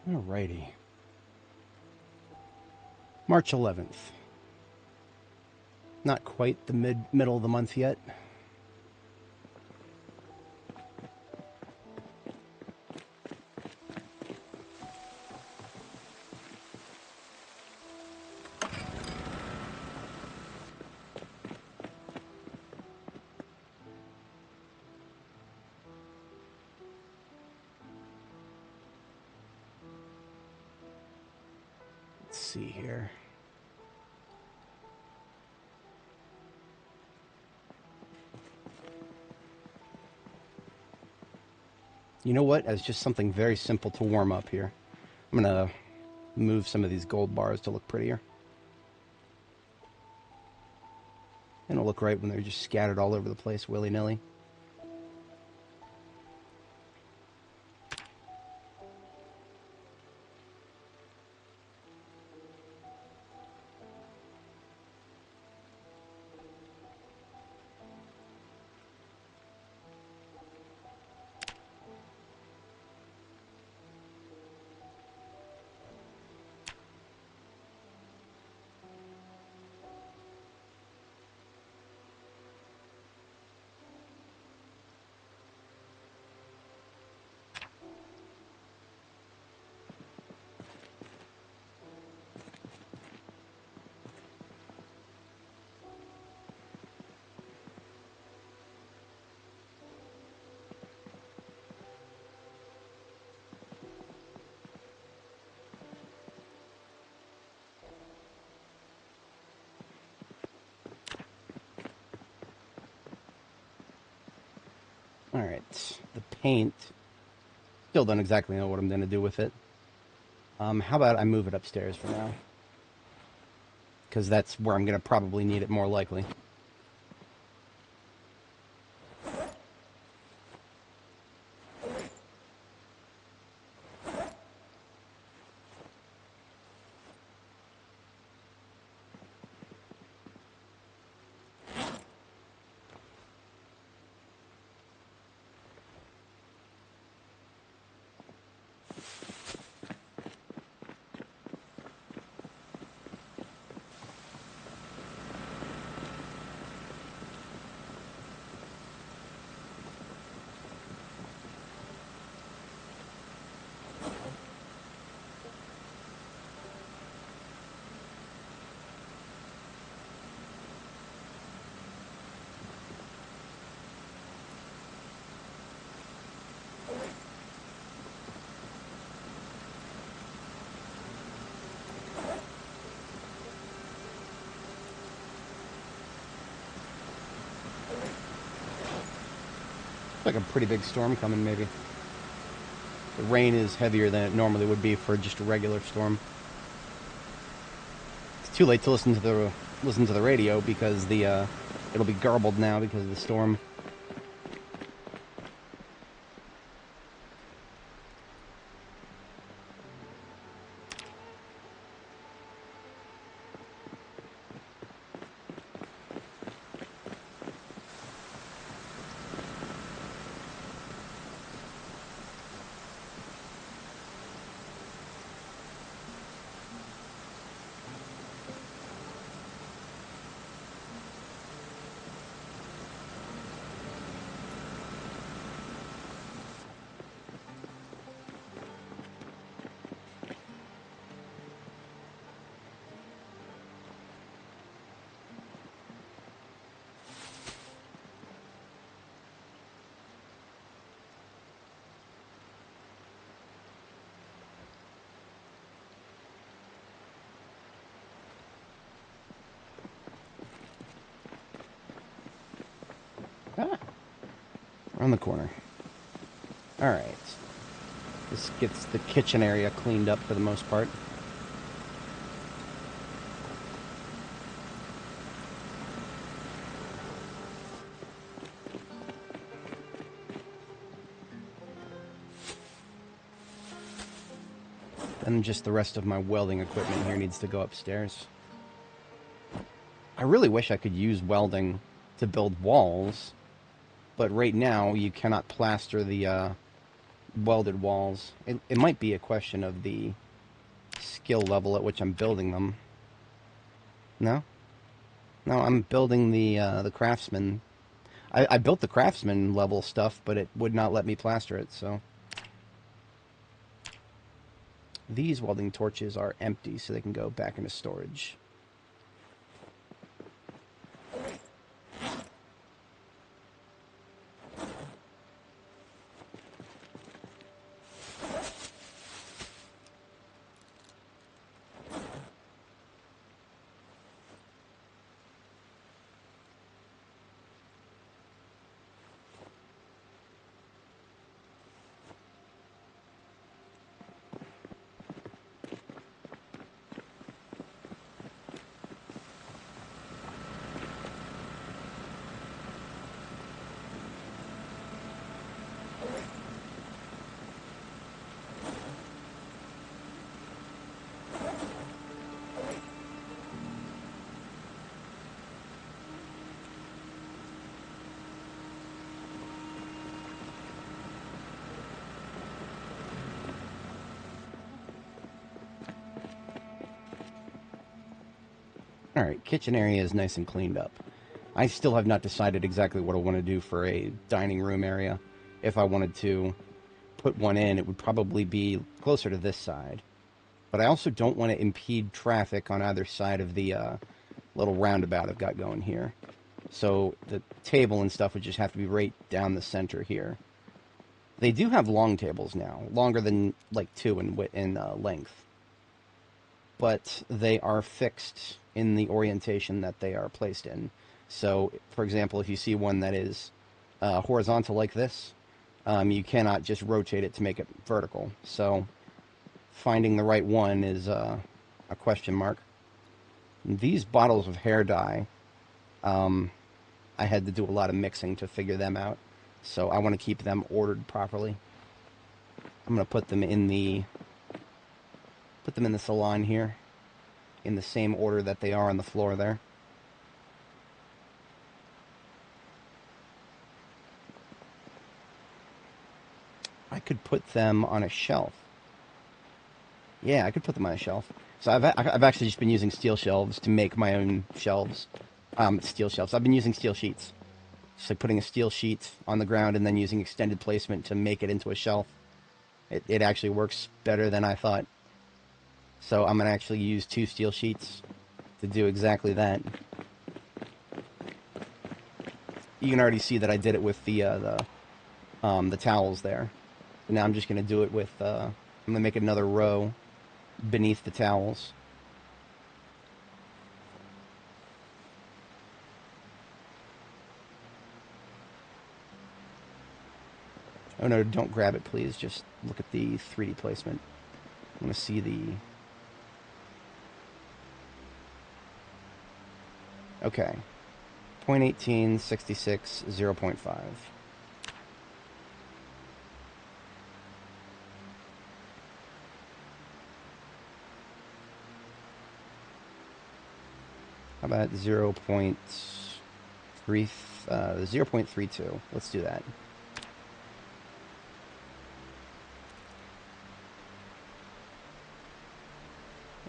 Alrighty. March 11th. Not quite the middle of the month yet. Let's see here. You know what? As just something very simple to warm up here. I'm going to move some of these gold bars to look prettier. And it'll look right when they're just scattered all over the place willy-nilly. Alright, the paint. Still don't exactly know what I'm going to do with it. How about I move it upstairs for now? Because that's where I'm going to probably need it more likely. Like a pretty big storm coming, maybe. The rain is heavier than it normally would be for just a regular storm. It's too late to listen to the radio because the it'll be garbled now because of the storm. Ah, around the corner. Alright. This gets the kitchen area cleaned up for the most part. Then just the rest of my welding equipment here needs to go upstairs. I really wish I could use welding to build walls, but right now you cannot plaster the welded walls. It might be a question of the skill level at which I'm building them. No? No, I'm building the craftsman. I built the craftsman level stuff, but it would not let me plaster it, so. These welding torches are empty, so they can go back into storage. Alright, kitchen area is nice and cleaned up. I still have not decided exactly what I want to do for a dining room area. If I wanted to put one in, it would probably be closer to this side. But I also don't want to impede traffic on either side of the little roundabout I've got going here. So the table and stuff would just have to be right down the center here. They do have long tables now, longer than like 2 in length. But they are fixed in the orientation that they are placed in. So, for example, if you see one that is horizontal like this, you cannot just rotate it to make it vertical. So, finding the right one is a question mark. These bottles of hair dye, I had to do a lot of mixing to figure them out. So I want to keep them ordered properly. I'm going to put them in the salon here, in the same order that they are on the floor there. I could put them on a shelf. Yeah, I could put them on a shelf. So I've actually just been using steel shelves to make my own shelves. Steel shelves. I've been using steel sheets. Just like putting a steel sheet on the ground and then using extended placement to make it into a shelf. It actually works better than I thought. So I'm going to actually use 2 steel sheets to do exactly that. You can already see that I did it with the towels there. Now I'm just going to do it with, I'm going to make another row beneath the towels. Oh no, don't grab it please, just look at the 3D placement. I want to see the... Okay. 0.18, 66, 0.5. How about 0.3, 0.32? Let's do that.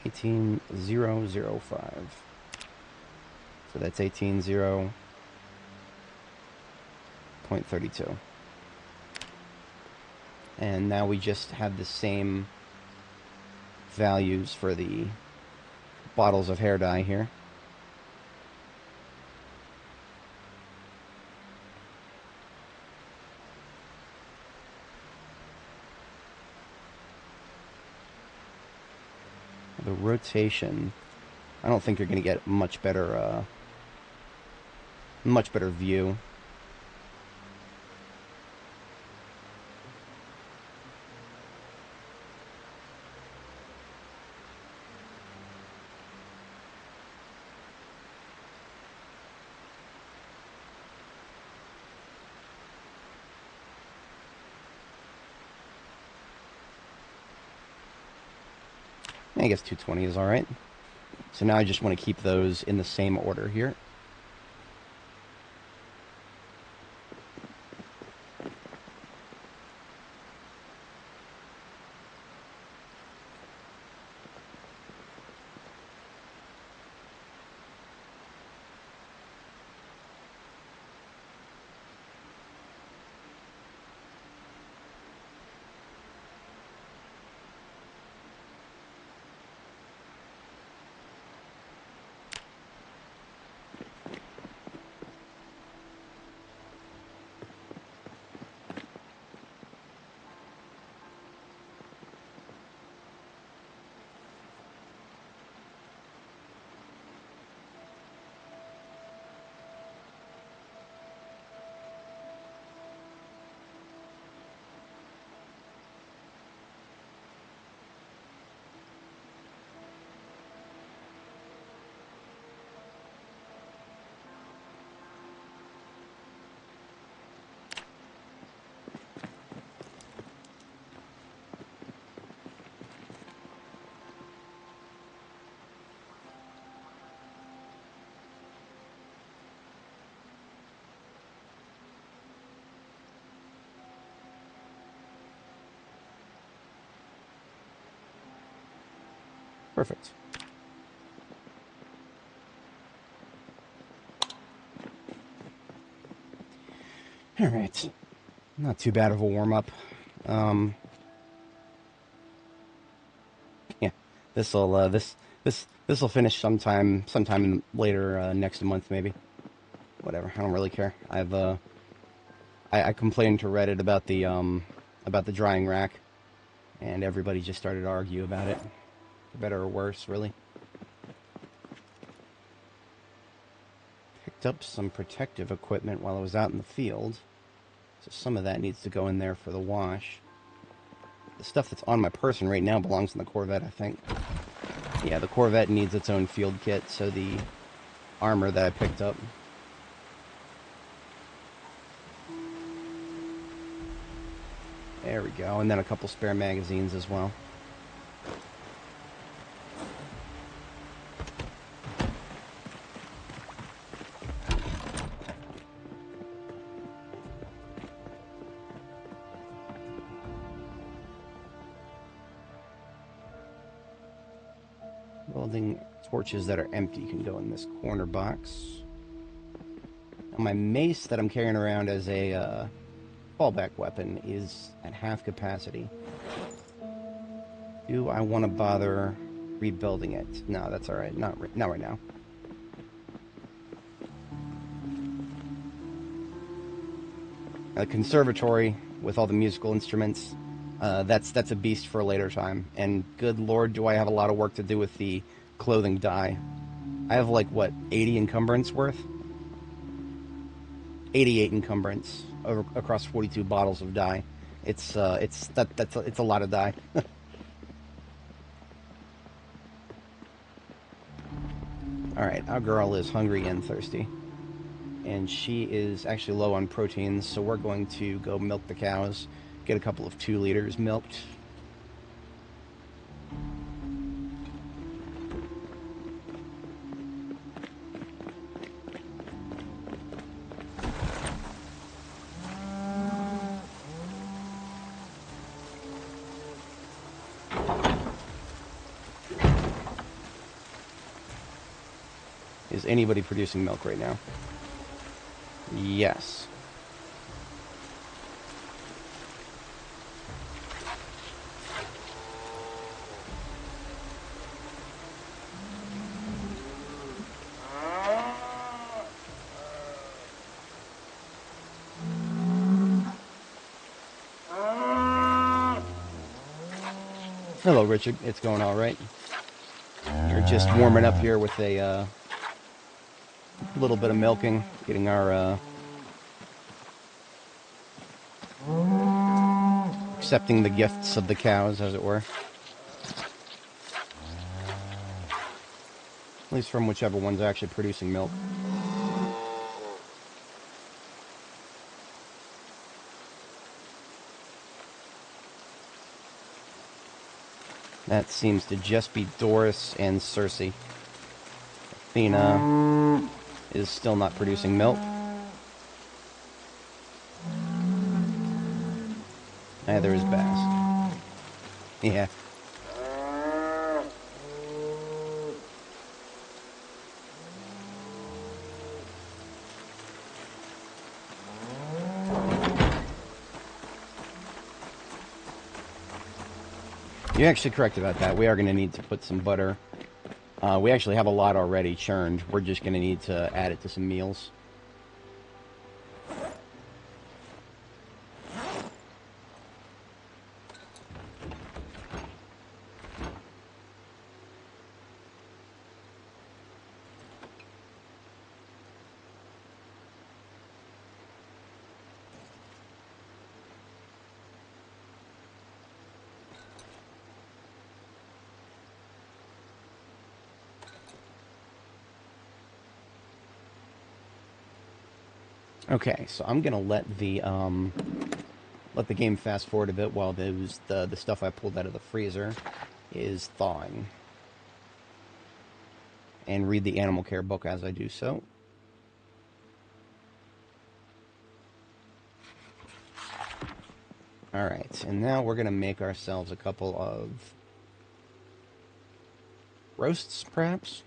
$18,005. So that's 18,0.32. And now we just have the same values for the bottles of hair dye here. The rotation, I don't think you're going to get much better view. I guess 220 is alright. So now I just want to keep those in the same order here. Perfect. All right. Not too bad of a warm-up. Yeah, this'll finish sometime later next month maybe. Whatever. I don't really care. I complained to Reddit about the drying rack, and everybody just started to argue about it, for better or worse, really. Picked up some protective equipment while I was out in the field, so some of that needs to go in there for the wash. The stuff that's on my person right now belongs in the Corvette, I think. Yeah, the Corvette needs its own field kit, so the armor that I picked up. There we go, and then a couple spare magazines as well. Welding torches that are empty can go in this corner box. Now my mace that I'm carrying around as a fallback weapon is at half capacity. Do I want to bother rebuilding it? No, that's alright. Not right now. A conservatory with all the musical instruments, that's a beast for a later time. And good lord, do I have a lot of work to do with the clothing dye. I have like, what, 80 encumbrance worth? 88 encumbrance across 42 bottles of dye. It's a lot of dye. Alright, our girl is hungry and thirsty. And she is actually low on proteins, so we're going to go milk the cows, get a couple of 2 liters milked. Is anybody producing milk right now? Yes. Hello, Richard. It's going all right. You're just warming up here with a little bit of milking, getting our accepting the gifts of the cows, as it were. At least from whichever one's actually producing milk. That seems to just be Doris and Cersei. Athena is still not producing milk. Neither is Bast. Yeah. You're actually correct about that. We are going to need to put some butter. We actually have a lot already churned. We're just going to need to add it to some meals. Okay, so I'm gonna let the game fast forward a bit while the stuff I pulled out of the freezer is thawing, and read the animal care book as I do so. All right, and now we're gonna make ourselves a couple of Roasts, perhaps?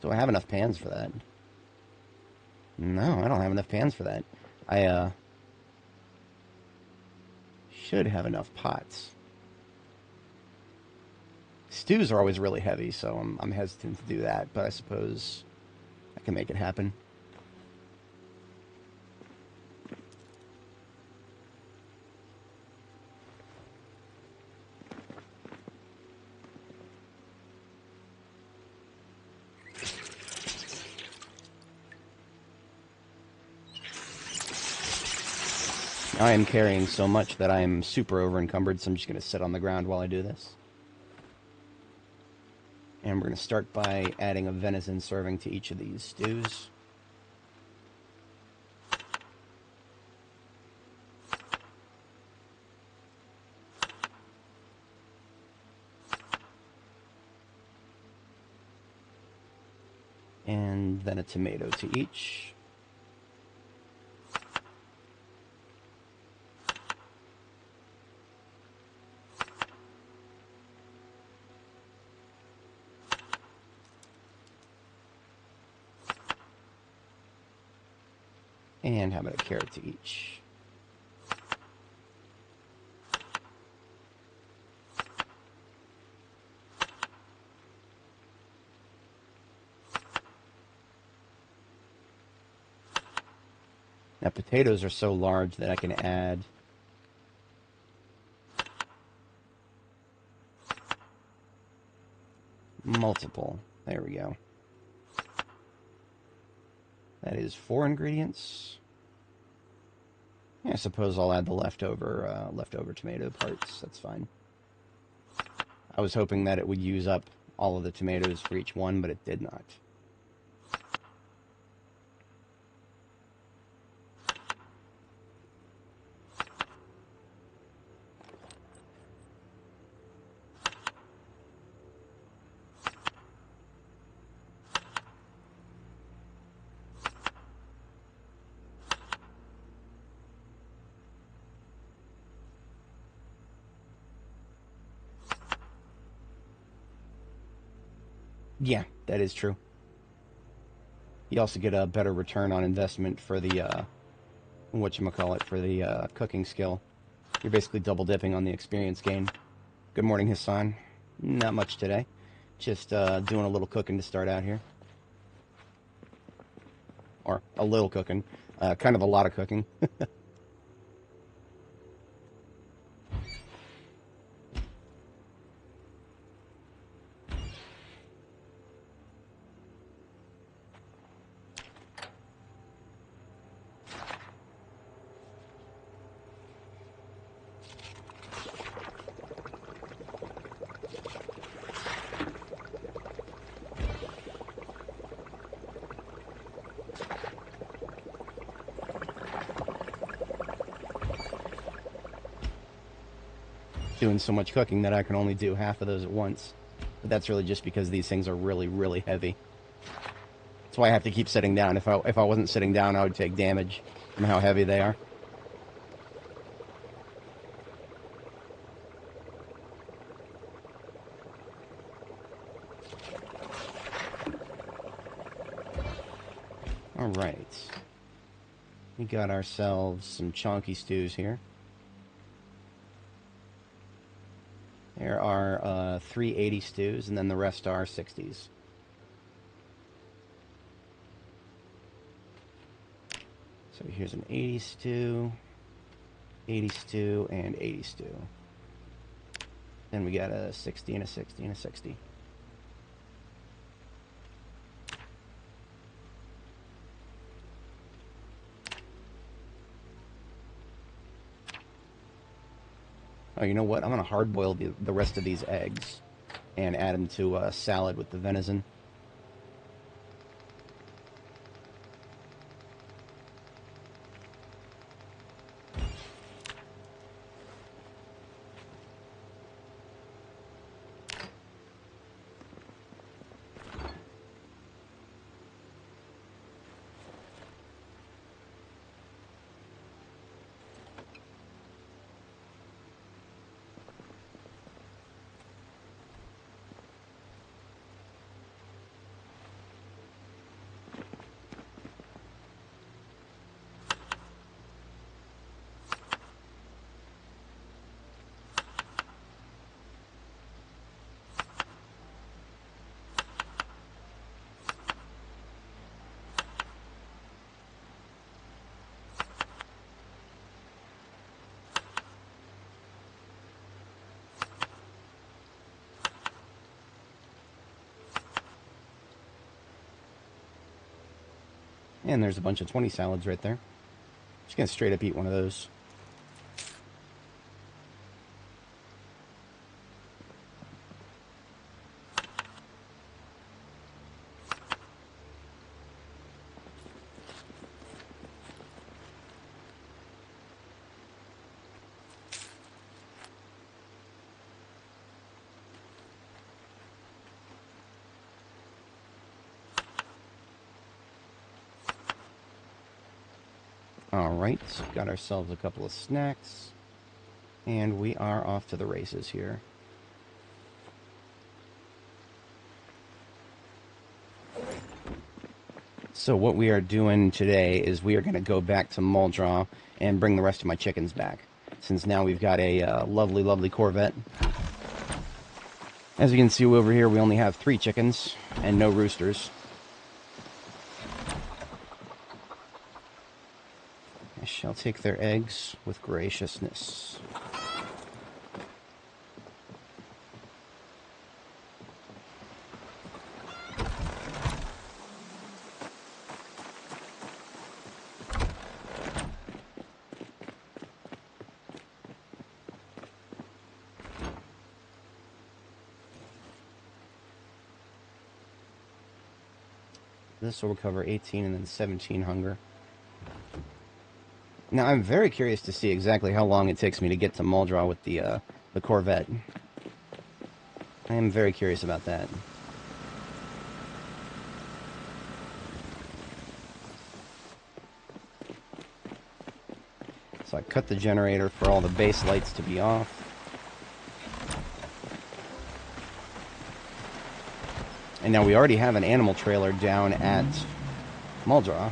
Do I have enough pans for that? No, I don't have enough pans for that. I should have enough pots. Stews are always really heavy, so I'm hesitant to do that, but I suppose I can make it happen. I am carrying so much that I am super over encumbered, so I'm just going to sit on the ground while I do this. And we're going to start by adding a venison serving to each of these stews. And then a tomato to each. And how about a carrot to each? Now, potatoes are so large that I can add multiple. There we go. That is 4 ingredients. Yeah, I suppose I'll add the leftover tomato parts. That's fine. I was hoping that it would use up all of the tomatoes for each one, but it did not. Yeah, that is true. You also get a better return on investment for the, whatchamacallit, for the cooking skill. You're basically double dipping on the experience gain. Good morning, Hassan. Not much today. Just doing a little cooking to start out here. Or a little cooking. Kind of a lot of cooking. Doing so much cooking that I can only do half of those at once. But that's really just because these things are really, really heavy. That's why I have to keep sitting down. If I wasn't sitting down, I would take damage from how heavy they are. All right. We got ourselves some chonky stews here. There are 380 stews, and then the rest are 60s. So here's an 80 stew, 80 stew, and 80 stew. Then we got a 60 and a 60 and a 60. Oh, you know what? I'm going to hard-boil the rest of these eggs and add them to a salad with the venison. And there's a bunch of 20 salads right there. Just gonna straight up eat one of those. Alright, got ourselves a couple of snacks, and we are off to the races here. So what we are doing today is we are going to go back to Muldraw and bring the rest of my chickens back, since now we've got a lovely, lovely Corvette. As you can see over here, we only have 3 chickens and no roosters. I shall take their eggs with graciousness. This will recover 18 and then 17 hunger. Now, I'm very curious to see exactly how long it takes me to get to Muldraw with the Corvette. I am very curious about that. So I cut the generator for all the base lights to be off. And now we already have an animal trailer down at Muldraw.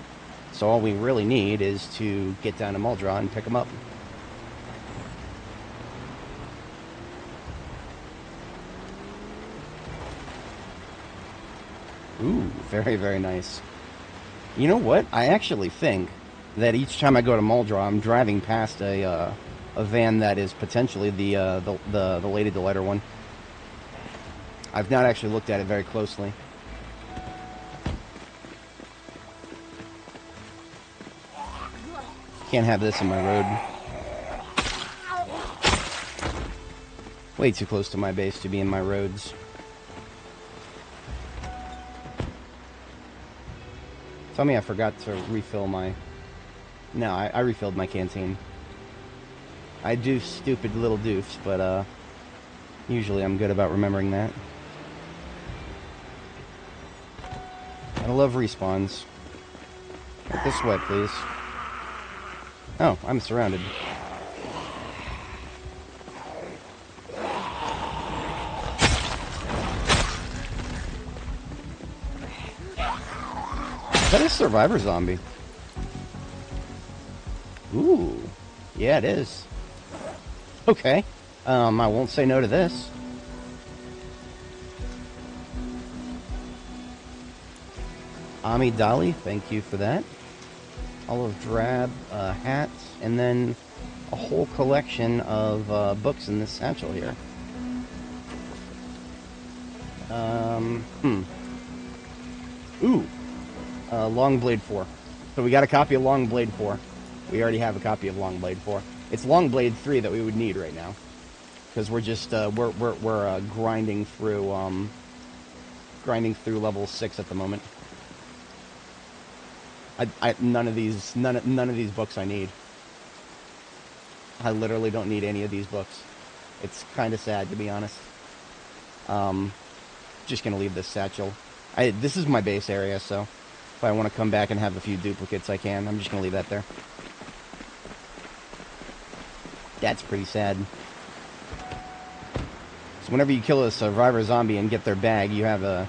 So all we really need is to get down to Muldraw and pick them up. Ooh, very, very nice. You know what? I actually think that each time I go to Muldraw, I'm driving past a van that is potentially the Lady Delighter one. I've not actually looked at it very closely. Can't have this in my road. Way too close to my base to be in my roads. Tell me I forgot to refill my... No, I refilled my canteen. I do stupid little doofs, but usually I'm good about remembering that. I love respawns. Get this way, please. Oh, I'm surrounded. Is that a survivor zombie? Ooh. Yeah, it is. Okay. I won't say no to this. Ami Dali, thank you for that. Olive drab, hat, and then a whole collection of books in this satchel here. Ooh. Longblade 4. So we got a copy of Longblade 4. We already have a copy of Longblade 4. It's Longblade 3 that we would need right now, because we're just we're grinding through level 6 at the moment. None of these books I need. I literally don't need any of these books. It's kind of sad, to be honest. Just gonna leave this satchel. This is my base area, so if I want to come back and have a few duplicates, I can. I'm just gonna leave that there. That's pretty sad. So whenever you kill a survivor zombie and get their bag, you have a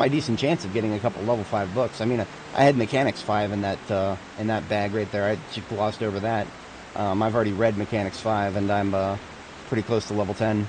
decent chance of getting a couple level 5 books. I mean, I had Mechanics 5 in that bag right there. I just glossed over that. I've already read Mechanics 5, and I'm pretty close to level 10.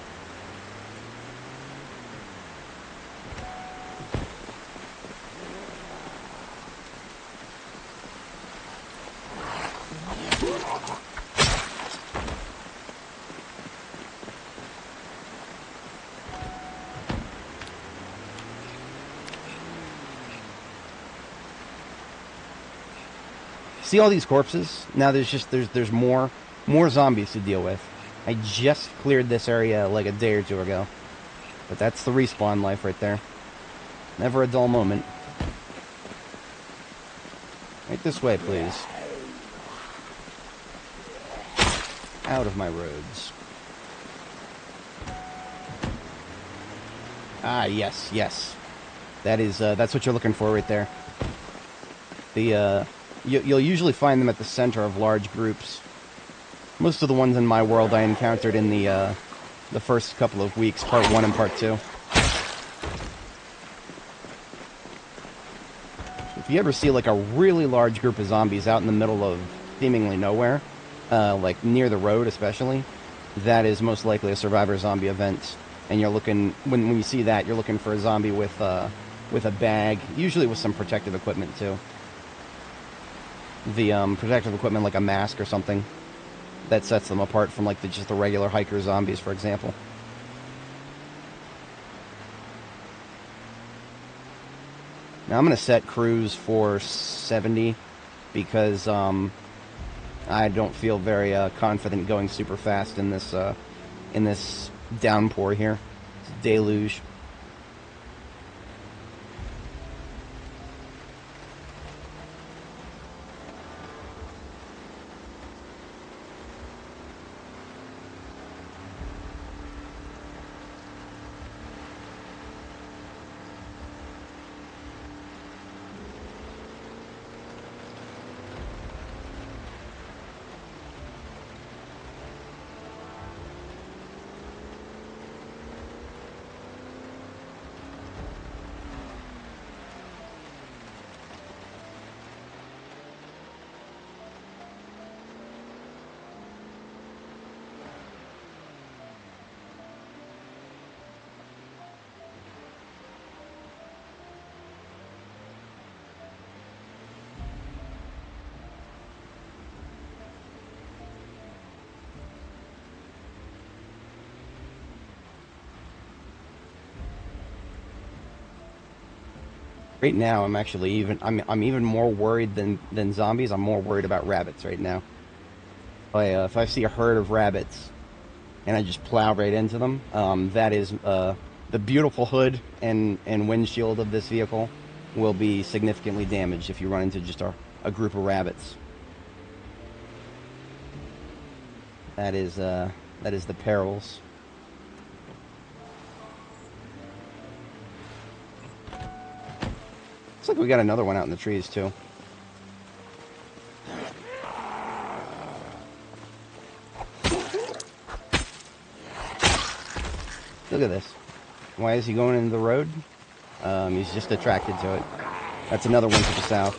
See all these corpses? Now there's more zombies to deal with. I just cleared this area like a day or two ago. But that's the respawn life right there. Never a dull moment. Right this way, please. Out of my roads. Ah, yes, yes. That is, that's what you're looking for right there. You'll usually find them at the center of large groups. Most of the ones in my world I encountered in the first couple of weeks, part 1 and part 2. If you ever see like a really large group of zombies out in the middle of seemingly nowhere, like near the road especially, that is most likely a survivor zombie event. And you're looking, when you see that, you're looking for a zombie with a bag, usually with some protective equipment too. The protective equipment like a mask or something that sets them apart from like just the regular hiker zombies, for example. Now I'm going to set cruise for 70 because I don't feel very confident going super fast in this downpour here. It's a deluge. Right now, I'm actually I'm even more worried than zombies. I'm more worried about rabbits right now. If I see a herd of rabbits and I just plow right into them, that is the beautiful hood and windshield of this vehicle will be significantly damaged if you run into just a group of rabbits. That is the perils. Looks like we got another one out in the trees, too. Look at this. Why is he going into the road? He's just attracted to it. That's another one to the south.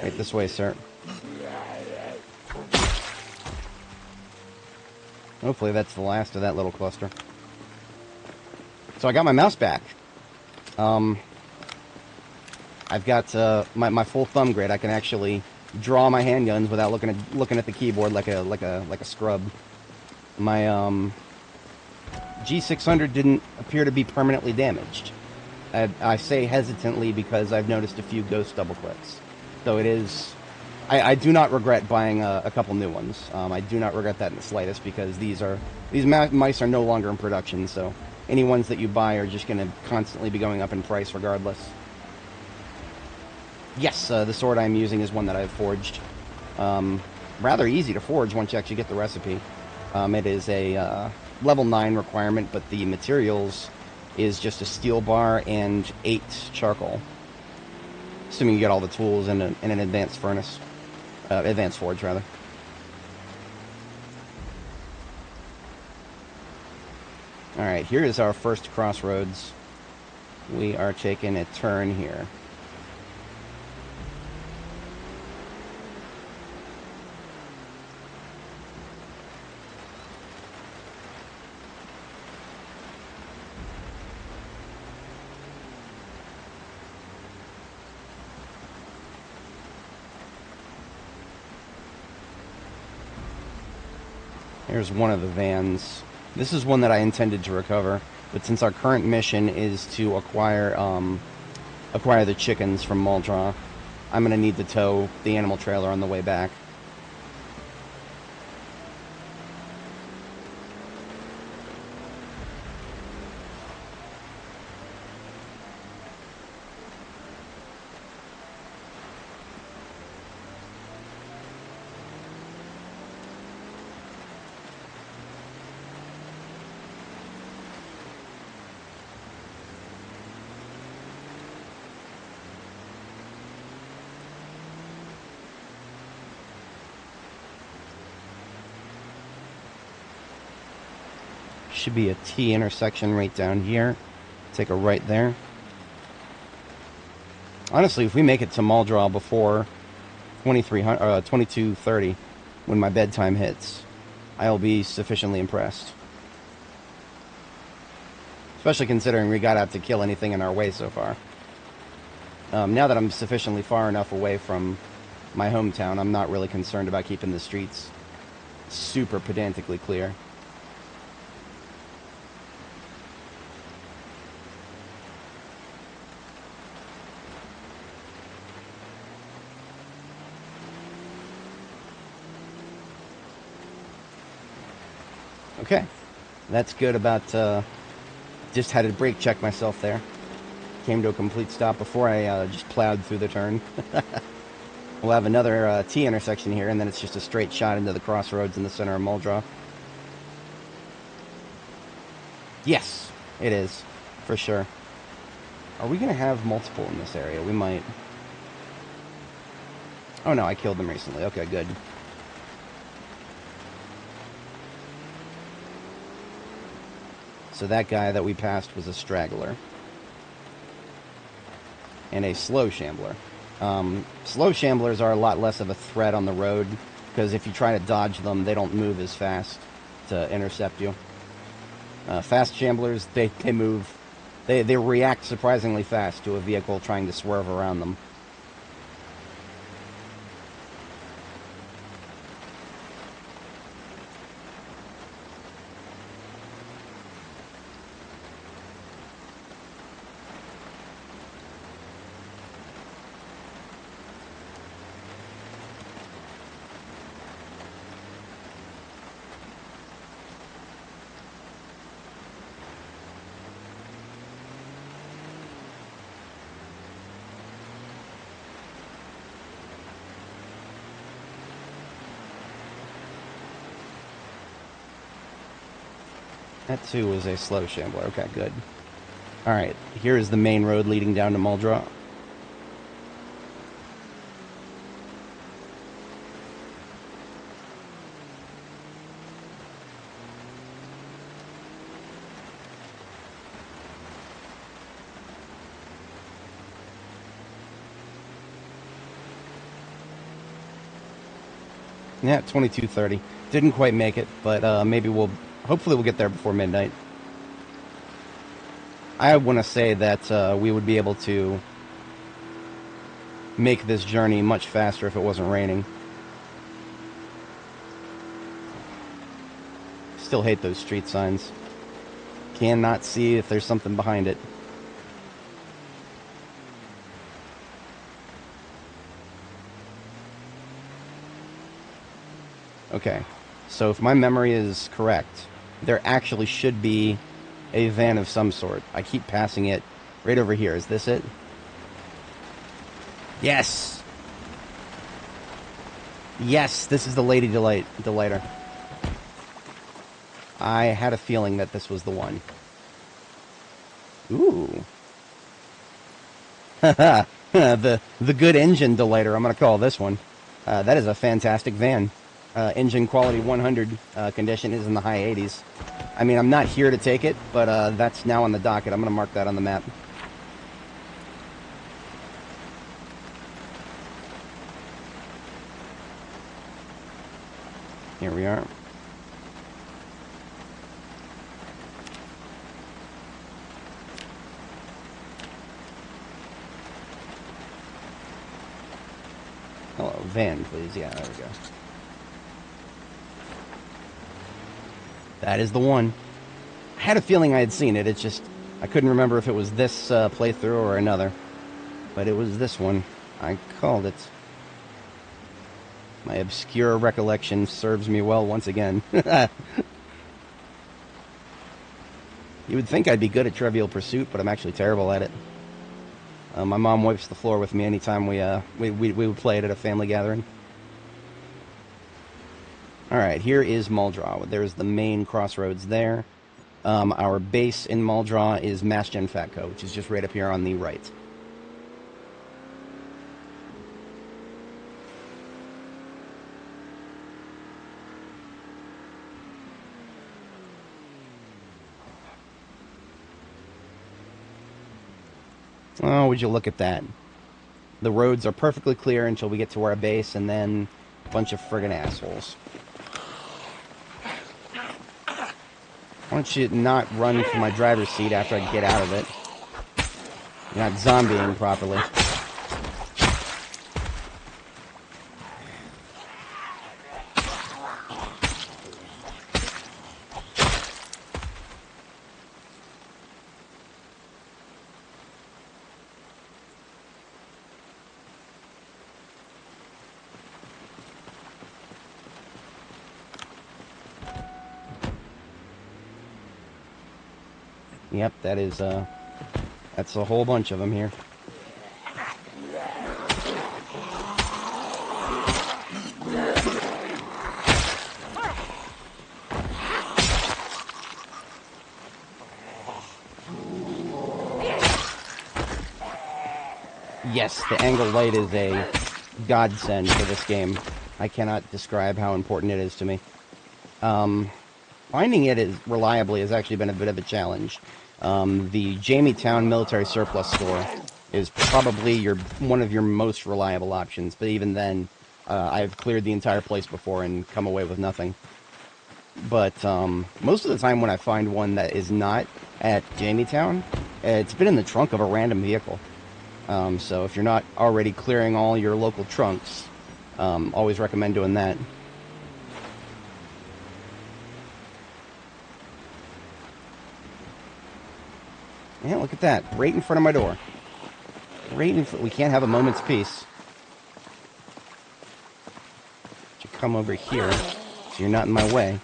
Right this way, sir. Hopefully that's the last of that little cluster. So I got my mouse back. I've got my full thumb grid. I can actually draw my handguns without looking at the keyboard like a scrub. My G600 didn't appear to be permanently damaged. I say hesitantly because I've noticed a few ghost double clicks. So it is. I do not regret buying a couple new ones. I do not regret that in the slightest because these mice are no longer in production. So any ones that you buy are just going to constantly be going up in price regardless. Yes, the sword I'm using is one that I've forged. Rather easy to forge once you actually get the recipe. It is a level 9 requirement, but the materials is just a steel bar and 8 charcoal. Assuming you get all the tools and an advanced furnace. Advanced forge, rather. Alright, here is our first crossroads. We are taking a turn here. Here's one of the vans. This is one that I intended to recover, but since our current mission is to acquire the chickens from Muldra, I'm going to need to tow the animal trailer on the way back. Should be a T intersection right down here. Take a right there. Honestly, if we make it to Muldraw before 22:30, when my bedtime hits, I'll be sufficiently impressed. Especially considering we got out to kill anything in our way so far. Now that I'm sufficiently far enough away from my hometown, I'm not really concerned about keeping the streets super pedantically clear. Okay, that's good about, just had to brake check myself there. Came to a complete stop before I just plowed through the turn. We'll have another T intersection here, and then it's just a straight shot into the crossroads in the center of Muldraw. Yes, it is, for sure. Are we going to have multiple in this area? We might. Oh no, I killed them recently. Okay, good. So that guy that we passed was a straggler. And a slow shambler. Slow shamblers are a lot less of a threat on the road, because if you try to dodge them, they don't move as fast to intercept you. Fast shamblers, they move, they react surprisingly fast to a vehicle trying to swerve around them. That too was a slow shambler. Okay, good. Alright, here is the main road leading down to Muldraw. Yeah, 22:30. Didn't quite make it, but maybe hopefully we'll get there before midnight. I want to say that we would be able to make this journey much faster if it wasn't raining. Still hate those street signs. Cannot see if there's something behind it. Okay, so if my memory is correct, there actually should be a van of some sort. I keep passing it right over here. Is this it? Yes! Yes, this is the Lady Delighter. I had a feeling that this was the one. Ooh. Haha, the good engine delighter, I'm going to call this one. That is a fantastic van. Engine quality 100 condition is in the high 80s. I mean, I'm not here to take it, but that's now on the docket. I'm going to mark that on the map. Here we are. Hello, van, please. Yeah, there we go. That is the one. I had a feeling I had seen it. It's just, I couldn't remember if it was this playthrough or another. But it was this one. I called it. My obscure recollection serves me well once again. You would think I'd be good at Trivial Pursuit, but I'm actually terrible at it. My mom wipes the floor with me anytime we would play it at a family gathering. Alright, here is Muldraw. There's the main crossroads there. Our base in Muldraw is Masgen Fatco, which is just right up here on the right. Oh, would you look at that. The roads are perfectly clear until we get to our base, and then a bunch of friggin' assholes. Why don't you not run for my driver's seat after I get out of it? You're not zombieing properly. Yep, that's a whole bunch of them here. Yes, the angle light is a godsend for this game. I cannot describe how important it is to me. Finding it reliably has actually been a bit of a challenge. The Jametown Military Surplus Store is probably one of your most reliable options, but even then, I've cleared the entire place before and come away with nothing. But most of the time when I find one that is not at Jametown, it's been in the trunk of a random vehicle. So if you're not already clearing all your local trunks, always recommend doing that. Yeah, look at that. Right in front of my door. We can't have a moment's peace. You come over here, so you're not in my way.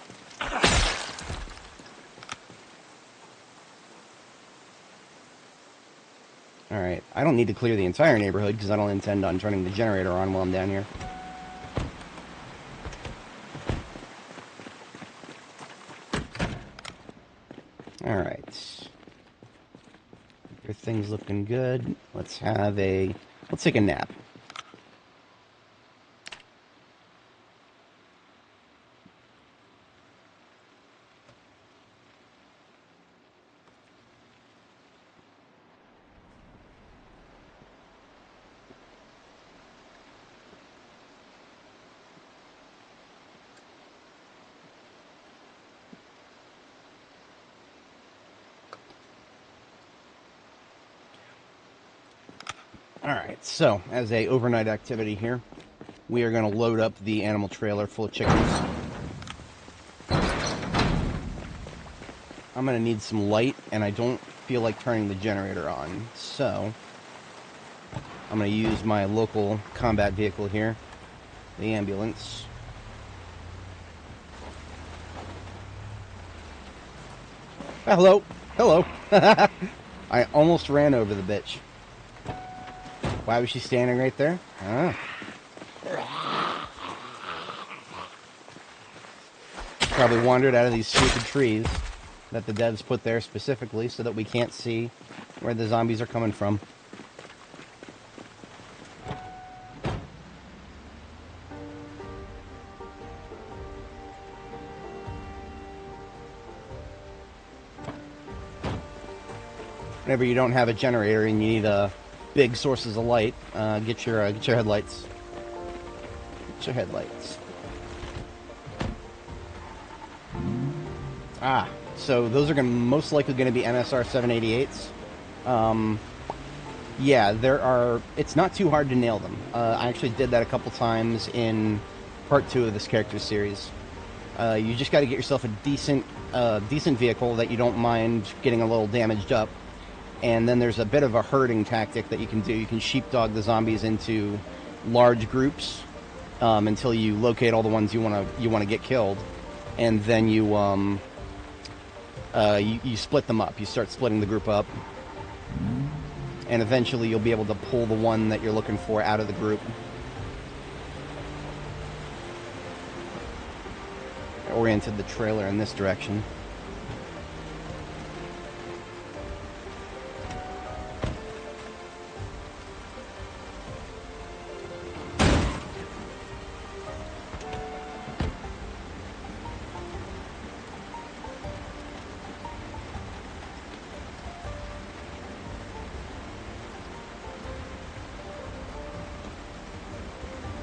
Alright, I don't need to clear the entire neighborhood, because I don't intend on turning the generator on while I'm down here. Alright. Everything's looking good. Let's take a nap. Alright, so, as a overnight activity here, we are going to load up the animal trailer full of chickens. I'm going to need some light, and I don't feel like turning the generator on, so I'm going to use my local combat vehicle here, the ambulance. Hello! Hello! I almost ran over the bitch. Why was she standing right there? I don't know. Probably wandered out of these stupid trees that the devs put there specifically so that we can't see where the zombies are coming from. Whenever you don't have a generator and you need big sources of light, get your headlights. Get your headlights. Ah, so those are most likely going to be MSR 788s. Yeah, it's not too hard to nail them. I actually did that a couple times in part 2 of this character series. You just got to get yourself a decent vehicle that you don't mind getting a little damaged up. And then there's a bit of a herding tactic that you can do. You can sheepdog the zombies into large groups until you locate all the ones you want to get killed, and then you split them up. You start splitting the group up, and eventually you'll be able to pull the one that you're looking for out of the group. I oriented the trailer in this direction.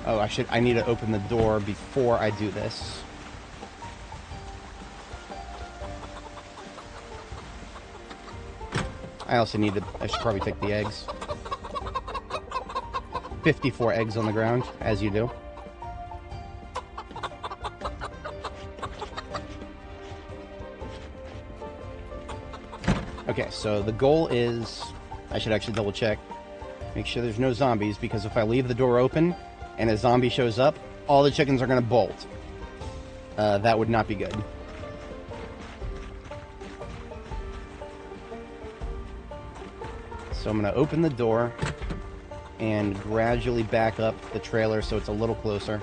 Oh, I need to open the door before I do this. I should probably take the eggs. 54 eggs on the ground, as you do. Okay, so the goal is, I should actually double check, make sure there's no zombies, because if I leave the door open and a zombie shows up, all the chickens are going to bolt. That would not be good. So I'm going to open the door and gradually back up the trailer so it's a little closer.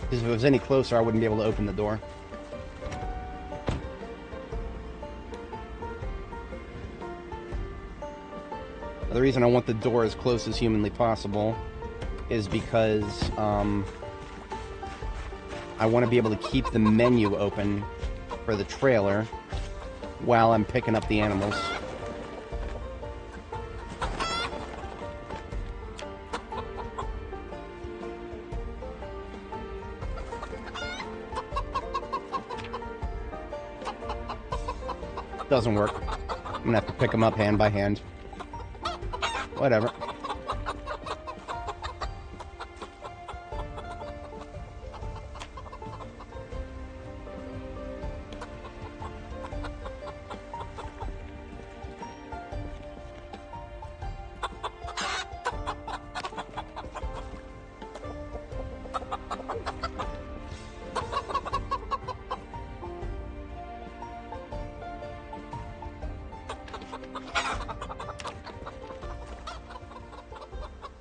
Because if it was any closer, I wouldn't be able to open the door. The reason I want the door as close as humanly possible is because I want to be able to keep the menu open for the trailer while I'm picking up the animals. Doesn't work. I'm gonna have to pick them up hand by hand. Whatever.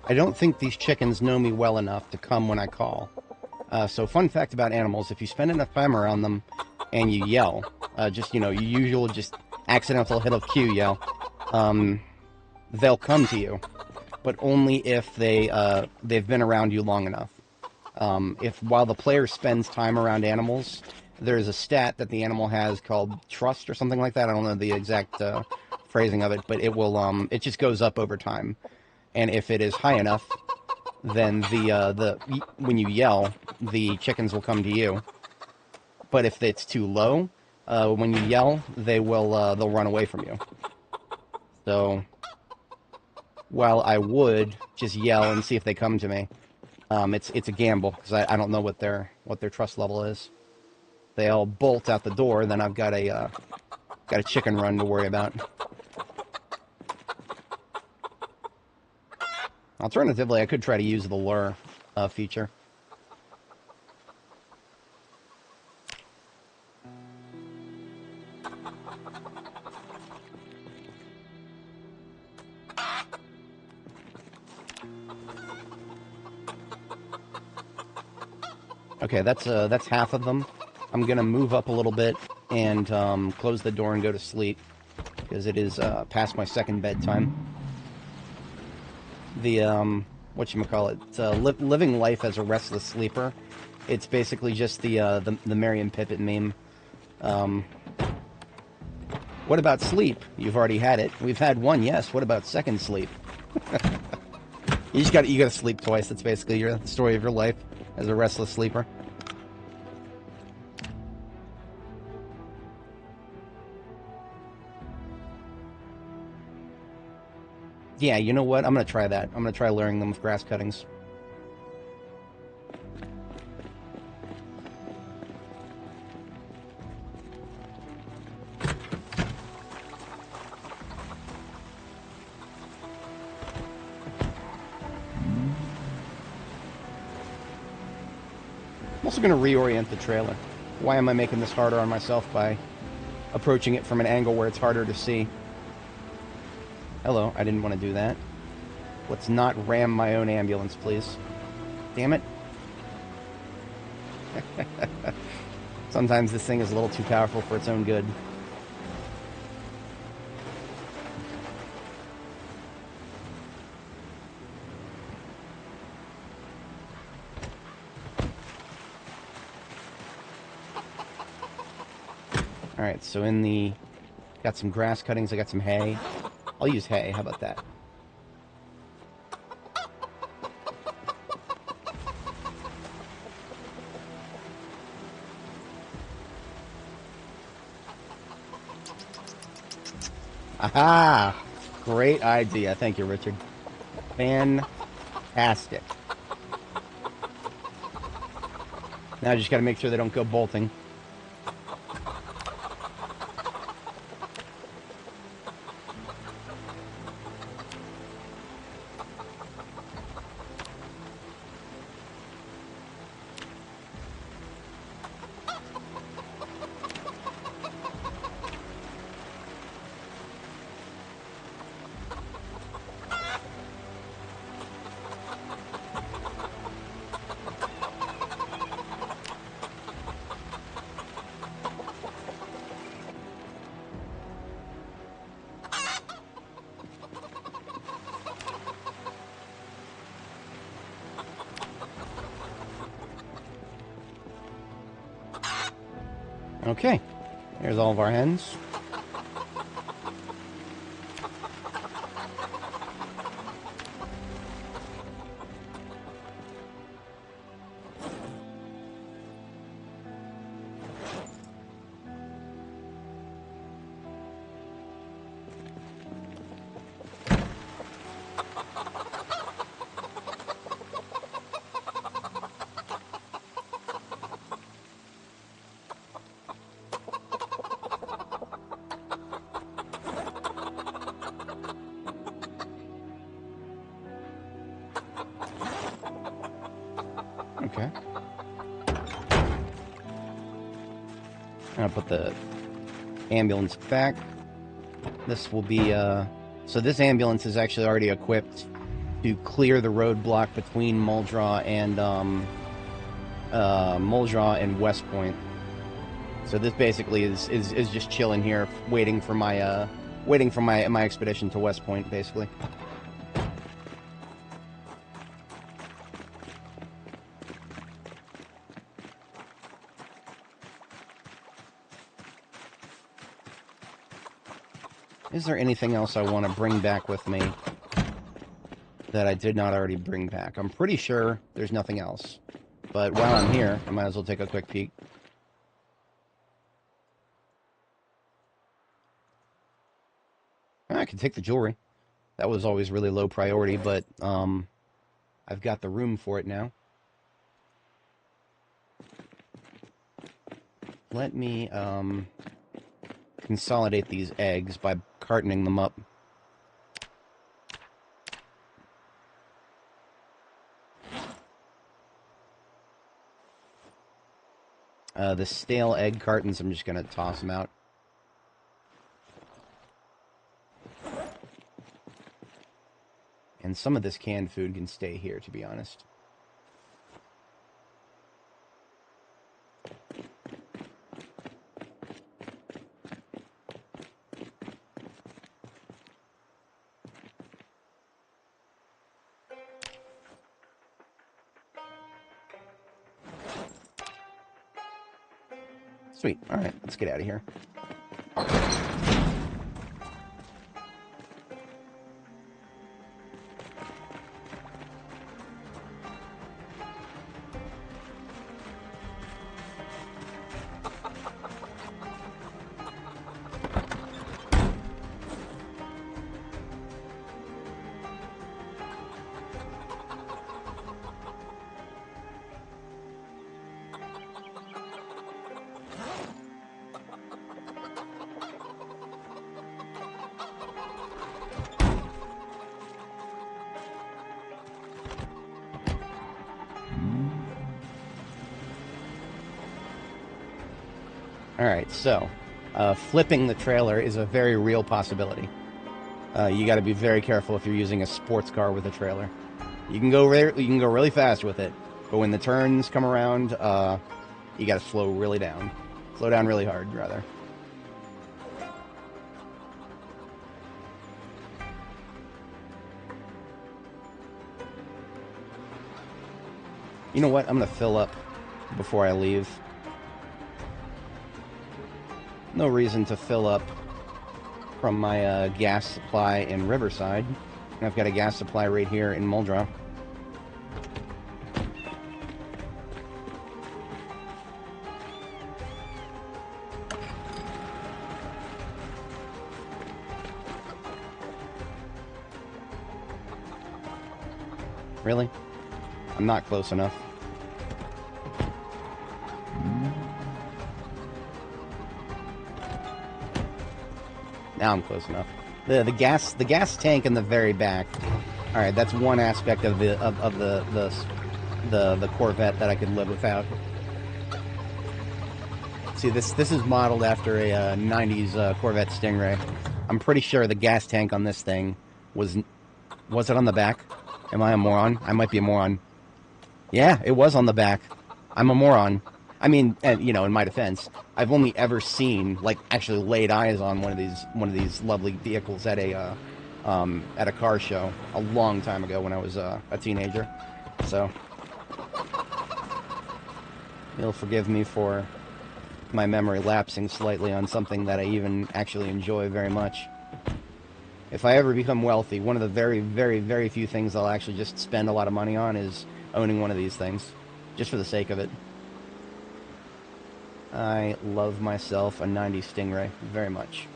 I don't think these chickens know me well enough to come when I call. So fun fact about animals, if you spend enough time around them and you yell, your usual just accidental hit of cue yell, they'll come to you. But only if they've been around you long enough. If while the player spends time around animals, there's a stat that the animal has called trust or something like that. I don't know the exact phrasing of it, but it will it just goes up over time. And if it is high enough, then when you yell, the chickens will come to you. But if it's too low, when you yell, they'll run away from you. So while I would just yell and see if they come to me, it's a gamble because I don't know what their trust level is. They all bolt out the door, then I've got a chicken run to worry about. Alternatively, I could try to use the lure feature. Okay, that's half of them. I'm gonna move up a little bit and close the door and go to sleep because it is past my second bedtime. The living life as a restless sleeper. It's basically just the Merry and Pippin meme. What about sleep? You've already had it. We've had one, yes. What about second sleep? you gotta sleep twice. That's basically the story of your life as a restless sleeper. Yeah, you know what? I'm going to try that. I'm going to try luring them with grass cuttings. also going to reorient the trailer. Why am I making this harder on myself by approaching it from an angle where it's harder to see? Hello, I didn't want to do that. Let's not ram my own ambulance, please. Damn it. Sometimes this thing is a little too powerful for its own good. Alright, so in the... Got some grass cuttings, I got some hay. I'll use hay, how about that? Aha! Great idea. Thank you, Richard. Fantastic. Now I just gotta make sure they don't go bolting. Okay, there's all of our hens. Okay. I'll put the ambulance back. This will be, so this ambulance is actually already equipped to clear the roadblock between Muldraw and West Point. So this basically is just chilling here, waiting for my expedition to West Point, basically. Is there anything else I want to bring back with me that I did not already bring back? I'm pretty sure there's nothing else. But while I'm here, I might as well take a quick peek. I can take the jewelry. That was always really low priority, but I've got the room for it now. Let me consolidate these eggs by cartoning them up. The stale egg cartons, I'm just going to toss them out. And some of this canned food can stay here, to be honest. Sweet. All right, let's get out of here. Alright, so flipping the trailer is a very real possibility. You got to be very careful if you're using a sports car with a trailer. You can go really fast with it, but when the turns come around, you got to slow really down. Slow down really hard, rather. You know what? I'm going to fill up before I leave. No reason to fill up from my gas supply in Riverside. And I've got a gas supply right here in Muldrow. Really? I'm not close enough. Now I'm close enough. The gas tank in the very back. All right, that's one aspect of the Corvette that I could live without. See, this is modeled after a 90s Corvette Stingray. I'm pretty sure the gas tank on this thing was it on the back? Am I a moron? I might be a moron. Yeah, it was on the back. I'm a moron. I mean, you know, in my defense, I've only ever seen, like, actually laid eyes on one of these lovely vehicles at a car show a long time ago when I was a teenager. So you'll forgive me for my memory lapsing slightly on something that I even actually enjoy very much. If I ever become wealthy, one of the very, very, very few things I'll actually just spend a lot of money on is owning one of these things, just for the sake of it. I love myself a 90s Stingray very much.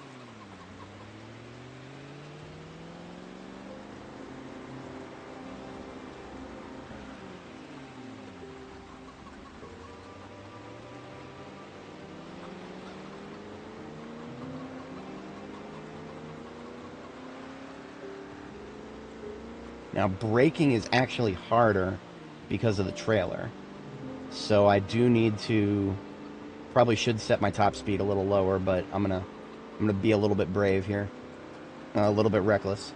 Now, braking is actually harder because of the trailer. So I do need to... Probably should set my top speed a little lower, but I'm gonna be a little bit brave here. A little bit reckless.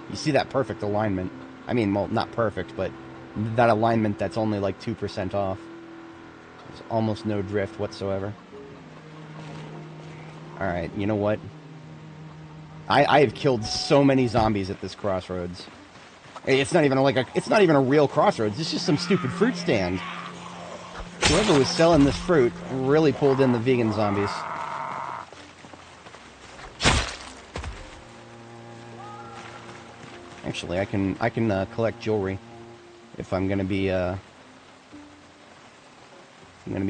You see that perfect alignment. I mean, well, not perfect, but that alignment that's only like 2% off. There's almost no drift whatsoever. Alright, you know what? I have killed so many zombies at this crossroads. It's not even a real crossroads. It's just some stupid fruit stand. Whoever was selling this fruit really pulled in the vegan zombies. Actually, I can collect jewelry if I'm gonna be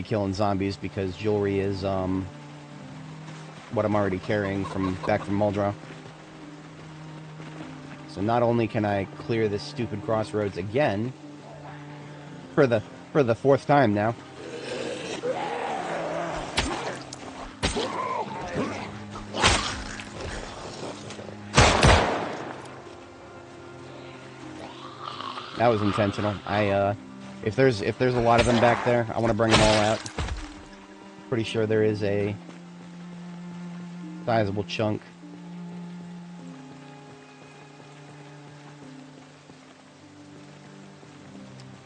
killing zombies, because jewelry is what I'm already carrying back from Muldrow. So not only can I clear this stupid crossroads again for the 4th time now. That was intentional. If there's a lot of them back there, I want to bring them all out. Pretty sure there is a sizable chunk.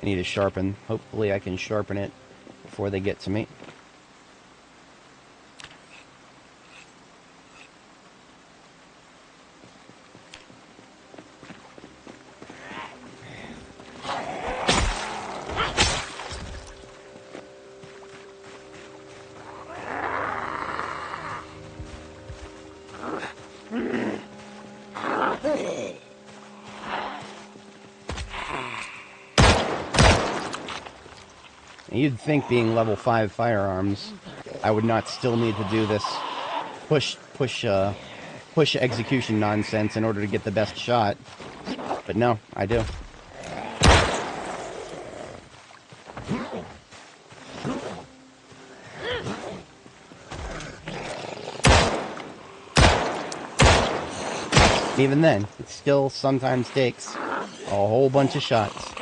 I need to sharpen. Hopefully I can sharpen it before they get to me. You'd think, being level 5 firearms, I would not still need to do this push execution nonsense in order to get the best shot. But no, I do. Even then, it still sometimes takes a whole bunch of shots.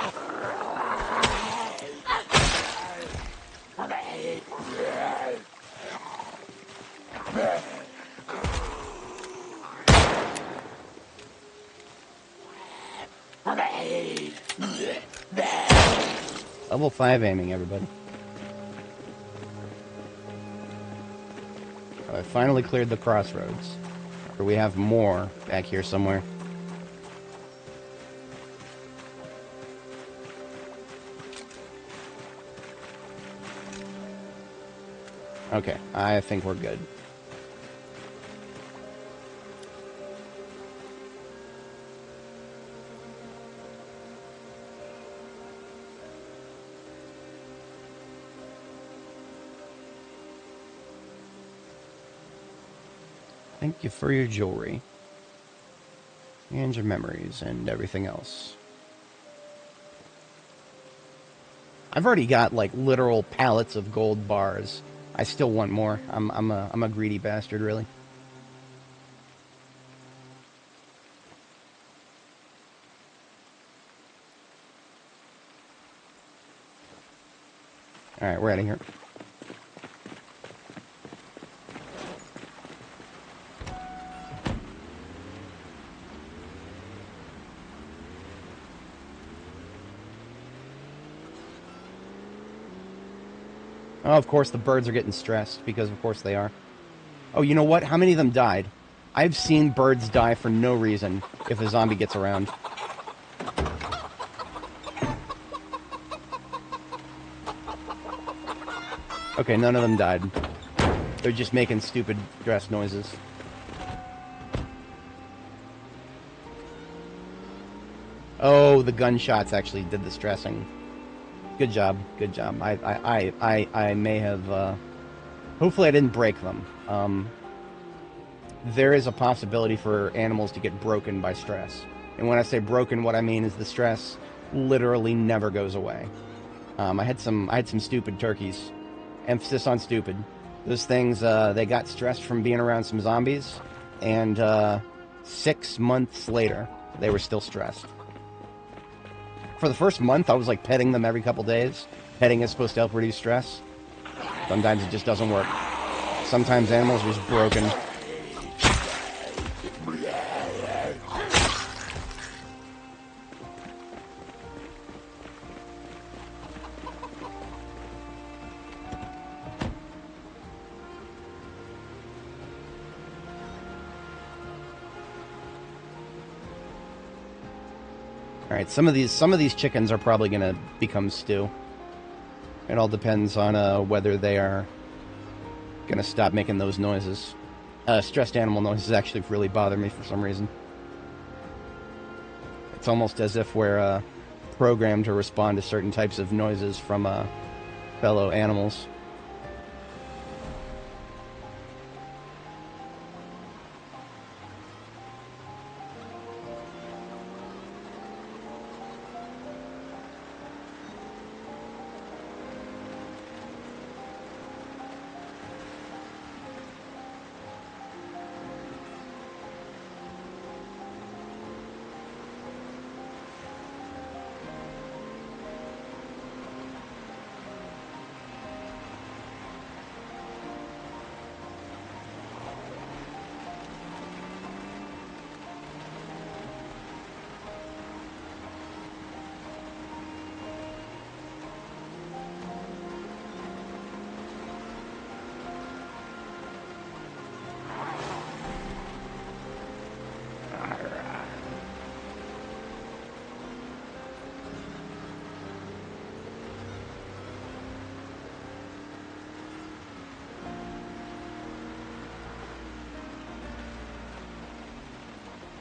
Level 5 aiming, everybody. I finally cleared the crossroads. Or we have more back here somewhere. Okay, I think we're good. Thank you for your jewelry. And your memories and everything else. I've already got, like, literal pallets of gold bars. I still want more. I'm a greedy bastard, really. Alright, we're out of here. Oh, of course, the birds are getting stressed, because of course they are. Oh, you know what? How many of them died? I've seen birds die for no reason if a zombie gets around. Okay, none of them died. They're just making stupid stress noises. Oh, the gunshots actually did the stressing. Good job, good job. I may have, hopefully I didn't break them. There is a possibility for animals to get broken by stress. And when I say broken, what I mean is the stress literally never goes away. I had some stupid turkeys. Emphasis on stupid. Those things, they got stressed from being around some zombies, and 6 months later, they were still stressed. For the first month, I was like petting them every couple days. Petting is supposed to help reduce stress. Sometimes it just doesn't work. Sometimes animals are just broken. All right, some of these chickens are probably going to become stew. It all depends on whether they are going to stop making those noises. Stressed animal noises actually really bother me for some reason. It's almost as if we're programmed to respond to certain types of noises from fellow animals.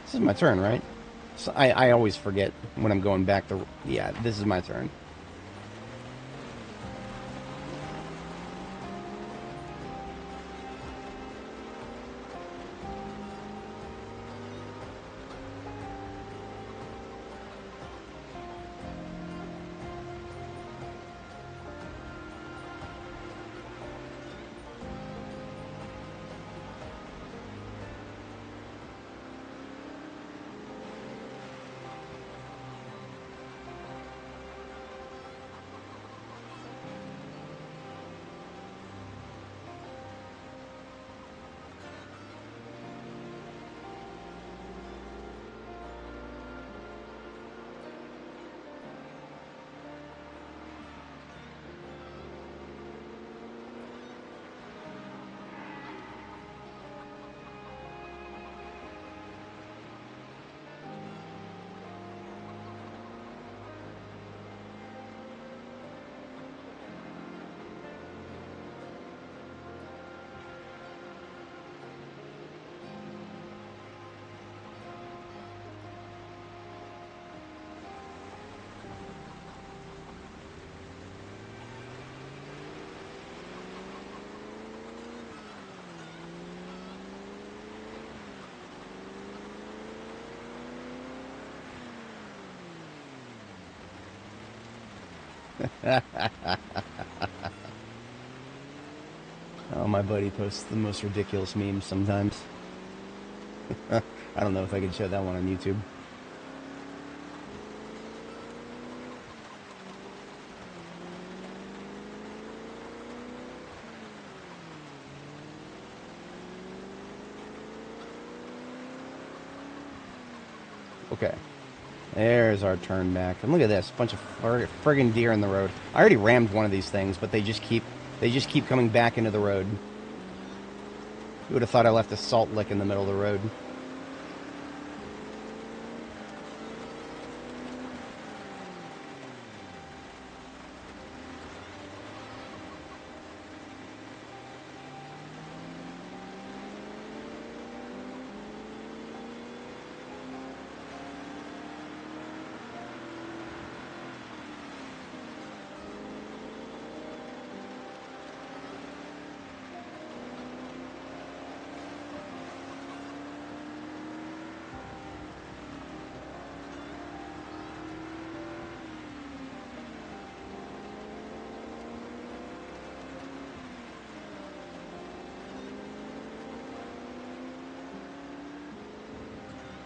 This is my turn, right? So I always forget when I'm going back to... Yeah, this is my turn. Oh, my buddy posts the most ridiculous memes sometimes. I don't know if I can show that one on YouTube. Okay. There's our turn back. And look at this, bunch of friggin' deer in the road. I already rammed one of these things, but they just keep coming back into the road. You would have thought I left a salt lick in the middle of the road.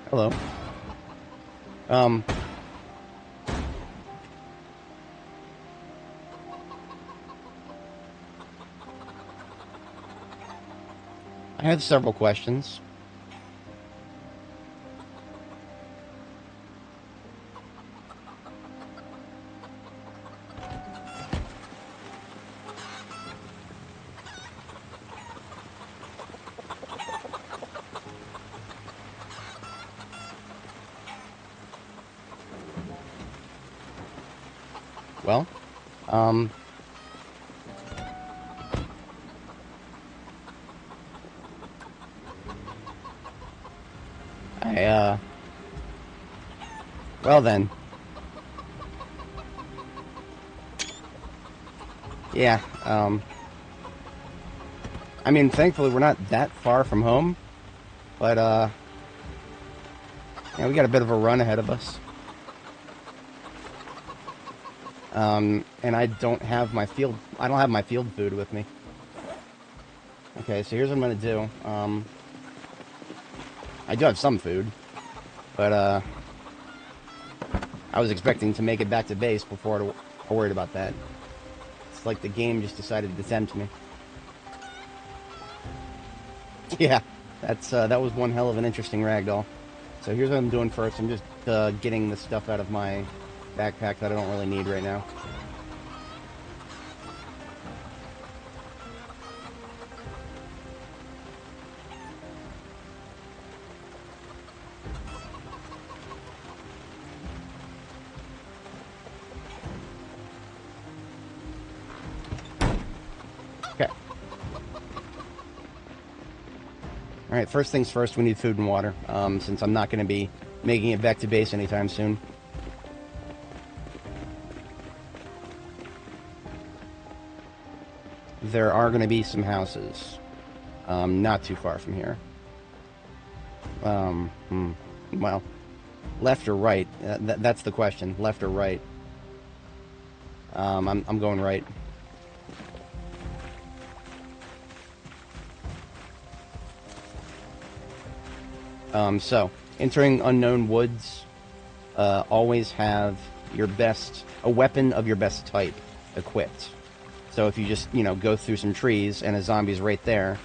Hello. I have several questions. Well, well then. Yeah, I mean, thankfully we're not that far from home, but, yeah, we got a bit of a run ahead of us. And I don't have my field food with me. Okay, so here's what I'm gonna do. I do have some food, but, I was expecting to make it back to base before I worried about that. It's like the game just decided to tempt me. Yeah, that was one hell of an interesting ragdoll. So here's what I'm doing first. I'm just getting the stuff out of my backpack that I don't really need right now. Okay. Alright, first things first, we need food and water, since I'm not going to be making it back to base anytime soon. There are going to be some houses, not too far from here. Well, left or right? That's the question. Left or right? I'm going right. So, entering unknown woods, always have a weapon of your best type equipped. So if you just, go through some trees and a zombie's right there,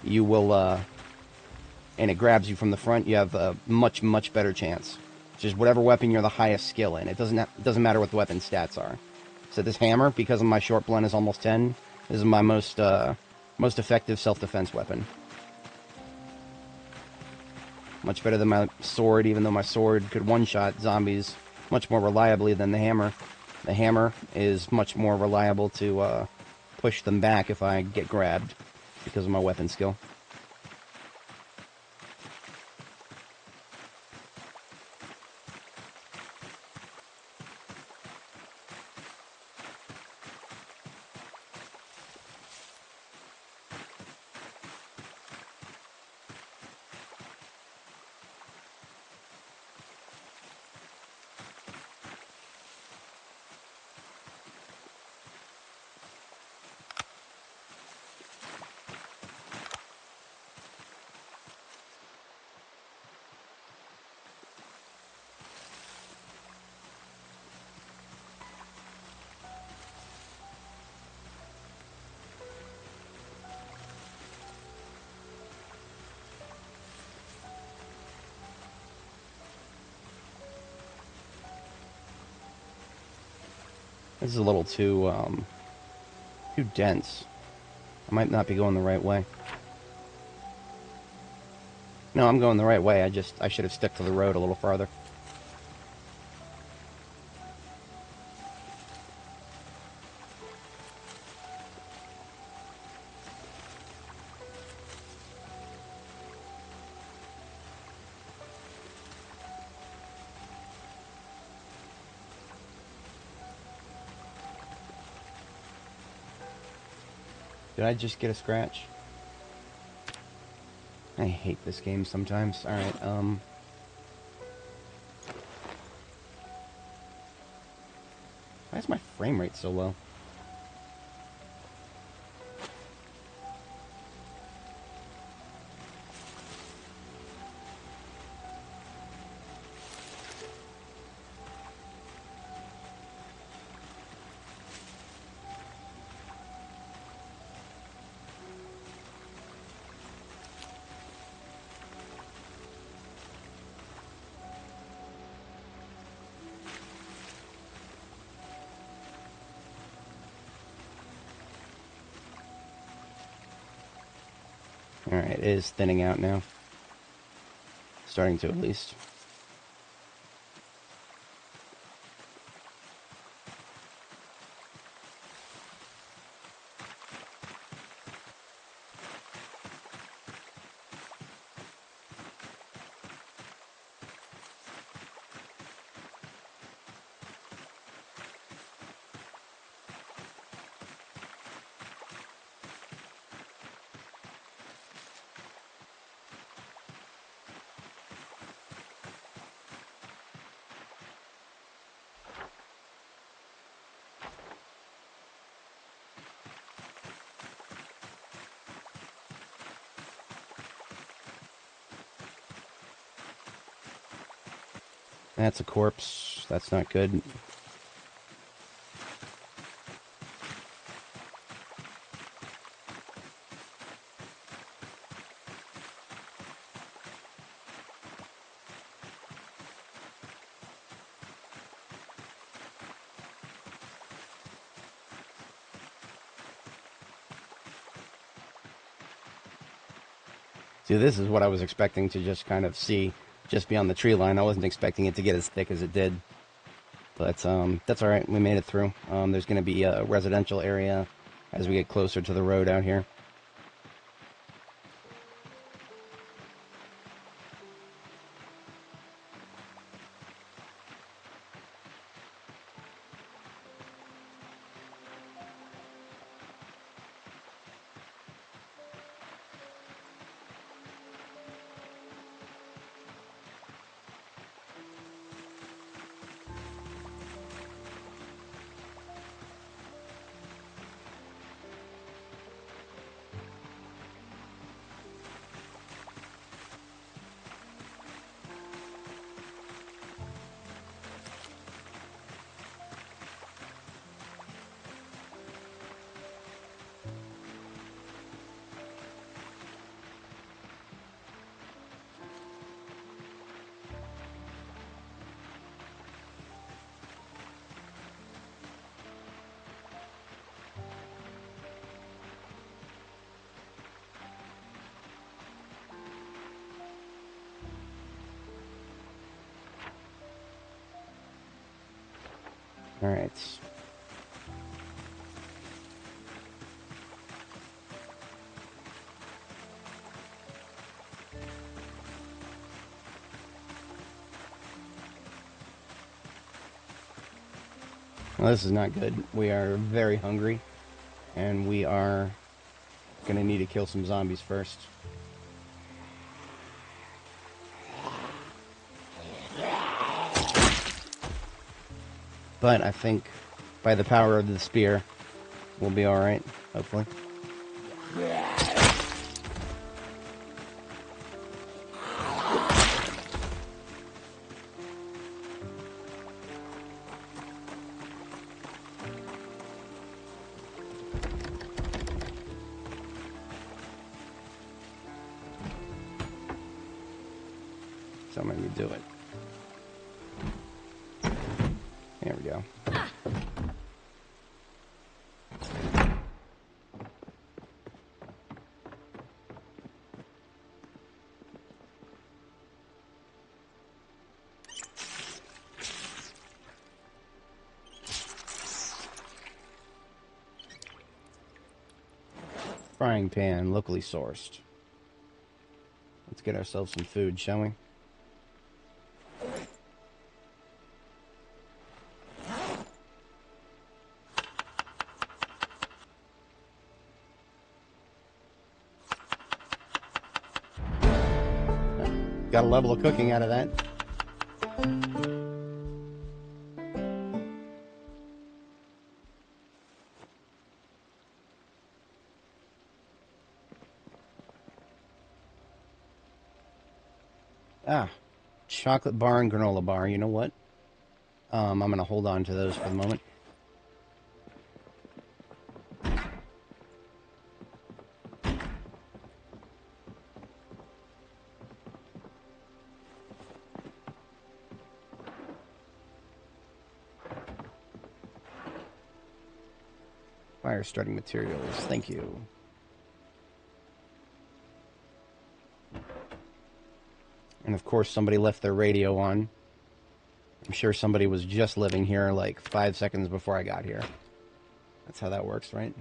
you will, and it grabs you from the front, you have a much, much better chance. Just whatever weapon you're the highest skill in. It doesn't matter what the weapon stats are. So this hammer, because of my short blunt is almost 10, is my most effective self-defense weapon. Much better than my sword, even though my sword could one-shot zombies much more reliably than the hammer. The hammer is much more reliable to push them back if I get grabbed because of my weapon skill. This is a little too dense. I might not be going the right way. No, I'm going the right way. I should have stuck to the road a little farther. Did I just get a scratch? I hate this game sometimes. Alright, why is my frame rate so low? Alright, it is thinning out now. Starting to, at least. That's a corpse. That's not good. See, this is what I was expecting to just kind of see just beyond the tree line. I wasn't expecting it to get as thick as it did. But that's all right. We made it through. There's going to be a residential area as we get closer to the road out here. All right. Well, this is not good. We are very hungry, and we are going to need to kill some zombies first. But I think by the power of the spear, we'll be alright, hopefully. So I'm going to do it. There we go. Frying pan, locally sourced. Let's get ourselves some food, shall we? Got a level of cooking out of that. Ah, chocolate bar and granola bar. You know what? I'm going to hold on to those for the moment. Fire starting materials. Thank you. And of course, somebody left their radio on. I'm sure somebody was just living here like 5 seconds before I got here. That's how that works, right?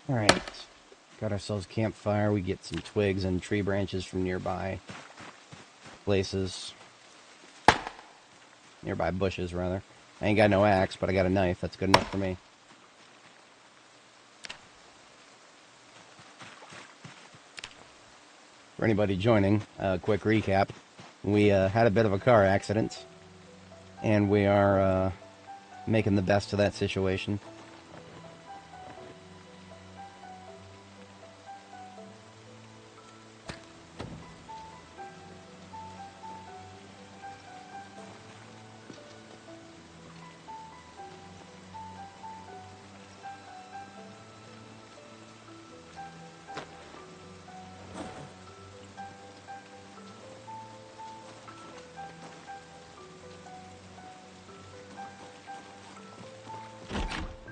Alright. Got ourselves a campfire. We get some twigs and tree branches from nearby places. Nearby bushes, rather. I ain't got no axe, but I got a knife. That's good enough for me. For anybody joining, quick recap. We had a bit of a car accident, and we are making the best of that situation.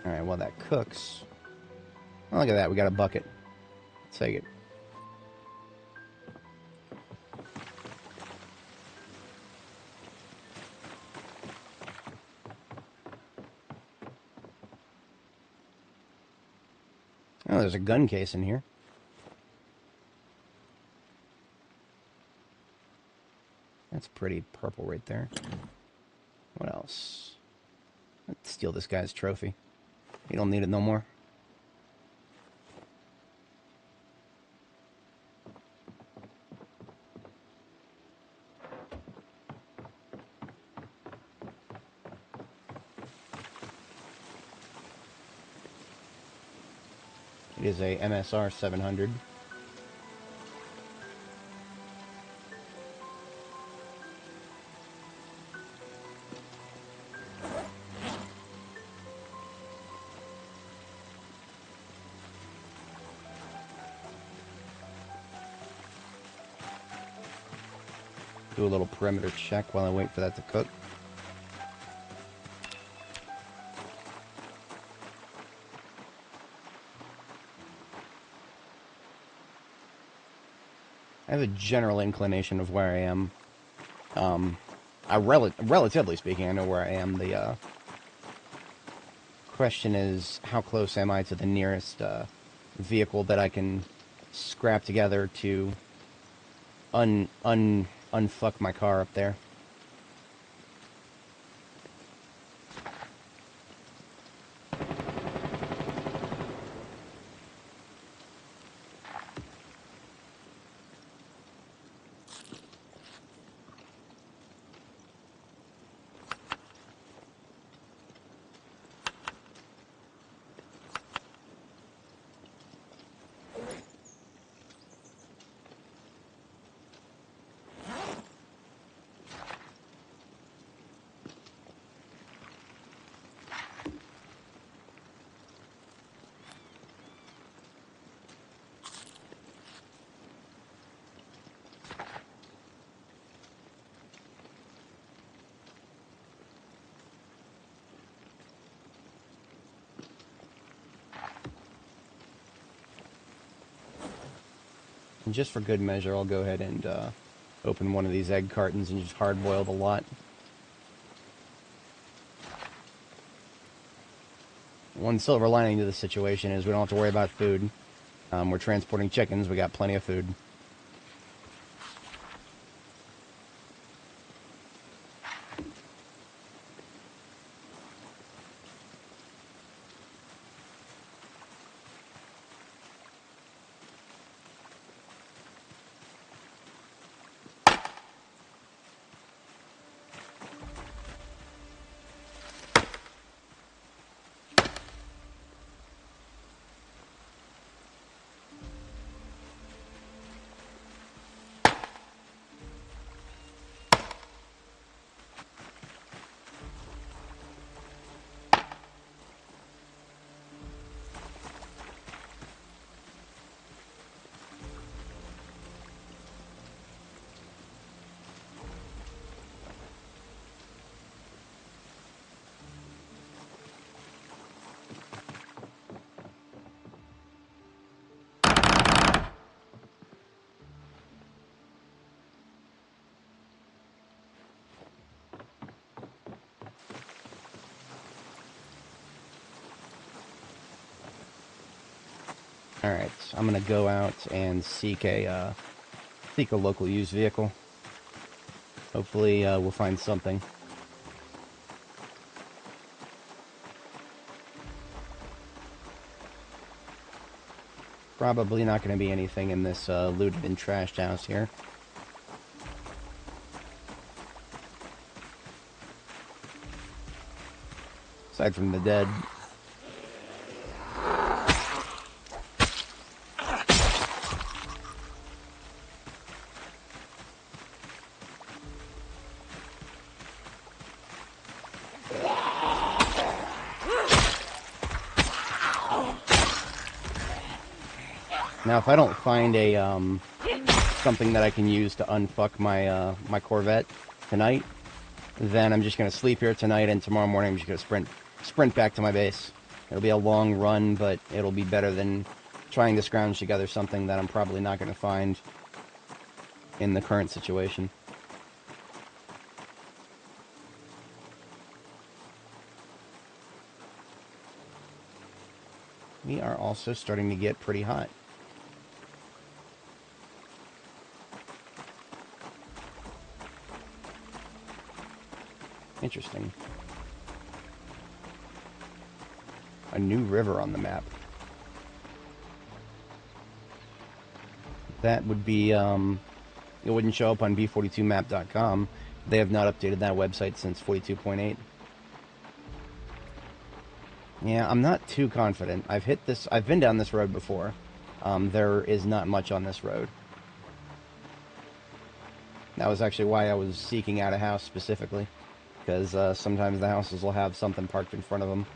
Alright, while that cooks... Oh, look at that, we got a bucket. Let's take it. Oh, there's a gun case in here. That's pretty purple right there. What else? Let's steal this guy's trophy. You don't need it no more. It is a MSR 700. Do a little perimeter check while I wait for that to cook. I have a general inclination of where I am. Relatively speaking, I know where I am. The question is, how close am I to the nearest vehicle that I can scrap together to unfuck my car up there. And just for good measure, I'll go ahead and open one of these egg cartons and just hard-boil the lot. One silver lining to the situation is we don't have to worry about food. We're transporting chickens. We got plenty of food. Alright, I'm gonna go out and seek a local used vehicle. Hopefully we'll find something. Probably not going to be anything in this looted and trashed house here. Aside from the dead. Now, if I don't find a something that I can use to unfuck my my Corvette tonight, then I'm just gonna sleep here tonight, and tomorrow morning I'm just gonna sprint back to my base. It'll be a long run, but it'll be better than trying to scrounge together something that I'm probably not gonna find in the current situation. We are also starting to get pretty hot. Interesting. A new river on the map. That would be, it wouldn't show up on B42map.com. They have not updated that website since 42.8. Yeah, I'm not too confident. I've been down this road before. There is not much on this road. That was actually why I was seeking out a house specifically. Because sometimes the houses will have something parked in front of them.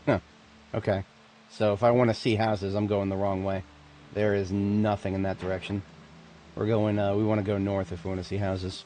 Huh. Okay. So if I want to see houses, I'm going the wrong way. There is nothing in that direction. We're going, we want to go north if we want to see houses.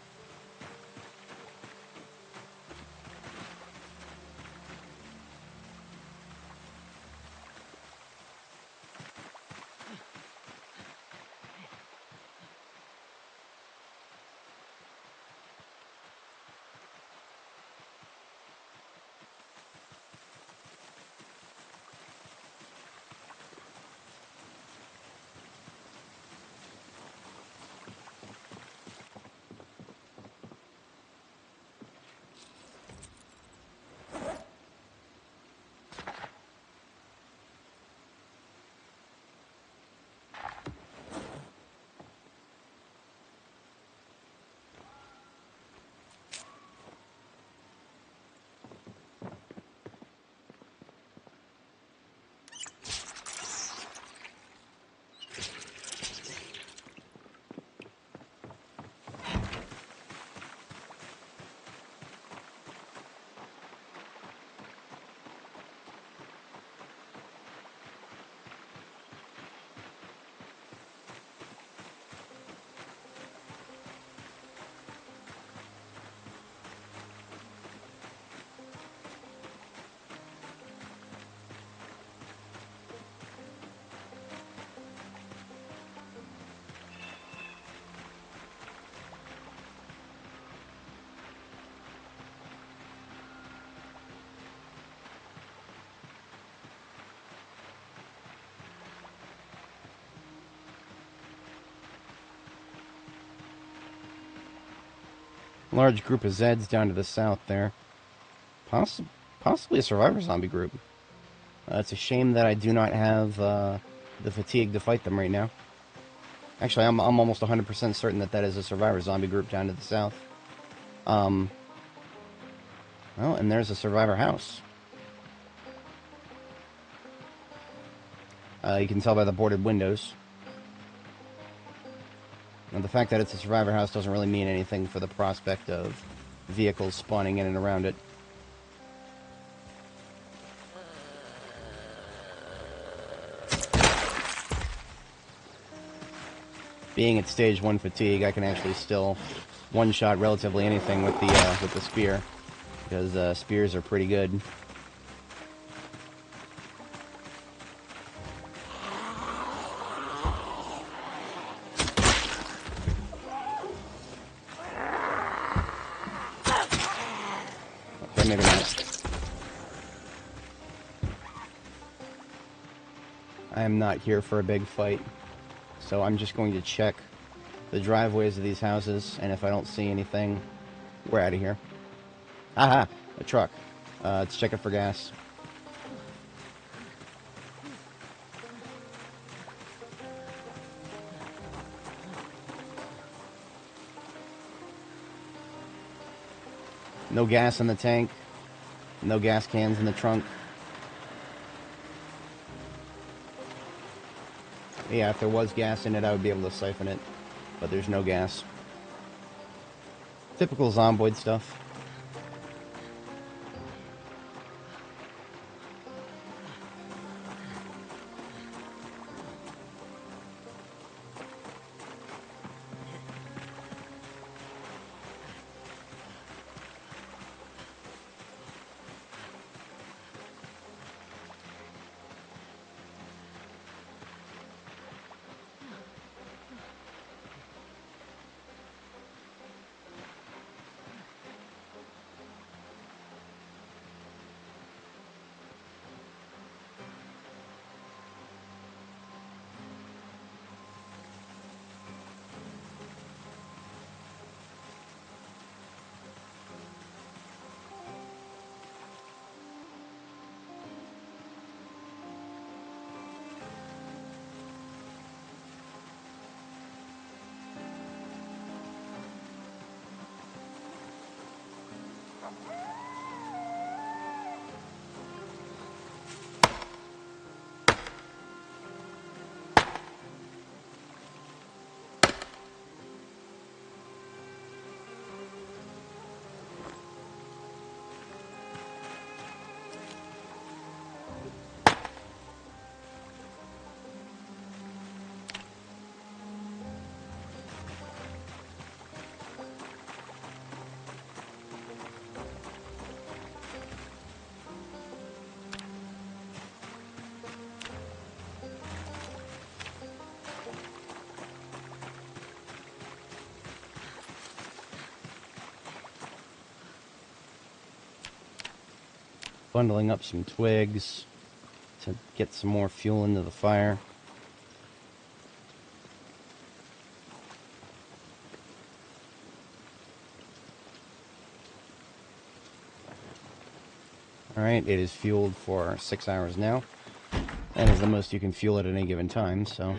Large group of Zeds down to the south there. Possibly a survivor zombie group. It's a shame that I do not have the fatigue to fight them right now. Actually, I'm almost 100% certain that that is a survivor zombie group down to the south. Well, and there's a survivor house. You can tell by the boarded windows. And the fact that it's a survivor house doesn't really mean anything for the prospect of vehicles spawning in and around it. Being at stage 1 fatigue, I can actually still one-shot relatively anything with the spear, because spears are pretty good. Okay, maybe not. I am not here for a big fight. So I'm just going to check the driveways of these houses, and if I don't see anything, we're out of here. Aha! A truck. Let's check it for gas. No gas in the tank. No gas cans in the trunk. Yeah, if there was gas in it, I would be able to siphon it. But there's no gas. Typical Zomboid stuff. Bundling up some twigs to get some more fuel into the fire. Alright, it is fueled for 6 hours now. That is the most you can fuel at any given time, so...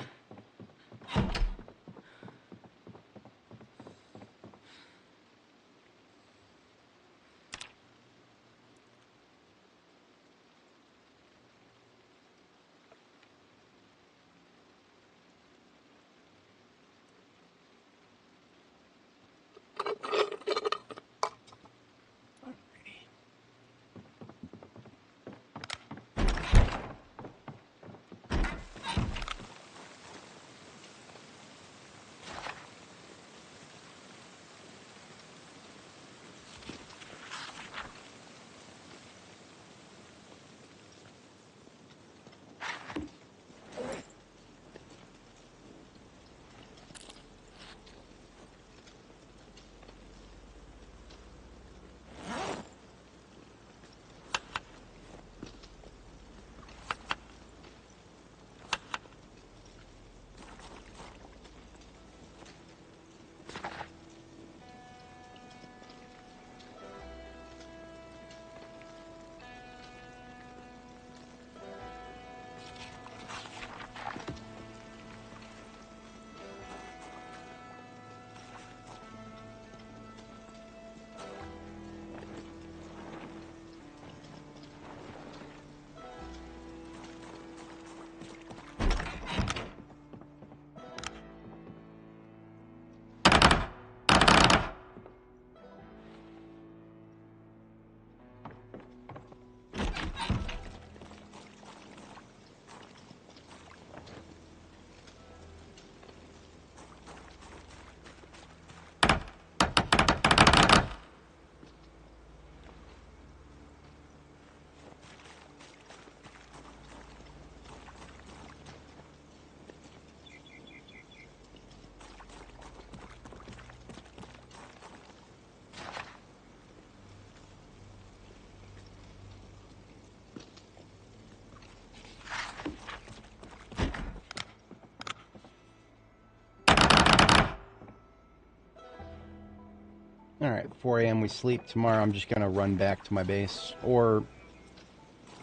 Alright, 4 a.m. we sleep. Tomorrow I'm just going to run back to my base. Or,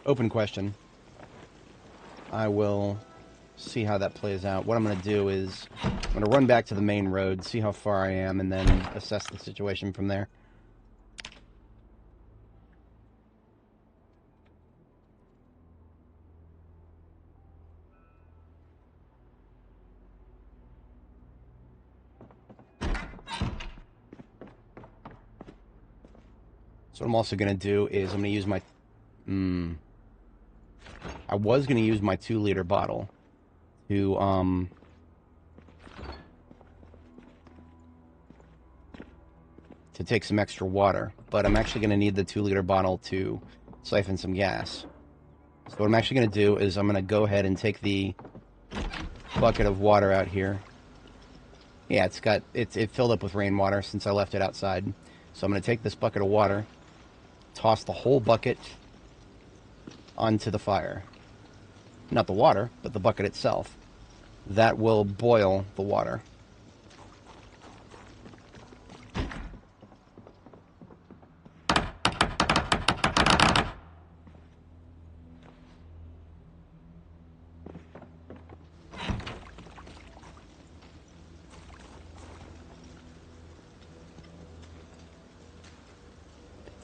open question. I will see how that plays out. What I'm going to do is, I'm going to run back to the main road, see how far I am, and then assess the situation from there. So what I'm also going to do is I'm going to use my... I was going to use my 2-liter bottle to take some extra water, but I'm actually going to need the 2-liter bottle to siphon some gas. So what I'm actually going to do is I'm going to go ahead and take the bucket of water out here. Yeah, it filled up with rainwater since I left it outside. So I'm going to take this bucket of water, toss the whole bucket onto the fire. Not the water, but the bucket itself. That will boil the water.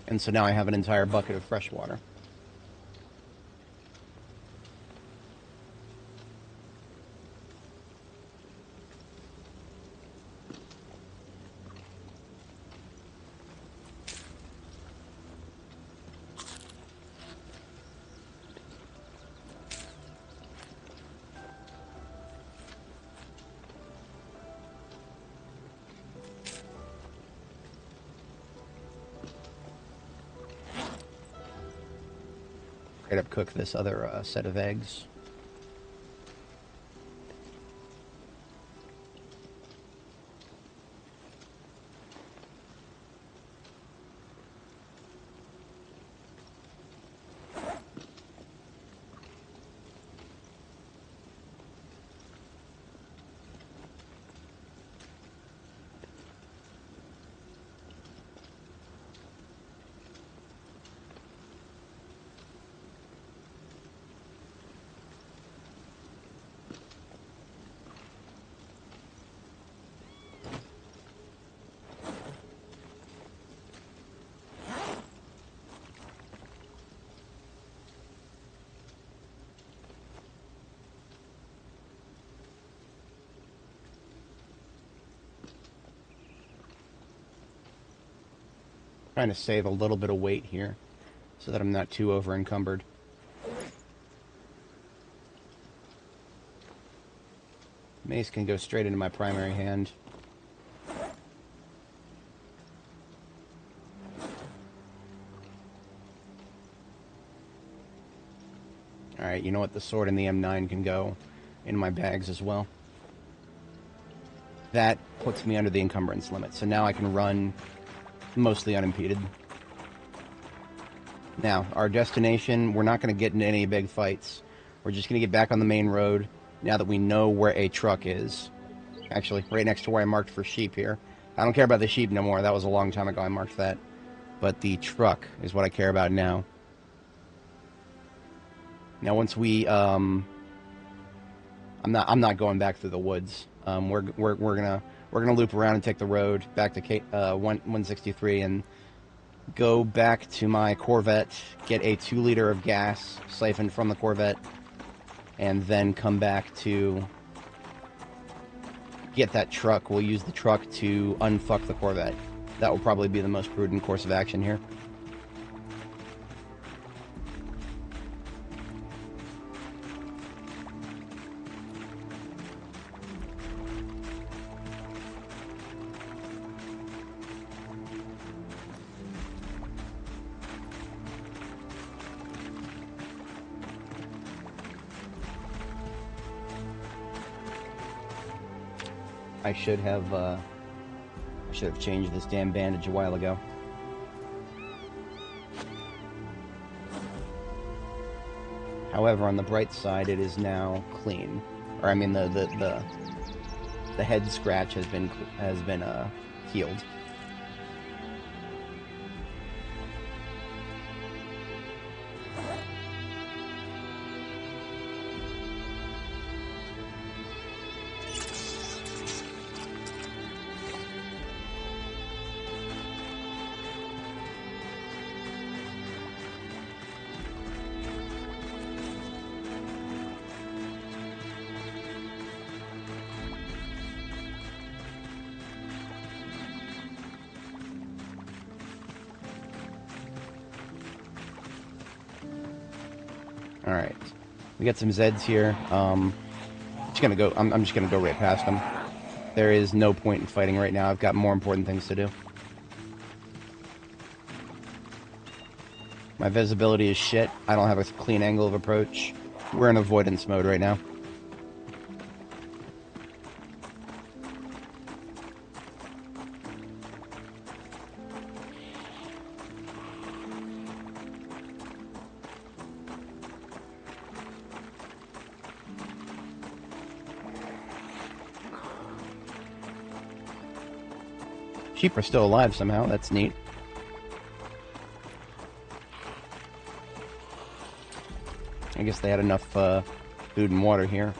And so now I have an entire bucket of fresh water. Straight up cook this other set of eggs. Trying to save a little bit of weight here so that I'm not too over encumbered. Mace can go straight into my primary hand. Alright, you know what? The sword and the M9 can go in my bags as well. That puts me under the encumbrance limit, so now I can run mostly unimpeded. Now, our destination, we're not going to get into any big fights. We're just going to get back on the main road now that we know where a truck is. Actually, right next to where I marked for sheep here. I don't care about the sheep no more. That was a long time ago I marked that. But the truck is what I care about now. Now, once we, I'm not going back through the woods. We're gonna loop around and take the road back to 163 and go back to my Corvette, get a 2-liter of gas siphoned from the Corvette, and then come back to get that truck. We'll use the truck to unfuck the Corvette. That will probably be the most prudent course of action here. I should have changed this damn bandage a while ago. However, on the bright side, it is now clean. Or I mean, the head scratch has been healed. All right, we got some Zeds here. I'm just gonna go right past them. There is no point in fighting right now. I've got more important things to do. My visibility is shit. I don't have a clean angle of approach. We're in avoidance mode right now. Sheep are still alive somehow. That's neat. I guess they had enough food and water here.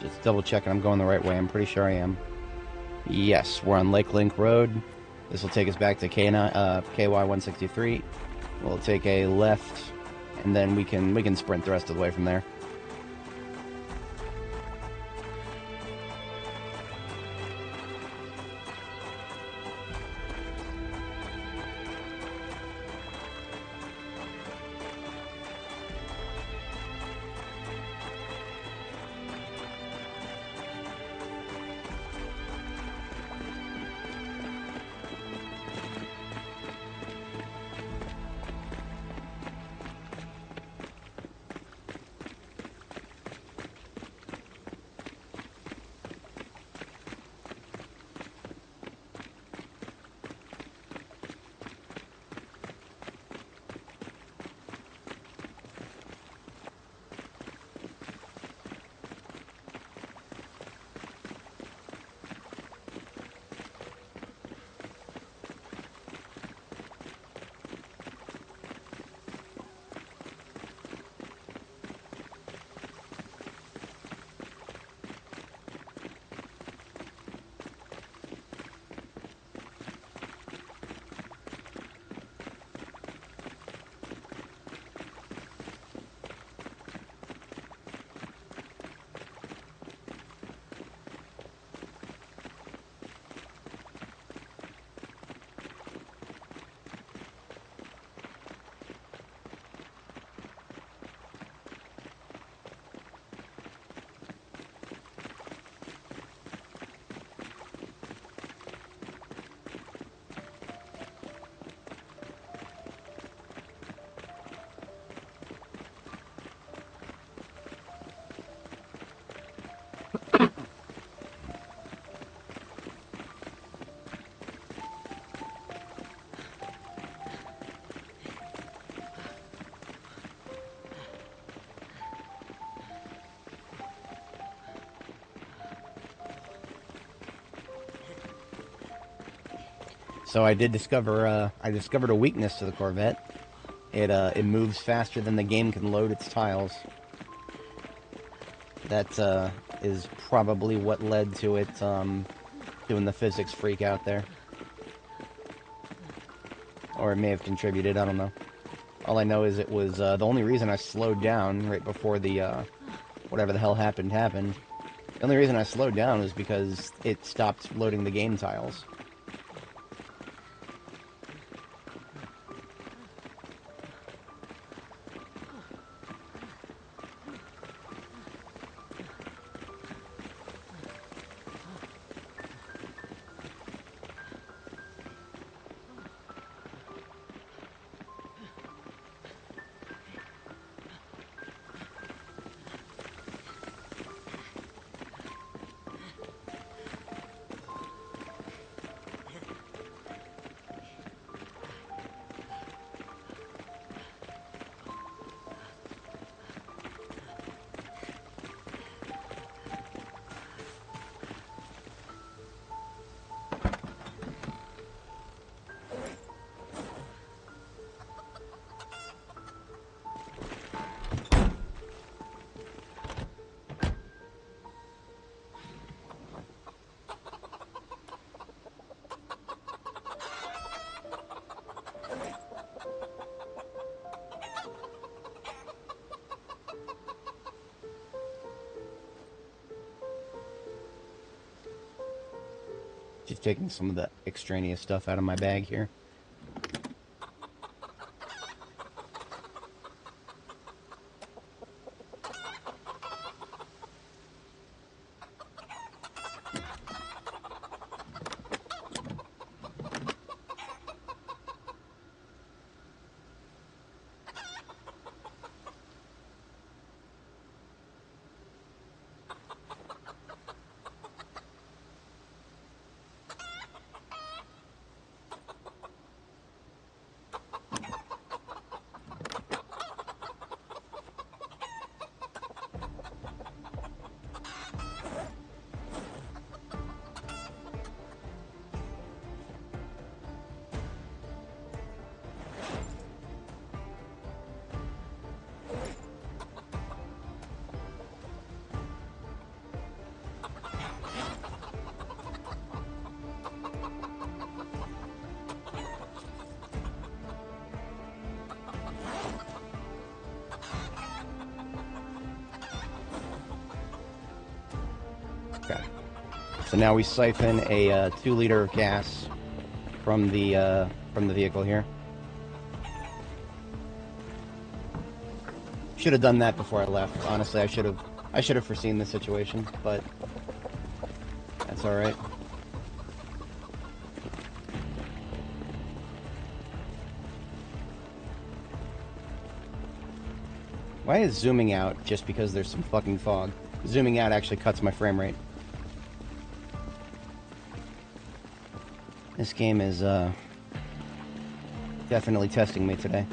Just double checking I'm going the right way. I'm pretty sure I am. Yes, we're on Lake Link Road. This will take us back to KY163. We'll take a left, and then we can sprint the rest of the way from there. So I did discover I discovered a weakness to the Corvette. It moves faster than the game can load its tiles. That is probably what led to it doing the physics freak out there. Or it may have contributed, I don't know. All I know is it was the only reason I slowed down right before the whatever the hell happened. The only reason I slowed down was because it stopped loading the game tiles. Just taking some of the extraneous stuff out of my bag here. Okay. So now we siphon a 2-liter gas from the vehicle here. Should have done that before I left. Honestly, I should have foreseen the situation, but that's all right. Why is zooming out just because there's some fucking fog? Zooming out actually cuts my frame rate. This game is definitely testing me today.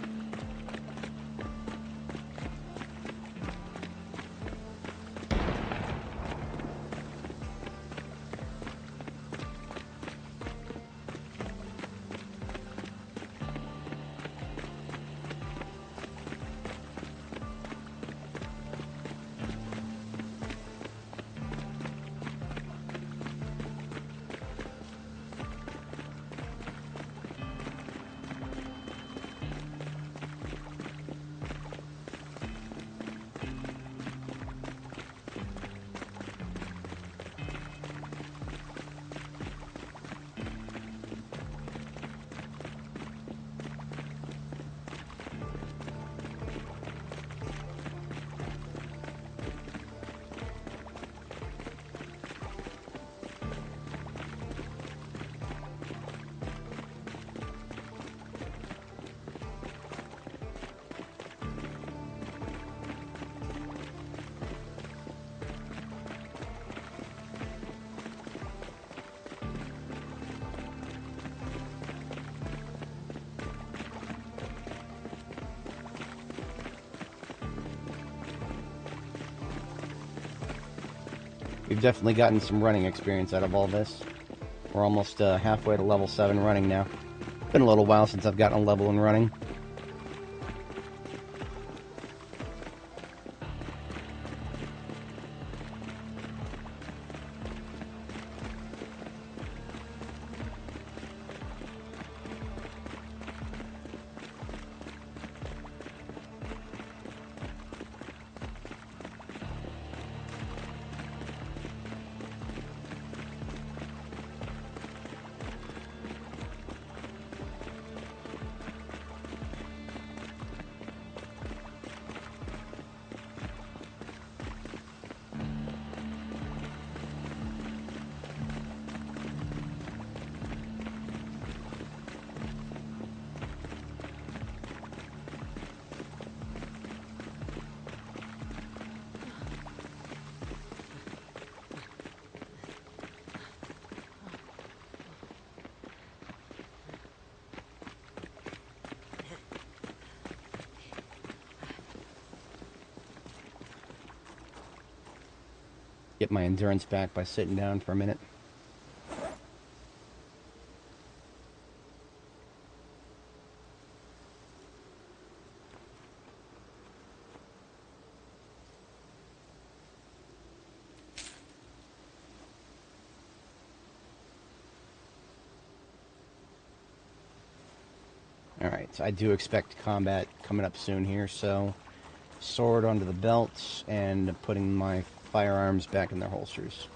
We've definitely gotten some running experience out of all this. We're almost halfway to level 7 running now. Been a little while since I've gotten a level in running. Get my endurance back by sitting down for a minute. Alright, so I do expect combat coming up soon here, so sword onto the belts and putting my firearms back in their holsters.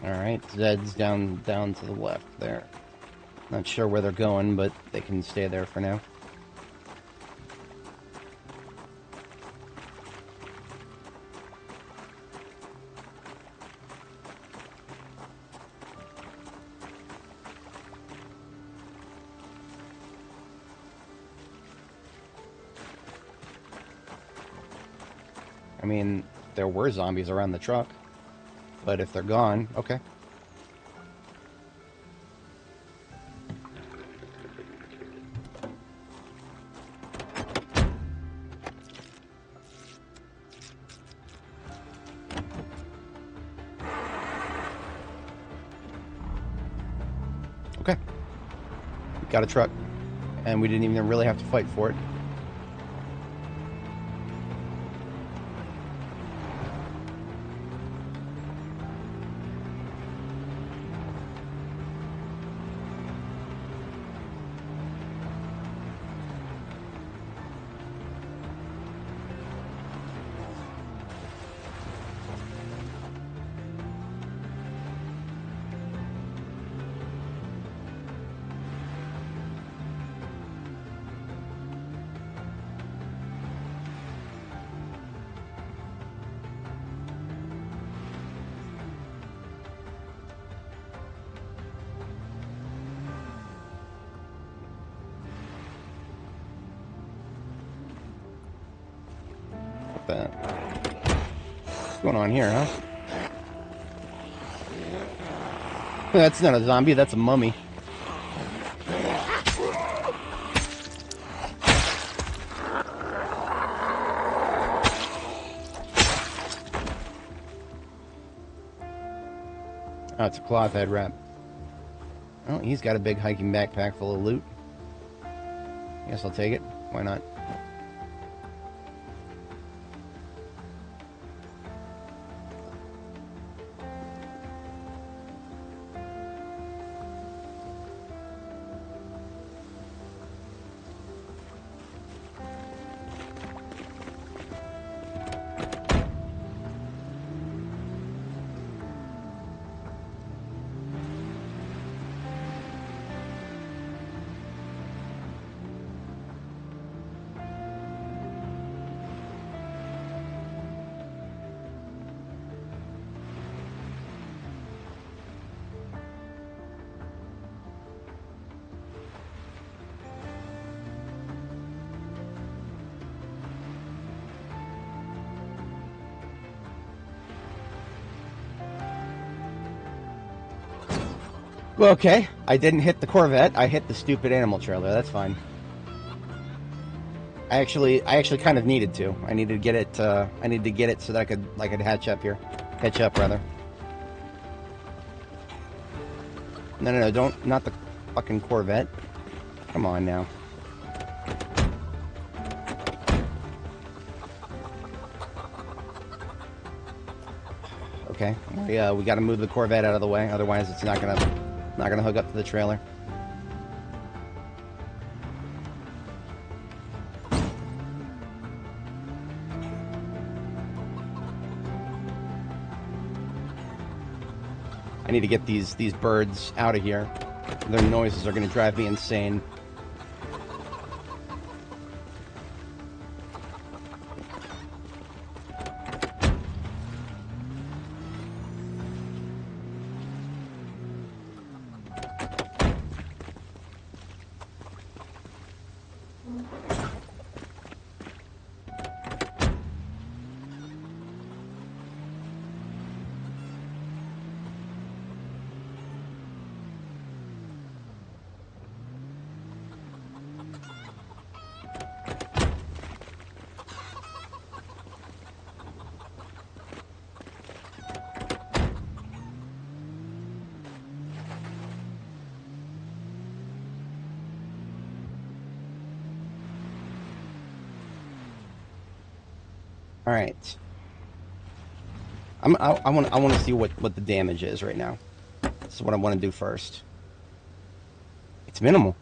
Alright, Zed's down to the left there. Not sure where they're going, but they can stay there for now. I mean, there were zombies around the truck, but if they're gone, okay. Okay. We got a truck, and we didn't even really have to fight for it. What's going on here, huh? That's not a zombie, that's a mummy. Oh, it's a cloth head wrap. Oh, he's got a big hiking backpack full of loot. Guess I'll take it. Why not? Well, okay. I didn't hit the Corvette. I hit the stupid animal trailer. That's fine. I actually kind of needed to. I needed to get it. I needed to get it so that I could hatch up here. Catch up, rather. No, don't. Not the fucking Corvette. Come on now. Okay. We got to move the Corvette out of the way. Otherwise, it's not gonna hook up to the trailer. I need to get these birds out of here. Their noises are going to drive me insane. All right. I want to see what the damage is right now. This is what I want to do first. It's minimal.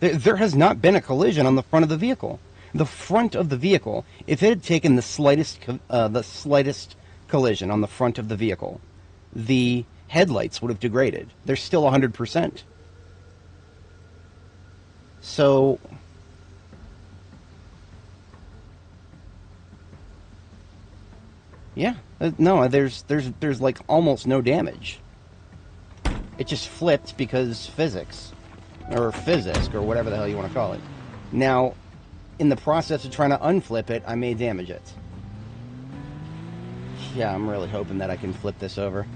There has not been a collision on the front of the vehicle. The front of the vehicle, if it had taken the slightest collision on the front of the vehicle, the headlights would have degraded. They're still 100%. So yeah, no, there's like almost no damage. It just flipped because physics, or physics, or whatever the hell you want to call it. Now, in the process of trying to unflip it, I may damage it. Yeah, I'm really hoping that I can flip this over.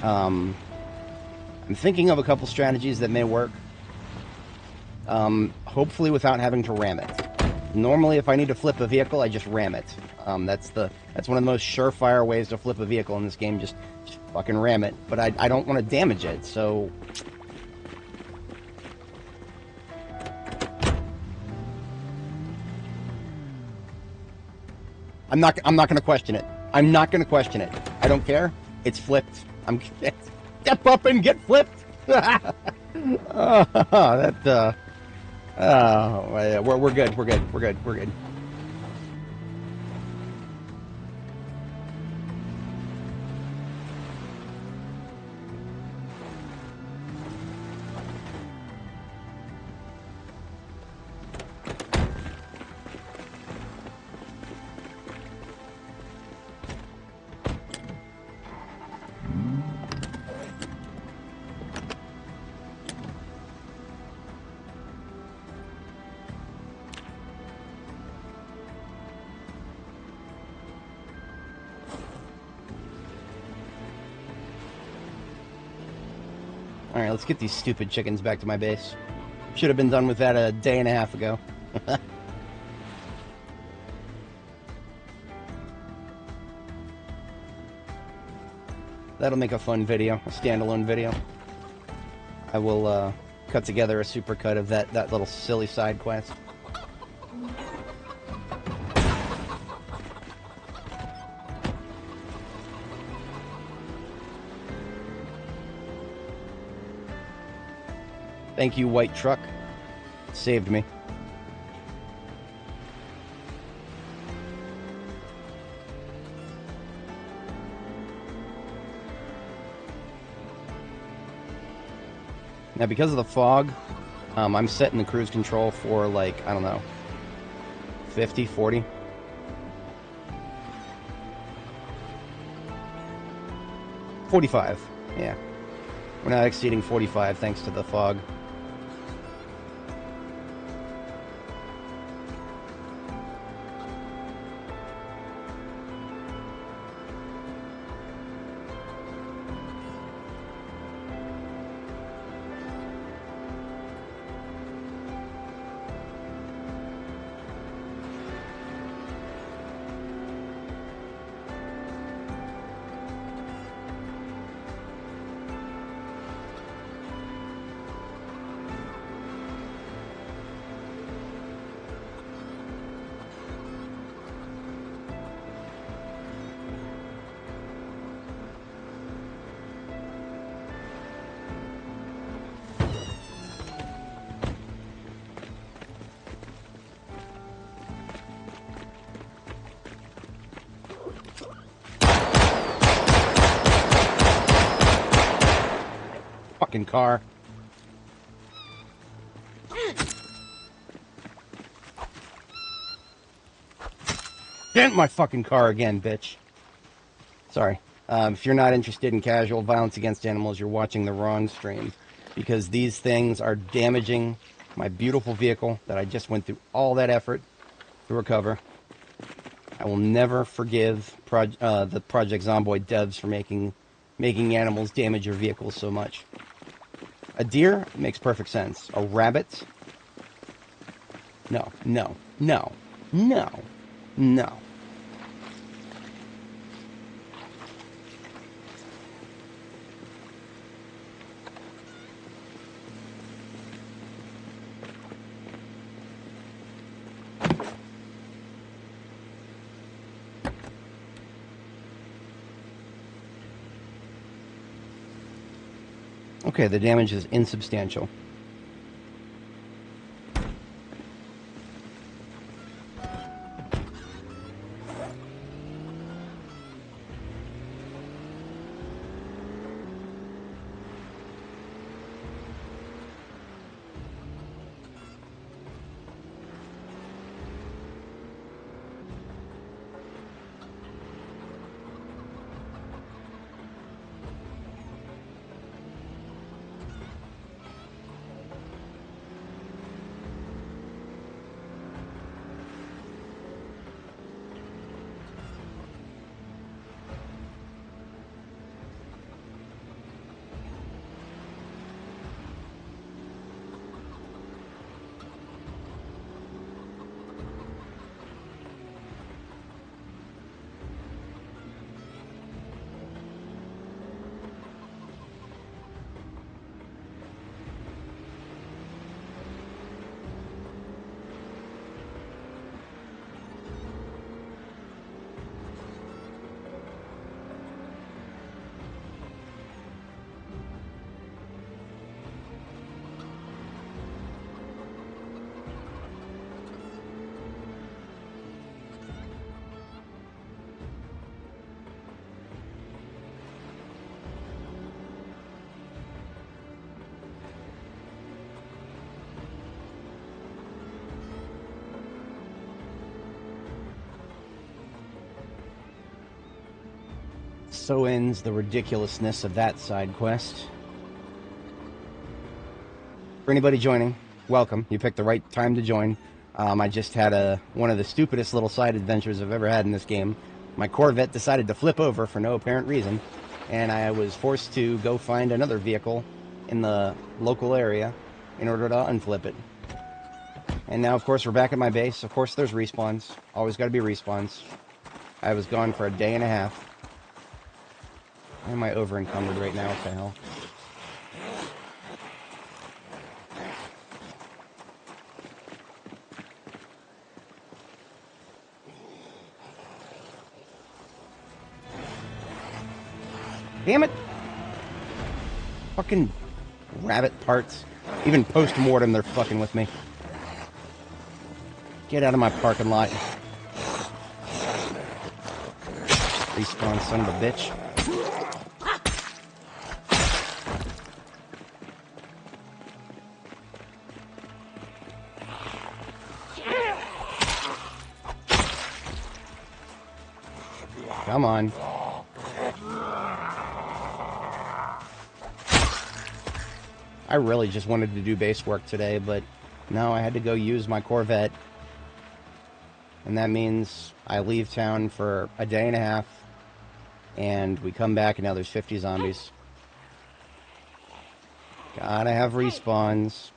I'm thinking of a couple strategies that may work. Hopefully without having to ram it. Normally, if I need to flip a vehicle, I just ram it. That's one of the most surefire ways to flip a vehicle in this game. Just fucking ram it. But I don't want to damage it, so... I'm not going to question it. I'm not going to question it. I don't care. It's flipped. Step up and get flipped. We're good. We're good. Alright, let's get these stupid chickens back to my base. Should have been done with that a day and a half ago. That'll make a fun video, a standalone video. I will cut together a supercut of that little silly side quest. Thank you, white truck. Saved me. Now, because of the fog, I'm setting the cruise control for, like, I don't know, 50, 40. $45, yeah. We're not exceeding 45 thanks to the fog. Fucking car. Get in my fucking car again, bitch. Sorry. If you're not interested in casual violence against animals, you're watching the wrong stream. Because these things are damaging my beautiful vehicle that I just went through all that effort to recover. I will never forgive the Project Zomboid devs for making animals damage your vehicles so much. A deer makes perfect sense. A rabbit? No, no, no, no, no. Okay, the damage is insubstantial. So ends the ridiculousness of that side quest. For anybody joining, welcome. You picked the right time to join. I just had one of the stupidest little side adventures I've ever had in this game. My Corvette decided to flip over for no apparent reason, and I was forced to go find another vehicle in the local area in order to unflip it. And now, of course, we're back at my base. Of course, there's respawns. Always got to be respawns. I was gone for a day and a half. Why am I over-encumbered right now? What the hell? Damn it! Fucking rabbit parts. Even post-mortem, they're fucking with me. Get out of my parking lot. Respawn, son of a bitch. Come on. I really just wanted to do base work today, but no, I had to go use my Corvette. And that means I leave town for a day and a half, and we come back and now there's 50 zombies. Gotta have respawns.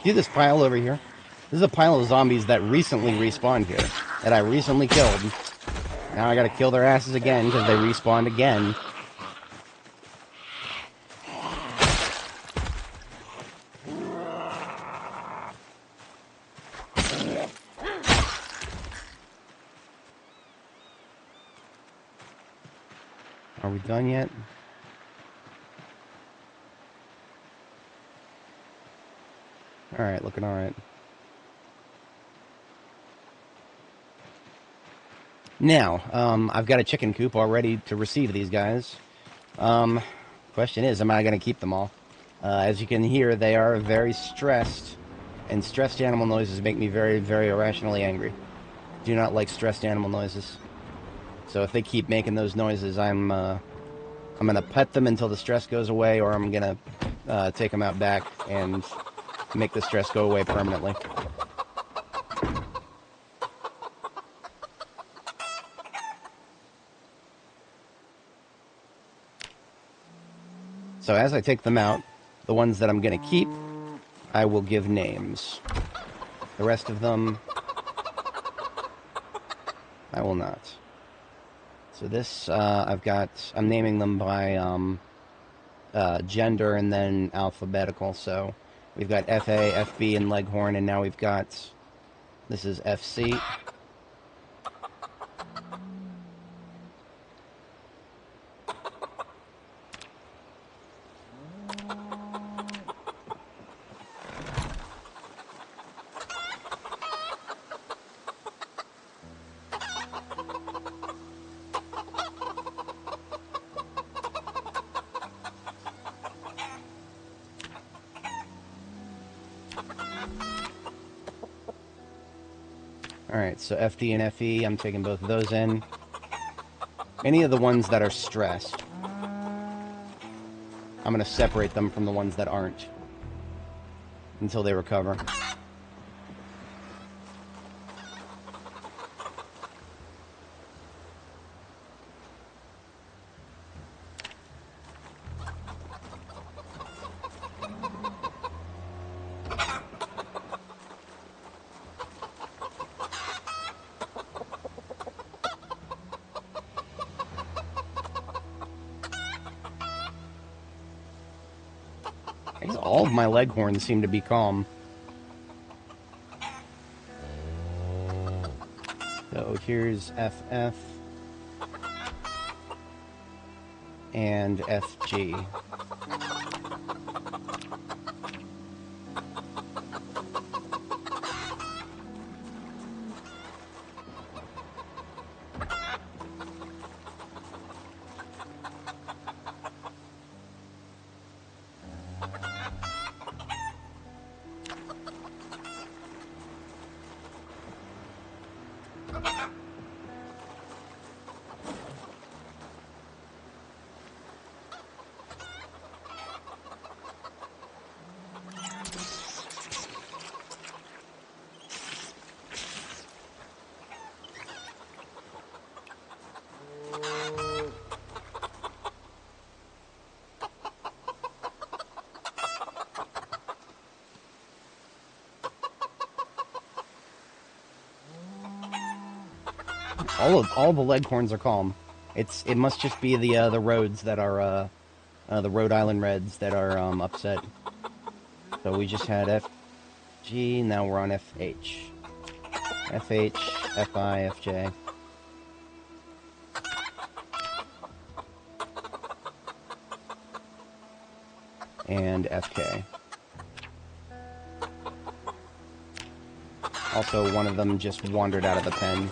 See this pile over here? This is a pile of zombies that recently respawned here, that I recently killed. Now I gotta kill their asses again because they respawned again. Are we done yet? Alright, looking alright. Now, I've got a chicken coop all ready to receive these guys. Question is, am I going to keep them all? As you can hear, they are very stressed, and stressed animal noises make me very, very irrationally angry. Do not like stressed animal noises. So if they keep making those noises, I'm going to pet them until the stress goes away, or I'm going to take them out back and make the stress go away permanently. So as I take them out, the ones that I'm going to keep, I will give names. The rest of them, I will not. So this, I'm naming them by gender and then alphabetical. So we've got FA, FB, and Leghorn, and now we've got, this is FC. Alright, so FD and FE, I'm taking both of those in. Any of the ones that are stressed, I'm going to separate them from the ones that aren't until they recover. I guess all of my Leghorns seem to be calm. So here's FF. and FG. All the leghorns are calm. It must just be the roads that are the Rhode Island Reds that are upset. So we just had FG, now we're on FH. FH, FI, FJ. And FK. Also, one of them just wandered out of the pen.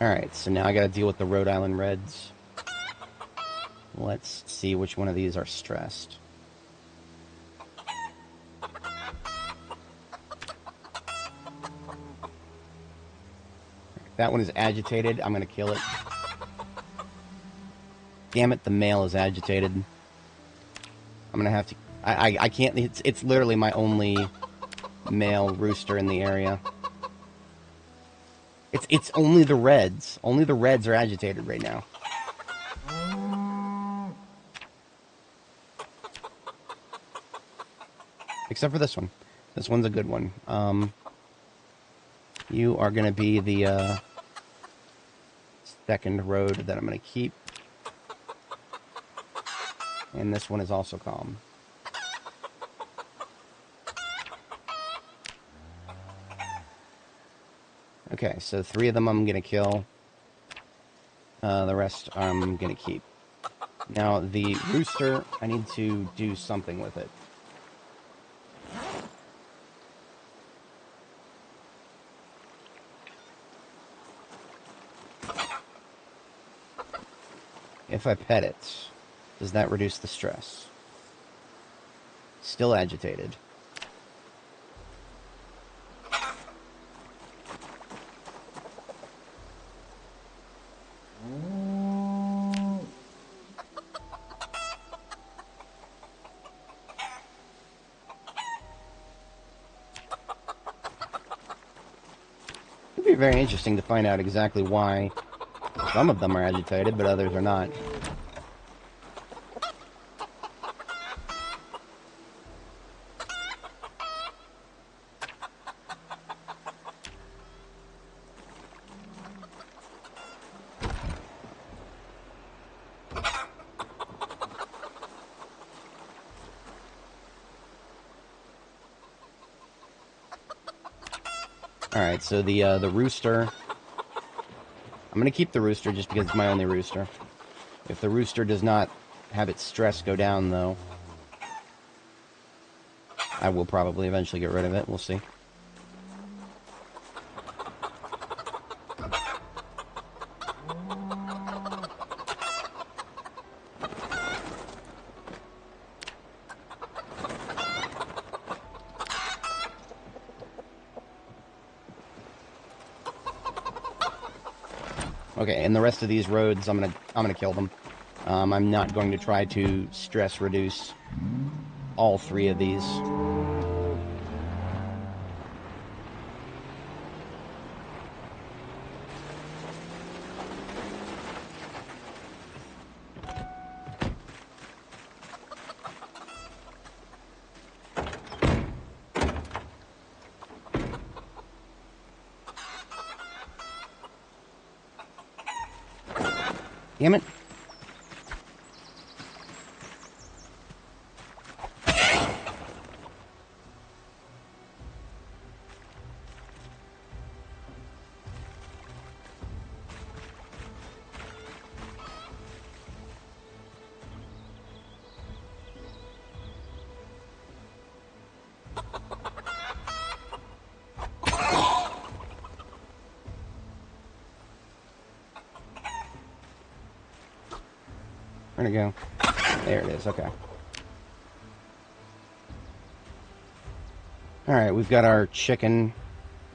Alright, so now I gotta deal with the Rhode Island Reds. Let's see which one of these are stressed. That one is agitated. I'm gonna kill it. Damn it, the male is agitated. I'm gonna have to... I can't... It's literally my only male rooster in the area. It's only the reds. Only the reds are agitated right now. Except for this one. This one's a good one. You are going to be the second road that I'm going to keep. And this one is also calm. Okay, so 3 of them I'm going to kill. The rest I'm going to keep. Now, the rooster, I need to do something with it. If I pet it, does that reduce the stress? Still agitated. It'd be very interesting to find out exactly why some of them are agitated, but others are not. Alright, so the rooster... I'm going to keep the rooster just because it's my only rooster. If the rooster does not have its stress go down, though, I will probably eventually get rid of it. We'll see. Okay, and the rest of these roads, I'm gonna kill them. I'm not going to try to stress reduce all 3 of these. Damn it. Where'd it go? There it is, okay. Alright, we've got our chicken,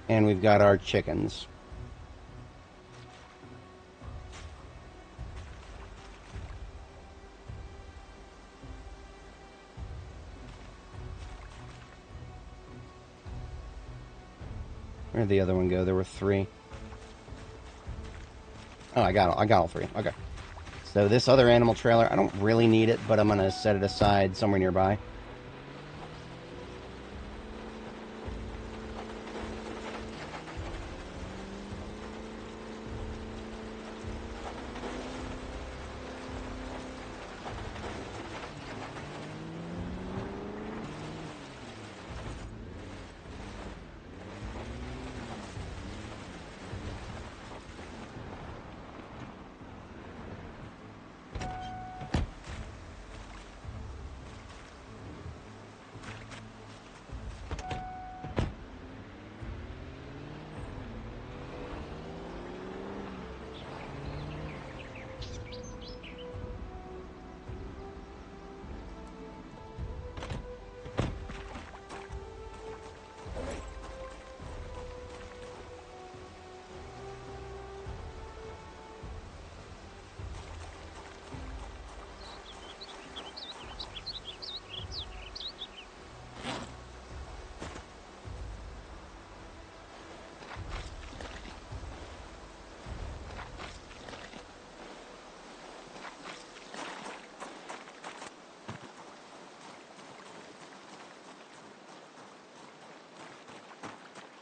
and we've got our chickens. Where'd the other one go? There were 3. Oh, I got all 3. Okay. So this other animal trailer, I don't really need it, but I'm going to set it aside somewhere nearby.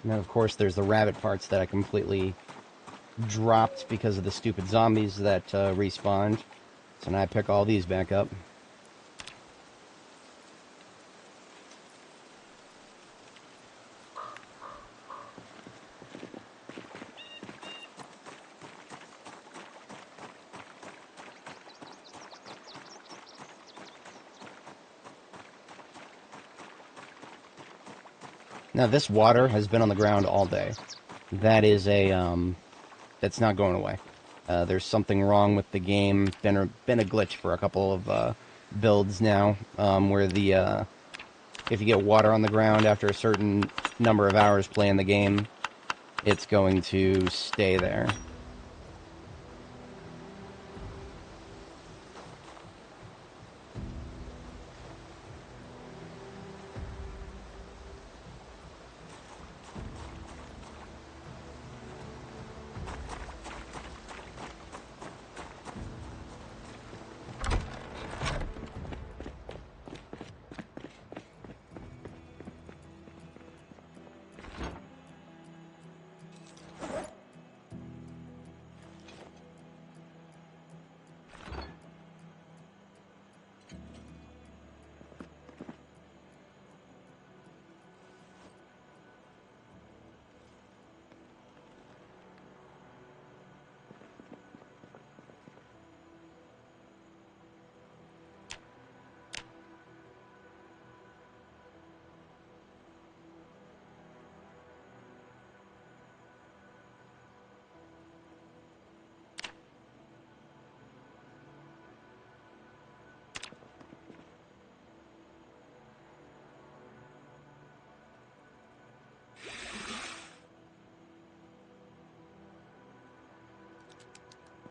And then, of course, there's the rabbit parts that I completely dropped because of the stupid zombies that respawned. So now I pick all these back up. Now, this water has been on the ground all day. That is that's not going away. There's something wrong with the game. Been a glitch for a couple of builds now, where if you get water on the ground after a certain number of hours playing the game, it's going to stay there.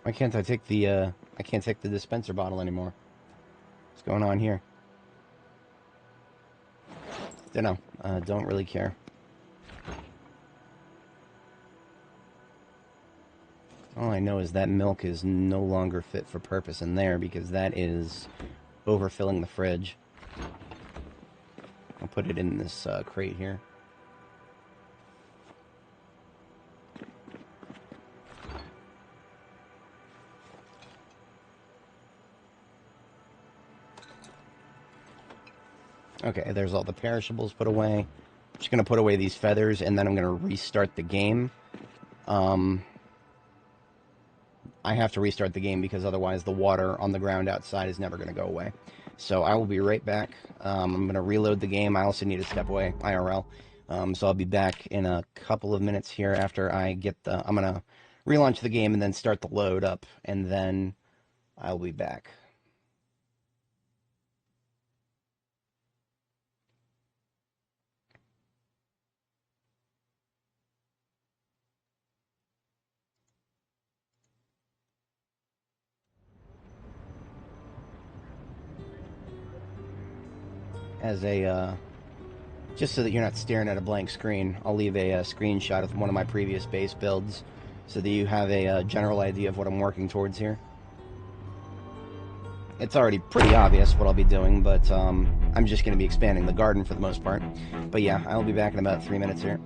Why can't I take the, I can't take the dispenser bottle anymore? What's going on here? Dunno. Don't really care. All I know is that milk is no longer fit for purpose in there because that is overfilling the fridge. I'll put it in this crate here. Okay, there's all the perishables put away. I'm just going to put away these feathers, and then I'm going to restart the game. I have to restart the game because otherwise the water on the ground outside is never going to go away. So I will be right back. I'm going to reload the game. I also need to step away, IRL. So I'll be back in a couple of minutes here after I get the... I'm going to relaunch the game and then start the load up, and then I'll be back. As a, just so that you're not staring at a blank screen, I'll leave a screenshot of one of my previous base builds so that you have a general idea of what I'm working towards here. It's already pretty obvious what I'll be doing, but I'm just going to be expanding the garden for the most part. But yeah, I'll be back in about 3 minutes here.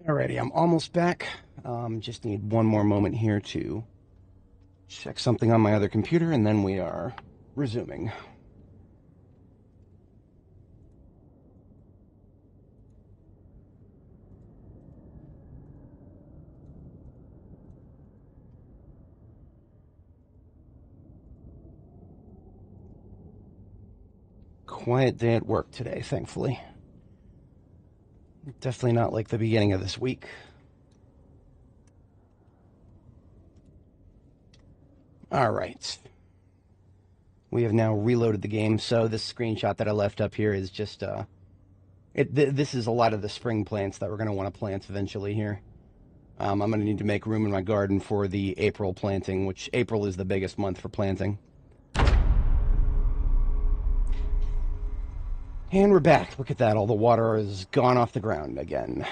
Alrighty, I'm almost back. Just need one more moment here to check something on my other computer, and then we are resuming. Quiet day at work today, thankfully. Definitely not like the beginning of this week. Alright. We have now reloaded the game, so this screenshot that I left up here is just, this is a lot of the spring plants that we're going to want to plant eventually here. I'm going to need to make room in my garden for the April planting, which April is the biggest month for planting. And we're back. Look at that. All the water is gone off the ground again.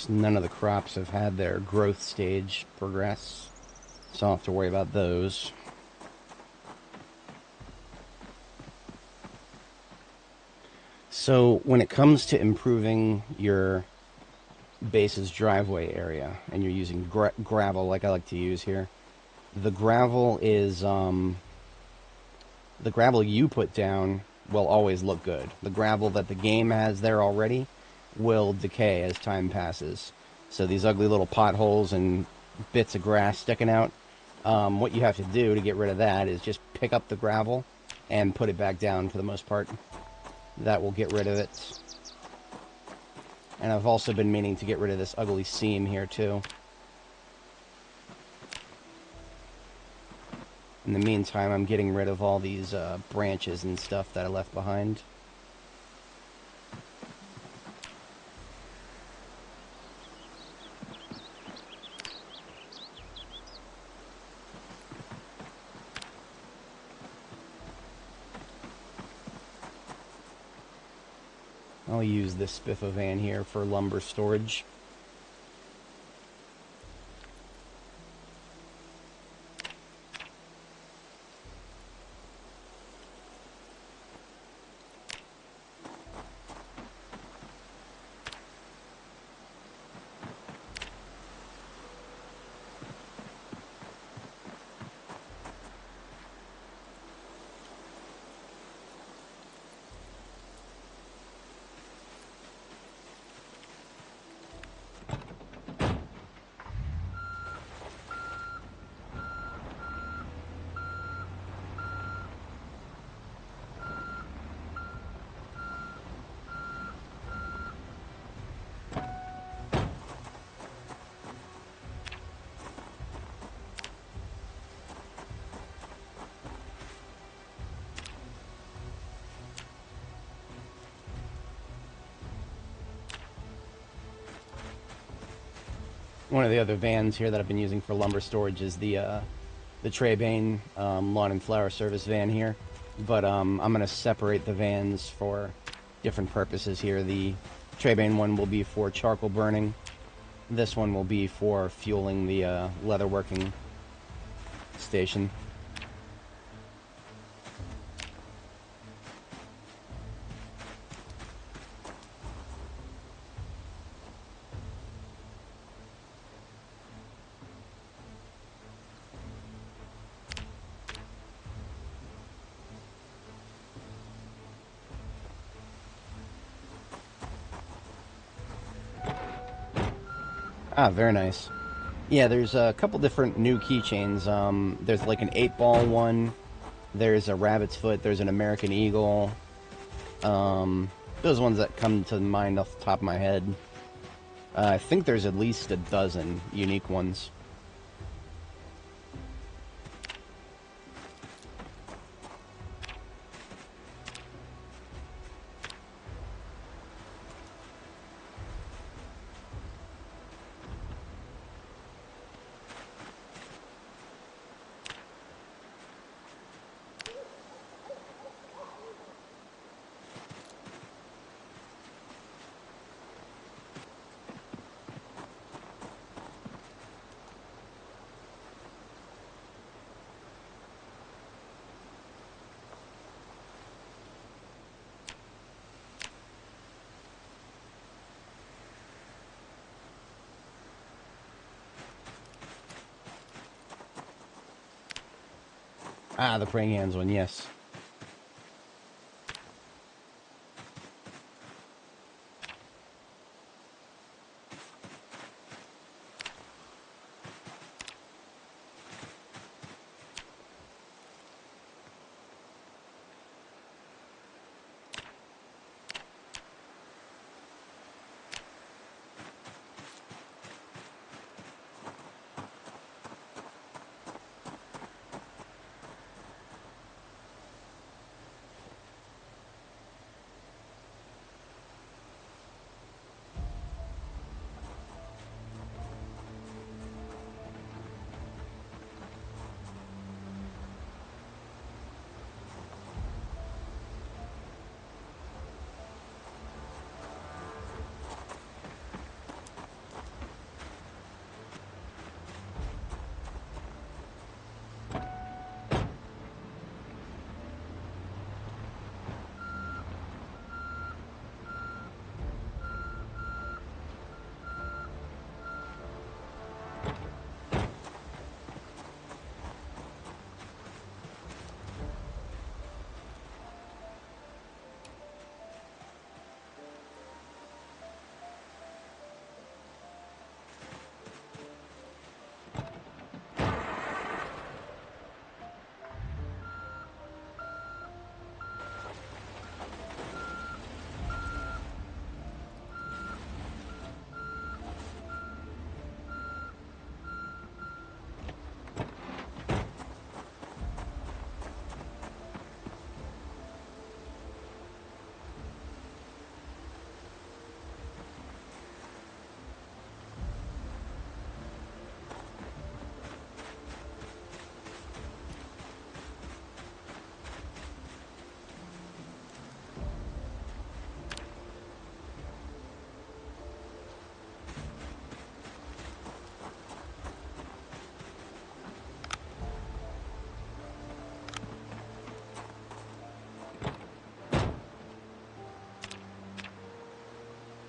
notice none of the crops have had their growth stage progress, so I don't have to worry about those. So when it comes to improving your base's driveway area, and you're using gravel like I like to use here, the gravel is the gravel you put down will always look good. The gravel that the game has there already will decay as time passes. So these ugly little potholes and bits of grass sticking out, what you have to do to get rid of that is just pick up the gravel and put it back down for the most part. That will get rid of it. And I've also been meaning to get rid of this ugly seam here too. In the meantime, I'm getting rid of all these branches and stuff that I left behind. I'll use this spiffa van here for lumber storage. One of the other vans here that I've been using for lumber storage is the Trebane lawn and flower service van here. But I'm going to separate the vans for different purposes here. The Trebane one will be for charcoal burning. This one will be for fueling the leatherworking station. Ah, very nice. Yeah, there's a couple different new keychains. There's like an 8-ball one. There's a rabbit's foot. There's an American Eagle. Those ones that come to mind off the top of my head. I think there's at least a dozen unique ones. Ah, the praying hands one, yes.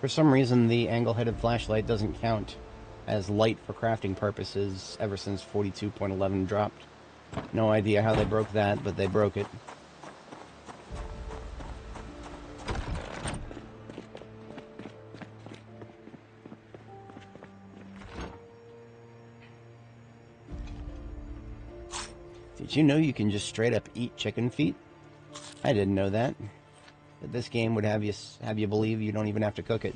For some reason, the angle-headed flashlight doesn't count as light for crafting purposes ever since 42.11 dropped. No idea how they broke that, but they broke it. Did you know you can just straight up eat chicken feet? I didn't know that. That this game would have you believe you don't even have to cook it.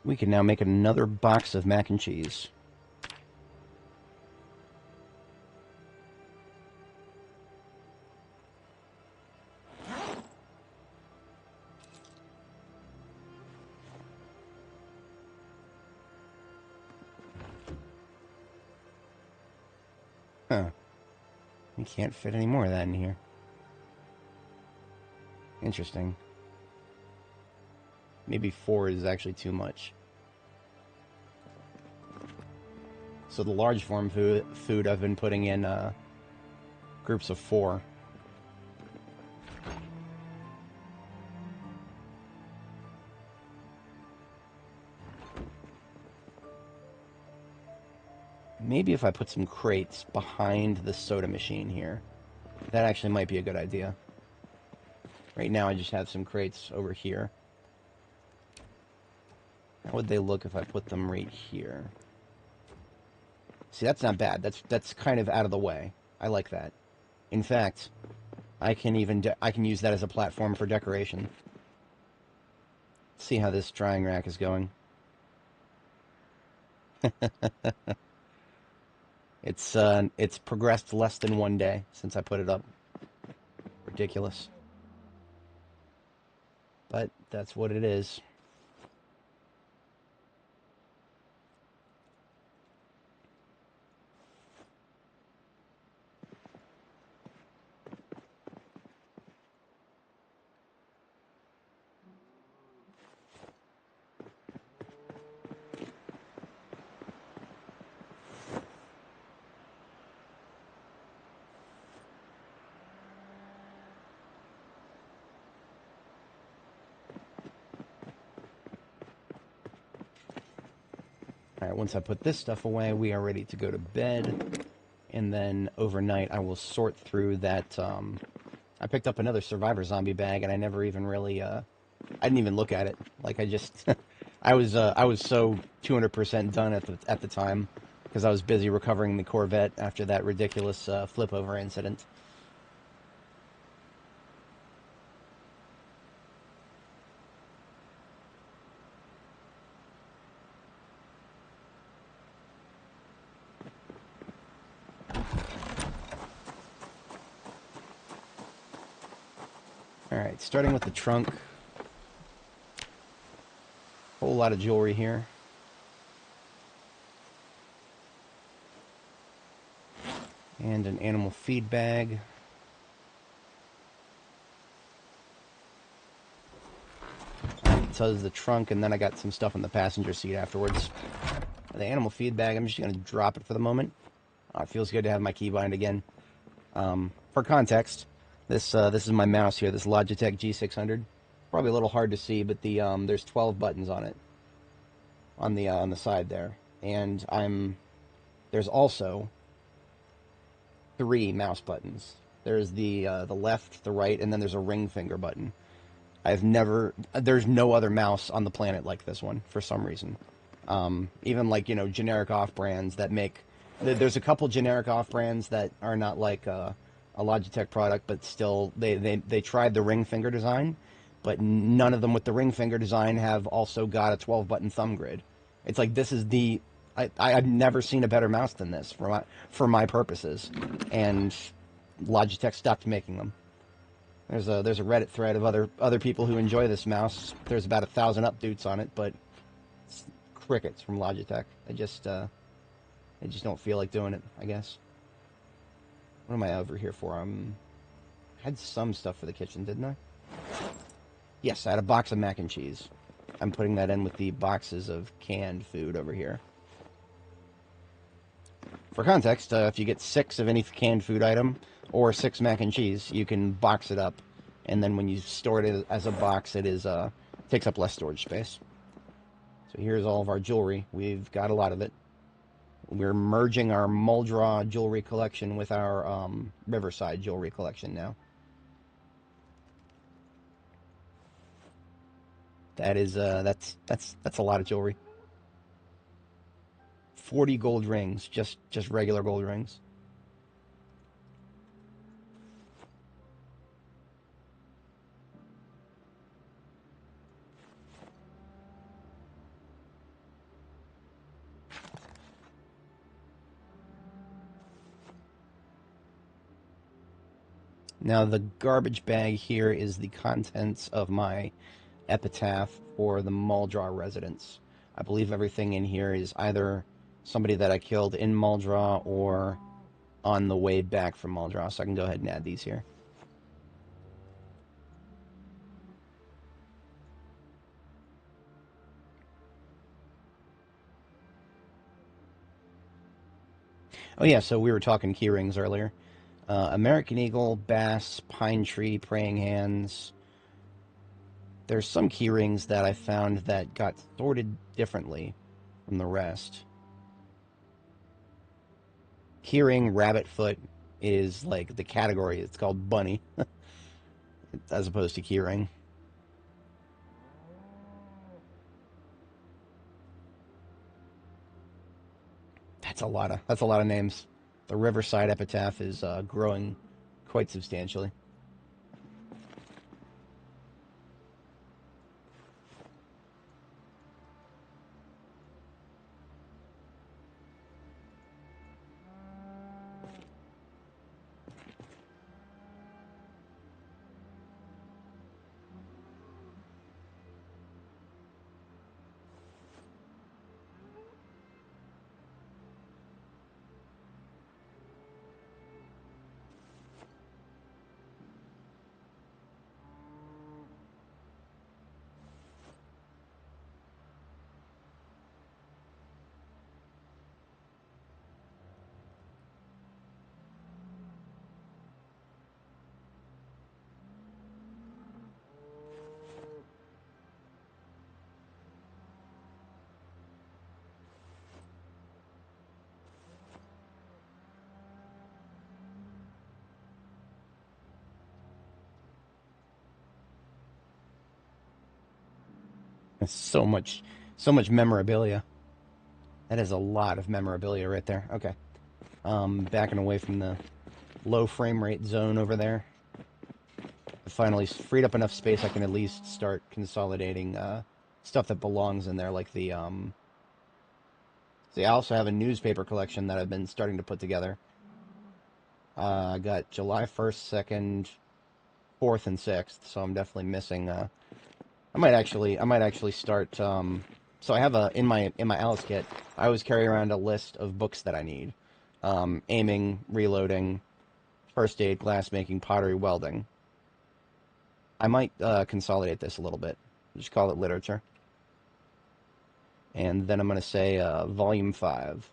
We can now make another box of mac and cheese. Huh. You can't fit any more of that in here. Interesting. Maybe 4 is actually too much. So the large form food I've been putting in groups of 4. Maybe if I put some crates behind the soda machine here, that actually might be a good idea. Right now I just have some crates over here. How would they look if I put them right here? See, that's not bad. That's kind of out of the way. I like that. In fact, I can use that as a platform for decoration. See how this drying rack is going. It's progressed less than 1 day since I put it up. Ridiculous. But that's what it is. Alright, once I put this stuff away, we are ready to go to bed. And then overnight, I will sort through that. I picked up another Survivor Zombie bag, and I never even really, I didn't even look at it. Like, I just, I was so 200% done at the time, because I was busy recovering the Corvette after that ridiculous flip-over incident. Alright, starting with the trunk. Whole lot of jewelry here. And an animal feed bag. So is the trunk, and then I got some stuff in the passenger seat afterwards. The animal feed bag, I'm just going to drop it for the moment. It feels good to have my keybind again. For context, this is my mouse here, this Logitech G600. Probably a little hard to see, but there's 12 buttons on it, on the side there, and there's also 3 mouse buttons. There's the left, the right, and then there's a ring finger button. There's no other mouse on the planet like this one for some reason. Even like, generic off-brands that make, there's a couple generic off-brands that are not like a Logitech product, but still they tried the ring finger design, but none of them with the ring finger design have also got a 12-button thumb grid. It's like this is the I've never seen a better mouse than this for my purposes, and Logitech stopped making them. There's a Reddit thread of other people who enjoy this mouse. There's about 1,000 updates on it, but it's crickets from Logitech. I just don't feel like doing it, I guess. What am I over here for? I had some stuff for the kitchen, didn't I? Yes, I had a box of mac and cheese. I'm putting that in with the boxes of canned food over here. For context, if you get 6 of any canned food item or 6 mac and cheese, you can box it up, and then when you store it as a box, it takes up less storage space. So here's all of our jewelry. We've got a lot of it. We're merging our Muldra jewelry collection with our Riverside jewelry collection now. That is that's a lot of jewelry. 40 gold rings, just regular gold rings. Now the garbage bag here is the contents of my epitaph for the Muldra residence. I believe everything in here is either somebody that I killed in Muldra or on the way back from Muldra, so I can go ahead and add these here. Oh yeah, so we were talking key rings earlier. American Eagle, Bass, Pine Tree, Praying Hands. There's some key rings that I found that got sorted differently from the rest. Keyring Rabbit Foot is like the category. It's called Bunny, as opposed to Keyring. That's a lot of names. The Riverside epitaph is growing quite substantially. That's so much memorabilia. That is a lot of memorabilia right there. Okay. Backing away from the low frame rate zone over there. I finally freed up enough space I can at least start consolidating stuff that belongs in there, like the See, I also have a newspaper collection that I've been starting to put together. I got July 1st, 2nd, 4th, and 6th, so I'm definitely missing. I might actually start. So I have in my Alice kit, I always carry around a list of books that I need: aiming, reloading, first aid, glassmaking, pottery, welding. I might consolidate this a little bit. Just call it literature. And then I'm going to say volume 5.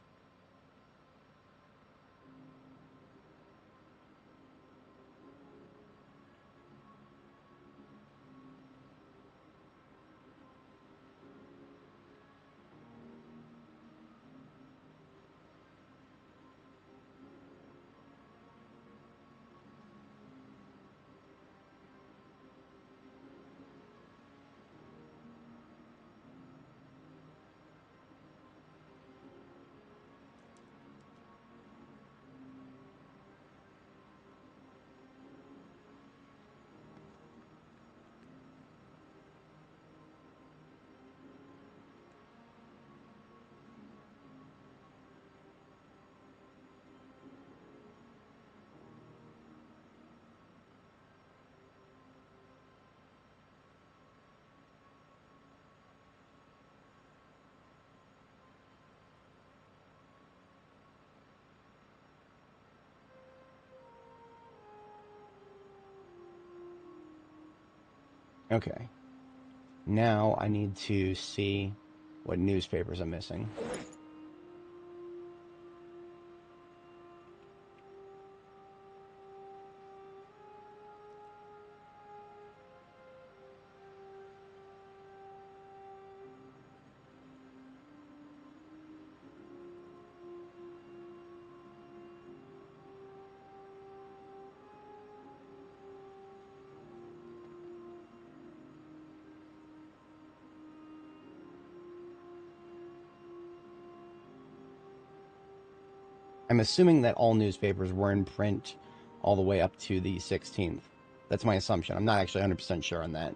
Okay. Now I need to see what newspapers I'm missing. I'm assuming that all newspapers were in print all the way up to the 16th. That's my assumption. I'm not actually 100% sure on that.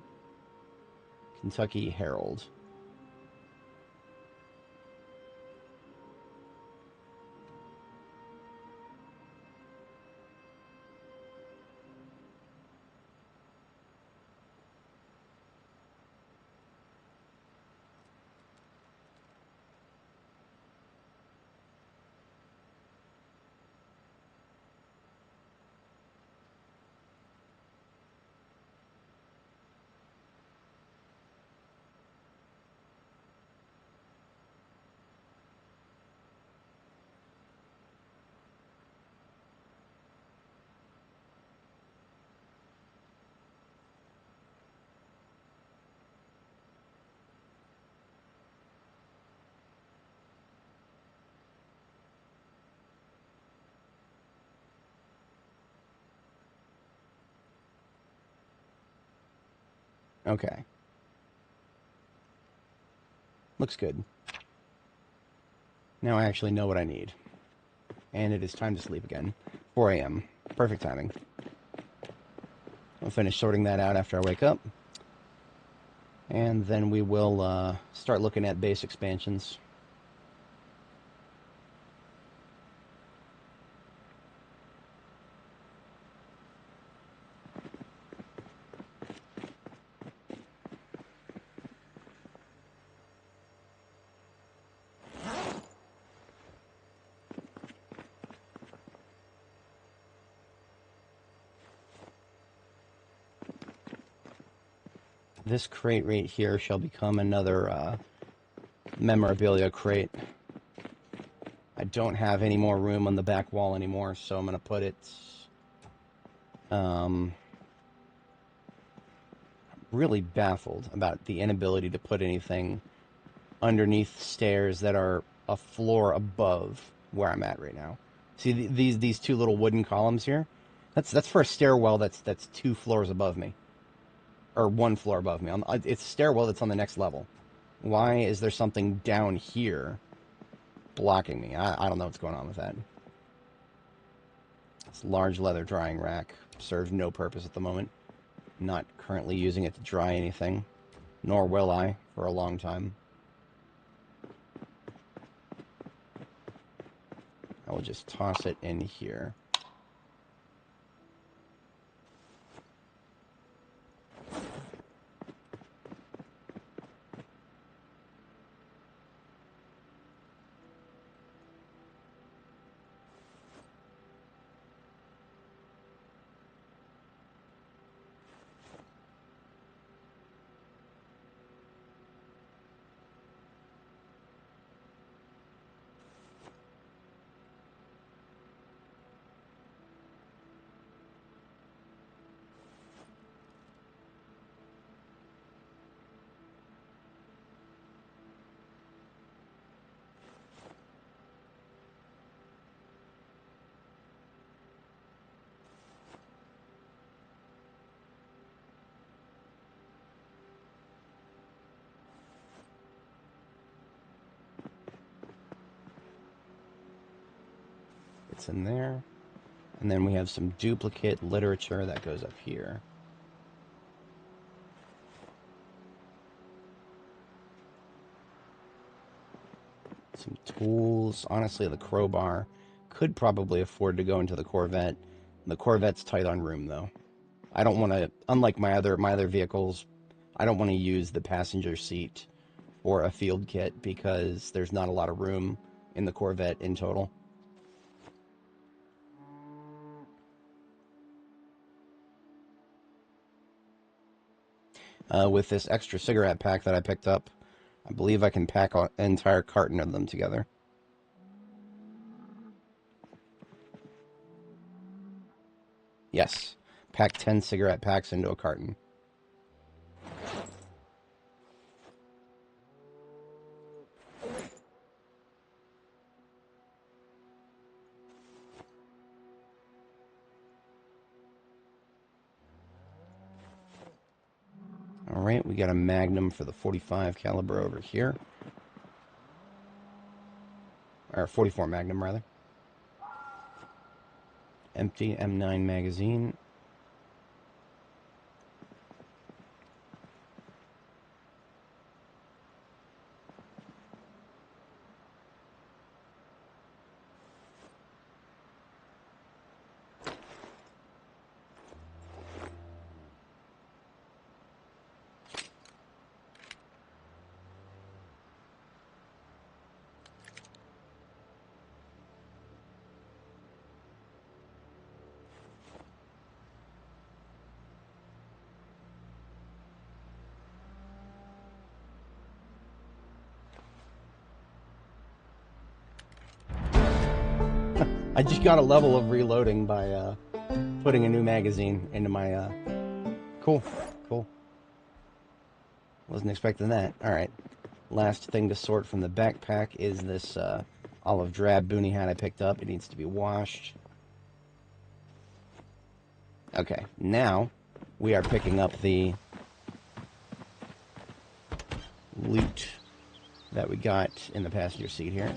Kentucky Herald. Okay. Looks good. Now I actually know what I need. And it is time to sleep again. 4 a.m. Perfect timing. I'll finish sorting that out after I wake up. And then we will start looking at base expansions. This crate right here shall become another memorabilia crate. I don't have any more room on the back wall anymore, so I'm going to put it... really baffled about the inability to put anything underneath stairs that are a floor above where I'm at right now. See these two little wooden columns here? That's for a stairwell that's 2 floors above me. Or 1 floor above me. It's a stairwell that's on the next level. Why is there something down here blocking me? I don't know what's going on with that. This large leather drying rack serves no purpose at the moment. Not currently using it to dry anything, nor will I for a long time. I will just toss it in here. It's in there. And then we have some duplicate literature that goes up here. Some tools. Honestly, the crowbar could probably afford to go into the Corvette. The Corvette's tight on room, though. I don't want to, unlike my other vehicles, I don't want to use the passenger seat or a field kit because there's not a lot of room in the Corvette in total. With this extra cigarette pack that I picked up, I believe I can pack an entire carton of them together. Yes, pack 10 cigarette packs into a carton. All right, we got a Magnum for the 45 caliber over here. Or 44 Magnum, rather. Empty M9 magazine. I just got a level of reloading by putting a new magazine into my... Cool, cool. Wasn't expecting that. All right. Last thing to sort from the backpack is this olive drab boonie hat I picked up. It needs to be washed. Okay, now we are picking up the loot that we got in the passenger seat here.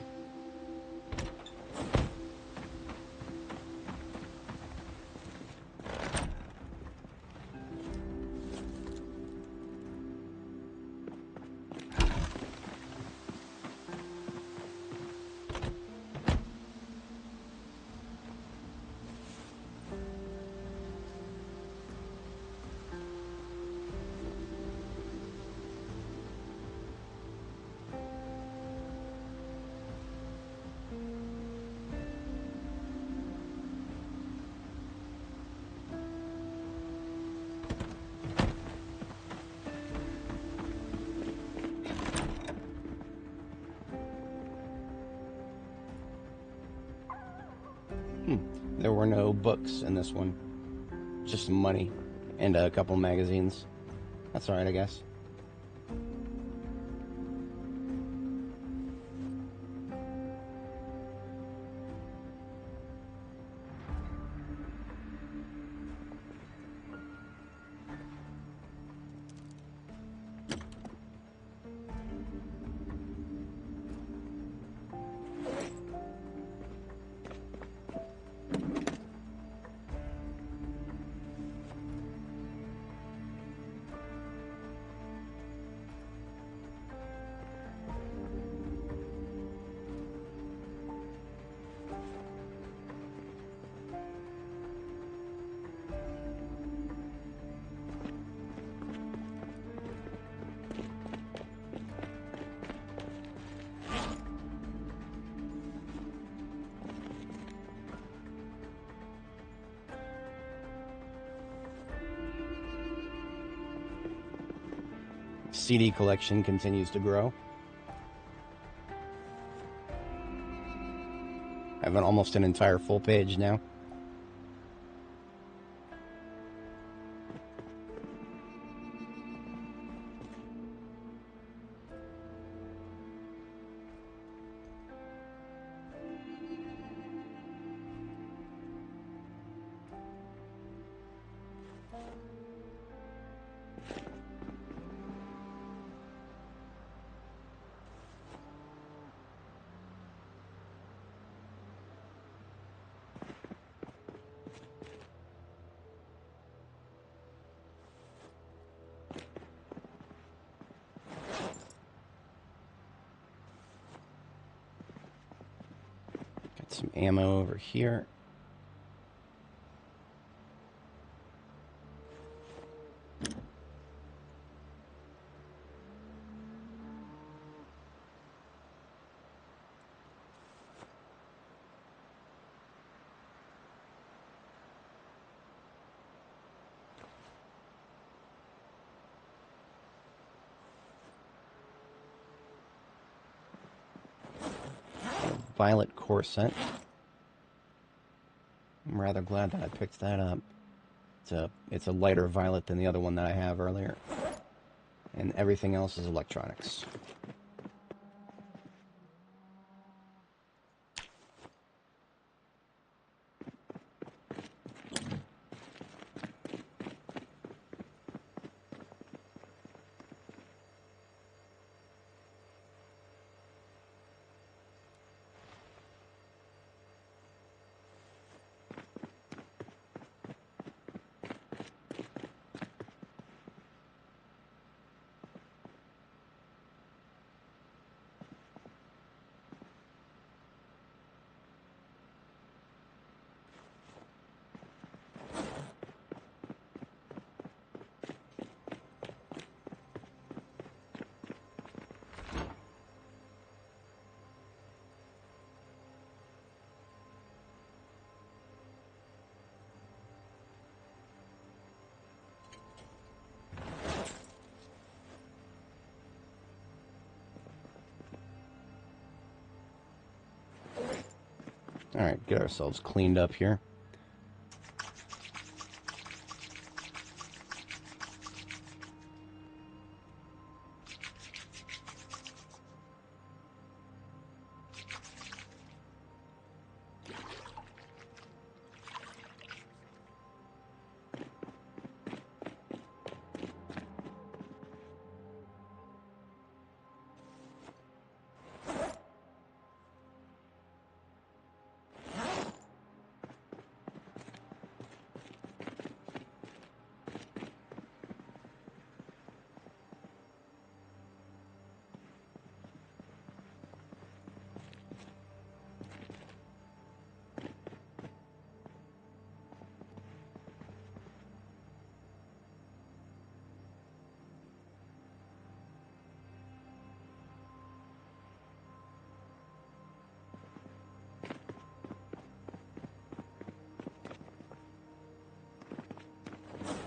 There were no books in this one. Just some money and a couple magazines. That's alright, I guess. CD collection continues to grow. I have almost an entire full page now. Some ammo over here. violet corset. I'm rather glad that I picked that up. It's a lighter violet than the other one that I have earlier. And everything else is electronics. Alright, get ourselves cleaned up here.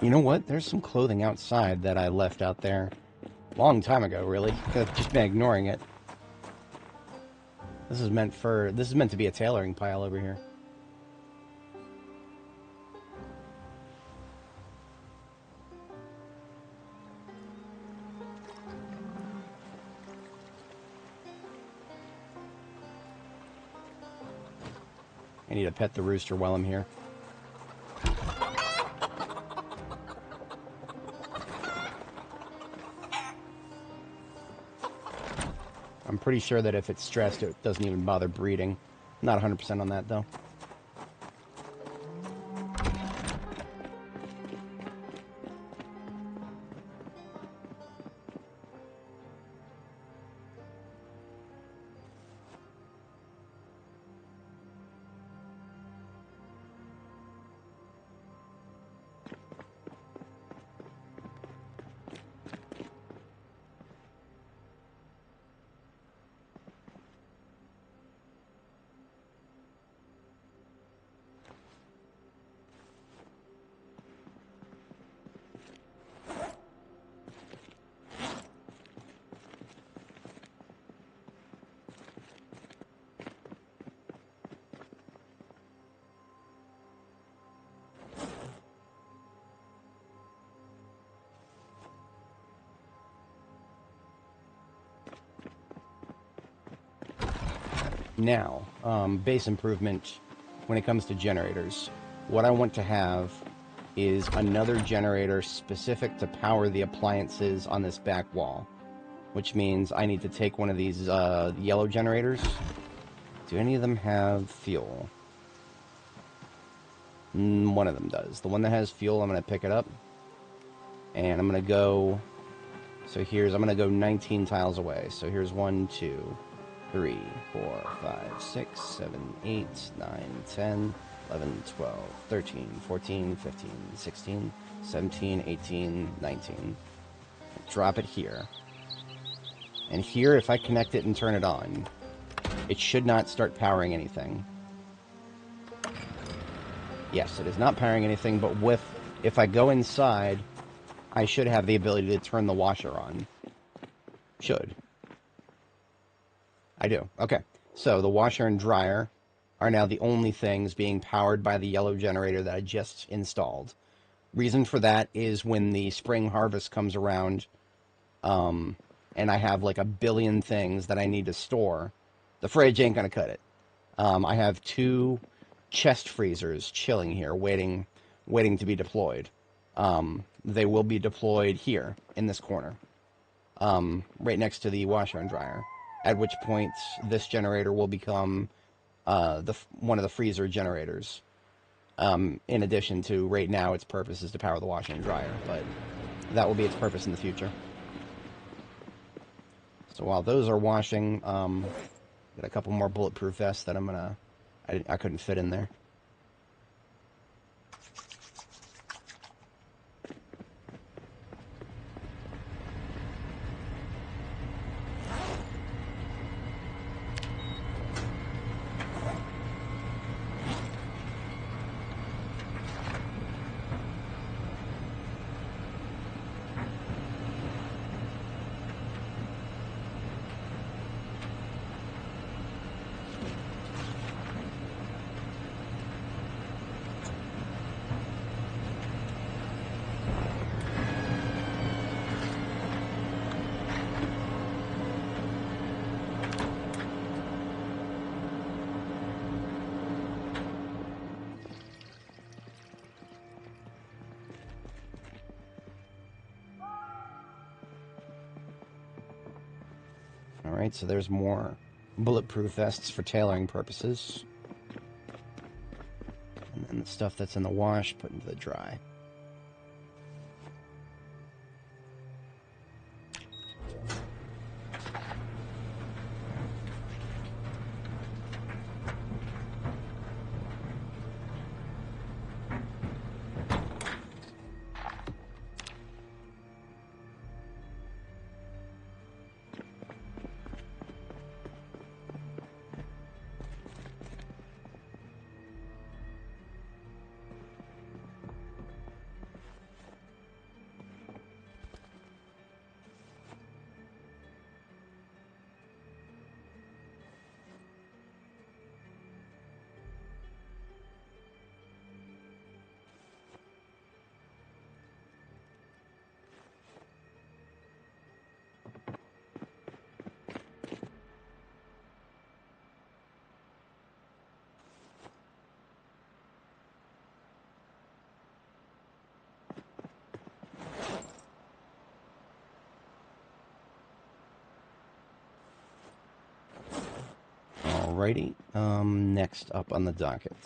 You know what? There's some clothing outside that I left out there a long time ago, really. I've just been ignoring it. This is meant to be a tailoring pile over here. I need to pet the rooster while I'm here. I'm pretty sure that if it's stressed, it doesn't even bother breeding. Not 100% on that, though. Now, base improvement when it comes to generators. What I want to have is another generator specific to power the appliances on this back wall. Which means I need to take one of these yellow generators. Do any of them have fuel? One of them does. The one that has fuel, I'm going to pick it up. And I'm going to go... So I'm going to go 19 tiles away. So here's 1, 2... 3, 4, 5, 6, 7, 8, 9, 10, 11, 12, 13, 14, 15, 16, 17, 18, 19. Drop it here. And here, if I connect it and turn it on, it should not start powering anything. Yes, it is not powering anything, but if I go inside, I should have the ability to turn the washer on. Should. I do. Okay. So the washer and dryer are now the only things being powered by the yellow generator that I just installed. Reason for that is when the spring harvest comes around, and I have like a billion things that I need to store, the fridge ain't gonna cut it. I have 2 chest freezers chilling here, waiting to be deployed. They will be deployed here in this corner, right next to the washer and dryer. At which point, this generator will become one of the freezer generators. In addition to right now, its purpose is to power the washer and dryer, but that will be its purpose in the future. So while those are washing, got a couple more bulletproof vests that I couldn't fit in there. Alright, so there's more bulletproof vests for tailoring purposes. And then the stuff that's in the wash, put into the dry. Alrighty, next up on the docket.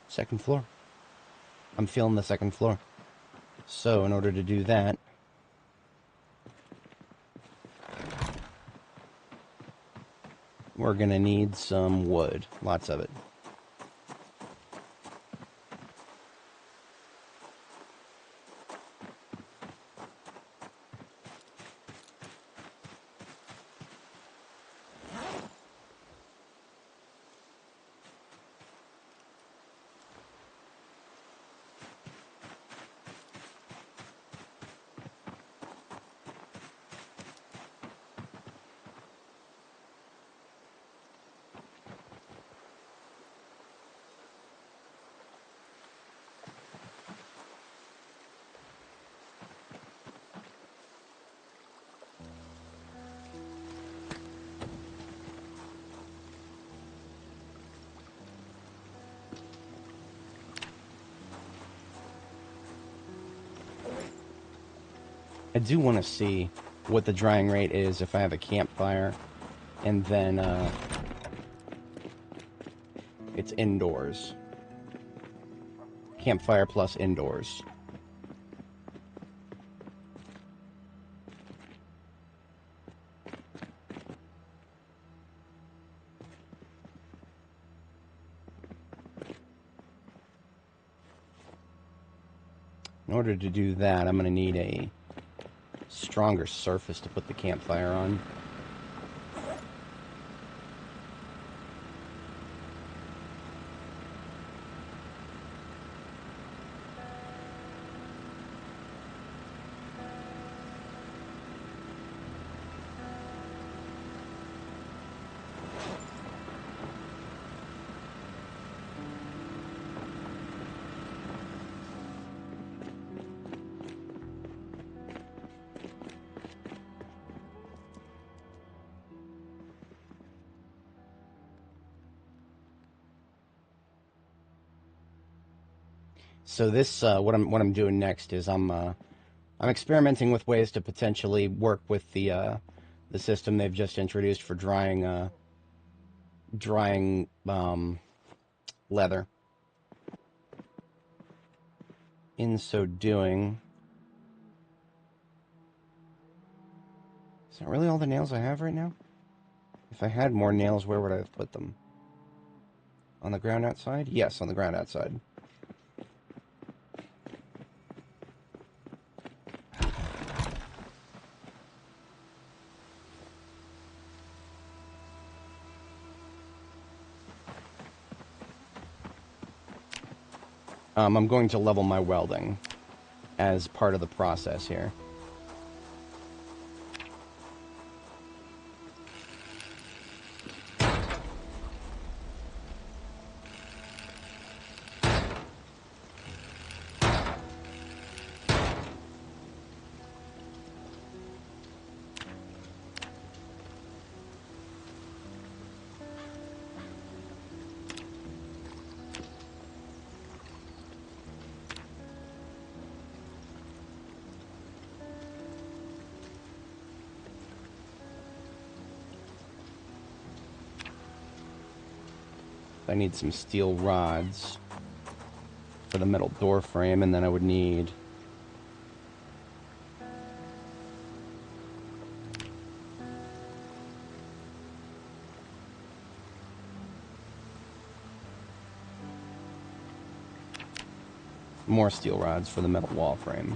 Second floor. I'm feeling the second floor. So in order to do that, we're gonna need some wood, lots of it. I do want to see what the drying rate is if I have a campfire, and then it's indoors. Campfire plus indoors. In order to do that, I'm going to need a stronger surface to put the campfire on. So this, what I'm doing next is I'm experimenting with ways to potentially work with the system they've just introduced for drying leather. In so doing, is that really all the nails I have right now? If I had more nails, where would I have put them? On the ground outside? Yes, on the ground outside. I'm going to level my welding as part of the process here. I need some steel rods for the metal door frame, and then I would need more steel rods for the metal wall frame.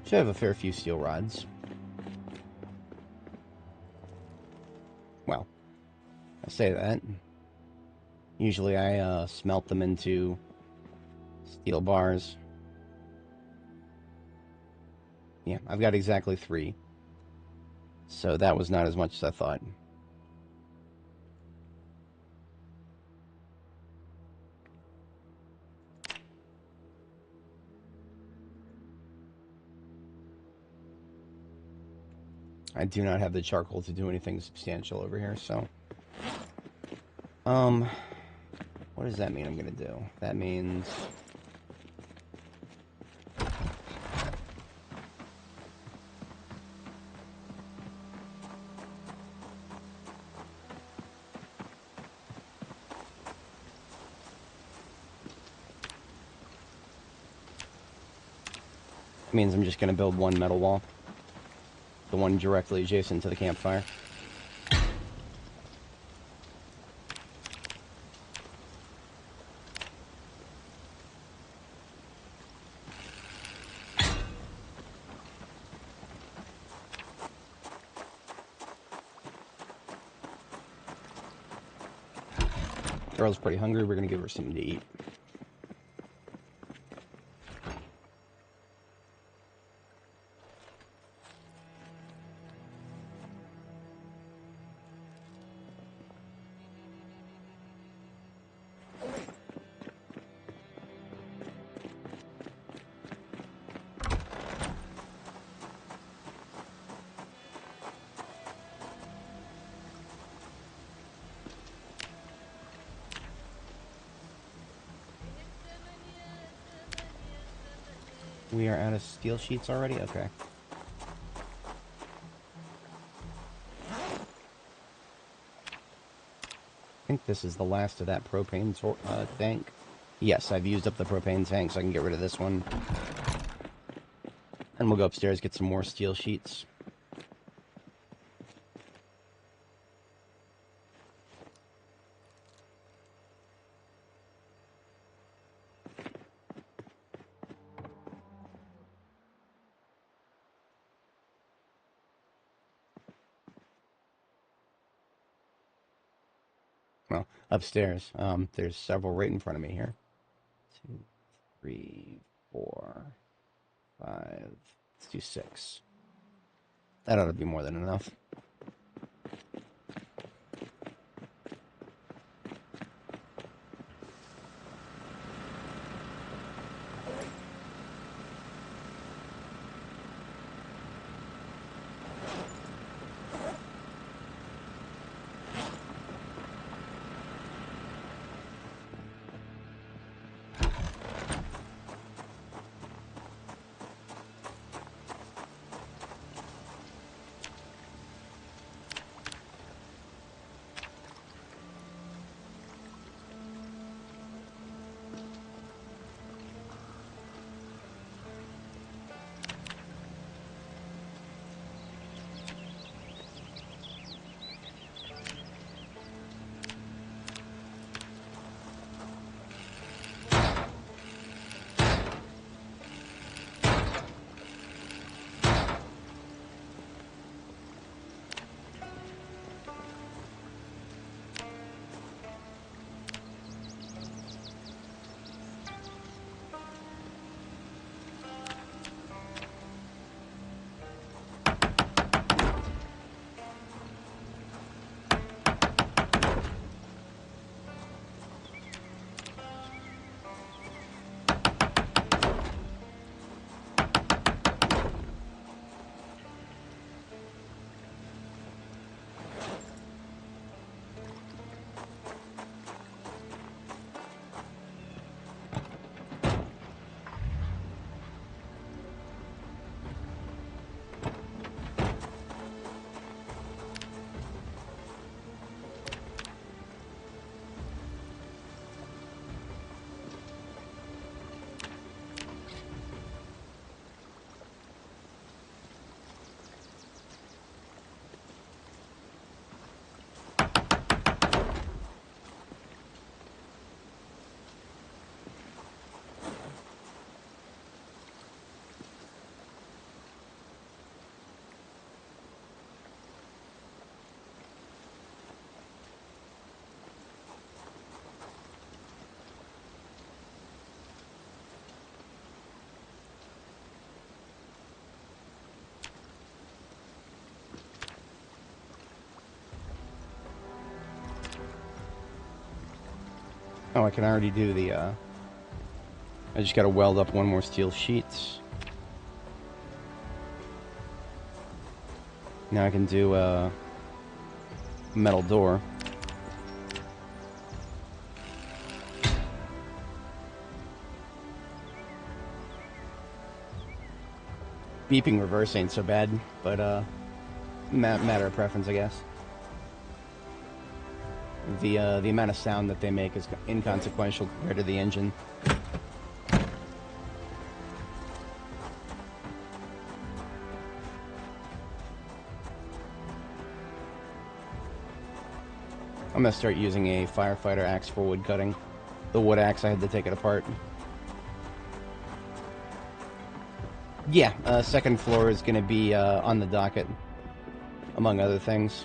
Should have a fair few steel rods. Well, I say that. Usually I smelt them into steel bars. Yeah, I've got exactly 3. So that was not as much as I thought. I do not have the charcoal to do anything substantial over here, so... what does that mean I'm gonna do? That means... means I'm just gonna build one metal wall. The one directly adjacent to the campfire. Girl's pretty hungry. We're gonna give her something to eat. We are out of steel sheets already? Okay. I think this is the last of that propane tank. Yes, I've used up the propane tank, so I can get rid of this one. And we'll go upstairs, get some more steel sheets. Well, upstairs. There's several right in front of me here. 2, 3, 4, 5. Let's do 6. That ought to be more than enough. Oh, I can already do the, I just gotta weld up one more steel sheet. Now I can do a metal door. Beeping reverse ain't so bad, but matter of preference, I guess. The amount of sound that they make is inconsequential compared to the engine. I'm gonna start using a firefighter axe for wood cutting. The wood axe, I had to take it apart. Yeah, second floor is gonna be on the docket, among other things.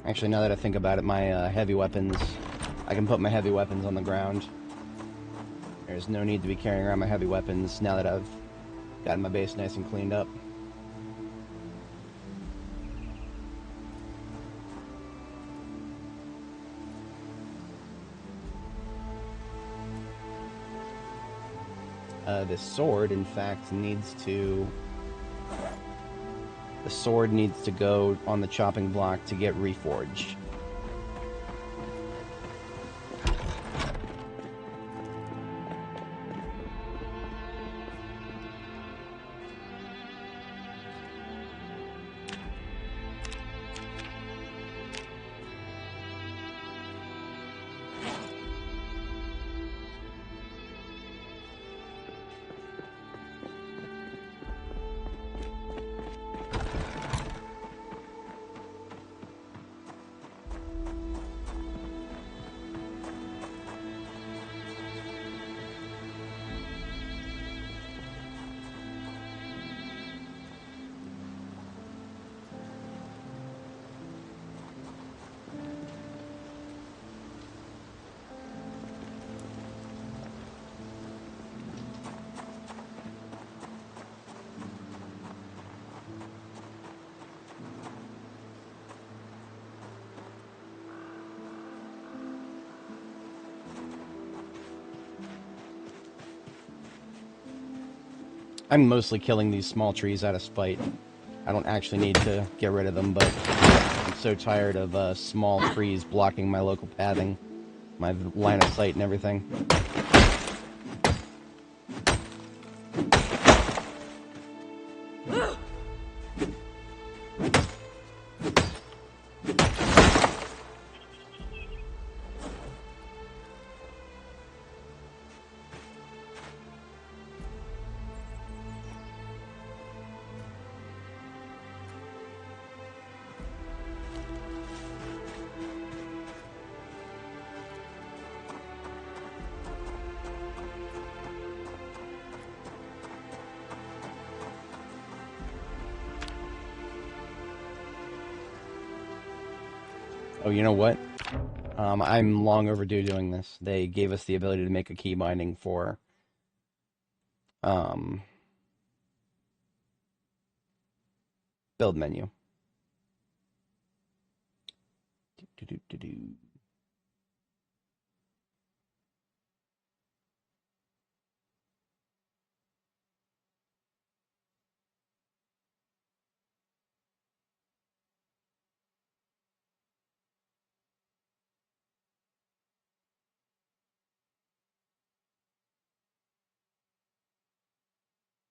Actually, now that I think about it, my heavy weapons, I can put my heavy weapons on the ground. There's no need to be carrying around my heavy weapons now that I've gotten my base nice and cleaned up. This sword, in fact, needs to... The sword needs to go on the chopping block to get reforged. I'm mostly killing these small trees out of spite. I don't actually need to get rid of them, but I'm so tired of small trees blocking my local pathing, my line of sight and everything. Oh, you know what? I'm long overdue doing this. They gave us the ability to make a key binding for build menu.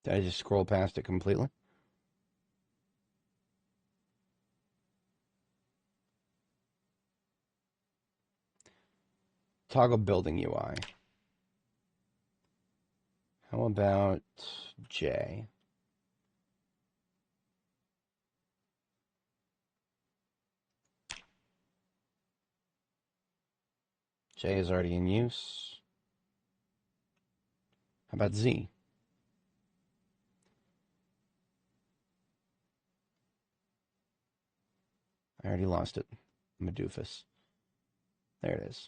Did I just scroll past it completely? Toggle building UI. How about J? J is already in use. How about Z? I already lost it. I'm a doofus. There it is.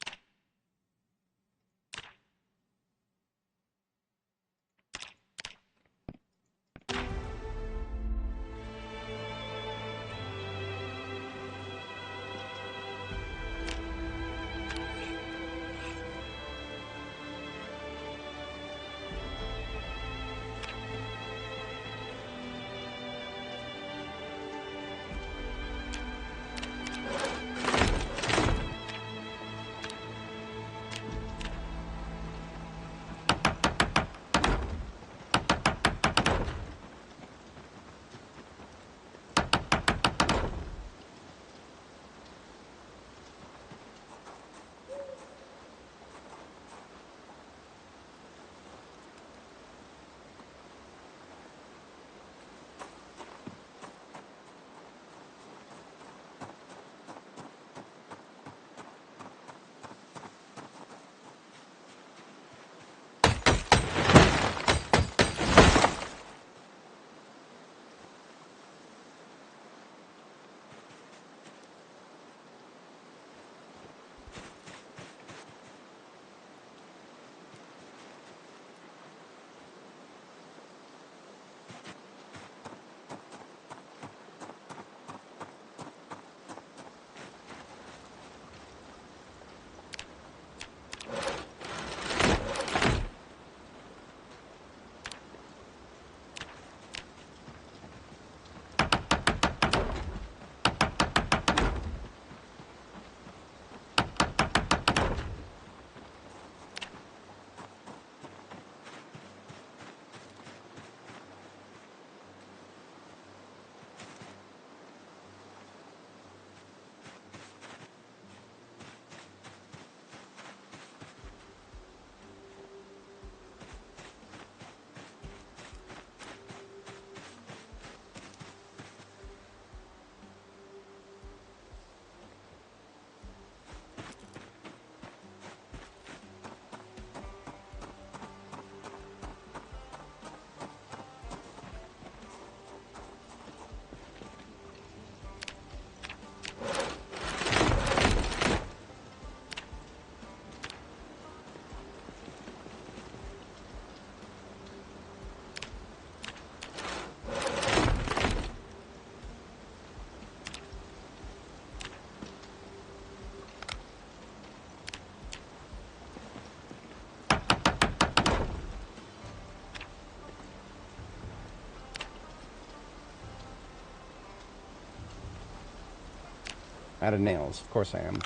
Out of nails. Of course I am.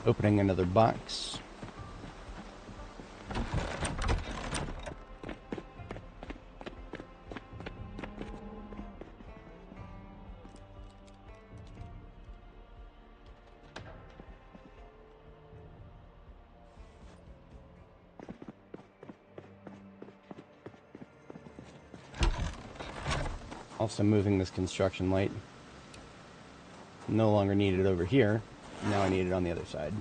Opening another box. Also moving this construction light. No longer needed over here. Now I need it on the other side.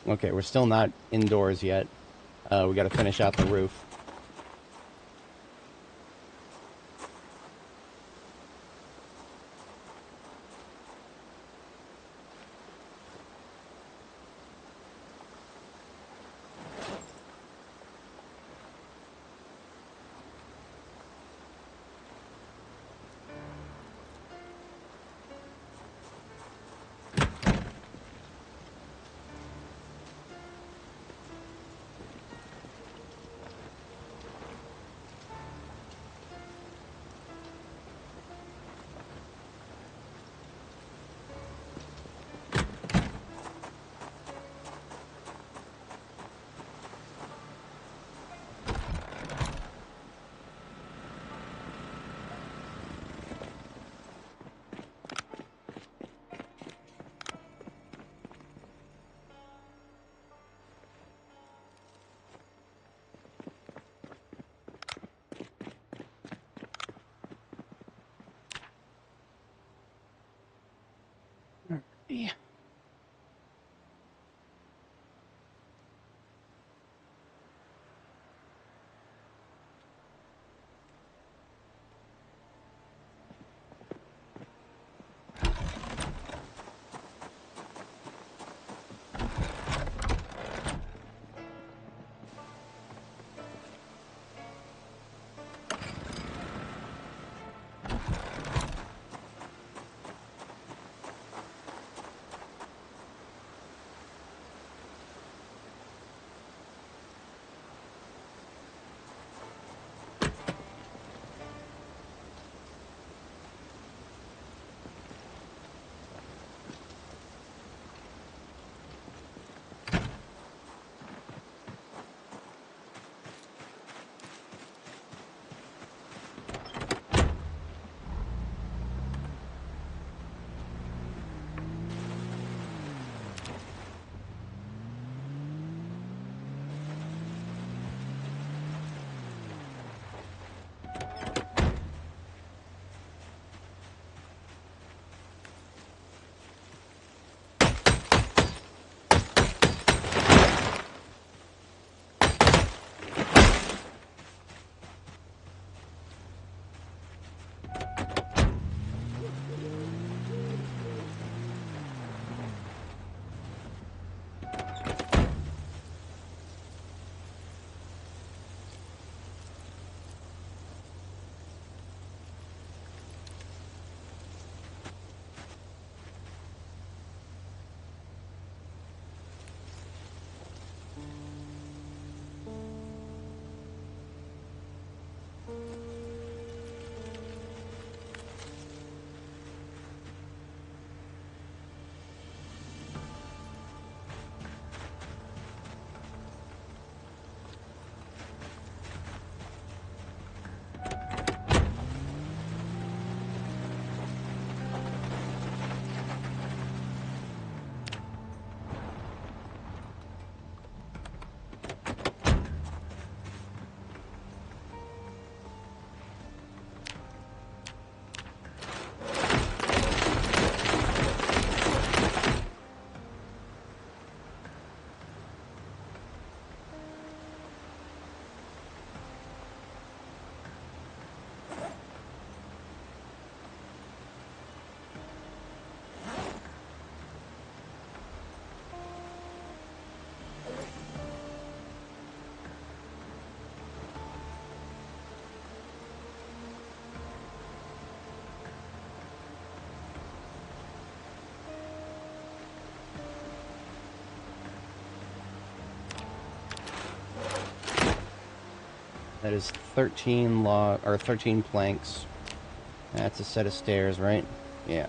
Okay, we're still not indoors yet. We got to finish out the roof. That is 13 log or 13 planks. That's a set of stairs, right? Yeah.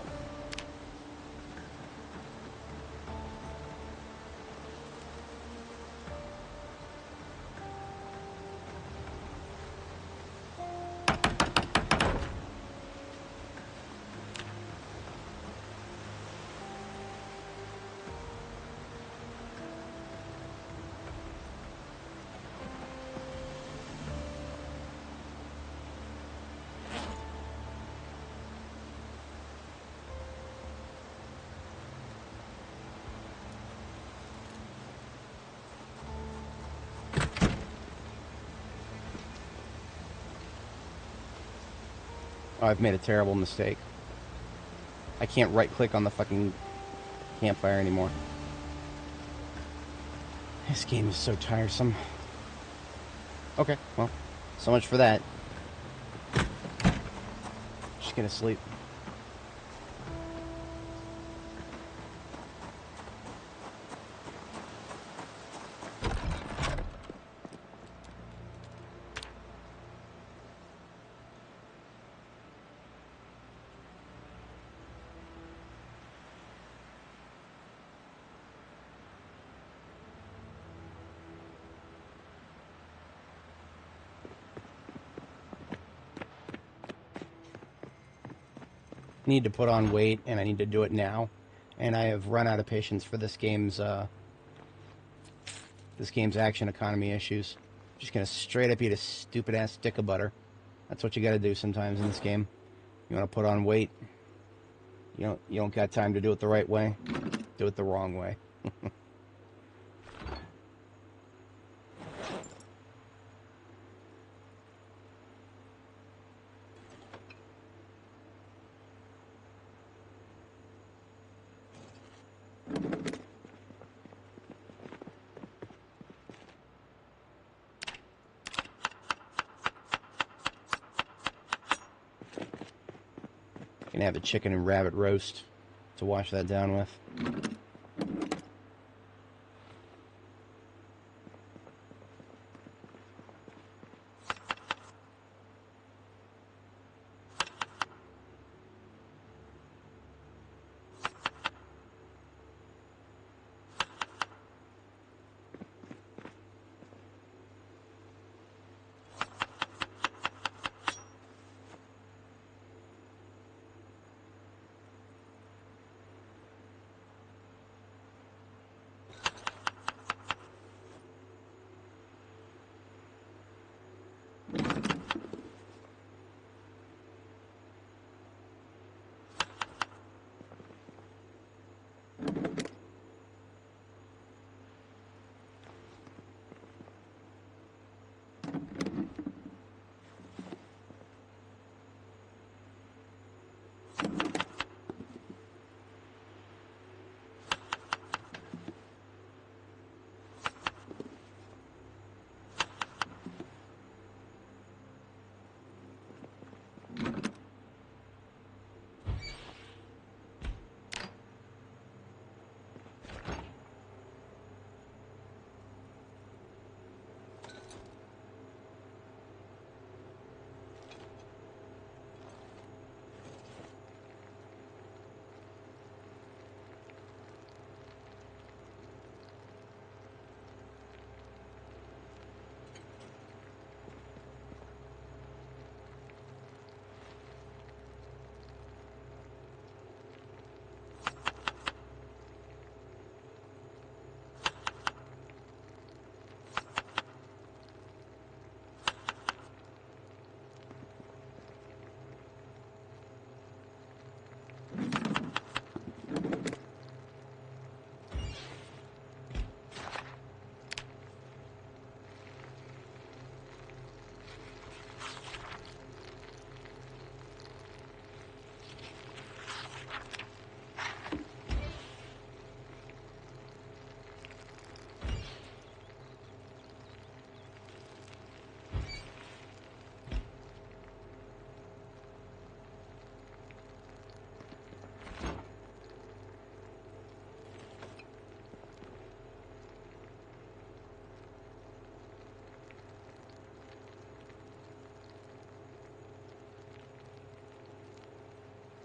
Oh, I've made a terrible mistake. I can't right-click on the fucking campfire anymore. This game is so tiresome. Okay, well, so much for that. Just gonna sleep. Need to put on weight, and I need to do it now. And I have run out of patience for this game's action economy issues. Just gonna straight up eat a stupid ass stick of butter. That's what you gotta do sometimes in this game. You wanna put on weight. You don't got time to do it the right way. Do it the wrong way. Gonna have a chicken and rabbit roast to wash that down with.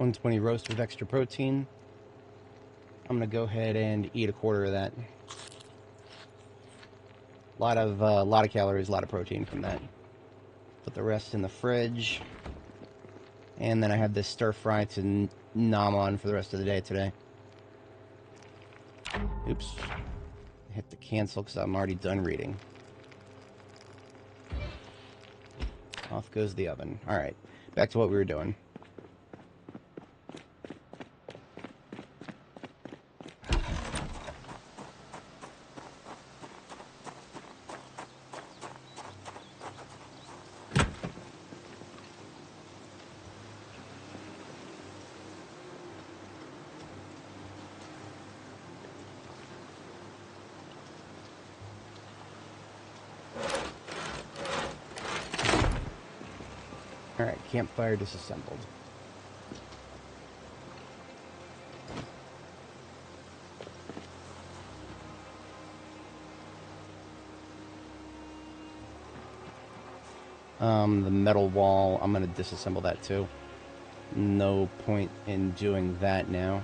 120 roast with extra protein. I'm gonna go ahead and eat a quarter of that. A lot of calories, a lot of protein from that. Put the rest in the fridge. And then I have this stir fry to nom on for the rest of the day today. Oops. Hit the cancel because I'm already done reading. Off goes the oven. Alright, back to what we were doing. Alright, campfire disassembled. The metal wall, I'm going to disassemble that too. No point in doing that now.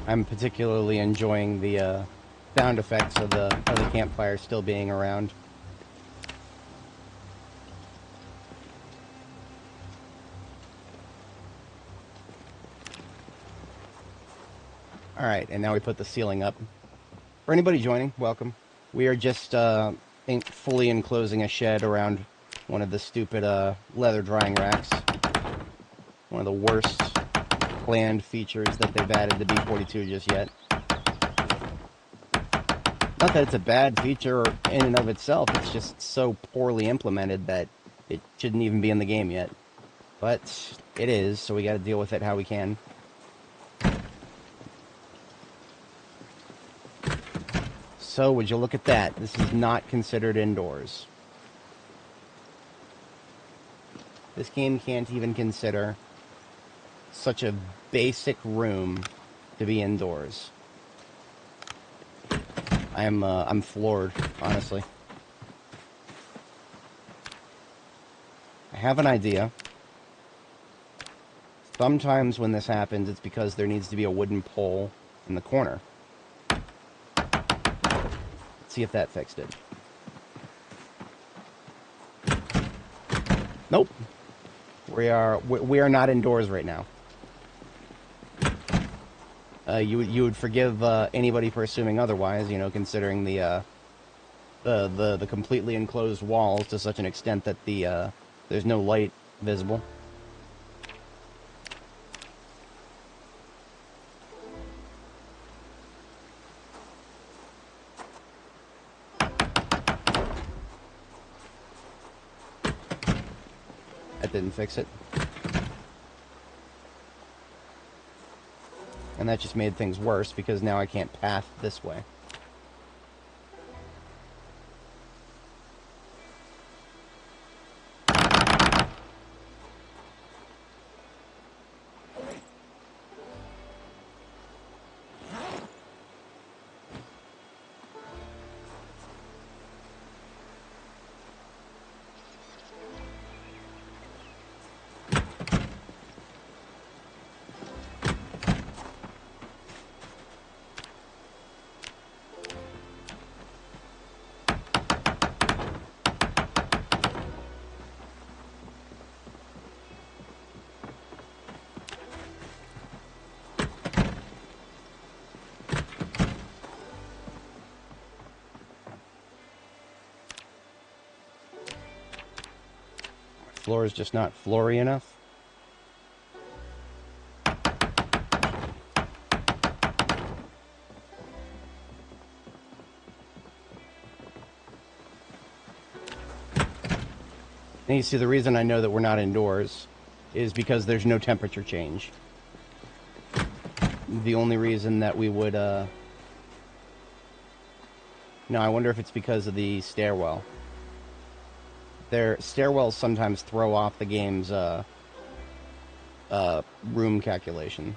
I'm particularly enjoying the sound effects of the campfire still being around. Alright, and now we put the ceiling up. For anybody joining, welcome. We are just fully enclosing a shed around one of the stupid leather drying racks. One of the worst planned features that they've added to B42 just yet. Not that it's a bad feature in and of itself, it's just so poorly implemented that it shouldn't even be in the game yet. But it is, so we gotta deal with it how we can. So, would you look at that? This is not considered indoors. This game can't even consider such a basic room to be indoors. I'm floored, honestly. I have an idea. Sometimes when this happens, it's because there needs to be a wooden pole in the corner. Let's see if that fixed it. Nope. We are not indoors right now. You would forgive anybody for assuming otherwise, you know, considering the completely enclosed walls to such an extent that there's no light visible. That didn't fix it. And that just made things worse because now I can't path this way. Floor is just not floory enough. And you see, the reason I know that we're not indoors is because there's no temperature change. The only reason that we would, No, I wonder if it's because of the stairwell. Their stairwells sometimes throw off the game's, room calculation.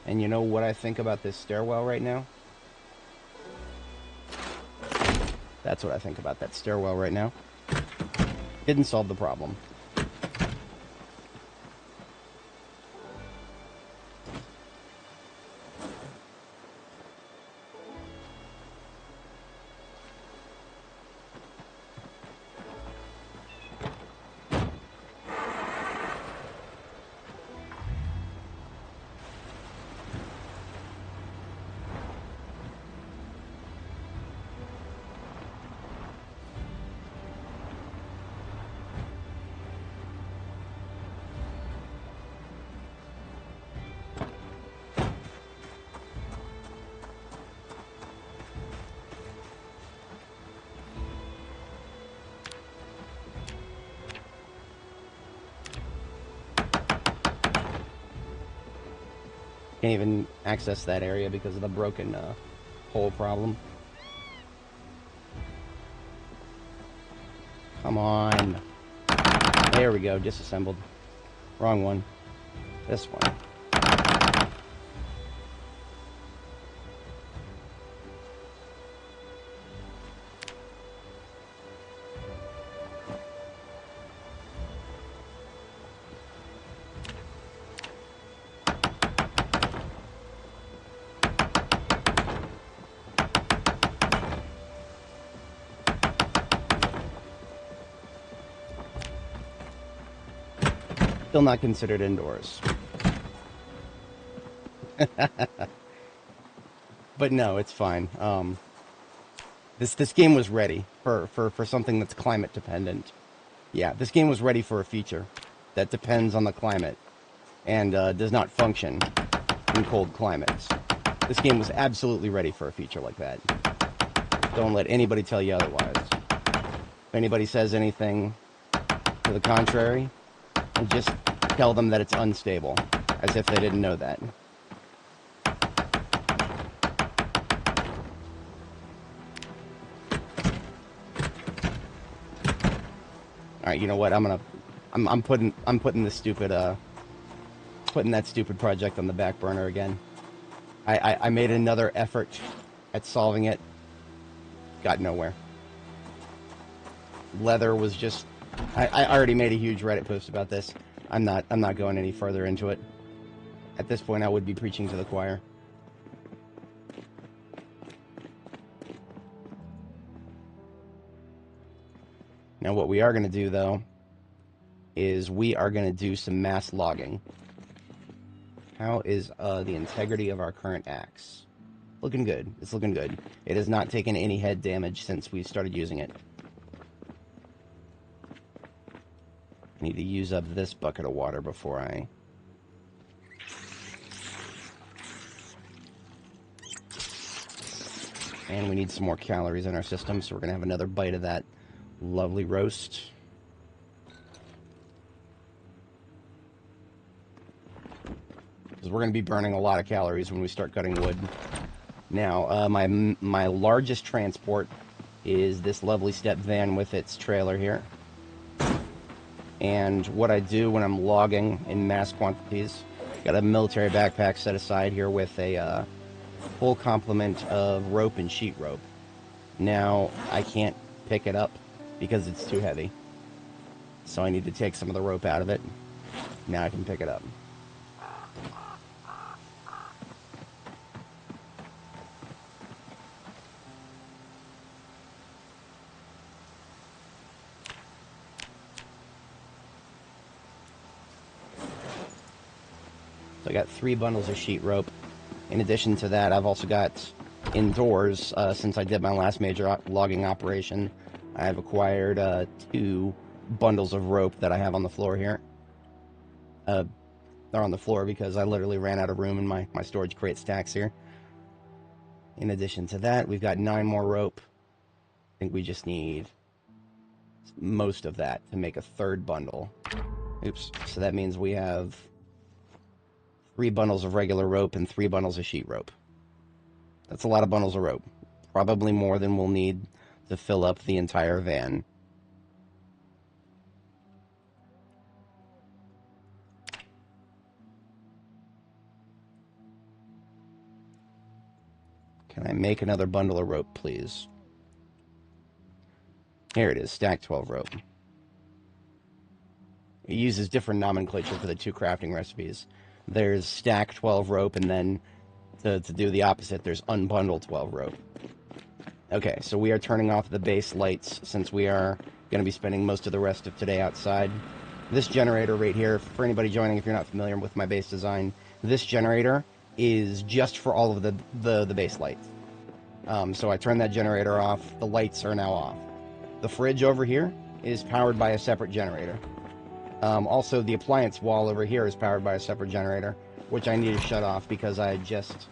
And you know what I think about this stairwell right now? That's what I think about that stairwell right now. Didn't solve the problem. Can't even access that area because of the broken hole problem. Come on. There we go, disassembled. Wrong one. This one. Still not considered indoors. But no, it's fine. This game was ready for something that's climate dependent. Yeah, this game was ready for a feature that depends on the climate and does not function in cold climates. This game was absolutely ready for a feature like that. Don't let anybody tell you otherwise. If anybody says anything to the contrary, just tell them that it's unstable, as if they didn't know that. All right, you know what? I'm putting this stupid putting that stupid project on the back burner again. I made another effort at solving it. Got nowhere. Leather was just... I already made a huge Reddit post about this. I'm not going any further into it. At this point, I would be preaching to the choir. Now, what we are going to do, though, is we are going to do some mass logging. How is the integrity of our current axe? Looking good. It's looking good. It has not taken any head damage since we started using it. I need to use up this bucket of water before I... And we need some more calories in our system, so we're going to have another bite of that lovely roast. Because we're going to be burning a lot of calories when we start cutting wood. Now, my largest transport is this lovely step van with its trailer here. And what I do when I'm logging in mass quantities, got a military backpack set aside here with a full complement of rope and sheet rope. Now, I can't pick it up because it's too heavy. So I need to take some of the rope out of it. Now I can pick it up. So I got 3 bundles of sheet rope. In addition to that, I've also got indoors, since I did my last major logging operation, I've acquired 2 bundles of rope that I have on the floor here. They're on the floor because I literally ran out of room in my storage crate stacks here. In addition to that, we've got 9 more rope. I think we just need most of that to make a third bundle. Oops. So that means we have 3 bundles of regular rope and 3 bundles of sheet rope. That's a lot of bundles of rope. Probably more than we'll need to fill up the entire van. Can I make another bundle of rope, please? Here it is, stack 12 rope. It uses different nomenclature for the 2 crafting recipes. There's stack 12 rope, and then to do the opposite, there's unbundle 12 rope. Okay, so we are turning off the base lights since we are going to be spending most of the rest of today outside. This generator right here, for anybody joining, if you're not familiar with my base design, this generator is just for all of the base lights. So I turned that generator off. The lights are now off. The fridge over here is powered by a separate generator. Also, the appliance wall over here is powered by a separate generator, which I need to shut off because I had just,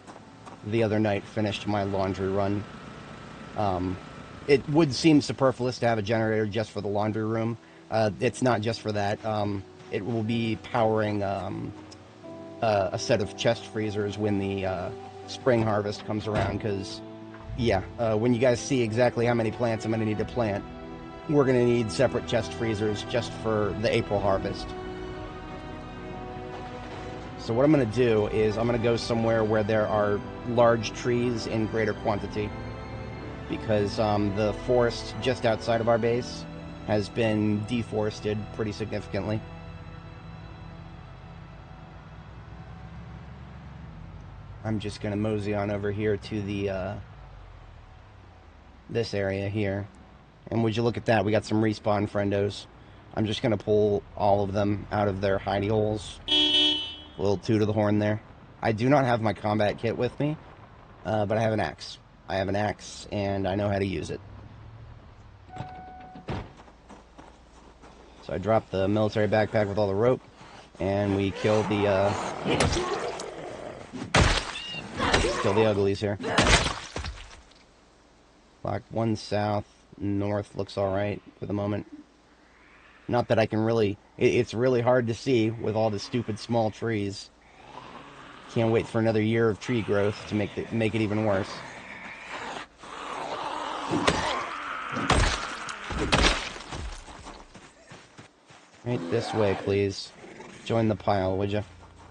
the other night, finished my laundry run. It would seem superfluous to have a generator just for the laundry room. It's not just for that. It will be powering a set of chest freezers when the spring harvest comes around, because, yeah, when you guys see exactly how many plants I'm going to need to plant, we're going to need separate chest freezers just for the April harvest. So what I'm going to do is I'm going to go somewhere where there are large trees in greater quantity, because the forest just outside of our base has been deforested pretty significantly. I'm just going to mosey on over here to the this area here. And would you look at that, we got some respawn friendos. I'm just going to pull all of them out of their hidey holes. A little toot of the horn there. I do not have my combat kit with me, but I have an axe. I have an axe, and I know how to use it. So I dropped the military backpack with all the rope, and we kill the uglies here. Block 1 south, north looks alright for the moment. Not that I can really... It's really hard to see with all the stupid small trees. Can't wait for another year of tree growth to make it even worse. Right this way, please. Join the pile, would you?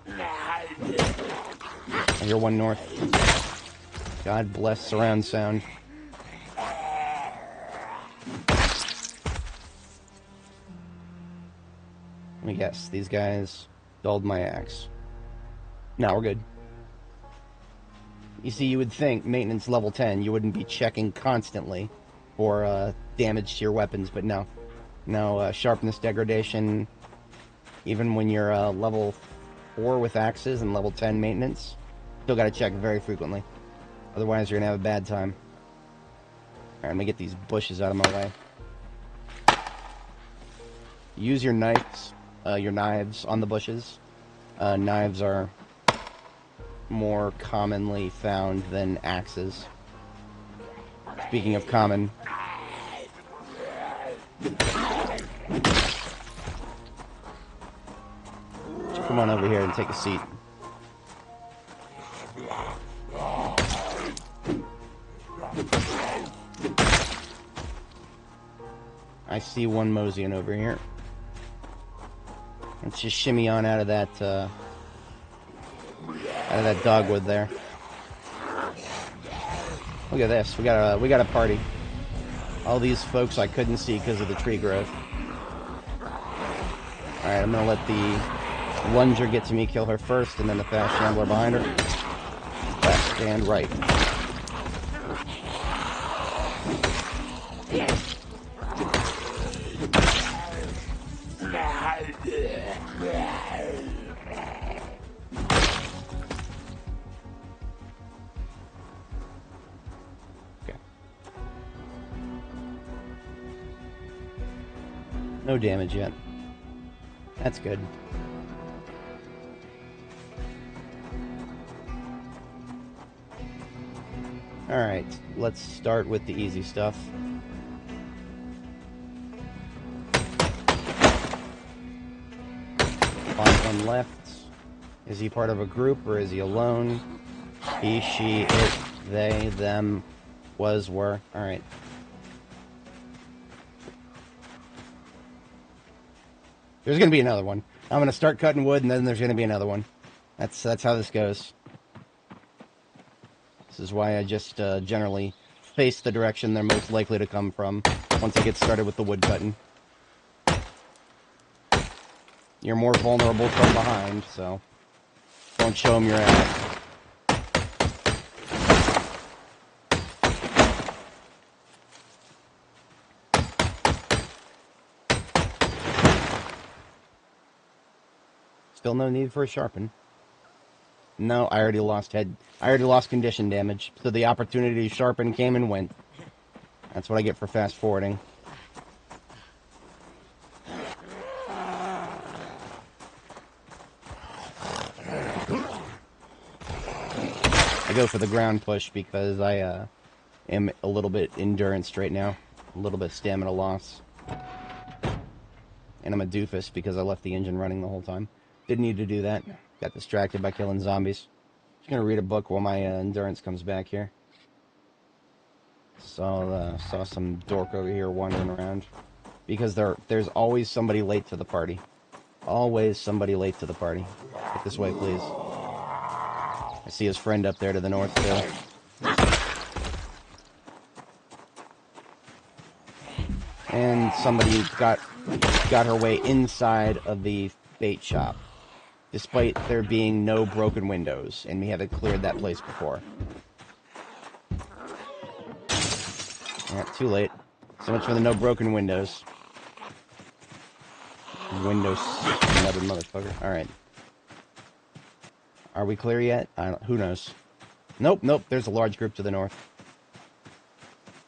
I hear one north. God bless surround sound. Let me guess, these guys dulled my axe. No, we're good. You see, you would think maintenance level 10, you wouldn't be checking constantly for damage to your weapons, but no. No, sharpness degradation, even when you're level 4 with axes and level 10 maintenance, still gotta check very frequently. Otherwise, you're gonna have a bad time. Alright, I'm gonna get these bushes out of my way. Use your knives on the bushes. Knives are more commonly found than axes. Speaking of common... Come on over here and take a seat. I see one moseying over here. Let's just shimmy on out of that dogwood there. Look at this. We got a party. All these folks I couldn't see because of the tree growth. Alright, I'm gonna let the lunger get to me, kill her first, and then the fast shambler behind her. Left and right. No damage yet. That's good. Alright, let's start with the easy stuff. find one left. Is he part of a group or is he alone? He, she, it, they, them, was, were. Alright. There's going to be another one. I'm going to start cutting wood, and then there's going to be another one. That's how this goes. This is why I just generally face the direction they're most likely to come from once I get started with the wood cutting. You're more vulnerable from behind, so don't show them your ass. Still no need for a sharpen. No, I already lost condition damage, so the opportunity to sharpen came and went. That's what I get for fast forwarding. I go for the ground push because I am a little bit endurance right now. A little bit stamina loss. And I'm a doofus because I left the engine running the whole time. Didn't need to do that. Got distracted by killing zombies. Just gonna read a book while my endurance comes back here. Saw some dork over here wandering around. Because there's always somebody late to the party. Always somebody late to the party. Get this way, please. I see his friend up there to the north, too. And somebody got her way inside of the bait shop. Despite there being no broken windows, and me having cleared that place before. Yeah, too late. So much for the no broken windows. Windows, another motherfucker. Alright. Are we clear yet? Who knows? Nope, there's a large group to the north.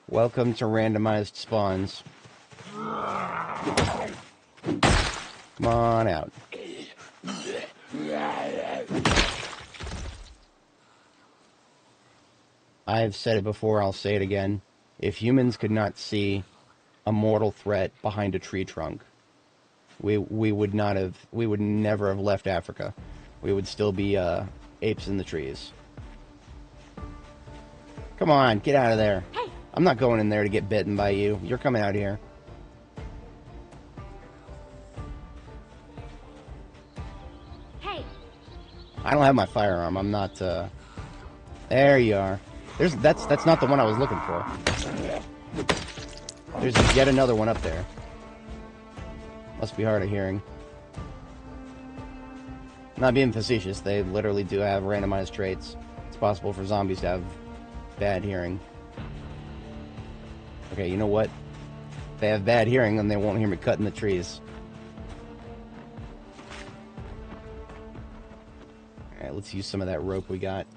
Welcome to randomized spawns. Come on out. I've said it before, I'll say it again. If humans could not see a mortal threat behind a tree trunk, we would never have left Africa. We would still be apes in the trees. Come on, get out of there. Hey. I'm not going in there to get bitten by you. You're coming out here. Hey. I don't have my firearm. I'm not There you are. That's not the one I was looking for. There's yet another one up there. Must be hard of hearing. Not being facetious, they literally do have randomized traits. It's possible for zombies to have bad hearing. Okay, you know what? If they have bad hearing, then they won't hear me cutting the trees. Alright, let's use some of that rope we got.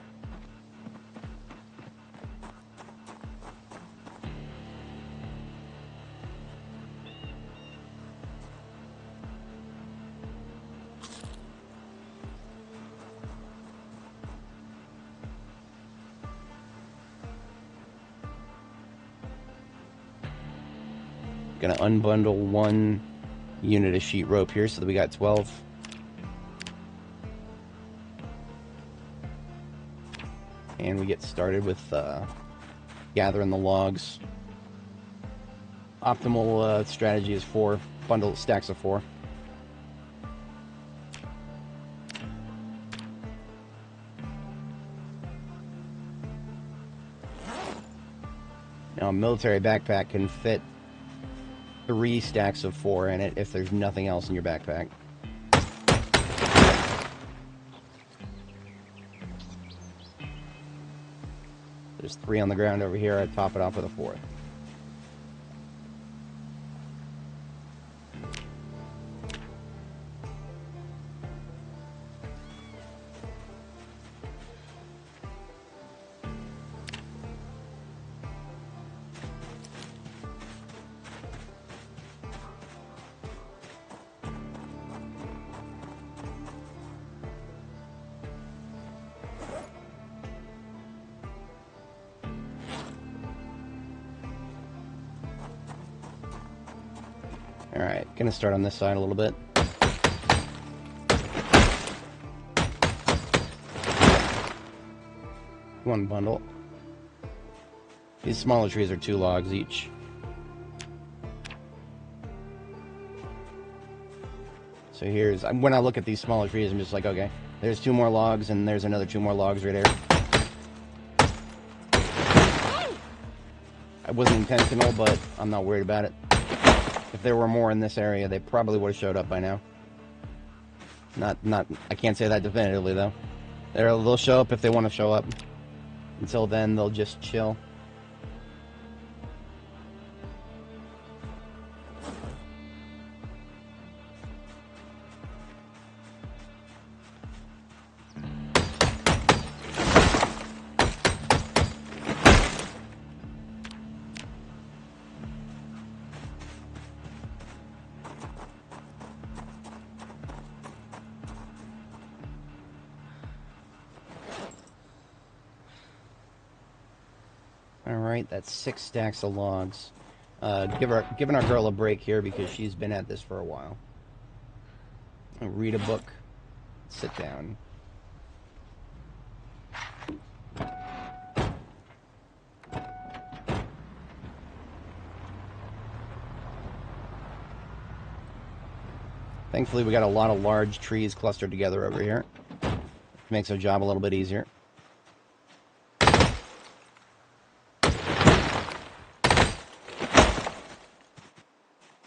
Gonna unbundle one unit of sheet rope here so that we got 12. And we get started with gathering the logs. Optimal strategy is 4 stacks of 4. Now a military backpack can fit 3 stacks of 4 in it if there's nothing else in your backpack. There's 3 on the ground over here. I top it off with a 4th. Alright, gonna start on this side a little bit. One bundle. These smaller trees are 2 logs each. So here's, when I look at these smaller trees, I'm just like, okay, there's 2 more logs, and there's another 2 more logs right there. It wasn't intentional, but I'm not worried about it. If there were more in this area, they probably would have showed up by now. I can't say that definitively, though. They'll show up if they want to show up. Until then, they'll just chill. Alright, that's 6 stacks of logs. Giving our girl a break here because she's been at this for a while. I'll read a book. Sit down. Thankfully, we got a lot of large trees clustered together over here. Makes our job a little bit easier.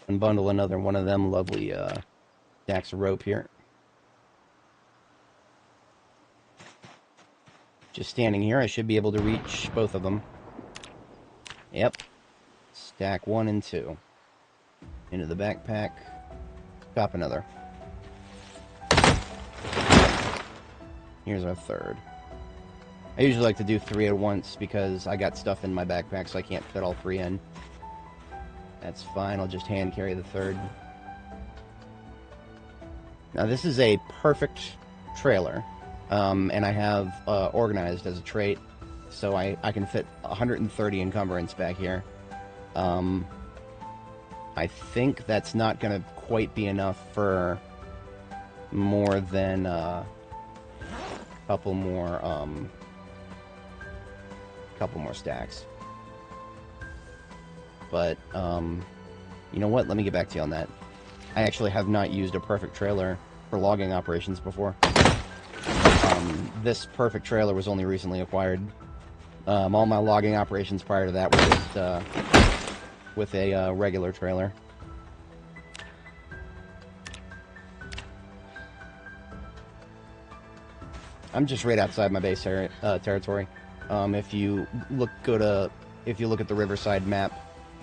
Unbundle another one of them lovely stacks of rope here. Just standing here, I should be able to reach both of them. Yep. Stack 1 and 2. Into the backpack. Cop another. Here's our third. I usually like to do 3 at once because I got stuff in my backpack, so I can't fit all 3 in. That's fine, I'll just hand carry the third. Now this is a perfect trailer, and I have organized as a trait, so I can fit 130 encumbrance back here. I think that's not going to quite be enough for more than a couple more stacks. But, you know what? Let me get back to you on that. I actually have not used a perfect trailer for logging operations before. This perfect trailer was only recently acquired. All my logging operations prior to that were with a regular trailer. I'm just right outside my base territory. If you look at the Riverside map,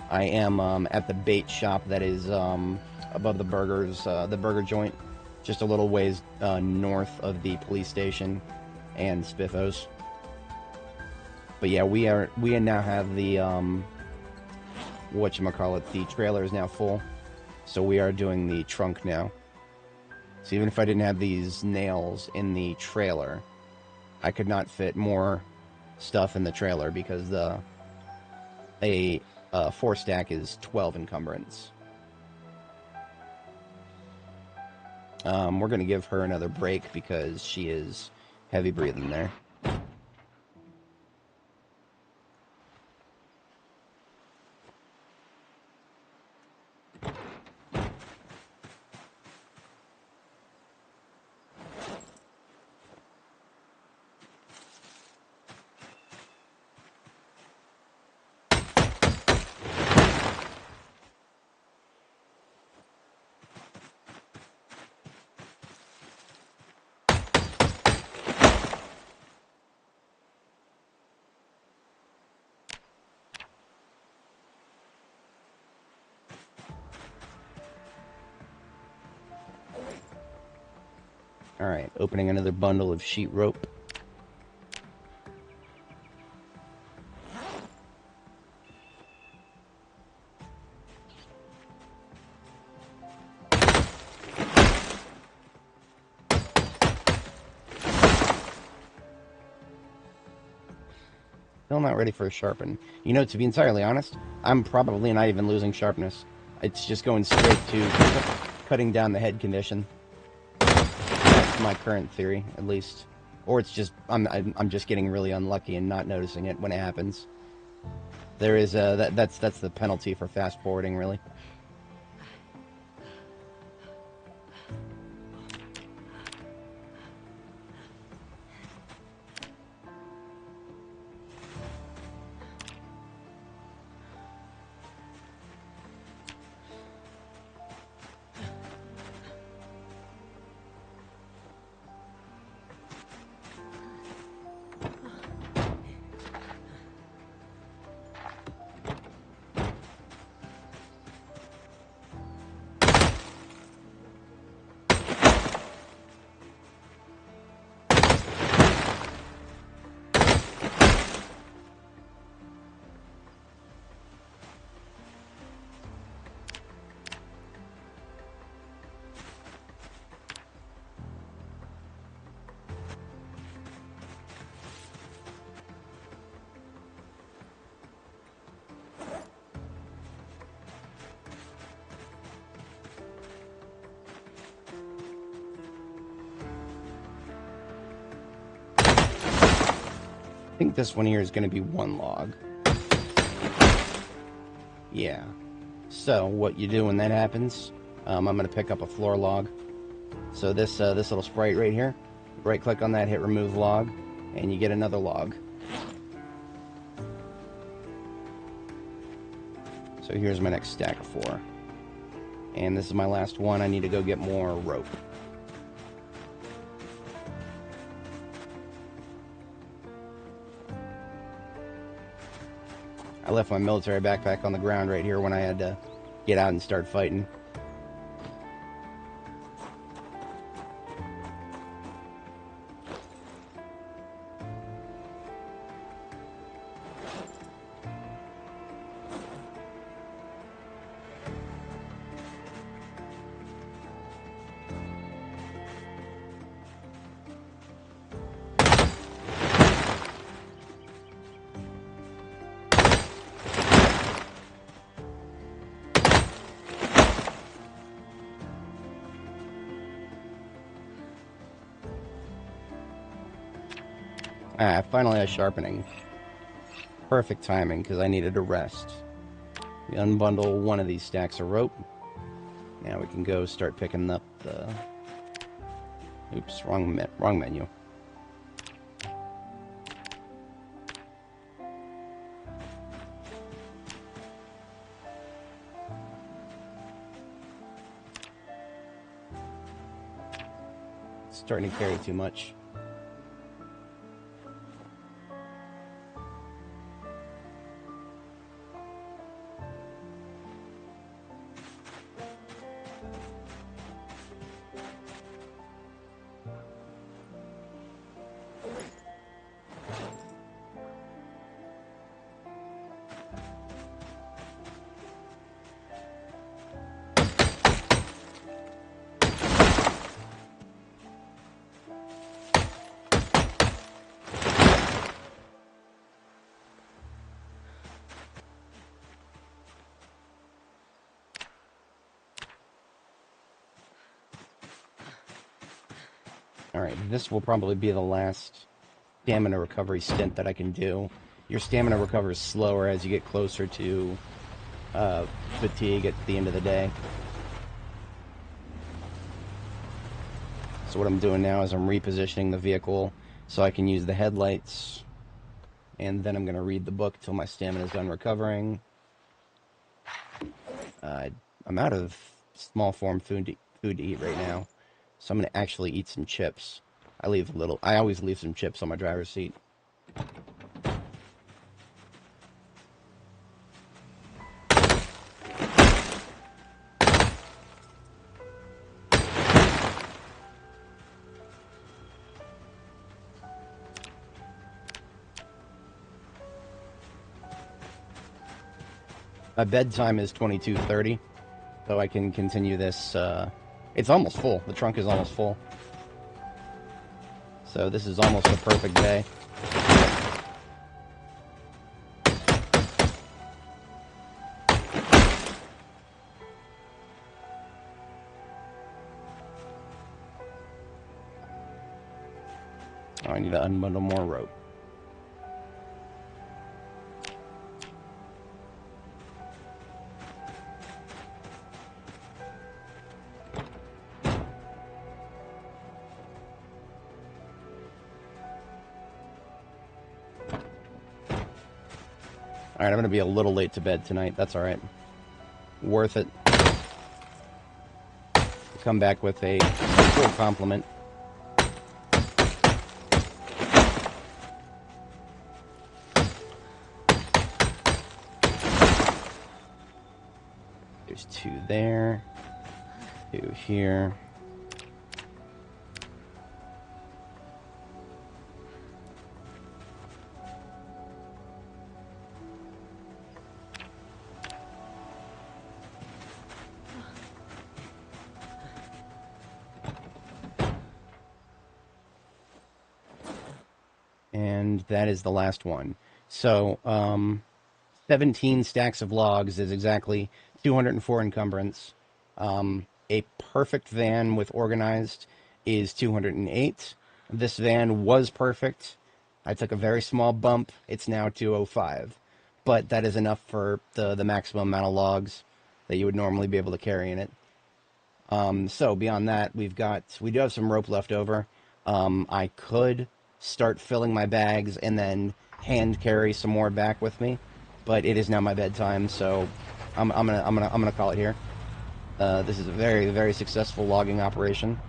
I am at the bait shop that is above the burger joint, just a little ways north of the police station and Spiffos. But yeah, we now have the whatchamacallit, the trailer is now full, so we are doing the trunk now. So even if I didn't have these nails in the trailer, I could not fit more stuff in the trailer because a 4 stack is 12 encumbrance. We're going to give her another break because she is heavy breathing there. Alright, opening another bundle of sheet rope. Still not ready for a sharpen. You know, to be entirely honest, I'm probably not even losing sharpness. It's just going straight to cutting down the head condition. That's my current theory, at least. or it's just I'm just getting really unlucky and not noticing it when it happens. There is that's the penalty for fast forwarding, really. I think this one here is going to be 1 log. Yeah. So what you do when that happens, I'm going to pick up a floor log. So this little sprite right here, right click on that, hit remove log, and you get another log. So here's my next stack of 4. And this is my last one. I need to go get more rope. I left my military backpack on the ground right here when I had to get out and start fighting. Finally a sharpening. Perfect timing, because I needed to rest. We unbundle one of these stacks of rope. Now we can go start picking up the... Oops, wrong menu. It's starting to carry too much. Alright, this will probably be the last stamina recovery stint that I can do. Your stamina recovers slower as you get closer to fatigue at the end of the day. So what I'm doing now is I'm repositioning the vehicle so I can use the headlights, and then I'm going to read the book till my stamina is done recovering. I'm out of small form food to eat right now, so I'm going to actually eat some chips. I always leave some chips on my driver's seat. My bedtime is 22:30, so I can continue this. It's almost full. The trunk is almost full. So this is almost a perfect day. Oh, I need to unbundle more rope. Alright, I'm going to be a little late to bed tonight. That's alright. Worth it. Come back with a full complement. There's 2 there. 2 here. And that is the last one. So, 17 stacks of logs is exactly 204 encumbrance. A perfect van with organized is 208. This van was perfect. I took a very small bump. It's now 205. But that is enough for the maximum amount of logs that you would normally be able to carry in it. So beyond that, we do have some rope left over. I could start filling my bags and then hand carry some more back with me, but it is now my bedtime, so I'm gonna call it here. This is a very, very successful logging operation.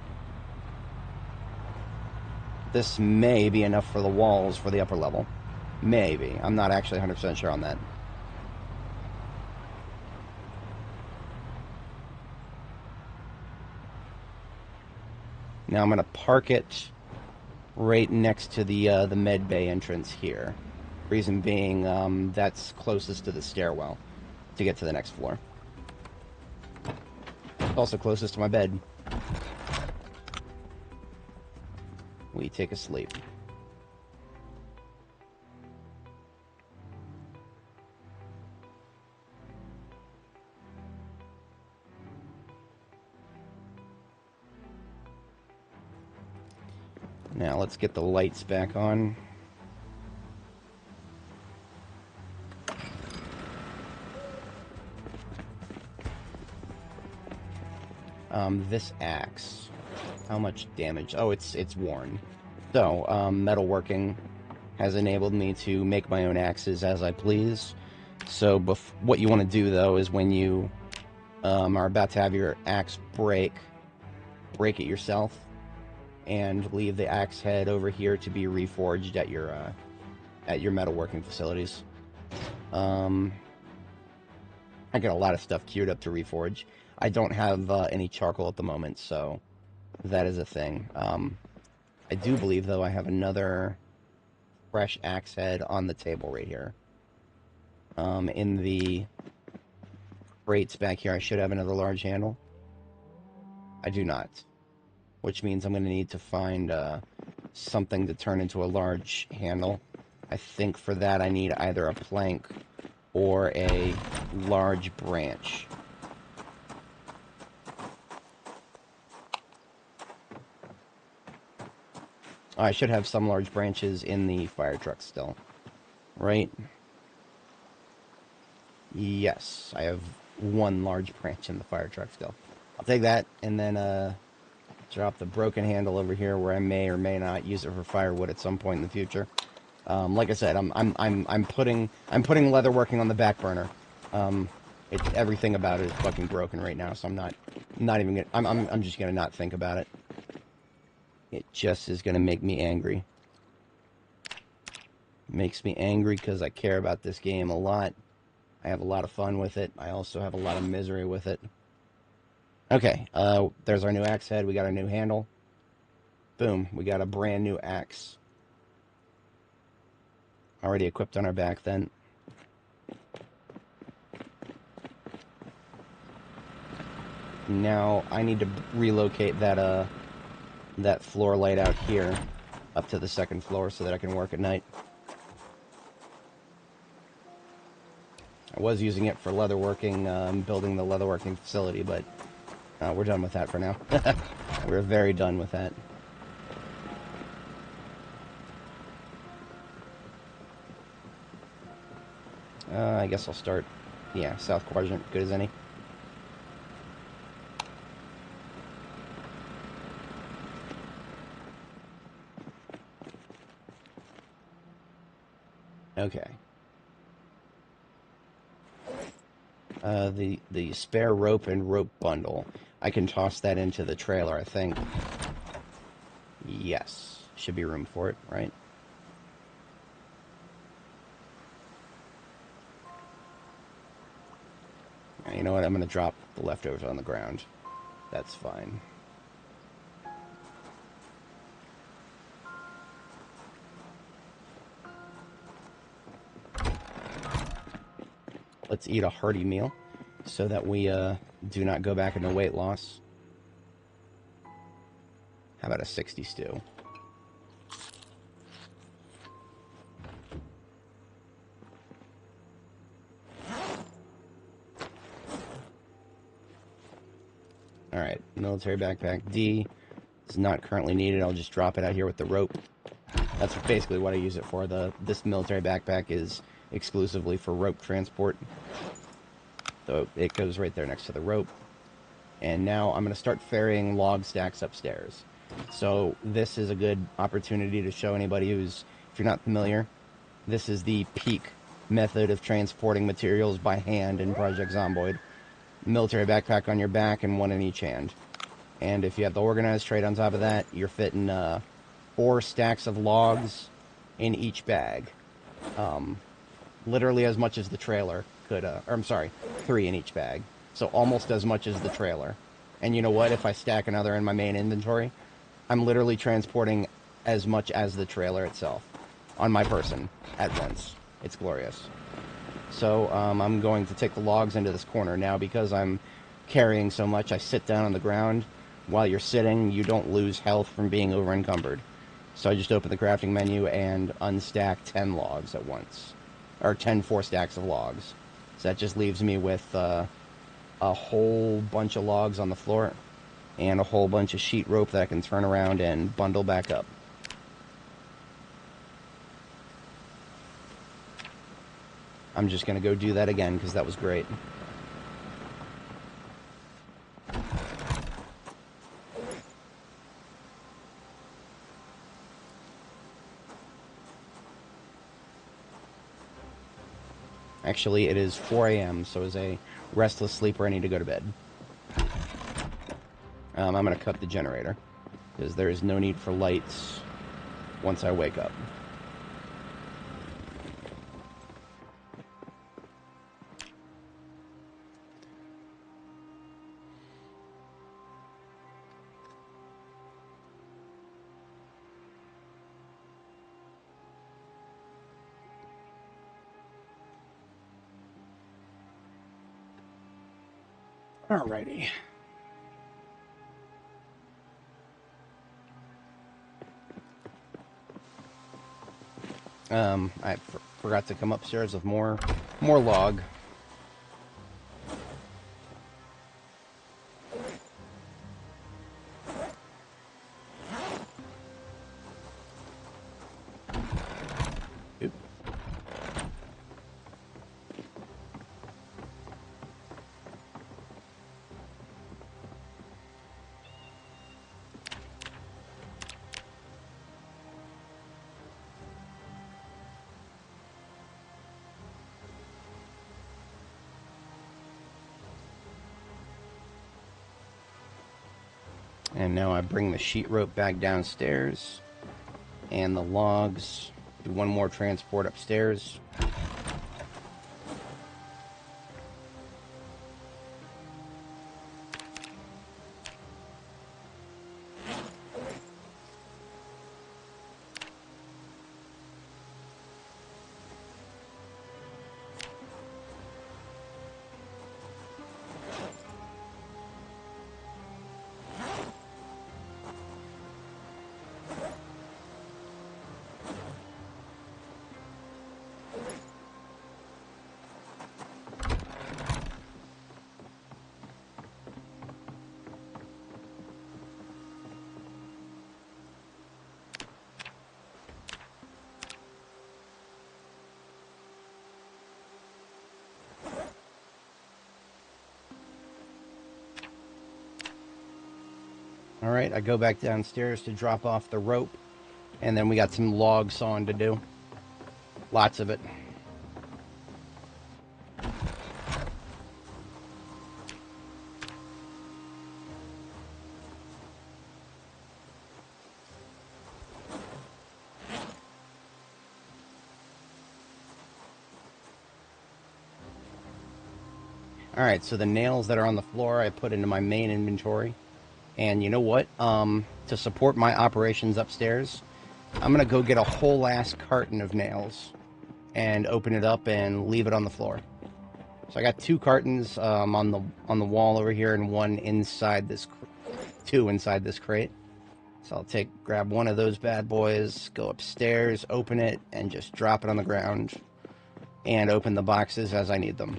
This may be enough for the walls for the upper level. Maybe. I'm not actually 100% sure on that. Now I'm going to park it right next to the med bay entrance here. Reason being, that's closest to the stairwell to get to the next floor. Also closest to my bed. We take a sleep. Now let's get the lights back on. This axe, how much damage? Oh, it's worn. So, metalworking has enabled me to make my own axes as I please. So, what you want to do though is when you are about to have your axe break it yourself, and leave the axe head over here to be reforged at your metalworking facilities. I got a lot of stuff queued up to reforge. I don't have any charcoal at the moment, so that is a thing. I do believe, though, I have another fresh axe head on the table right here. In the crates back here, I should have another large handle. I do not. Which means I'm going to need to find something to turn into a large handle. I think for that I need either a plank or a large branch. Oh, I should have some large branches in the fire truck still. Right? Yes, I have one large branch in the fire truck still. I'll take that and then drop the broken handle over here where I may or may not use it for firewood at some point in the future. Like I said, I'm putting leatherworking on the back burner. Everything about it is fucking broken right now, so I'm not even gonna. I'm just gonna not think about it. It just is gonna make me angry. Makes me angry because I care about this game a lot. I have a lot of fun with it. I also have a lot of misery with it. Okay, there's our new axe head. We got our new handle. Boom, we got a brand new axe. Already equipped on our back then. Now I need to relocate that that floor light out here up to the second floor so that I can work at night. I was using it for leatherworking, building the leatherworking facility, but we're done with that for now. We're very done with that. I guess I'll start, yeah, south quadrant, good as any. Okay. The spare rope and rope bundle, I can toss that into the trailer, I think. Yes. Should be room for it, right? You know what? I'm going to drop the leftovers on the ground. That's fine. Let's eat a hearty meal so that we do not go back into weight loss. How about a 60 stew? Alright, military backpack D is not currently needed. I'll just drop it out here with the rope. That's basically what I use it for. This military backpack is exclusively for rope transport. So it goes right there next to the rope. And now I'm going to start ferrying log stacks upstairs. So this is a good opportunity to show anybody who's, if you're not familiar, this is the peak method of transporting materials by hand in Project Zomboid. Military backpack on your back and one in each hand. And if you have the organized trade on top of that, you're fitting 4 stacks of logs in each bag. Literally as much as the trailer could, or I'm sorry, 3 in each bag. So almost as much as the trailer. And you know what? If I stack another in my main inventory, I'm literally transporting as much as the trailer itself on my person at once. It's glorious. So I'm going to take the logs into this corner. Now, because I'm carrying so much, I sit down on the ground. While you're sitting, you don't lose health from being over encumbered. So I just open the crafting menu and unstack 10 logs at once. Or 10 4 stacks of logs. So that just leaves me with a whole bunch of logs on the floor and a whole bunch of sheet rope that I can turn around and bundle back up. I'm just going to go do that again because that was great. Actually, it is 4 a.m., so as a restless sleeper, I need to go to bed. I'm going to cut the generator, because there is no need for lights once I wake up. Alrighty. I forgot to come upstairs with more log. Oop. And now I bring the sheet rope back downstairs, and the logs. Do one more transport upstairs. Alright, I go back downstairs to drop off the rope, and then we got some log sawing to do. Lots of it. Alright, so the nails that are on the floor I put into my main inventory. And you know what? To support my operations upstairs, I'm going to go get a whole ass carton of nails and open it up and leave it on the floor. So I got 2 cartons on the wall over here and one inside this, 2 inside this crate. So I'll grab one of those bad boys, go upstairs, open it, and just drop it on the ground and open the boxes as I need them.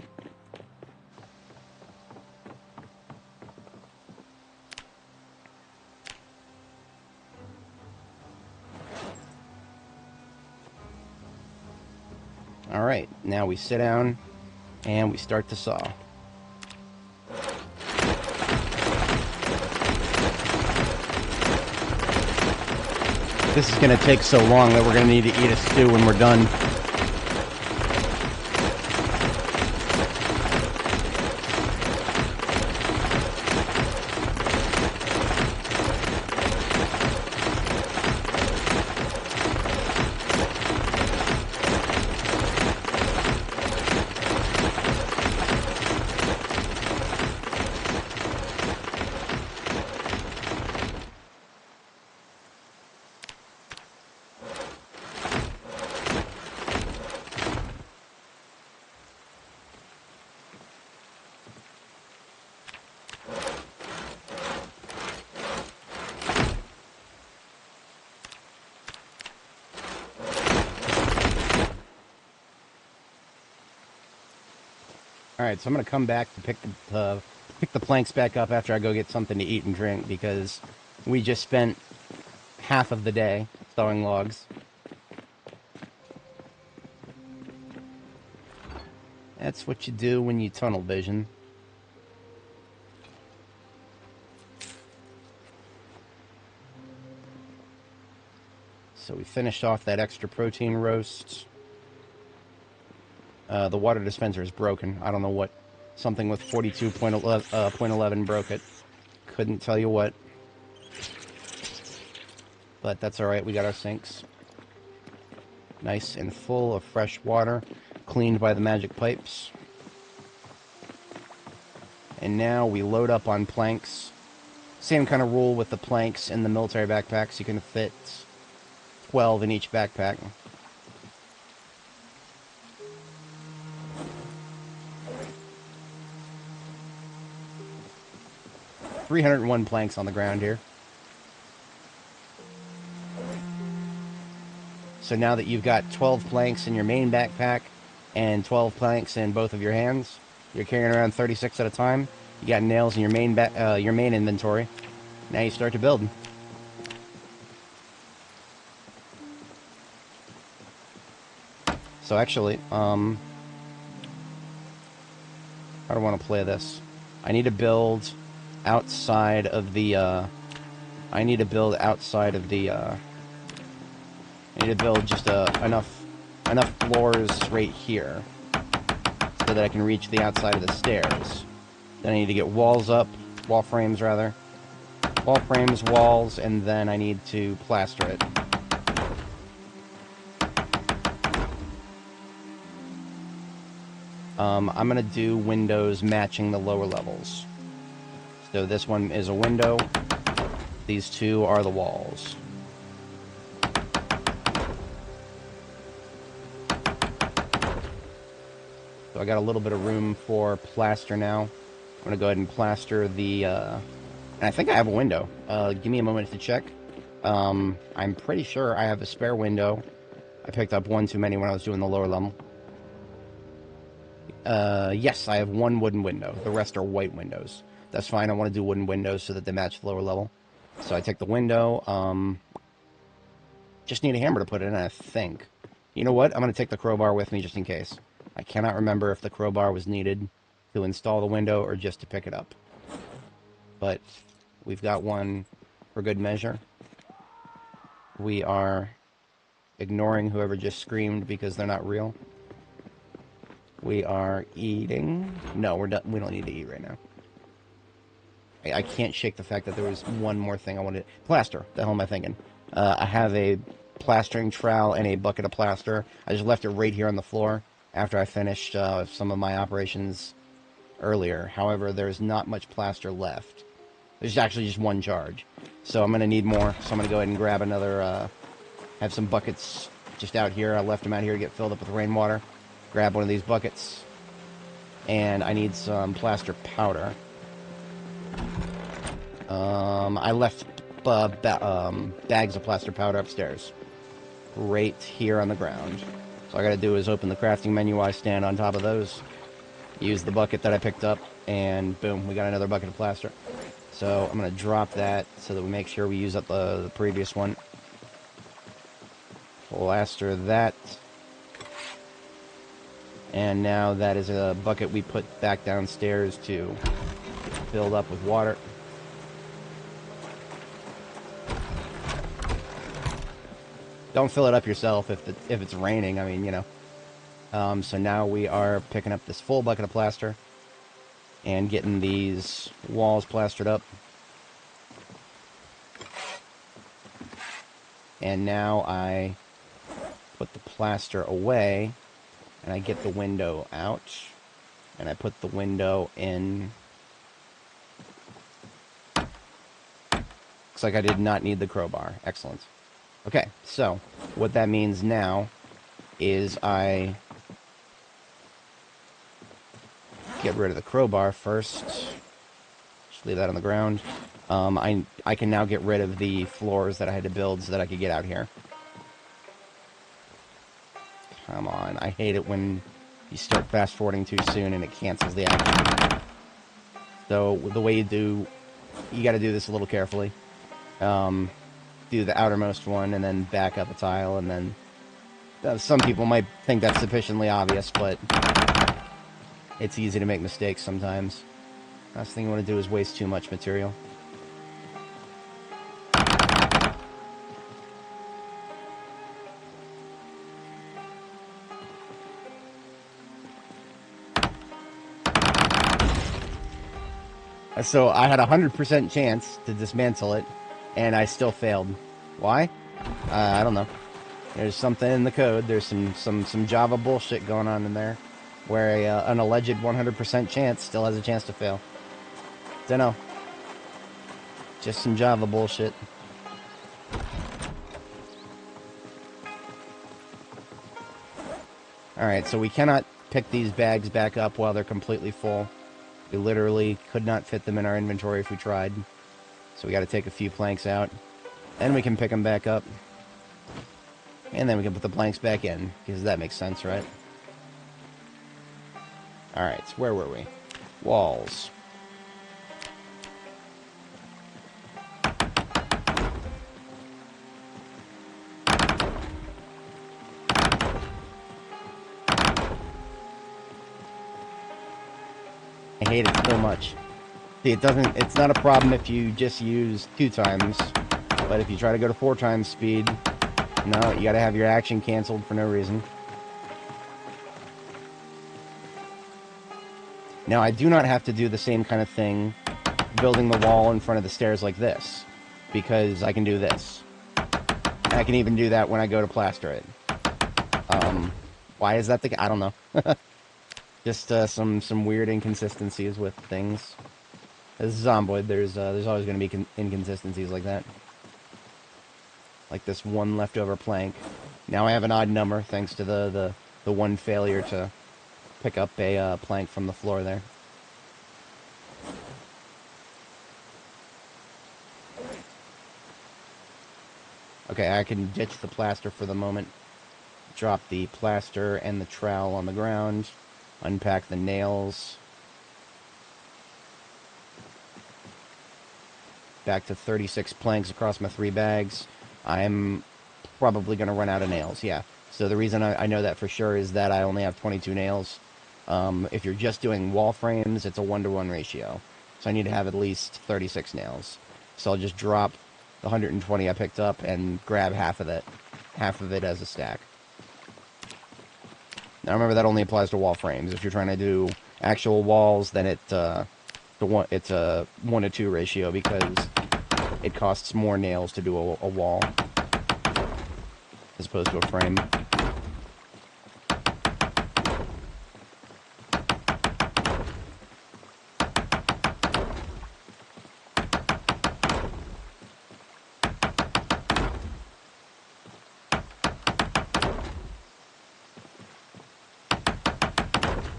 Alright, now we sit down and we start to saw. This is going to take so long that we're going to need to eat a stew when we're done. Alright, so I'm going to come back to pick the planks back up after I go get something to eat and drink, because we just spent half of the day sawing logs. That's what you do when you tunnel vision. So we finished off that extra protein roast. The water dispenser is broken. I don't know what. Something with 42.11 broke it. Couldn't tell you what. But that's alright, we got our sinks. Nice and full of fresh water, cleaned by the magic pipes. And now we load up on planks. Same kind of rule with the planks in the military backpacks. You can fit 12 in each backpack. $301 planks on the ground here. So now that you've got 12 planks in your main backpack and 12 planks in both of your hands, you're carrying around 36 at a time. You got nails in your main inventory. Now you start to build. So actually, how do I want to play this? I need to build outside of the, I need to build just enough floors right here so that I can reach the outside of the stairs. Then I need to get wall frames, walls, and then I need to plaster it. I'm going to do windows matching the lower levels. So this one is a window. These 2 are the walls. So I got a little bit of room for plaster now. I'm going to go ahead and plaster the... and I think I have a window. Give me a moment to check. I'm pretty sure I have a spare window. I picked up one too many when I was doing the lower level. Yes, I have 1 wooden window. The rest are white windows. That's fine. I want to do wooden windows so that they match the lower level. So I take the window. Just need a hammer to put it in, I think. You know what? I'm going to take the crowbar with me just in case. I cannot remember if the crowbar was needed to install the window or just to pick it up. But we've got one for good measure. We are ignoring whoever just screamed because they're not real. We are eating. No, we don't need to eat right now. I can't shake the fact that there was one more thing I wanted. Plaster. The hell am I thinking? I have a plastering trowel and a bucket of plaster. I just left it right here on the floor after I finished some of my operations earlier. However, there's not much plaster left. There's actually just one charge. So I'm going to need more. So I'm going to go ahead and grab another, have some buckets just out here. I left them out here to get filled up with rainwater. Grab one of these buckets. And I need some plaster powder. I left bags of plaster powder upstairs. Right here on the ground. So all I gotta do is open the crafting menu while I stand on top of those. Use the bucket that I picked up, and boom, we got another bucket of plaster. So I'm gonna drop that so that we make sure we use up the previous one. Plaster that. And now that is a bucket we put back downstairs to fill up with water. Don't fill it up yourself if it's raining. I mean, you know. So now we are picking up this full bucket of plaster and getting these walls plastered up. And now I put the plaster away and I get the window out and I put the window in. Looks like I did not need the crowbar. Excellent. Okay, so what that means now is I get rid of the crowbar first. Just leave that on the ground. I can now get rid of the floors that I had to build so that I could get out here. Come on, I hate it when you start fast forwarding too soon and it cancels the action. So the way you gotta do this a little carefully. Do the outermost one and then back up a tile, and then some people might think that's sufficiently obvious, but it's easy to make mistakes sometimes. Last thing you want to do is waste too much material. So I had a 100% chance to dismantle it, and I still failed. Why? I don't know. There's something in the code. There's some Java bullshit going on in there, where an alleged 100% chance still has a chance to fail. Dunno. Just some Java bullshit. Alright, so we cannot pick these bags back up while they're completely full. We literally could not fit them in our inventory if we tried. So we got to take a few planks out. Then we can pick them back up. And then we can put the planks back in. Because that makes sense, right? Alright, so where were we? Walls. I hate it so much. See, it's not a problem if you just use 2 times, but if you try to go to 4 times speed, no, you gotta have your action canceled for no reason. Now, I do not have to do the same kind of thing building the wall in front of the stairs like this, because I can do this. And I can even do that when I go to plaster it. Why is that I don't know. Just some weird inconsistencies with things. This is Zomboid. There's always going to be inconsistencies like that. Like this one leftover plank. Now I have an odd number thanks to the one failure to pick up a plank from the floor there. Okay, I can ditch the plaster for the moment. Drop the plaster and the trowel on the ground. Unpack the nails. Back to 36 planks across my 3 bags. I'm probably going to run out of nails, yeah. So the reason I know that for sure is that I only have 22 nails. If you're just doing wall frames, it's a 1-to-1 ratio. So I need to have at least 36 nails. So I'll just drop the 120 I picked up and grab half of it as a stack. Now remember, that only applies to wall frames. If you're trying to do actual walls, then it's a 1-to-2 ratio, because it costs more nails to do a wall as opposed to a frame.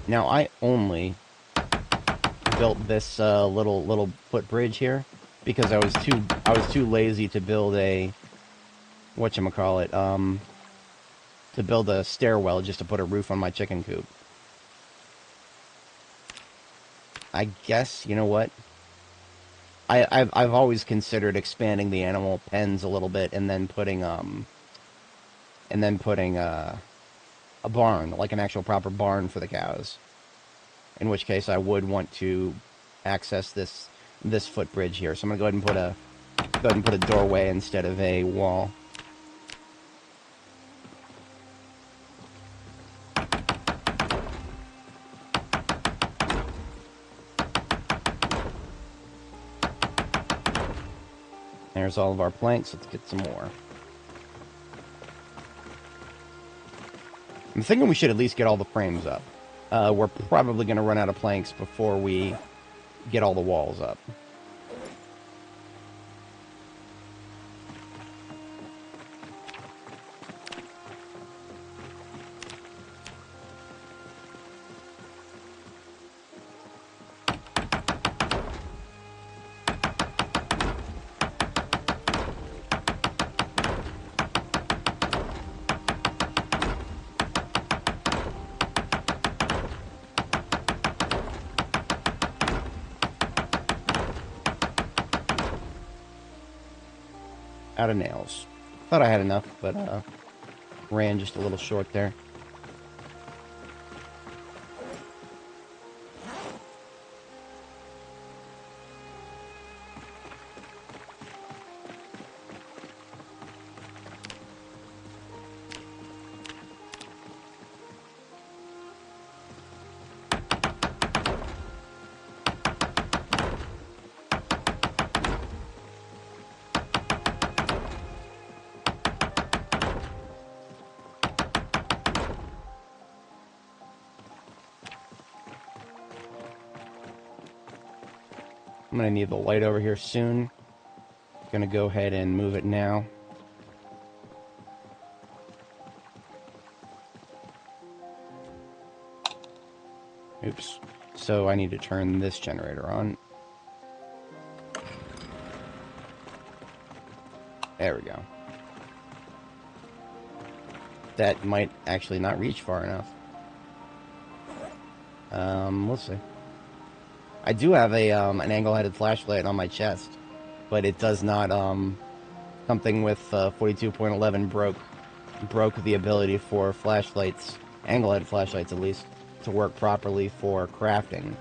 Now I only built this little footbridge here because I was too lazy to build a whatchamacallit, to build a stairwell just to put a roof on my chicken coop. I guess, you know what? I've always considered expanding the animal pens a little bit and then putting a barn, like an actual proper barn for the cows. In which case I would want to access this footbridge here. So I'm gonna go ahead and put a doorway instead of a wall. There's all of our planks. Let's get some more. I'm thinking we should at least get all the frames up. We're probably going to run out of planks before we get all the walls up. Out of nails. Thought I had enough, but ran just a little short there. I'm going to need the light over here soon. Going to go ahead and move it now. Oops. So I need to turn this generator on. There we go. That might actually not reach far enough. We'll see. I do have a an angle-headed flashlight on my chest, but it does not. Something with 42.11 broke the ability for flashlights, angle-headed flashlights at least, to work properly for crafting.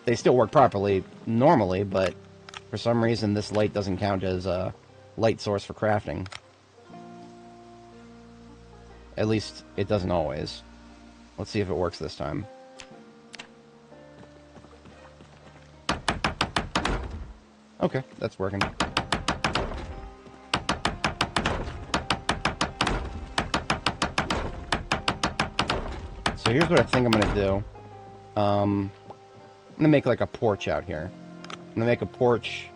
They still work properly normally, but for some reason this light doesn't count as a light source for crafting. At least it doesn't always. Let's see if it works this time. Okay, that's working. So here's what I think I'm going to do. I'm going to make like a porch out here. I'm going to make a porch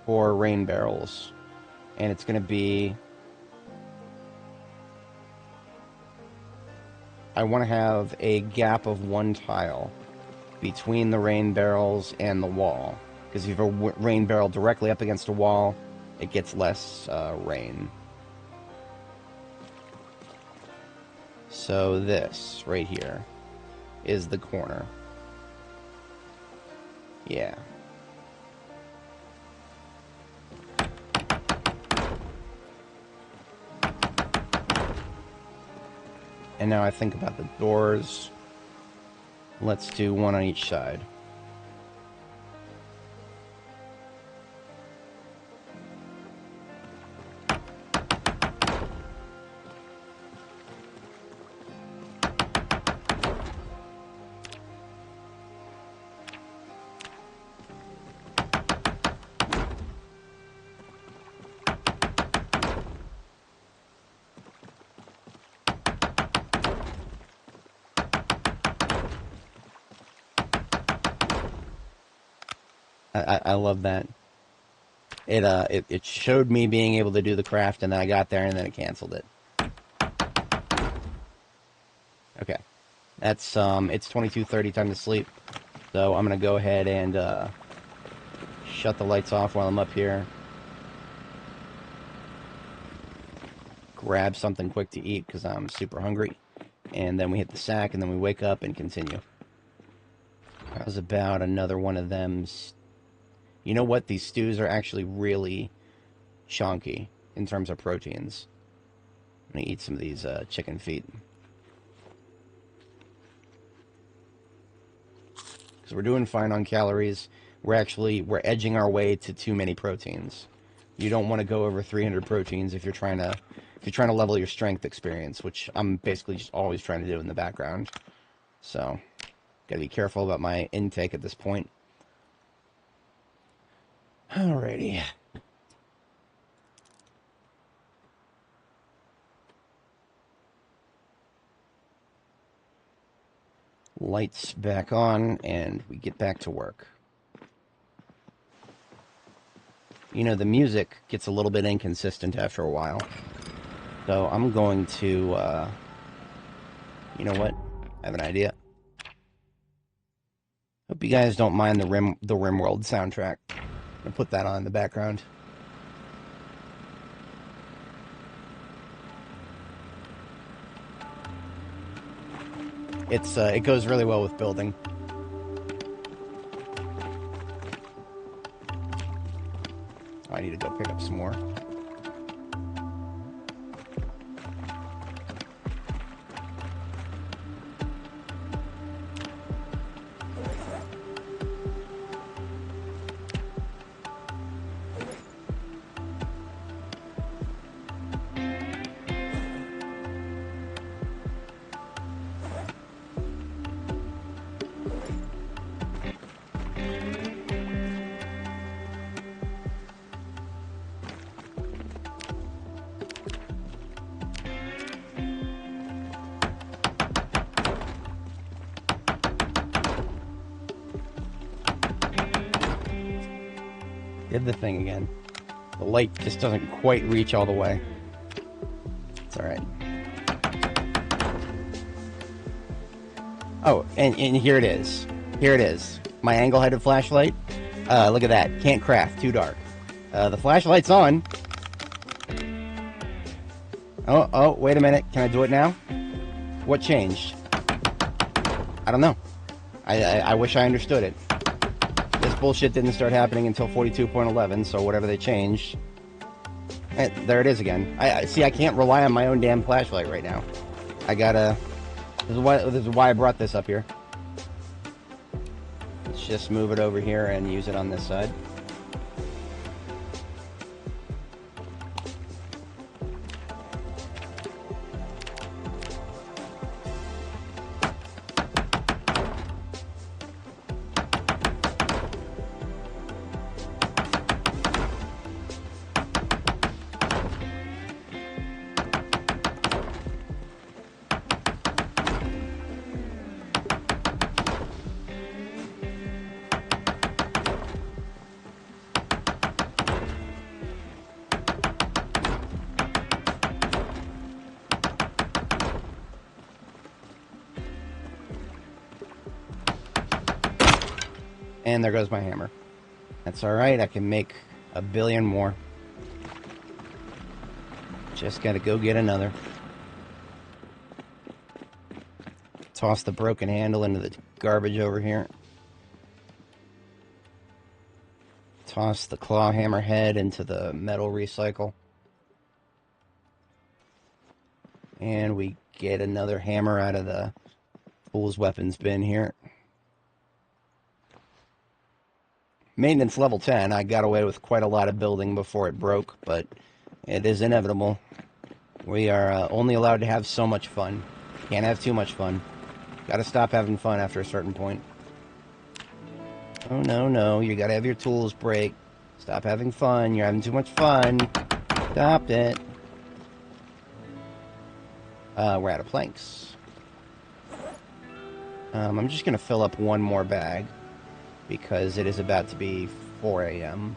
for rain barrels. And it's going to be... I want to have a gap of 1 tile between the rain barrels and the wall. Because if you have a rain barrel directly up against a wall, it gets less rain. So this, right here, is the corner. Yeah. And now I think about the doors. Let's do 1 on each side. I love that. It showed me being able to do the craft, and then I got there, and then it canceled it. Okay, that's it's 22:30, time to sleep. So I'm gonna go ahead and shut the lights off while I'm up here. Grab something quick to eat because I'm super hungry, and then we hit the sack, and then we wake up and continue. How's about another one of them? You know what? These stews are actually really chunky in terms of proteins. I'm gonna eat some of these chicken feet. Because we're doing fine on calories. We're edging our way to too many proteins. You don't want to go over 300 proteins if you're trying to level your strength experience, which I'm basically just always trying to do in the background. So, gotta be careful about my intake at this point. Alrighty. Lights back on, and we get back to work. You know, the music gets a little bit inconsistent after a while. So I'm going to, you know what? I have an idea. Hope you guys don't mind the RimWorld soundtrack. I'm gonna put that on in the background. It goes really well with building. Oh, I need to go pick up some more. Did the thing again. The light just doesn't quite reach all the way. It's alright. Oh, and here it is. Here it is. My angle-headed flashlight. Look at that. Can't craft. Too dark. The flashlight's on. Oh, wait a minute. Can I do it now? What changed? I don't know. I wish I understood it. This bullshit didn't start happening until 42.11, so whatever they changed. There it is again. See, I can't rely on my own damn flashlight right now. I gotta... This is why I brought this up here. Let's just move it over here and use it on this side. And there goes my hammer. That's alright, I can make a billion more. Just gotta go get another. Toss the broken handle into the garbage over here. Toss the claw hammer head into the metal recycle. And we get another hammer out of the fool's weapons bin here. Maintenance level 10, I got away with quite a lot of building before it broke, but it is inevitable. We are only allowed to have so much fun. Can't have too much fun. Gotta stop having fun after a certain point. Oh, no, you gotta have your tools break. Stop having fun, you're having too much fun. Stop it. We're out of planks. I'm just gonna fill up one more bag, because it is about to be 4 a.m.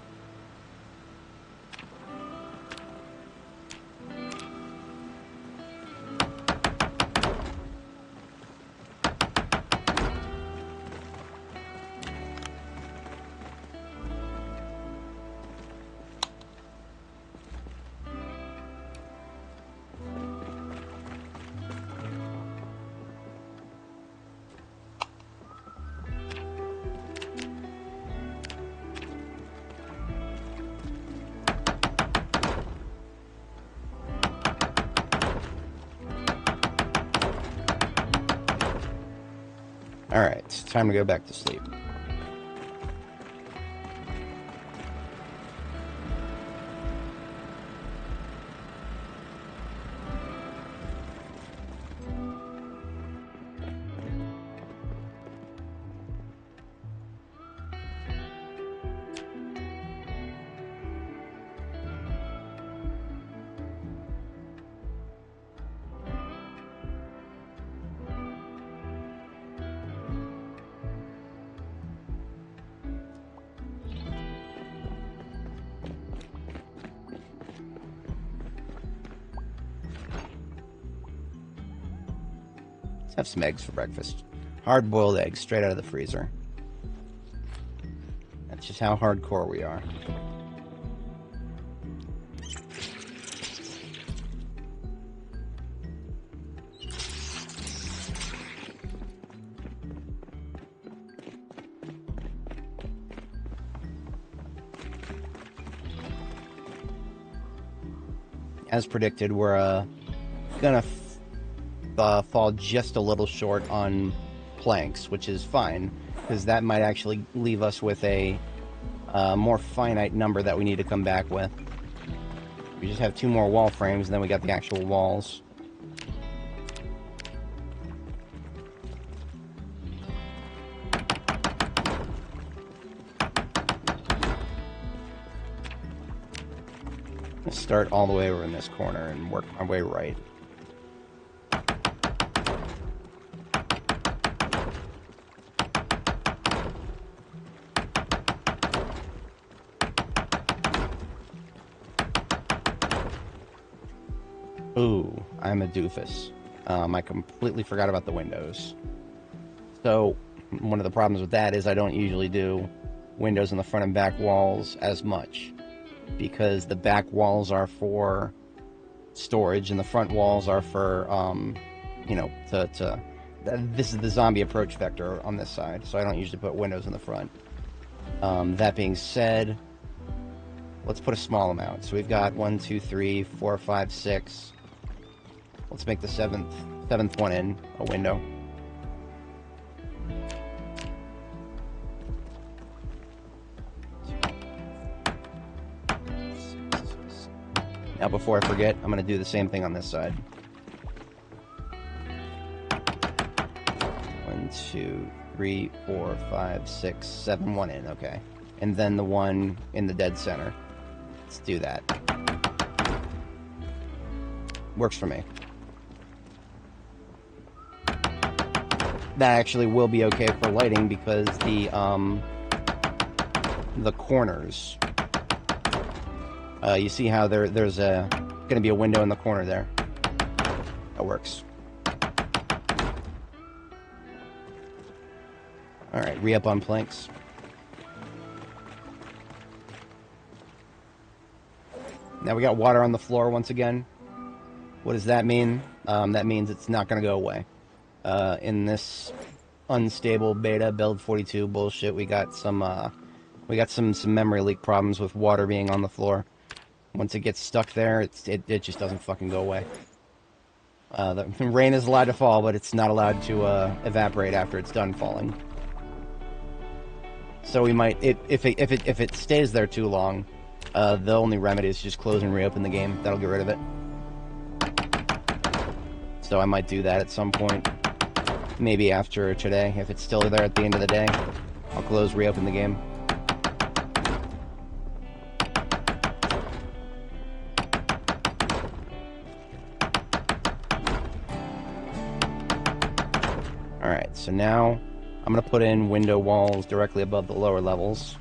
Alright, it's time to go back to sleep. Let's have some eggs for breakfast. Hard-boiled eggs, straight out of the freezer. That's just how hardcore we are. As predicted, we're gonna fall just a little short on planks, which is fine, because that might actually leave us with a more finite number that we need to come back with. We just have 2 more wall frames, and then we got the actual walls. Let's start all the way over in this corner and work our way right. Ooh, I'm a doofus. I completely forgot about the windows. So, one of the problems with that is I don't usually do windows in the front and back walls as much, because the back walls are for storage and the front walls are for, you know, this is the zombie approach vector on this side, so I don't usually put windows in the front. That being said, let's put a small amount. So we've got 1, 2, 3, 4, 5, 6. Let's make the seventh one in a window. Now, before I forget, I'm going to do the same thing on this side. 1, 2, 3, 4, 5, 6, 7, 1 in. Okay. And then the one in the dead center. Let's do that. Works for me. That actually will be okay for lighting, because the corners. You see how there's going to be a window in the corner there. That works. Alright, re-up on planks. Now we got water on the floor once again. What does that mean? That means it's not going to go away. In this unstable beta build 42 bullshit, we got some memory leak problems with water being on the floor. Once it gets stuck there, it just doesn't fucking go away. The rain is allowed to fall, but it's not allowed to evaporate after it's done falling. So we might, if it stays there too long, the only remedy is just close and reopen the game. That'll get rid of it. So I might do that at some point. Maybe after today. If it's still there at the end of the day, I'll close, reopen the game. Alright, so now I'm going to put in window walls directly above the lower levels.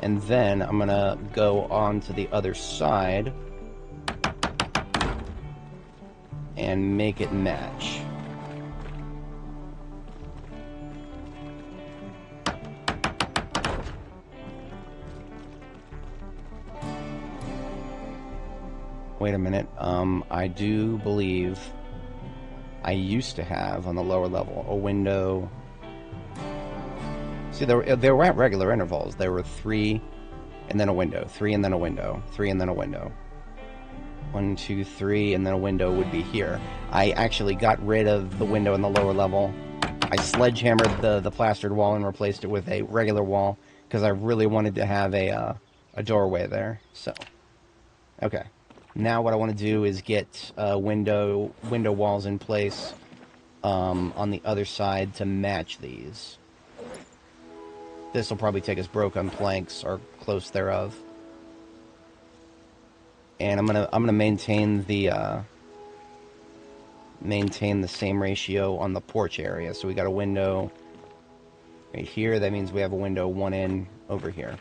And then I'm gonna go on to the other side and make it match. Wait a minute. I do believe I used to have on the lower level a window. See, they were at regular intervals. There were 3 and then a window, 3 and then a window, 3 and then a window. 1, 2, 3, and then a window would be here. I actually got rid of the window in the lower level. I sledgehammered the plastered wall and replaced it with a regular wall because I really wanted to have a doorway there. So, okay. Now what I want to do is get window walls in place on the other side to match these. This will probably take us broke on planks or close thereof. And I'm gonna maintain the same ratio on the porch area. So we got a window right here. That means we have a window 1 in over here.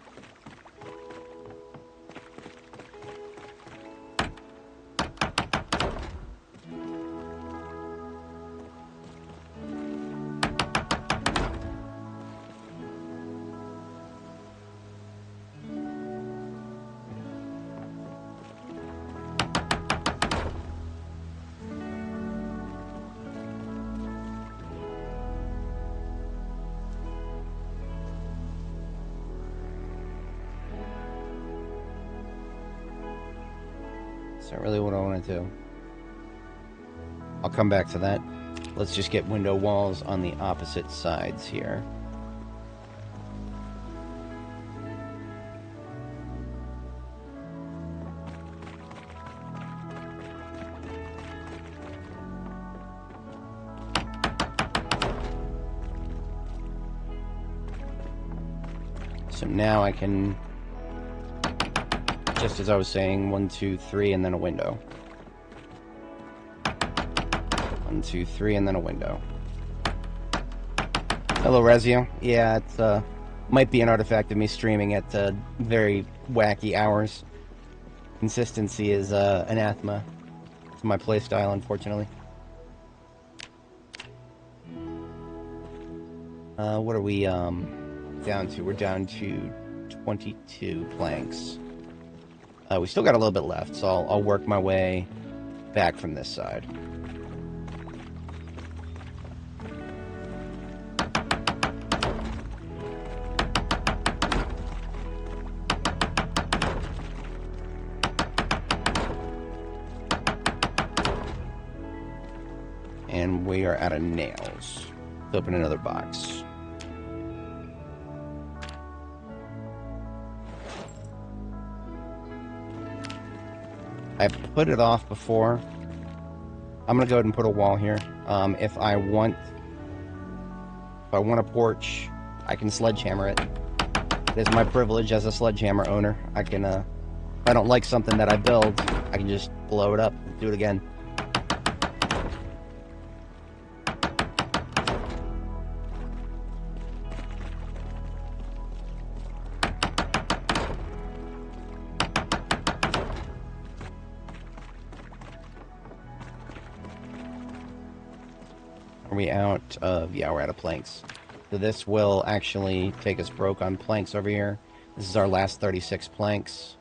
Is that really what I want to do? I'll come back to that. Let's just get window walls on the opposite sides here. So now I can, just as I was saying, 1, 2, 3, and then a window. 1, 2, 3, and then a window. Hello, Rezio. Yeah, it might be an artifact of me streaming at very wacky hours. Consistency is anathema to my playstyle, unfortunately. What are we down to? We're down to 22 planks. We still got a little bit left, so I'll work my way back from this side. And we are out of nails. Let's open another box. I've put it off before. I'm gonna go ahead and put a wall here. If I want a porch, I can sledgehammer it. It is my privilege as a sledgehammer owner. I can, if I don't like something that I build, I can just blow it up and do it again. Are we out of... yeah, we're out of planks. So this will actually take us broke on planks over here. This is our last 36 planks.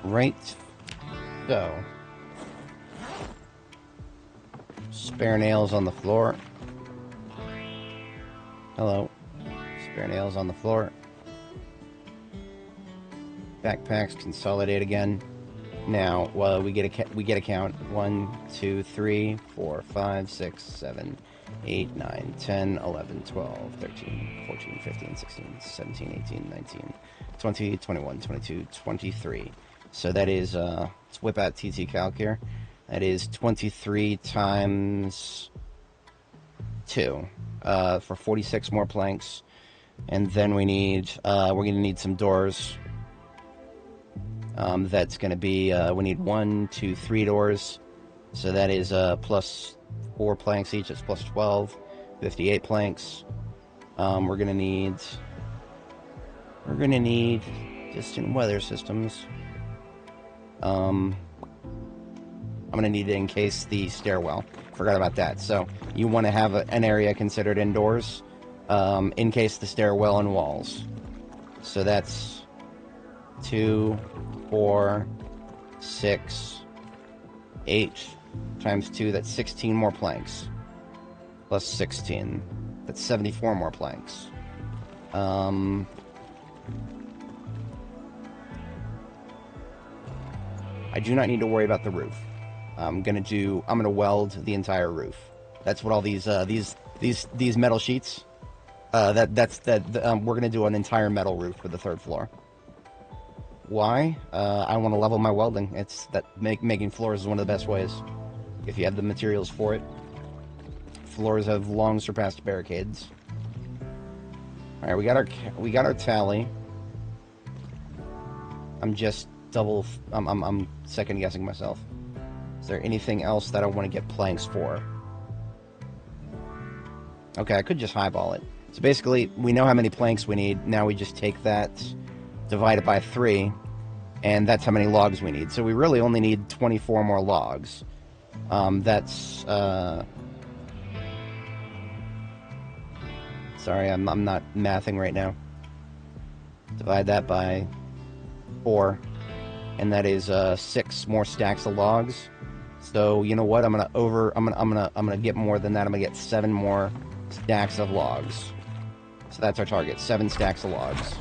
Right. So. Spare nails on the floor. Hello. Spare nails on the floor. Backpacks consolidate again. Now, well, we get a count. 1, 2, 3, 4, 5, 6, 7, 8, 9, 10, 11, 12, 13, 14, 15, 16, 17, 18, 19, 20, 21, 22, 23. So that is, let's whip out TT Calc here. That is 23 times 2 for 46 more planks. And then we need, we're going to need some doors. That's going to be, we need 1, 2, 3 doors. So that is plus 4 planks each. That's plus 12, 58 planks. We're going to need distant weather systems. I'm going to need to encase the stairwell. Forgot about that. So you want to have an area considered indoors. Encase the stairwell and walls. So that's 2, 4, 6, 8 times 2. That's 16 more planks. Plus 16. That's 74 more planks. I do not need to worry about the roof. I'm gonna weld the entire roof. That's what all these metal sheets. We're gonna do an entire metal roof for the 3rd floor. Why? I want to level my welding. It's that making floors is one of the best ways if you have the materials for it. Floors have long surpassed barricades. All right, we got our tally. I'm just I'm second guessing myself. Is there anything else that I want to get planks for? Okay, I could just highball it. So basically, we know how many planks we need. Now we just take that, divide it by 3, and that's how many logs we need. So we really only need 24 more logs. Sorry, I'm not mathing right now. Divide that by 4, and that is 6 more stacks of logs. So you know what? I'm gonna get more than that. I'm gonna get 7 more stacks of logs. So that's our target, 7 stacks of logs.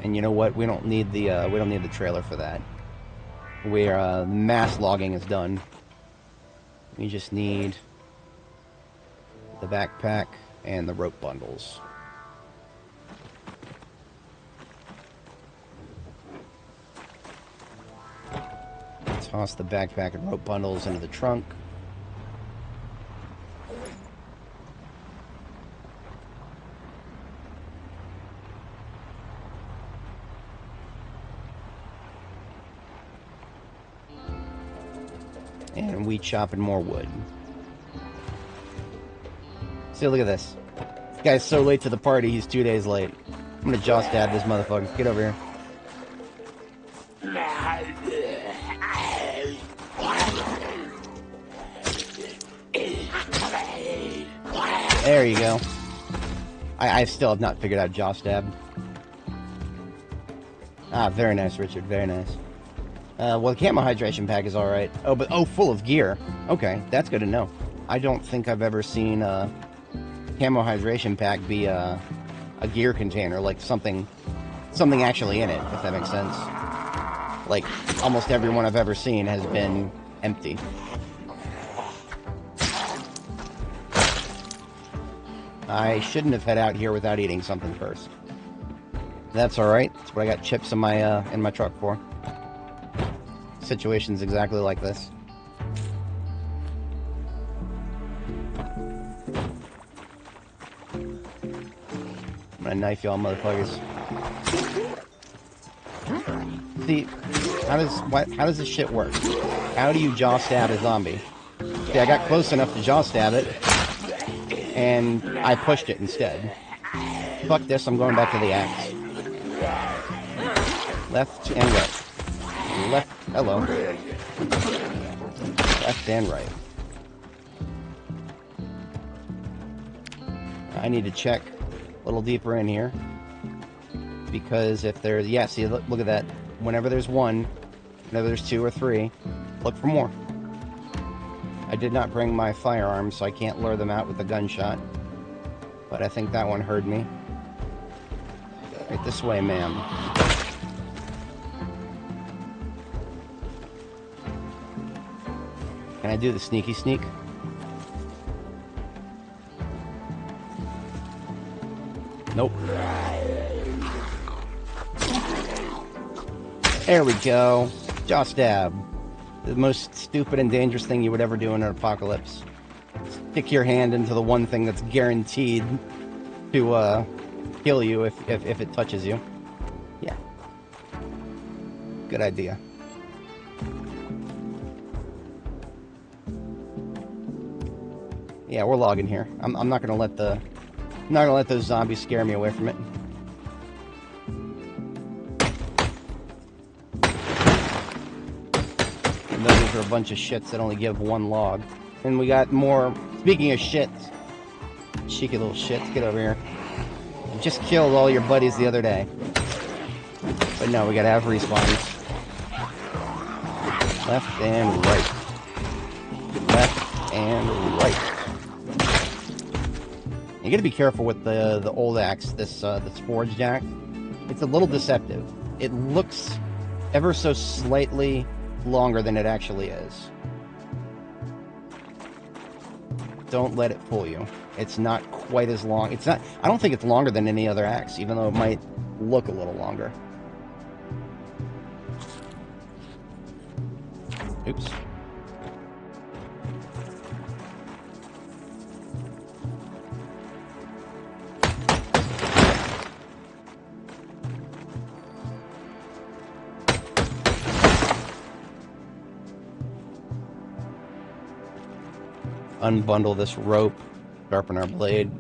And you know what? We don't need the trailer for that. Mass logging is done. We just need the backpack and the rope bundles. Toss the backpack and rope bundles into the trunk. And we chopping more wood. See, look at this. This guy's so late to the party, he's 2 days late. I'm gonna jaw stab this motherfucker. Get over here. There you go. I still have not figured out jaw stab. Ah, very nice, Richard. Very nice. Well, the camo hydration pack is alright. Oh, full of gear. Okay, that's good to know. I don't think I've ever seen a camo hydration pack be a gear container, like something actually in it, if that makes sense. Like, almost every one I've ever seen has been empty. I shouldn't have head out here without eating something first. That's alright. That's what I got chips in my truck for. Situations exactly like this. I'm gonna knife y'all motherfuckers. See, how does this shit work? How do you jaw stab a zombie? See, I got close enough to jaw stab it, and I pushed it instead. Fuck this, I'm going back to the axe. Left and right. Left, hello. Left and right. I need to check a little deeper in here. Because if there's... Yeah, see, look at that. Whenever there's one, whenever there's two or three, look for more. I did not bring my firearm, so I can't lure them out with a gunshot. But I think that one heard me. Right this way, ma'am. Can I do the sneaky sneak? Nope. There we go. Jaw stab. The most stupid and dangerous thing you would ever do in an apocalypse. Stick your hand into the one thing that's guaranteed to kill you if it touches you. Yeah. Good idea. Yeah, we're logging here. I'm not gonna let those zombies scare me away from it. And those are a bunch of shits that only give one log. And we got more. Speaking of shits, cheeky little shits, get over here. I just killed all your buddies the other day, but no, we gotta have respawns. Left and right. Left and right. You gotta be careful with the old axe, this forged axe. It's a little deceptive. It looks ever so slightly longer than it actually is. Don't let it fool you. It's not quite as long. It's not. I don't think it's longer than any other axe, even though it might look a little longer. Oops. Unbundle this rope, sharpen our blade.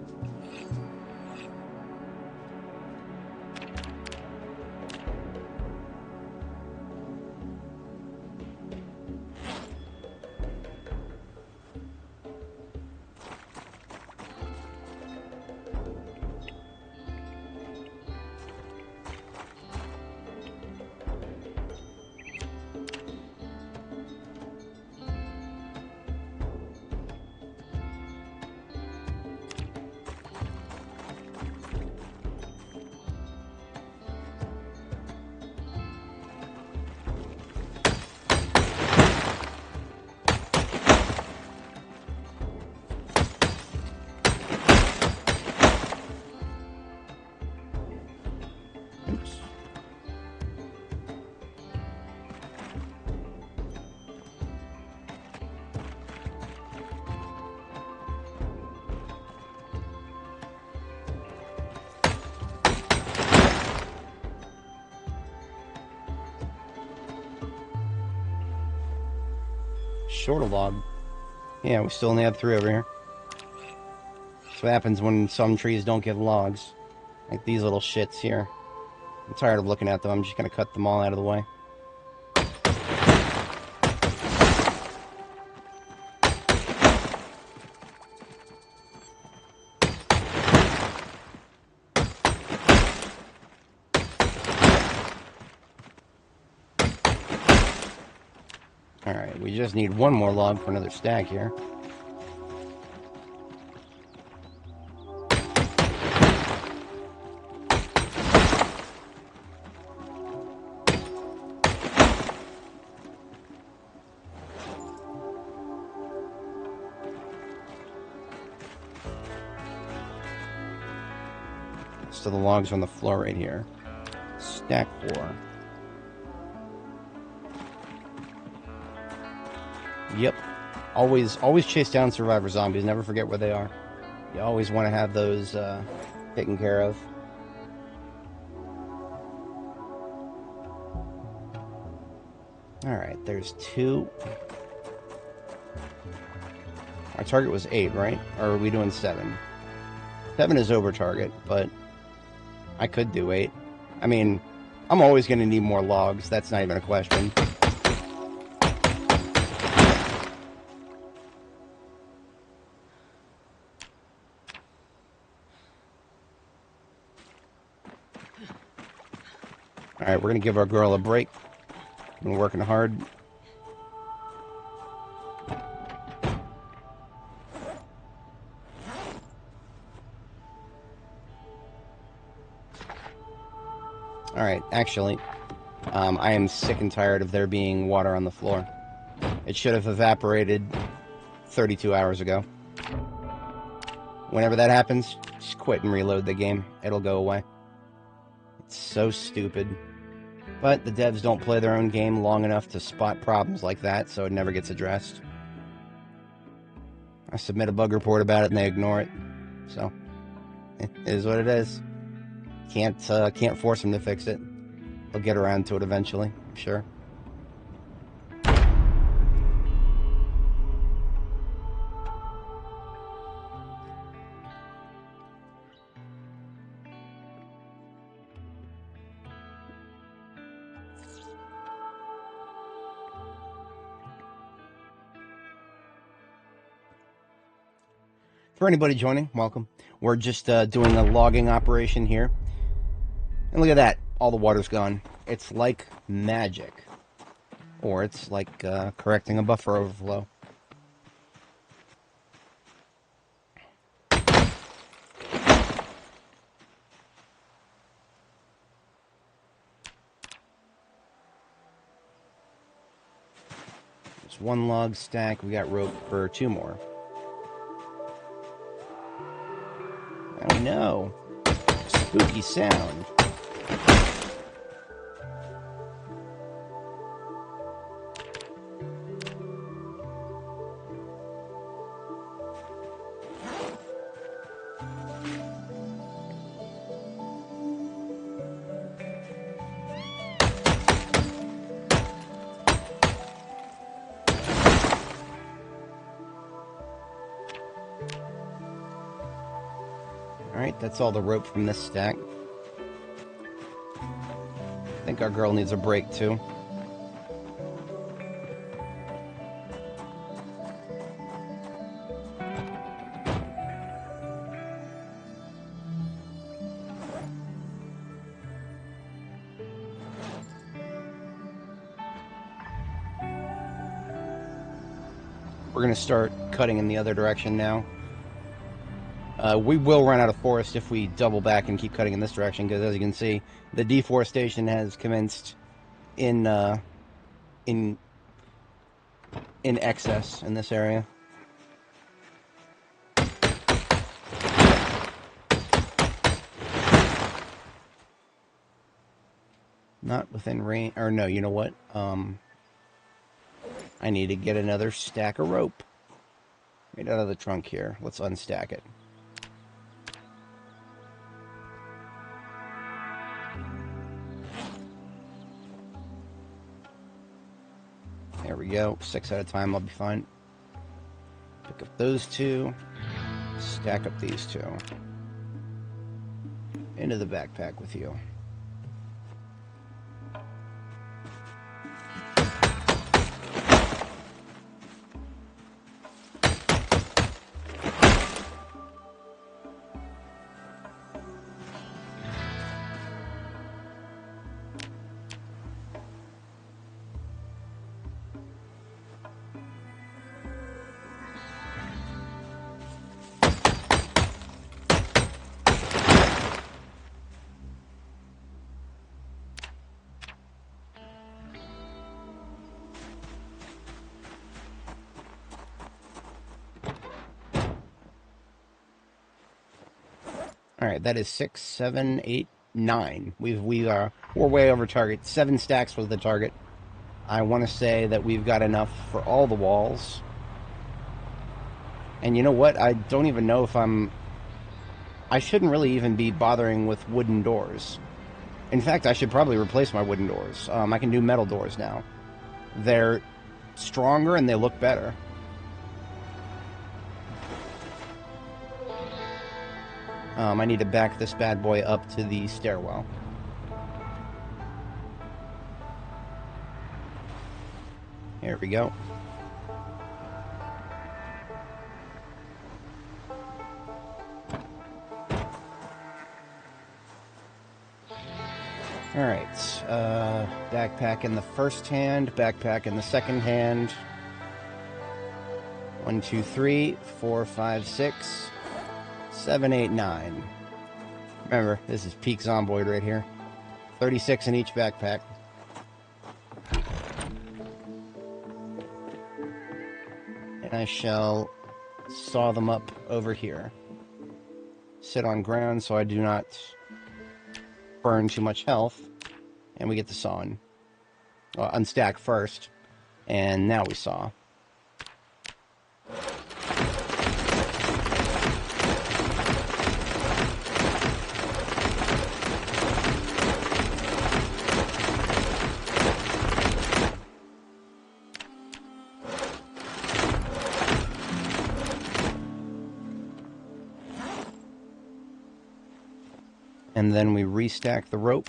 Shorter log. Yeah, we still only have 3 over here. That's what happens when some trees don't give logs. Like these little shits here. I'm tired of looking at them. I'm just gonna cut them all out of the way. Alright, we just need one more log for another stack here. So the logs on the floor right here. Stack 4. Yep. Always chase down survivor zombies. Never forget where they are. You always want to have those taken care of. Alright, there's 2. Our target was 8, right? Or are we doing 7? 7 is over target, but I could do 8. I mean, I'm always going to need more logs. That's not even a question. Alright, we're going to give our girl a break. Been working hard. Alright, actually, I am sick and tired of there being water on the floor. It should have evaporated 32 hours ago. Whenever that happens, just quit and reload the game. It'll go away. It's so stupid. But the devs don't play their own game long enough to spot problems like that, so it never gets addressed. I submit a bug report about it and they ignore it. So, it is what it is. Can't force them to fix it. They'll get around to it eventually, I'm sure. For anybody joining, welcome. We're just doing a logging operation here. And look at that. All the water's gone. It's like magic. Or it's like correcting a buffer overflow. There's one log stack. We got rope for 2 more. Oh no. Spooky sound. Alright, that's all the rope from this stack. I think our girl needs a break too. We're going to start cutting in the other direction now. We will run out of forest if we double back and keep cutting in this direction, because as you can see, the deforestation has commenced in excess in this area. Not within range, or no, you know what? I need to get another stack of rope. Right out of the trunk here. Let's unstack it. There we go. 6 at a time, I'll be fine. Pick up those 2. Stack up these 2. Into the backpack with you. All right, that is 6, 7, 8, 9. We're way over target. 7 stacks was the target. I want to say that we've got enough for all the walls. And you know what? I don't even know if I shouldn't really even be bothering with wooden doors. In fact, I should probably replace my wooden doors. I can do metal doors now. They're stronger and they look better. I need to back this bad boy up to the stairwell. Here we go. Alright, backpack in the first hand, backpack in the second hand. 1, 2, 3, 4, 5, 6, 7, 8, 9. Remember, this is peak Zomboid right here. 36 in each backpack. And I shall saw them up over here. Sit on ground so I do not burn too much health. And we get the sawing. Well, unstack first. And now we saw. And then we restack the rope.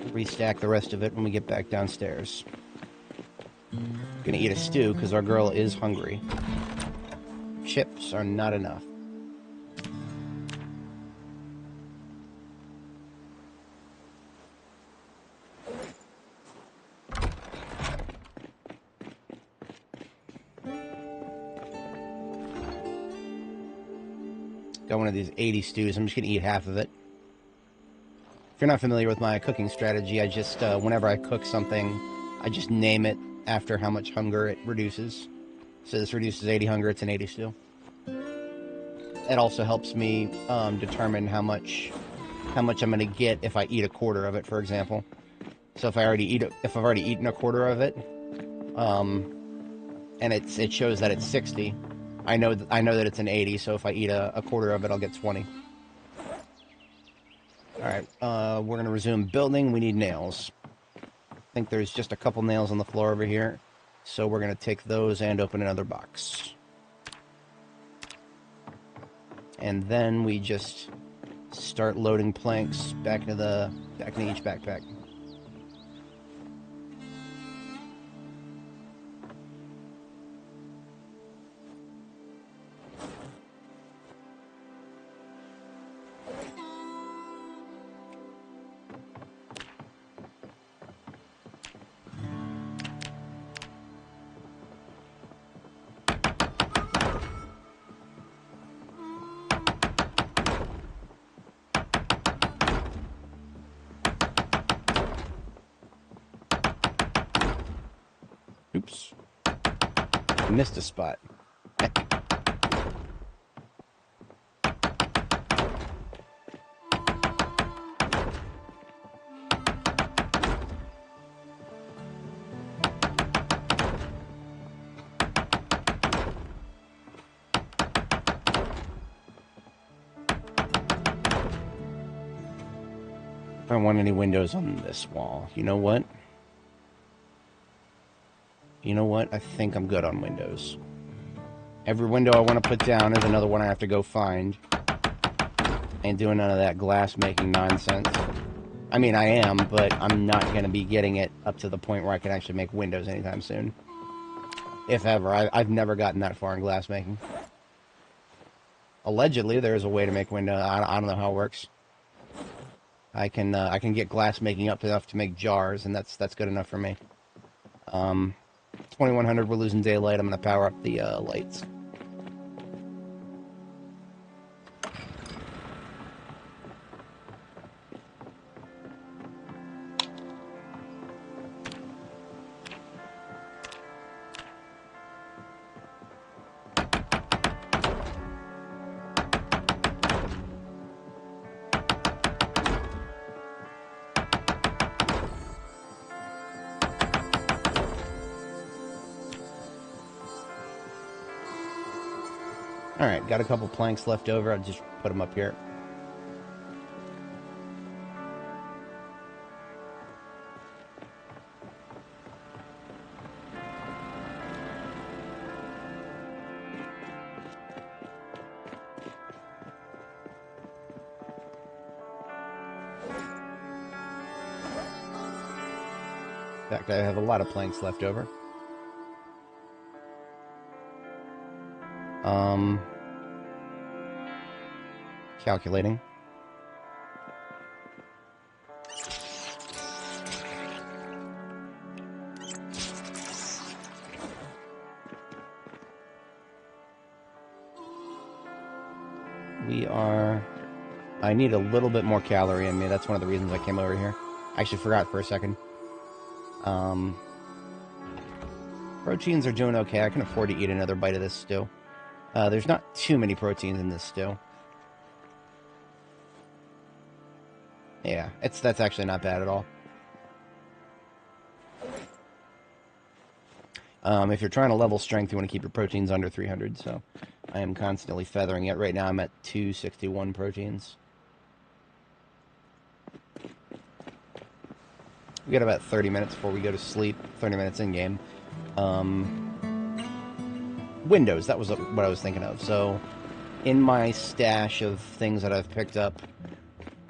Restack the rest of it when we get back downstairs. Gonna eat a stew because our girl is hungry. Chips are not enough. Got one of these 80 stews. I'm just gonna eat half of it. If you're not familiar with my cooking strategy, I just, whenever I cook something, I just name it after how much hunger it reduces. So this reduces 80 hunger, it's an 80 stew. It also helps me determine how much I'm gonna get if I eat a quarter of it, for example. So if I've already eaten a quarter of it, and it shows that it's 60, I know that it's an 80. So if I eat a quarter of it, I'll get 20. Alright, we're going to resume building. We need nails. I think there's just a couple nails on the floor over here. So we're going to take those and open another box. And then we just start loading planks back into each backpack. Oops. Missed a spot. I don't want any windows on this wall. You know what? You know what? I think I'm good on windows. Every window I want to put down is another one I have to go find. Ain't doing none of that glass making nonsense. I mean, I am, but I'm not going to be getting it up to the point where I can actually make windows anytime soon. If ever. I've never gotten that far in glass making. Allegedly, there's a way to make windows. I don't know how it works. I can get glass making up enough to make jars, and that's good enough for me. 2100, we're losing daylight. I'm going to power up the lights. Alright, got a couple planks left over. I'll just put them up here. In fact, I have a lot of planks left over. Calculating. we are... I need a little bit more calorie in me. That's one of the reasons I came over here. I actually forgot for a second. Proteins are doing okay. I can afford to eat another bite of this stew. There's not too many proteins in this stew. Yeah, that's actually not bad at all. If you're trying to level strength, you want to keep your proteins under 300, so I am constantly feathering it. Right now I'm at 261 proteins. We got about 30 minutes before we go to sleep. 30 minutes in-game. Windows, that was what I was thinking of. So, in my stash of things that I've picked up,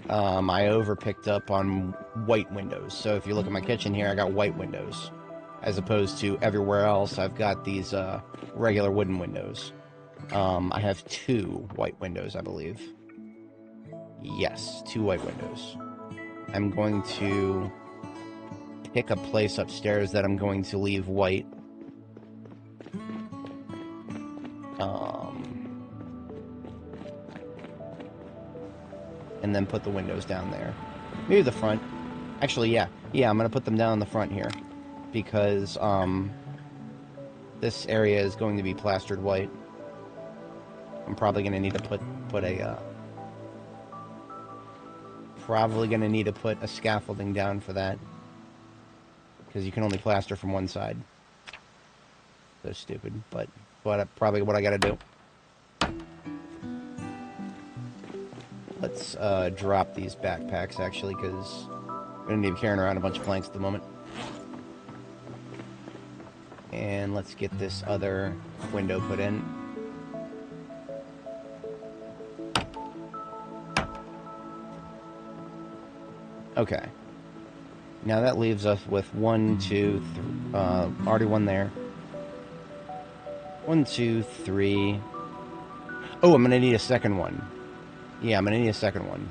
I over-picked up on white windows. So if you look at my kitchen here, I got white windows. As opposed to everywhere else, I've got these regular wooden windows. I have 2 white windows, I believe. Yes, 2 white windows. I'm going to pick a place upstairs that I'm going to leave white. And then put the windows down there. Maybe the front. Actually, yeah. Yeah, I'm going to put them down in the front here. Because, this area is going to be plastered white. I'm probably going to need to put a scaffolding down for that. Because you can only plaster from one side. So stupid, but probably what I gotta do. Let's drop these backpacks, actually, because we're going to be carrying around a bunch of planks at the moment. And let's get this other window put in. Okay. Now that leaves us with 1, 2, 3, already one there. 1, 2, 3. Oh, I'm gonna need a second one. Yeah, I'm gonna need a second one.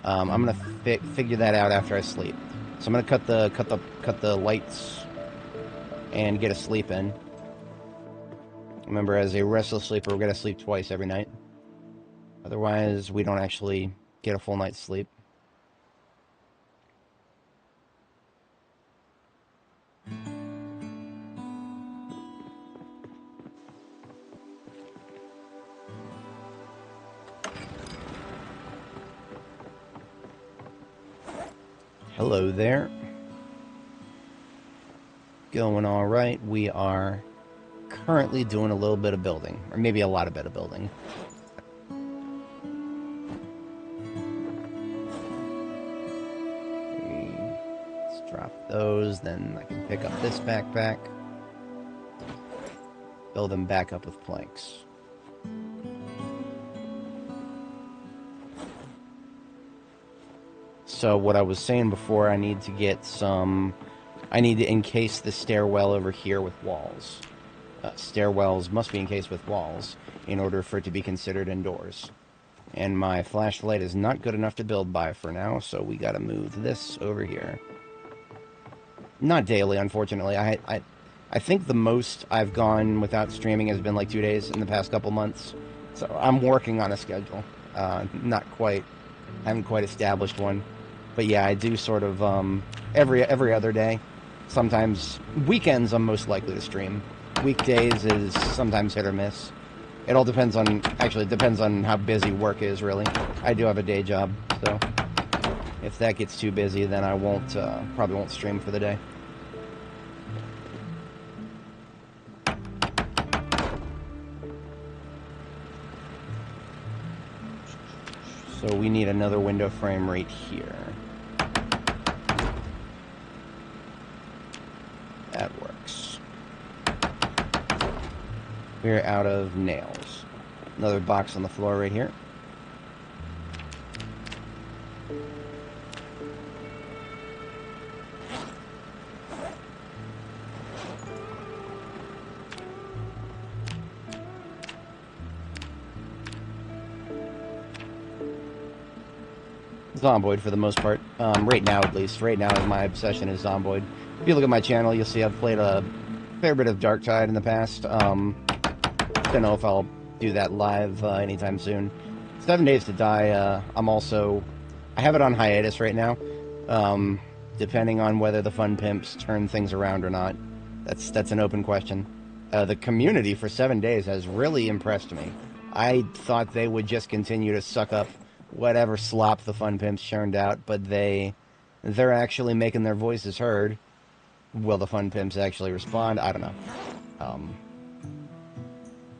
I'm gonna figure that out after I sleep. So I'm gonna cut the lights and get a sleep in. Remember, as a restless sleeper, we're gonna sleep twice every night. Otherwise, we don't actually get a full night's sleep. Hello there. Going all right. We are currently doing a little bit of building, or maybe a lot of bit of building. Let's drop those, then I can pick up this backpack. Build them back up with planks. So what I was saying before, I need to get some... I need to encase the stairwell over here with walls. Stairwells must be encased with walls in order for it to be considered indoors. And my flashlight is not good enough to build by for now, so we gotta move this over here. Not daily, unfortunately. I think the most I've gone without streaming has been like 2 days in the past couple months. So I'm working on a schedule. Not quite. I haven't quite established one. But yeah, I do sort of every other day. Sometimes weekends I'm most likely to stream. Weekdays is sometimes hit or miss. It all depends on, actually it depends on how busy work is, really. I do have a day job, so if that gets too busy, then I won't, probably won't stream for the day. So we need another window frame right here. That works. We're out of nails. Another box on the floor right here. Zomboid for the most part. Right now, at least. Right now, my obsession is Zomboid. If you look at my channel, you'll see I've played a fair bit of Darktide in the past. Don't know if I'll do that live anytime soon. 7 Days to Die, I have it on hiatus right now, depending on whether the Fun Pimps turn things around or not. That's an open question. The community for 7 Days has really impressed me. I thought they would just continue to suck up whatever slop the Fun Pimps churned out, but they're actually making their voices heard. Will the Fun Pimps actually respond? I don't know.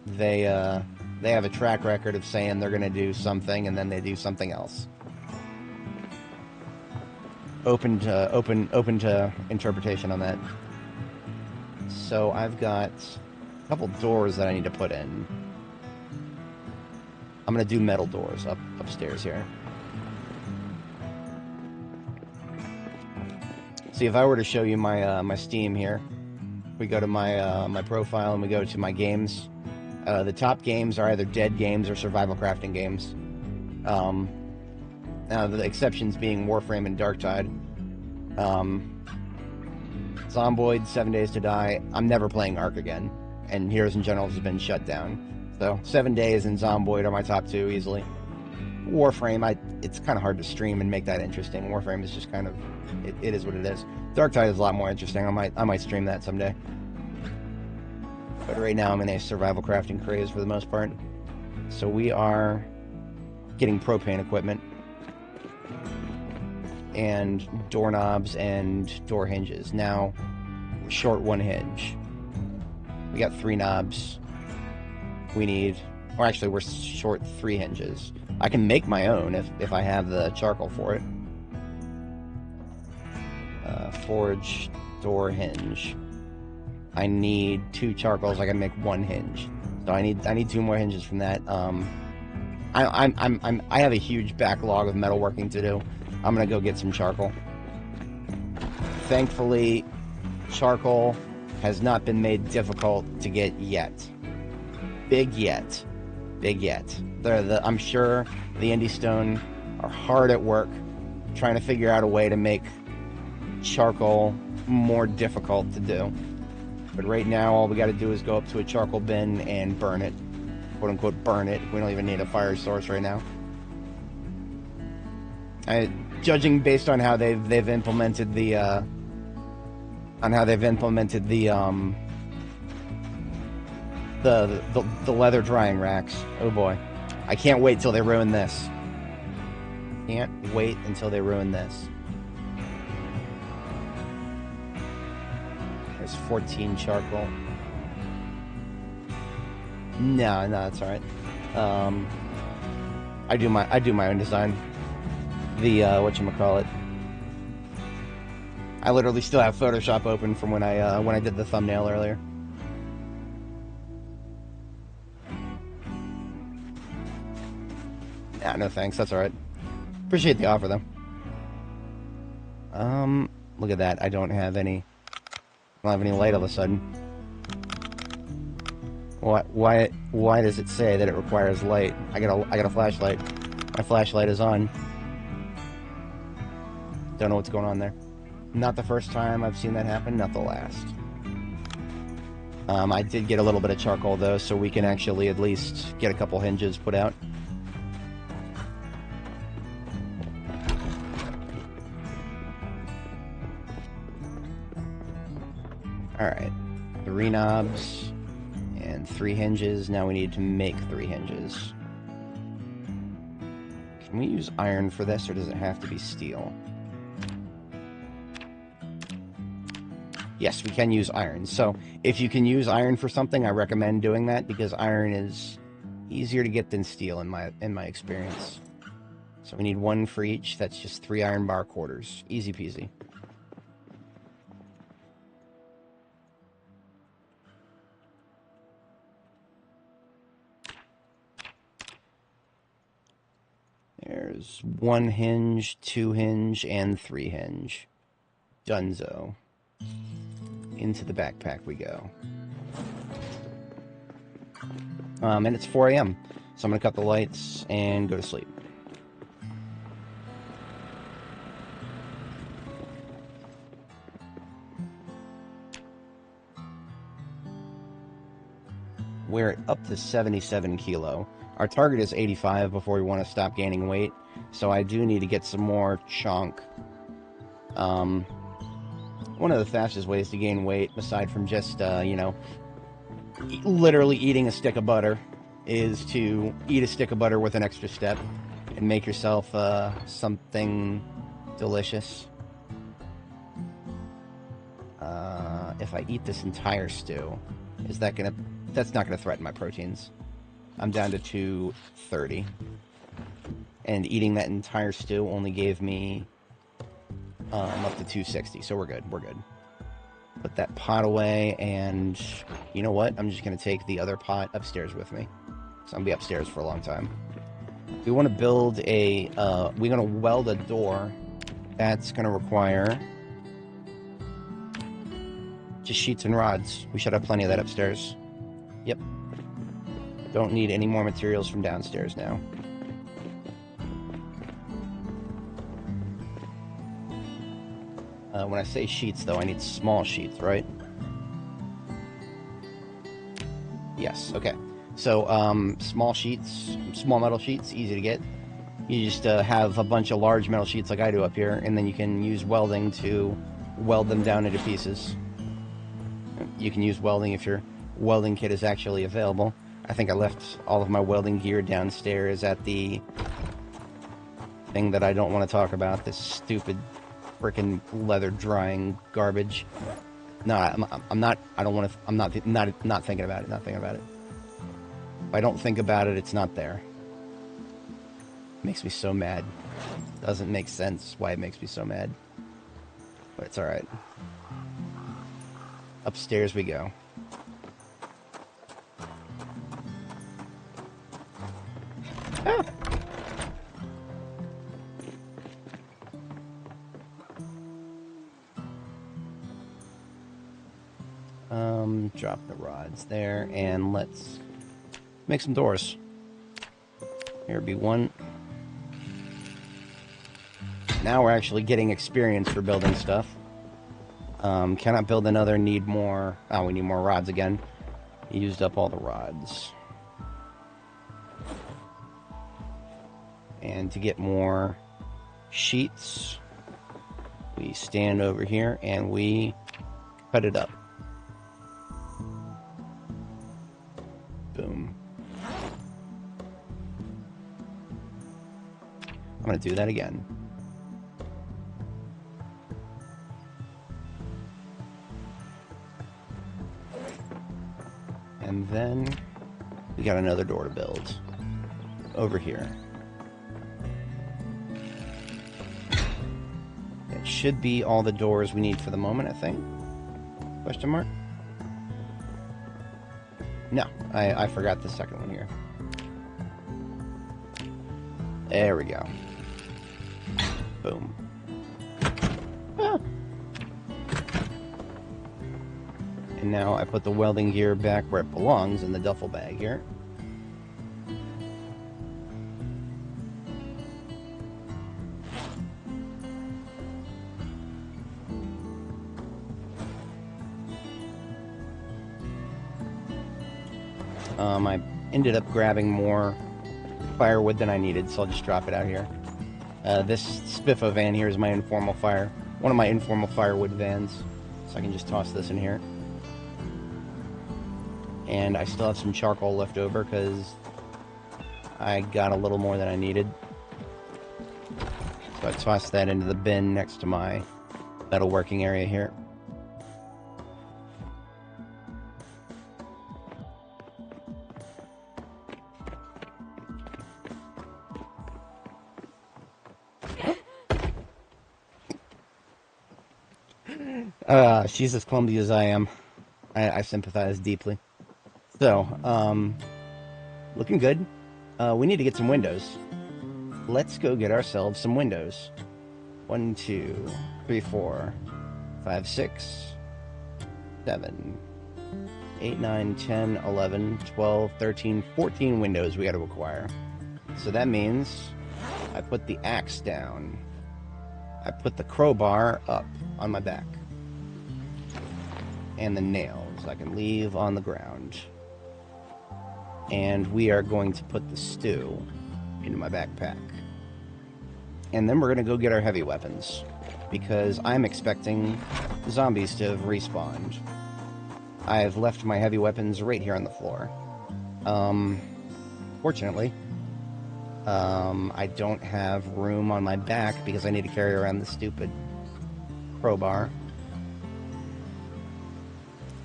They have a track record of saying they're going to do something and then they do something else. Open to interpretation on that. So I've got a couple doors that I need to put in. I'm going to do metal doors upstairs here. See, if I were to show you my Steam here, we go to my profile and we go to my games. The top games are either dead games or survival crafting games. Now the exceptions being Warframe and Darktide. Zomboid, 7 Days to Die. I'm never playing Ark again, and Heroes and Generals has been shut down. So 7 Days and Zomboid are my top two easily. Warframe, it's kind of hard to stream and make that interesting. Warframe is just kind of, it is what it is. Darktide is a lot more interesting. I might stream that someday. But right now I'm in a survival crafting craze for the most part. So we are getting propane equipment and doorknobs and door hinges. Now we're short one hinge. We got 3 knobs. We're short 3 hinges. I can make my own if I have the charcoal for it. Forge door hinge. I need 2 charcoals. I can make 1 hinge. So I need 2 more hinges from that. I have a huge backlog of metalworking to do. I'm gonna go get some charcoal. Thankfully, charcoal has not been made difficult to get yet. Big yet. I'm sure the Indie Stone are hard at work trying to figure out a way to make charcoal more difficult to do. But right now, all we got to do is go up to a charcoal bin and burn it. "Quote unquote" burn it. We don't even need a fire source right now. Judging based on how they've implemented the the leather drying racks. Oh boy, I can't wait till they ruin this. Can't wait until they ruin this. There's 14 charcoal. No, that's all right. I do my own design. The whatchamacallit. I literally still have Photoshop open from when I did the thumbnail earlier. Nah, no thanks. That's all right. Appreciate the offer though. Look at that. I don't have any light all of a sudden. Why does it say that it requires light? I got a flashlight. My flashlight is on. Don't know what's going on there. Not the first time I've seen that happen, not the last. I did get a little bit of charcoal though, so we can actually at least get a couple hinges put out. Alright, 3 knobs and 3 hinges. Now we need to make 3 hinges. Can we use iron for this, or does it have to be steel? Yes, we can use iron. So if you can use iron for something, I recommend doing that, because iron is easier to get than steel in my experience. So we need 1 for each. That's just 3 iron bar quarters. Easy peasy. There's 1 hinge, 2 hinge, and 3 hinge. Dunzo. Into the backpack we go. And it's 4 a.m. So I'm going to cut the lights and go to sleep. We're up to 77 kilo. Our target is 85 before we want to stop gaining weight. So I do need to get some more chunk. One of the fastest ways to gain weight, aside from just, you know, literally eating a stick of butter, is to eat a stick of butter with an extra step and make yourself something delicious. If I eat this entire stew, is that gonna... That's not gonna threaten my proteins. I'm down to 230. And eating that entire stew only gave me up to 260, so we're good, we're good. Put that pot away, and you know what? I'm just gonna take the other pot upstairs with me. So I'm gonna be upstairs for a long time. We want to build a, we're gonna weld a door. That's gonna require just sheets and rods. We should have plenty of that upstairs. Yep. Don't need any more materials from downstairs now. When I say sheets, though, I need small sheets, right? Yes, okay. So, small sheets, small metal sheets, easy to get. You just have a bunch of large metal sheets like I do up here, and then you can use welding to weld them down into pieces. You can use welding if your welding kit is actually available. I think I left all of my welding gear downstairs at the thing that I don't want to talk about, this stupid freaking leather drying garbage. No, I'm not. I don't want to. I'm not thinking about it. Not thinking about it. If I don't think about it, it's not there. It makes me so mad. Doesn't make sense why it makes me so mad. But it's all right. Upstairs we go. Ah. Drop the rods there, and let's make some doors. Here be one. Now we're actually getting experience for building stuff. Cannot build another, need more. Oh, we need more rods again. Used up all the rods. And to get more sheets, we stand over here and we cut it up. Boom. I'm going to do that again. And then we got another door to build over here. It should be all the doors we need for the moment, I think. Question mark? No, I forgot the second one here. There we go. Boom. Ah. And now I put the welding gear back where it belongs in the duffel bag here. I ended up grabbing more firewood than I needed, so I'll just drop it out here. This Spiffo van here is my informal fire. One of my informal firewood vans. So I can just toss this in here. And I still have some charcoal left over because I got a little more than I needed. So I tossed that into the bin next to my metalworking area here. She's as clumsy as I am. I sympathize deeply. So, looking good. We need to get some windows. Let's go get ourselves some windows. 1, 2, 3, 4, 5, 6, 7, 8, 9, 10, 11, 12, 13, 14 windows we got to acquire. So that means I put the axe down. I put the crowbar up on my back. And the nails I can leave on the ground. And we are going to put the stew into my backpack. And then we're going to go get our heavy weapons, because I'm expecting zombies to have respawned. I've left my heavy weapons right here on the floor. Fortunately, I don't have room on my back because I need to carry around the stupid crowbar.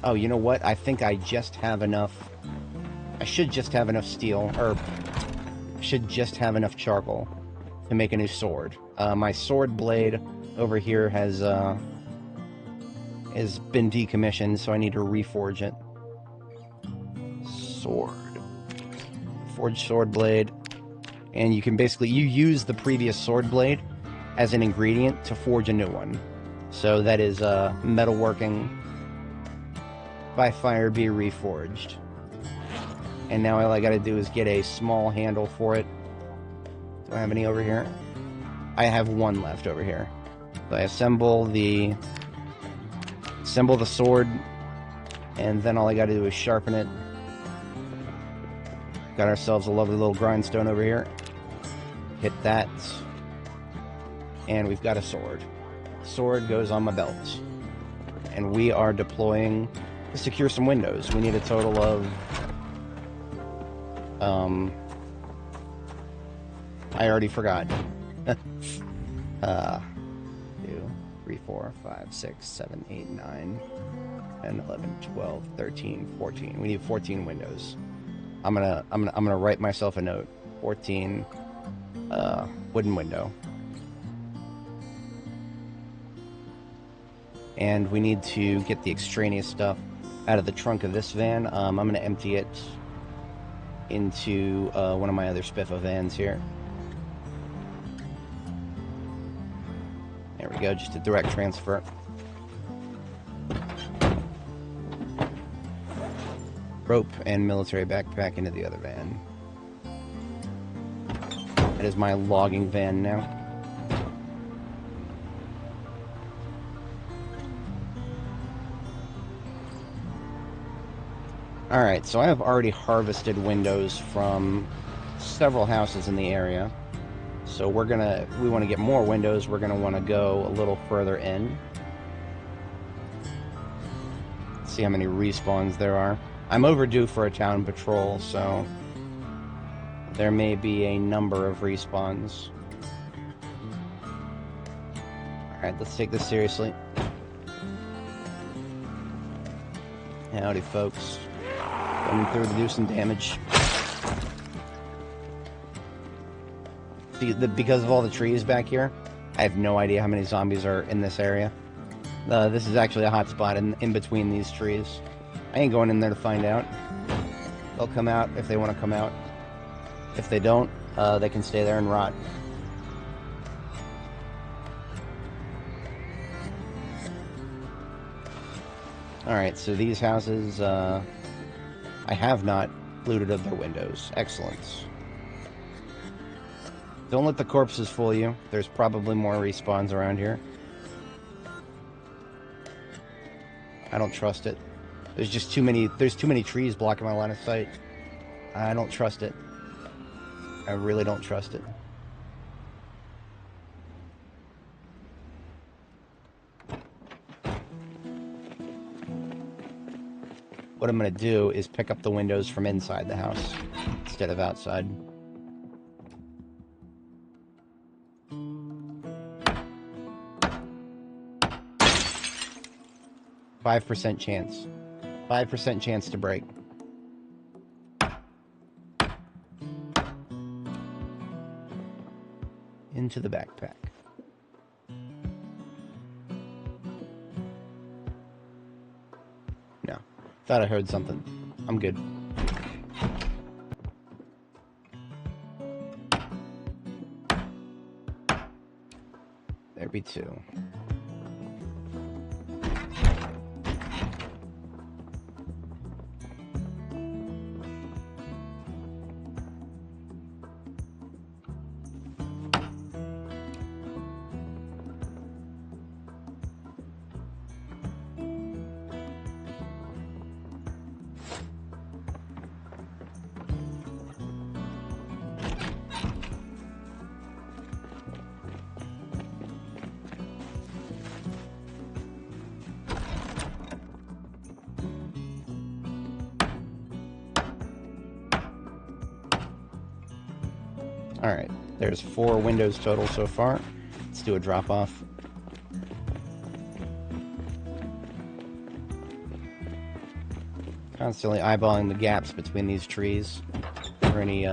Oh, you know what? I think I just have enough... I should just have enough steel, or should just have enough charcoal to make a new sword. My sword blade over here has been decommissioned, so I need to reforge it. Sword. Forge sword blade. And you can basically, you use the previous sword blade as an ingredient to forge a new one. So that is metalworking by fire be reforged. And now all I gotta do is get a small handle for it. Do I have any over here? I have one left over here. So I assemble the sword, and then all I gotta do is sharpen it. Got ourselves a lovely little grindstone over here. Hit that. And we've got a sword. Sword goes on my belt. And we are deploying to secure some windows. We need a total of... I already forgot. 2, 3, 4, 5, 6, 7, 8, 9, 10, 11, 12, 13, 14. We need 14 windows. I'm gonna write myself a note. 14 wooden window. And we need to get the extraneous stuff out of the trunk of this van. I'm gonna empty it into one of my other Spiffo vans here. There we go, just a direct transfer. Rope and military backpack into the other van. That is my logging van now. Alright, so I have already harvested windows from several houses in the area. So we want to get more windows, we're gonna want to go a little further in. See how many respawns there are. I'm overdue for a town patrol, so there may be a number of respawns. Alright, let's take this seriously. Howdy, folks. Coming through to do some damage. See, because of all the trees back here, I have no idea how many zombies are in this area. This is actually a hot spot in between these trees. I ain't going in there to find out. They'll come out if they want to come out. If they don't, they can stay there and rot. Alright, so these houses, I have not looted up their windows. Excellent. Don't let the corpses fool you. There's probably more respawns around here. I don't trust it. There's too many trees blocking my line of sight. I don't trust it. I really don't trust it. What I'm going to do is pick up the windows from inside the house instead of outside. %5 chance. 5% chance to break. Into the backpack. No. Thought I heard something. I'm good. There be 2. Alright, there's 4 windows total so far. Let's do a drop-off. Constantly eyeballing the gaps between these trees for any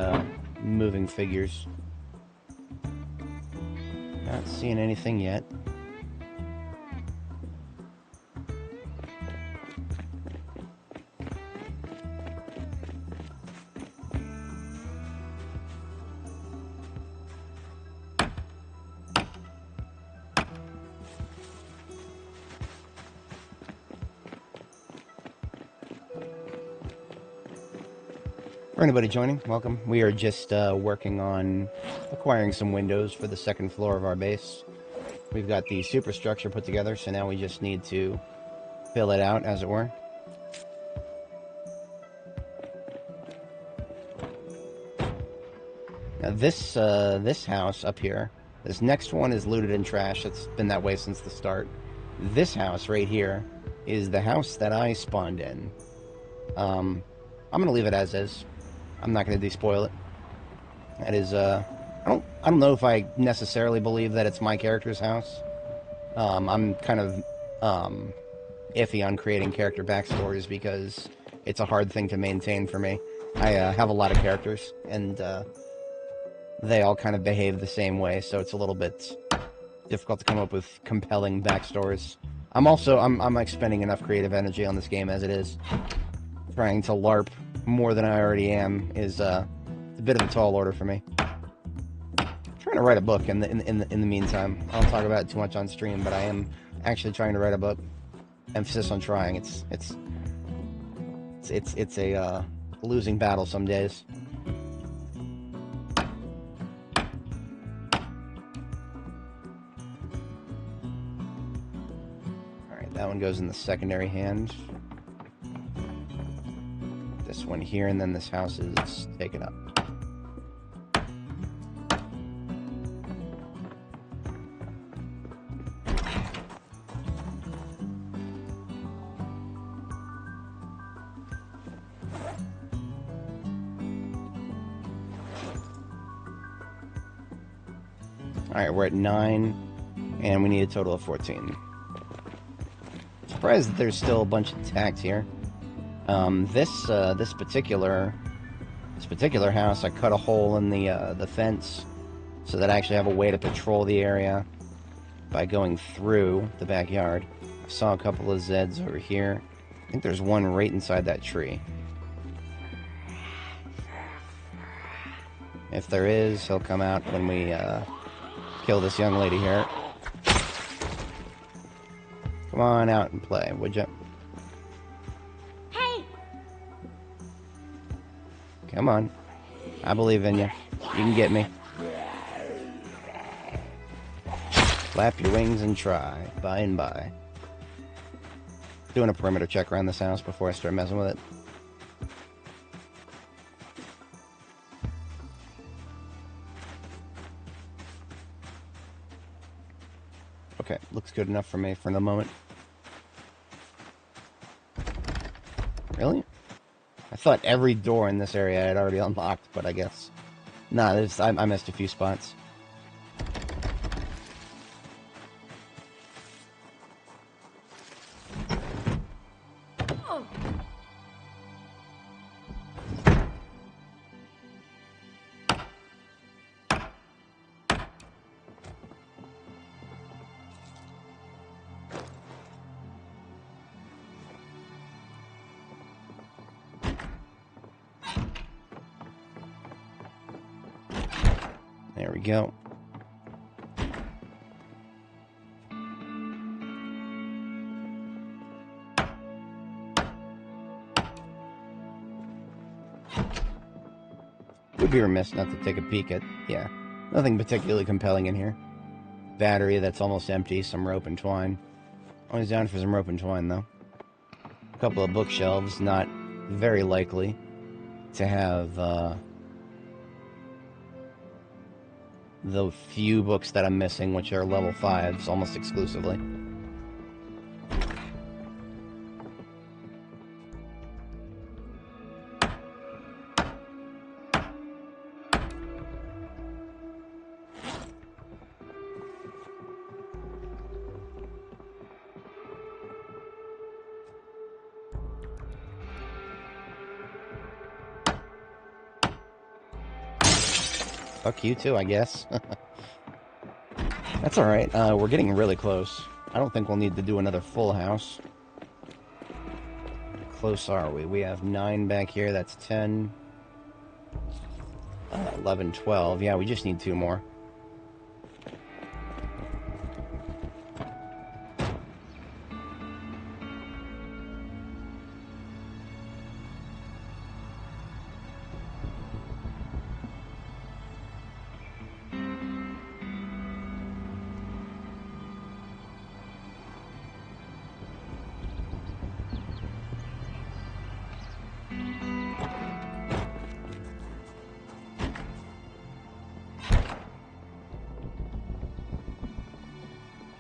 moving figures. Not seeing anything yet. For anybody joining, welcome. We are just working on acquiring some windows for the second floor of our base. We've got the superstructure put together, so now we just need to fill it out, as it were. Now this house up here, this next one is looted and trashed. It's been that way since the start. This house right here is the house that I spawned in. I'm gonna leave it as is. I'm not going to despoil it. That is, I don't know if I necessarily believe that it's my character's house. I'm kind of iffy on creating character backstories because it's a hard thing to maintain for me. I have a lot of characters, and they all kind of behave the same way, so it's a little bit difficult to come up with compelling backstories. I'm expending enough creative energy on this game as it is. Trying to LARP more than I already am is a bit of a tall order for me. I'm trying to write a book in the meantime. I don't talk about it too much on stream, but I am actually trying to write a book. Emphasis on trying. It's a losing battle some days. All right, that one goes in the secondary hand. This one here, and then this house is taken up. Alright, we're at 9, and we need a total of 14. Surprised that there's still a bunch intact here. This particular house, I cut a hole in the fence so that I actually have a way to patrol the area by going through the backyard. I saw a couple of Zeds over here. I think there's one right inside that tree. If there is, he'll come out when we kill this young lady here. Come on out and play, would you? Come on. I believe in you. You can get me. Flap your wings and try. By and by. Doing a perimeter check around this house before I start messing with it. Okay, looks good enough for me for the moment. Really? I thought every door in this area I had already unlocked, but I guess... Nah, I missed a few spots. There we go. Would be remiss not to take a peek at, yeah, nothing particularly compelling in here. Battery that's almost empty, some rope and twine. Always down for some rope and twine, though. A couple of bookshelves, not very likely to have, the few books that I'm missing, which are level 5s, almost exclusively. Fuck you too, I guess. That's alright. We're getting really close. I don't think we'll need to do another full house. How close are we? We have 9 back here. That's 10. 11, 12. Yeah, we just need 2 more.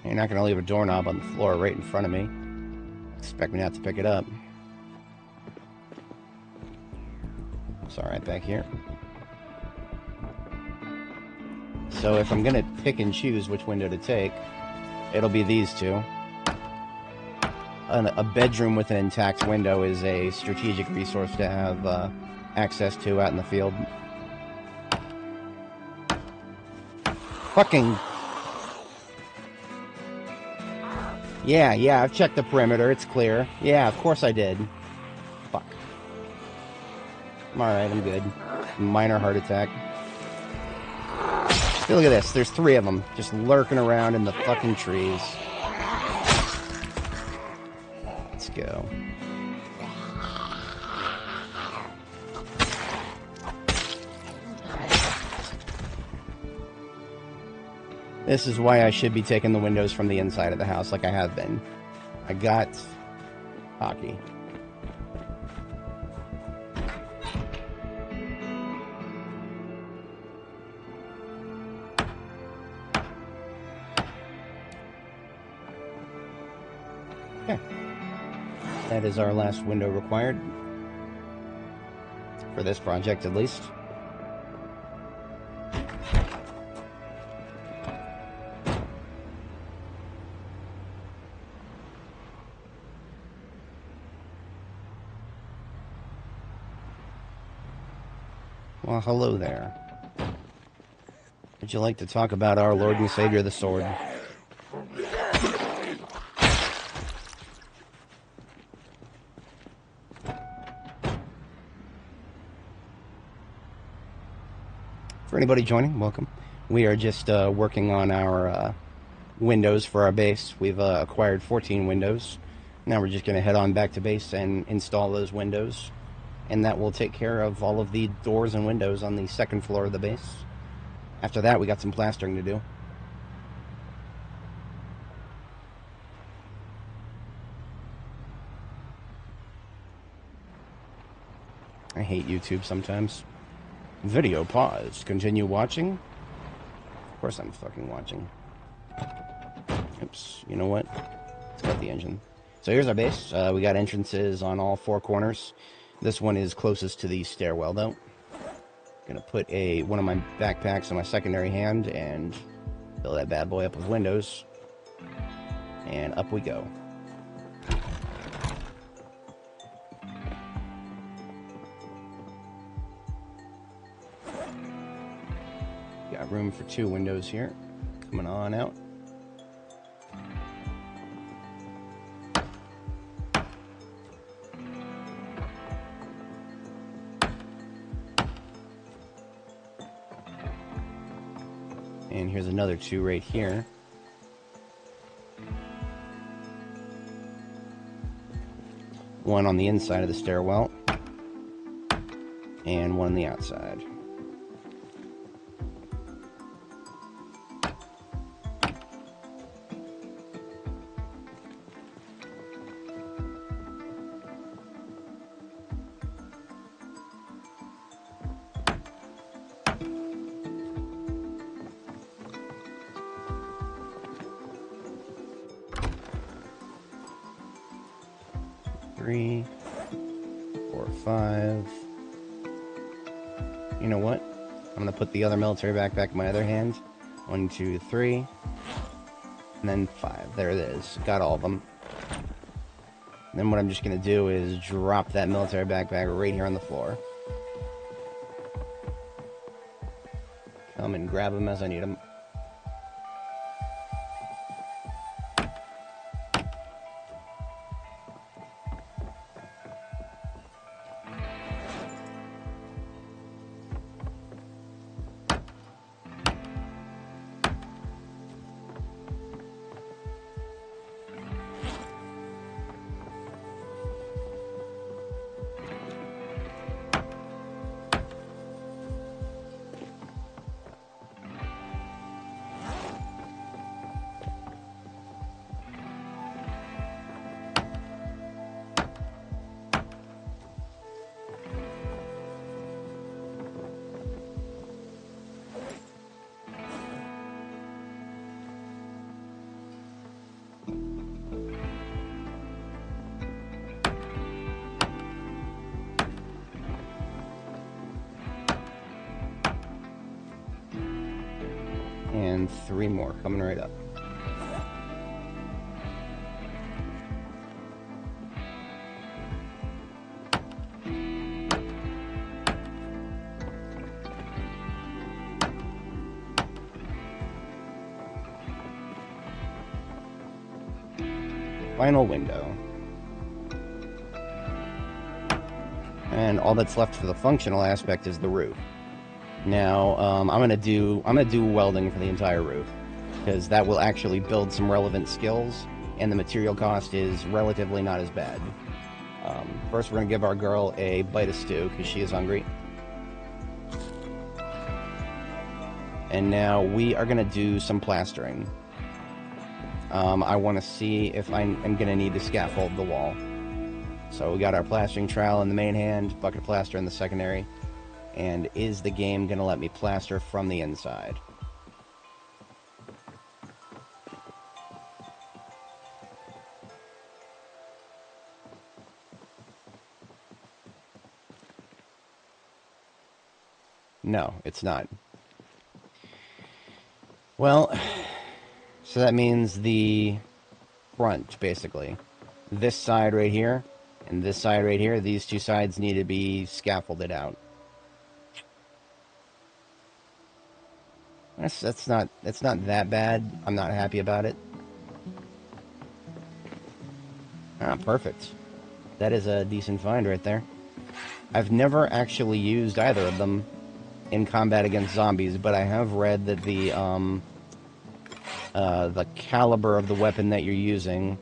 You're not going to leave a doorknob on the floor right in front of me. Expect me not to pick it up. It's alright back here. So if I'm going to pick and choose which window to take, it'll be these 2. A bedroom with an intact window is a strategic resource to have access to out in the field. Fucking... Yeah, I've checked the perimeter. It's clear. Yeah, of course I did. Fuck. I'm alright, I'm good. Minor heart attack. Hey, look at this. There's 3 of them just lurking around in the fucking trees. Let's go. This is why I should be taking the windows from the inside of the house like I have been. I got hockey. Okay. That is our last window required. For this project, at least. Well, hello there. Would you like to talk about our Lord and Savior, the Sword? For anybody joining, welcome. We are just working on our windows for our base. We've acquired 14 windows. Now we're just going to head on back to base and install those windows. And that will take care of all of the doors and windows on the 2nd floor of the base. After that, we got some plastering to do. I hate YouTube sometimes. Video pause. Continue watching? Of course I'm fucking watching. Oops. You know what? Let's cut the engine. So here's our base. We got entrances on all 4 corners. This one is closest to the stairwell, though. Gonna put one of my backpacks on my secondary hand and fill that bad boy up with windows. And up we go. Got room for 2 windows here. Coming on out. And here's another 2 right here. One on the inside of the stairwell. And one on the outside. Three, 4, 5. You know what? I'm gonna put the other military backpack in my other hand. 1, 2, 3. And then 5. There it is. Got all of them. And then what I'm just gonna do is drop that military backpack right here on the floor. come and grab them as I need them. And 3 more coming right up. Final window. And all that's left for the functional aspect is the roof. Now, I'm gonna do welding for the entire roof, because that will actually build some relevant skills, and the material cost is relatively not as bad. First, we're gonna give our girl a bite of stew, because she is hungry. And now we are gonna do some plastering. I want to see if I'm gonna need to scaffold the wall. So we got our plastering trowel in the main hand, bucket of plaster in the secondary. And is the game going to let me plaster from the inside? No, it's not. Well, so that means the front, basically. This side right here, and this side right here, these two sides need to be scaffolded out. That's not that bad. I'm not happy about it. Ah, perfect. That is a decent find right there. I've never actually used either of them in combat against zombies, but I have read that the caliber of the weapon that you're using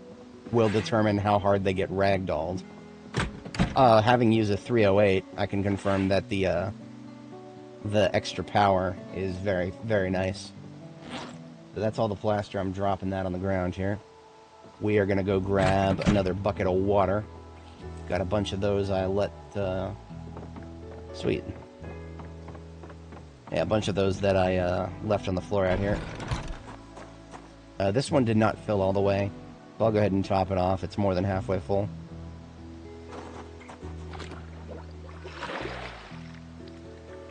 will determine how hard they get ragdolled. Having used a 308, I can confirm that the extra power is very, very nice. So that's all the plaster. I'm dropping that on the ground here. We are going to go grab another bucket of water. Got a bunch of those I let... Sweet. Yeah, a bunch of those that I left on the floor out here. This one did not fill all the way. So I'll go ahead and top it off. It's more than halfway full.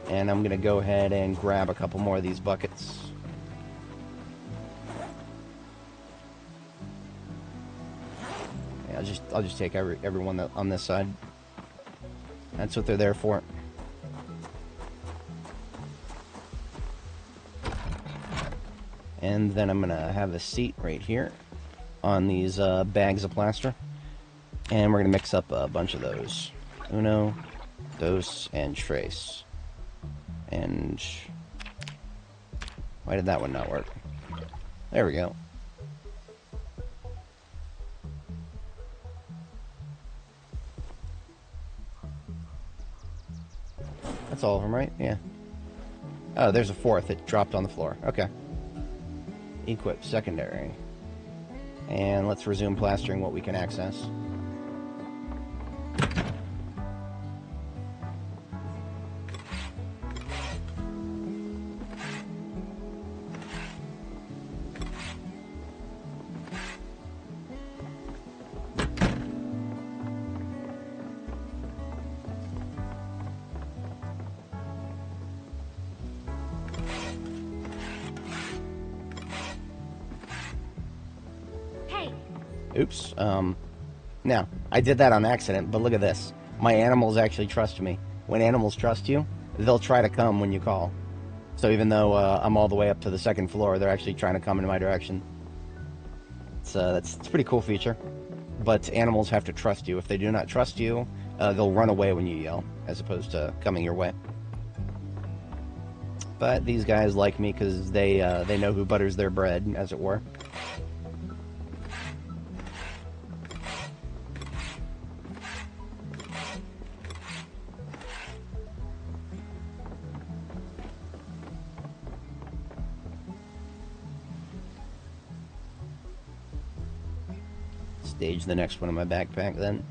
And I'm going to go ahead and grab a couple more of these buckets. Yeah, I'll just take every one on this side. That's what they're there for. And then I'm going to have a seat right here on these bags of plaster. And we're going to mix up a bunch of those. Uno, dos, and tres. And why did that one not work? There we go. That's all of them, right? Yeah. Oh, there's a fourth. It dropped on the floor. Okay. Equip secondary. And let's resume plastering what we can access. Oops. Now, I did that on accident, but look at this. My animals actually trust me. When animals trust you, they'll try to come when you call. So even though I'm all the way up to the second floor, they're actually trying to come in my direction. It's a pretty cool feature. But animals have to trust you. If they do not trust you, they'll run away when you yell, as opposed to coming your way. But these guys like me because they know who butters their bread, as it were. Stage the next one in my backpack then.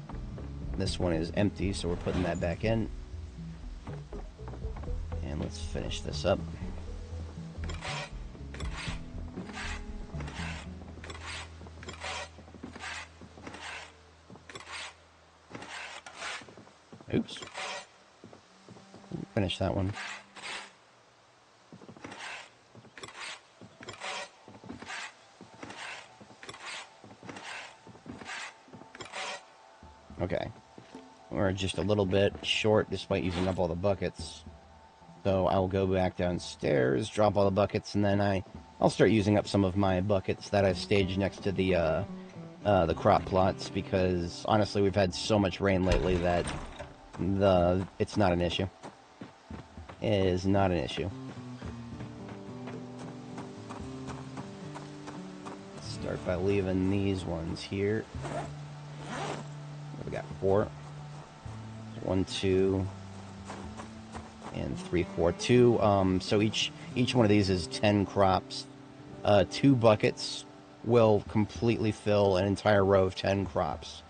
This one is empty, so we're putting that back in. And let's finish this up. Oops. Finish that one. Okay. We're just a little bit short despite using up all the buckets. So I'll go back downstairs, drop all the buckets, and then I'll start using up some of my buckets that I've staged next to the crop plots, because honestly we've had so much rain lately that it's not an issue. It is not an issue. Start by leaving these ones here. We got 4. 1, 2, and 3, 4. 2. So each one of these is 10 crops. 2 buckets will completely fill an entire row of 10 crops.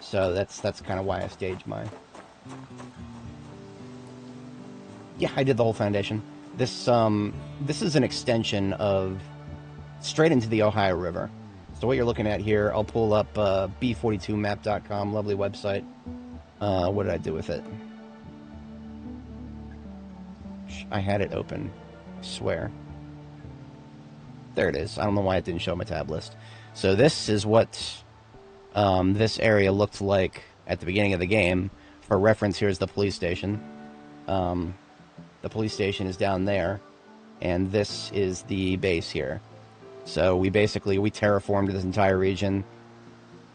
So that's kind of why I staged mine. Yeah, I did the whole foundation. This is an extension of straight into the Ohio River. So what you're looking at here, I'll pull up B42map.com, lovely website. What did I do with it? I had it open, I swear. There it is. I don't know why it didn't show my tab list. So this is what this area looked like at the beginning of the game. For reference, here's the police station. The police station is down there, and this is the base here. So we terraformed this entire region,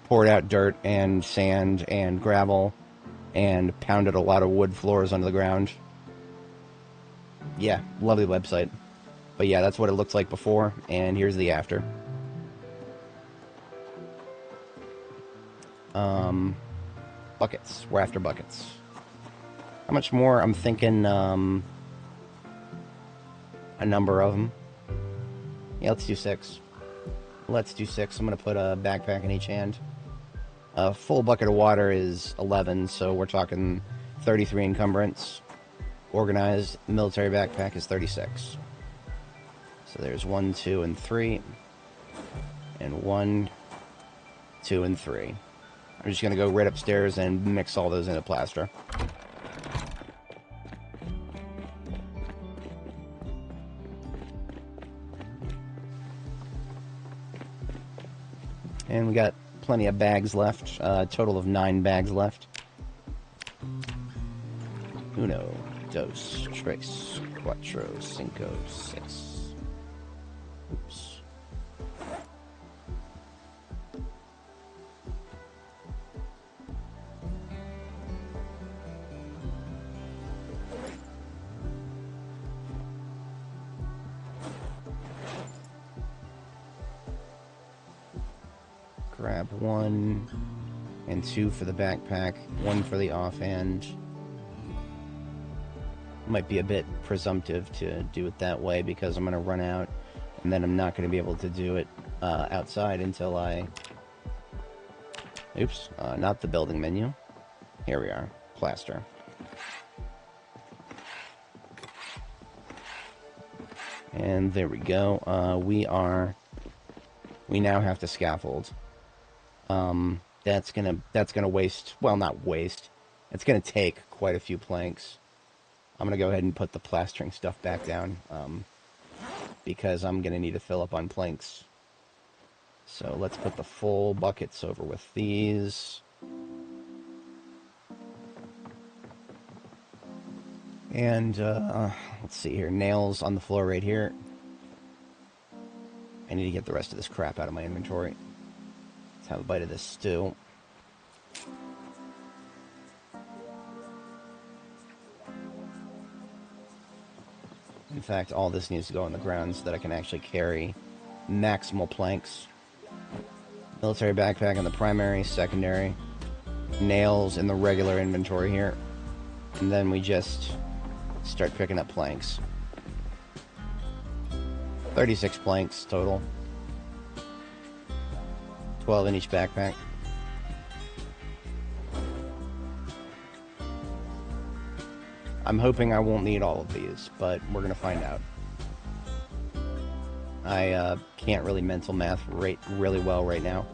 poured out dirt and sand and gravel, and pounded a lot of wood floors under the ground. Yeah, lovely website. But yeah, that's what it looked like before, and here's the after. Buckets. We're after buckets. How much more? I'm thinking a number of them. Yeah, let's do 6. Let's do 6. I'm going to put a backpack in each hand. A full bucket of water is 11, so we're talking 33 encumbrance. Organized military backpack is 36. So there's 1, 2, and 3. And 1, 2, and 3. I'm just going to go right upstairs and mix all those into plaster. And we got plenty of bags left. Total of 9 bags left. 1, 2, 3, 4, 5, 6. Oops. Grab 1 and 2 for the backpack, 1 for the offhand. Might be a bit presumptive to do it that way because I'm going to run out, and then I'm not going to be able to do it outside until I... Oops, not the building menu. Here we are, plaster. And there we go. We now have to scaffold. That's gonna waste, well, not waste, it's gonna take quite a few planks. I'm gonna go ahead and put the plastering stuff back down, because I'm gonna need to fill up on planks. So let's put the full buckets over with these. And, let's see here. Nails on the floor right here. I need to get the rest of this crap out of my inventory. Let's have a bite of this stew. In fact, all this needs to go on the ground so that I can actually carry maximal planks. Military backpack in the primary, secondary. Nails in the regular inventory here. And then we just start picking up planks. 36 planks total. 12 in each backpack. I'm hoping I won't need all of these, but we're going to find out. I can't really mental math really well right now.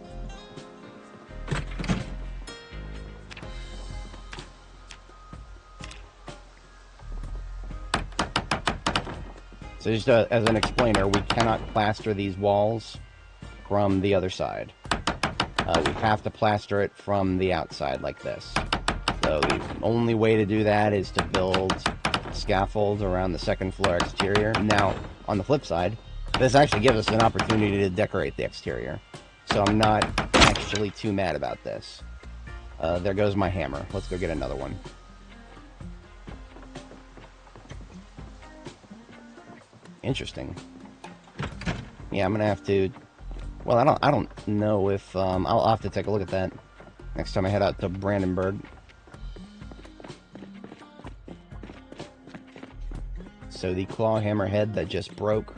So just as an explainer, we cannot plaster these walls from the other side. We have to plaster it from the outside like this. So the only way to do that is to build scaffolds around the second floor exterior. Now, on the flip side, this actually gives us an opportunity to decorate the exterior. So I'm not actually too mad about this. There goes my hammer. Let's go get another one. Interesting. Yeah, I'm gonna have to... Well, I don't know if... I'll have to take a look at that next time I head out to Brandenburg. So the claw hammer head that just broke,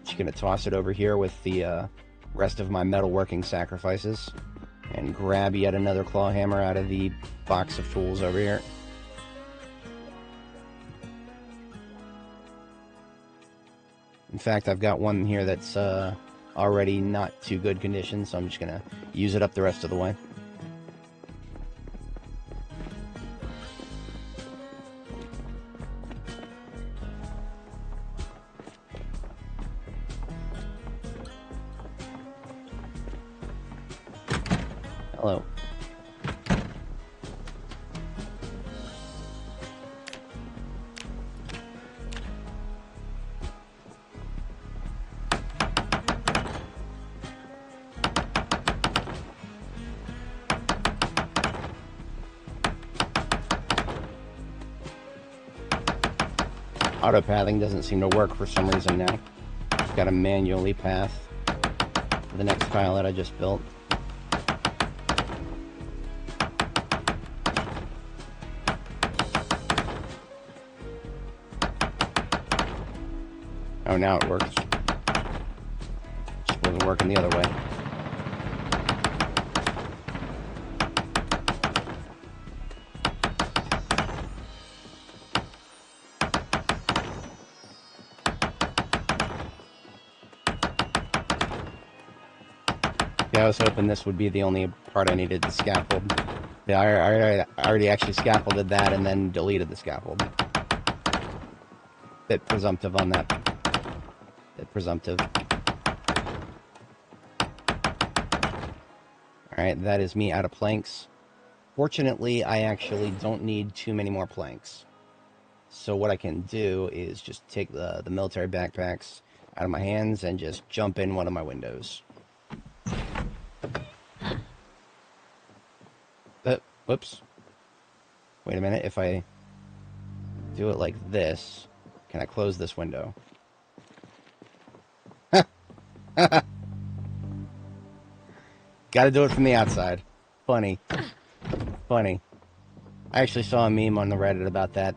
just gonna toss it over here with the rest of my metalworking sacrifices and grab yet another claw hammer out of the box of tools over here. In fact, I've got one here that's already not too good condition, so I'm just gonna use it up the rest of the way. Hello. Auto pathing doesn't seem to work for some reason now. Just gotta manually path the next tile that I just built. Oh, now it works. Just wasn't working the other way. Yeah, I was hoping this would be the only part I needed to scaffold. Yeah, I already actually scaffolded that and then deleted the scaffold. Bit presumptive on that. Bit presumptive. Alright, that is me out of planks. Fortunately, I actually don't need too many more planks. So what I can do is just take the military backpacks out of my hands and just jump in one of my windows. Whoops. Wait a minute, if I do it like this, can I close this window? Gotta do it from the outside. Funny. Funny. I actually saw a meme on the Reddit about that.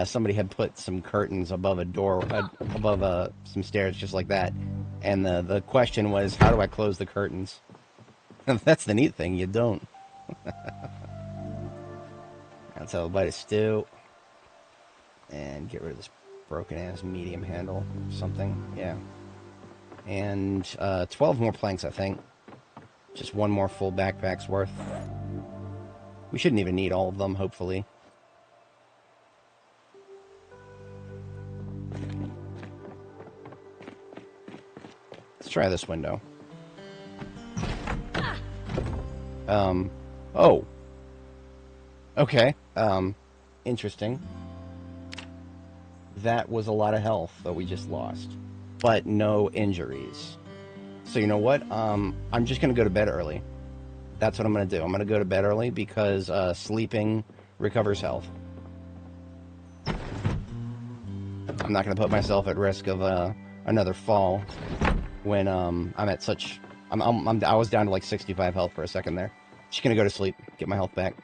Somebody had put some curtains above a door, above some stairs just like that. And the question was, how do I close the curtains? That's the neat thing, you don't. Let's have a bite of stew. And get rid of this broken-ass medium handle or something. Yeah. And 12 more planks, I think. Just one more full backpack's worth. We shouldn't even need all of them, hopefully. Let's try this window. Oh. Okay. Interesting. That was a lot of health that we just lost, but no injuries. So you know what? I'm just gonna go to bed early. That's what I'm gonna do. I'm gonna go to bed early because sleeping recovers health. I'm not gonna put myself at risk of another fall when I'm at such. I was down to like 65 health for a second there. Just gonna go to sleep, get my health back.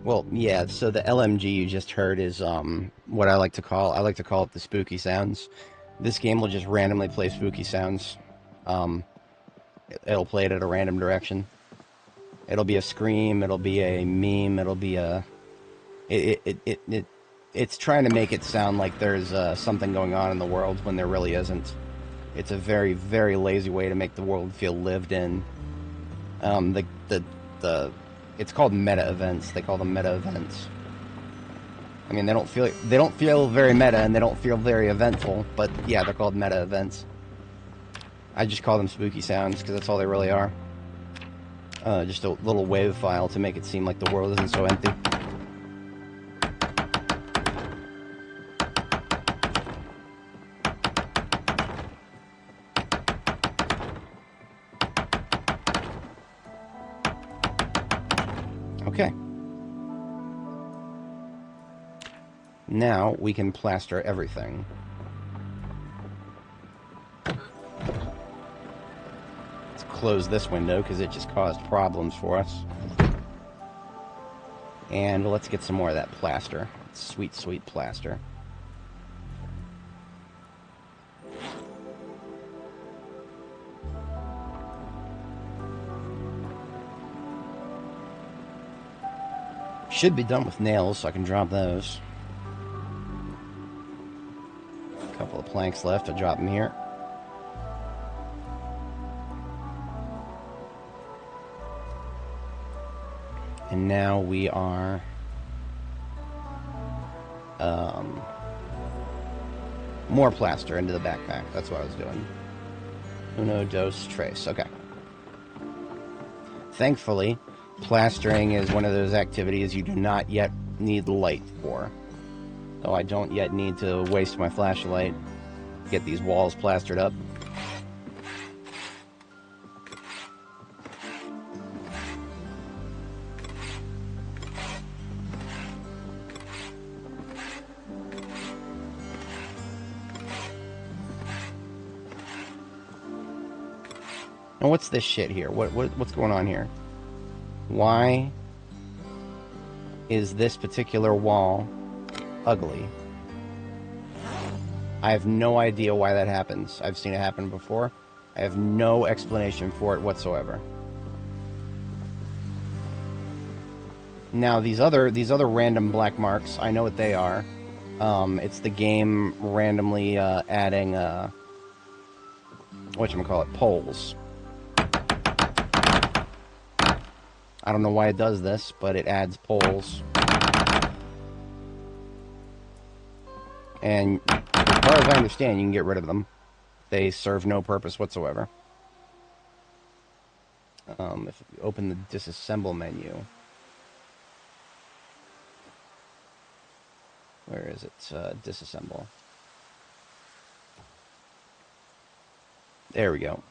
Well, yeah, so the LMG you just heard is what I like to call it the spooky sounds. This game will just randomly play spooky sounds. It'll play it at a random direction. It'll be a scream, it'll be a meme, it'll be a it's trying to make it sound like there's something going on in the world when there really isn't. It's a very, very lazy way to make the world feel lived in. It's called meta events. They call them meta events. I mean, they don't feel very meta, and they don't feel very eventful. But yeah, they're called meta events. I just call them spooky sounds because that's all they really are. Just a little wave file to make it seem like the world isn't so empty. Okay. Now we can plaster everything. Let's close this window because it just caused problems for us. And let's get some more of that plaster. Sweet, sweet plaster. Should be done with nails, so I can drop those. A couple of planks left, I'll drop them here. And now we are more plaster into the backpack. That's what I was doing. Uno, dos, tres. Okay. Thankfully, plastering is one of those activities you do not yet need light for. So I don't yet need to waste my flashlight to get these walls plastered up. Now what's this shit here? What's going on here? Why is this particular wall ugly? I have no idea why that happens. I've seen it happen before. I have no explanation for it whatsoever. Now these other random black marks, I know what they are. It's the game randomly adding whatchamacallit, poles. I don't know why it does this, but it adds poles. And as far as I understand, you can get rid of them. They serve no purpose whatsoever. If you open the disassemble menu, where is it? Disassemble. There we go.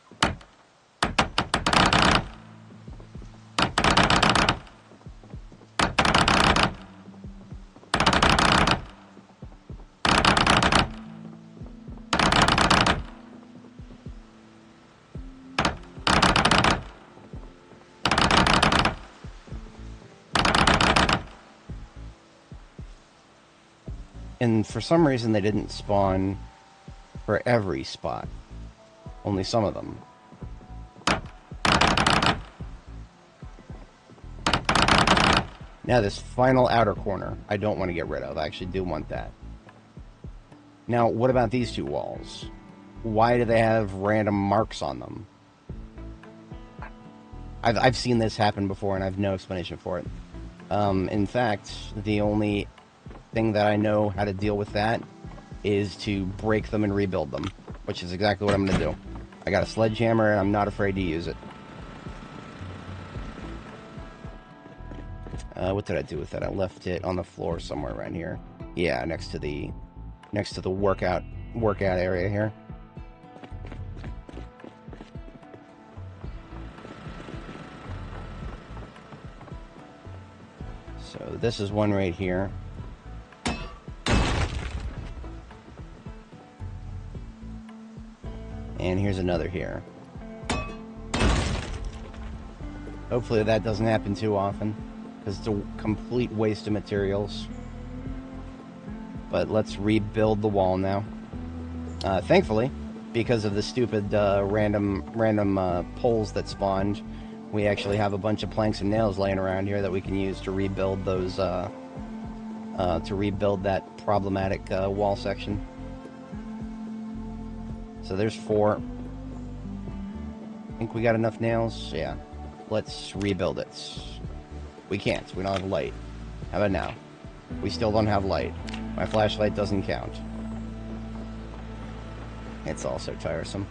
And for some reason they didn't spawn for every spot. Only some of them. Now this final outer corner, I don't want to get rid of. I actually do want that. Now, what about these two walls? Why do they have random marks on them? I've seen this happen before and I have no explanation for it. In fact, the only thing that I know how to deal with that is to break them and rebuild them, which is exactly what I'm going to do. I got a sledgehammer, and I'm not afraid to use it. What did I do with it? I left it on the floor somewhere around here. Yeah, next to the workout area here. So this is one right here. And here's another here. Hopefully that doesn't happen too often, because it's a complete waste of materials. But let's rebuild the wall now. Thankfully, because of the stupid random poles that spawned, we actually have a bunch of planks and nails laying around here that we can use to rebuild those, to rebuild that problematic wall section. So there's 4. I think we got enough nails. Yeah. Let's rebuild it. We can't. We don't have light. How about now? We still don't have light. My flashlight doesn't count. It's also tiresome.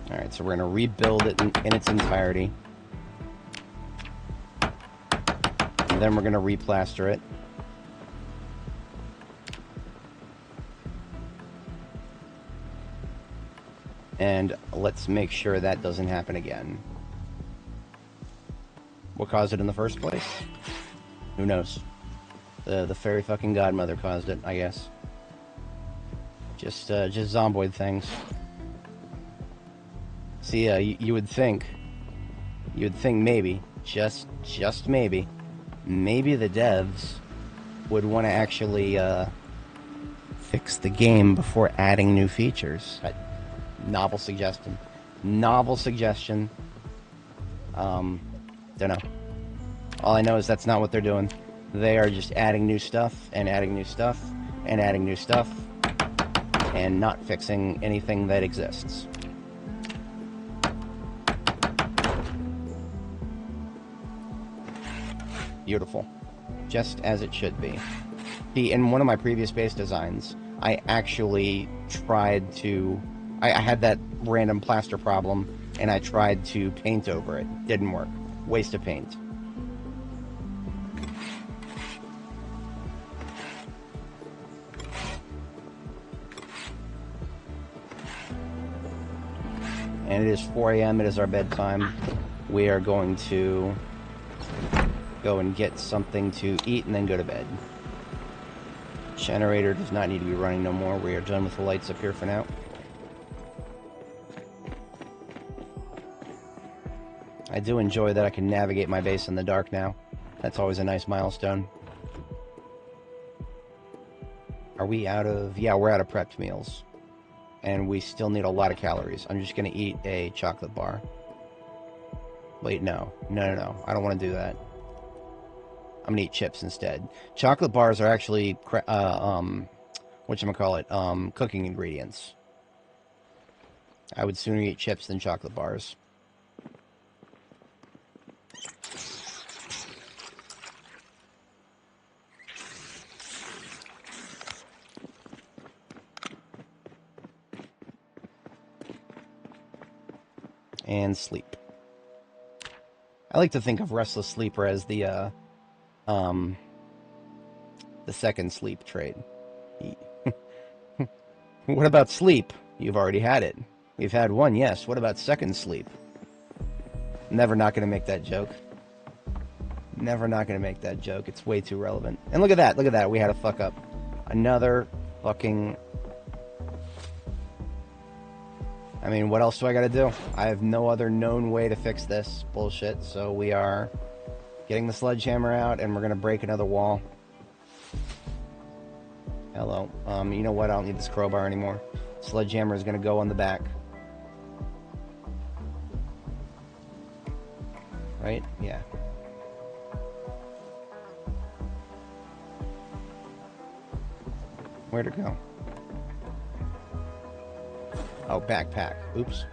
Alright, so we're going to rebuild it in its entirety. And then we're going to replaster it. And let's make sure that doesn't happen again. What caused it in the first place? Who knows? The fairy fucking godmother caused it, I guess. Just zomboid things. See, you would think maybe, just maybe the devs would want to actually fix the game before adding new features. Novel suggestion. Don't know. All I know is that's not what they're doing. They are just adding new stuff and adding new stuff and adding new stuff and not fixing anything that exists. Beautiful. Just as it should be. See, in one of my previous base designs, I actually tried to... I had that random plaster problem, and I tried to paint over it. Didn't work. Waste of paint. And it is 4 a.m. It is our bedtime. We are going to go and get something to eat and then go to bed. Generator does not need to be running no more. We are done with the lights up here for now. I do enjoy that I can navigate my base in the dark now. That's always a nice milestone. Are we out of... Yeah, we're out of prepped meals. And we still need a lot of calories. I'm just going to eat a chocolate bar. Wait, no. No. I don't want to do that. I'm going to eat chips instead. Chocolate bars are actually... whatchamacallit? Cooking ingredients. I would sooner eat chips than chocolate bars. And sleep. I like to think of Restless Sleeper as the second sleep trait. What about sleep? You've already had it. We've had one, yes. What about second sleep? Never not gonna make that joke. Never not gonna make that joke. It's way too relevant. And look at that, look at that. We had a fuck up. Another fucking... I mean, what else do I gotta do? I have no other known way to fix this bullshit, so we are getting the sledgehammer out, and we're gonna break another wall. Hello. You know what? I don't need this crowbar anymore. Sledgehammer is gonna go on the back. Right? Yeah. Where'd it go? Oh, backpack. Oops.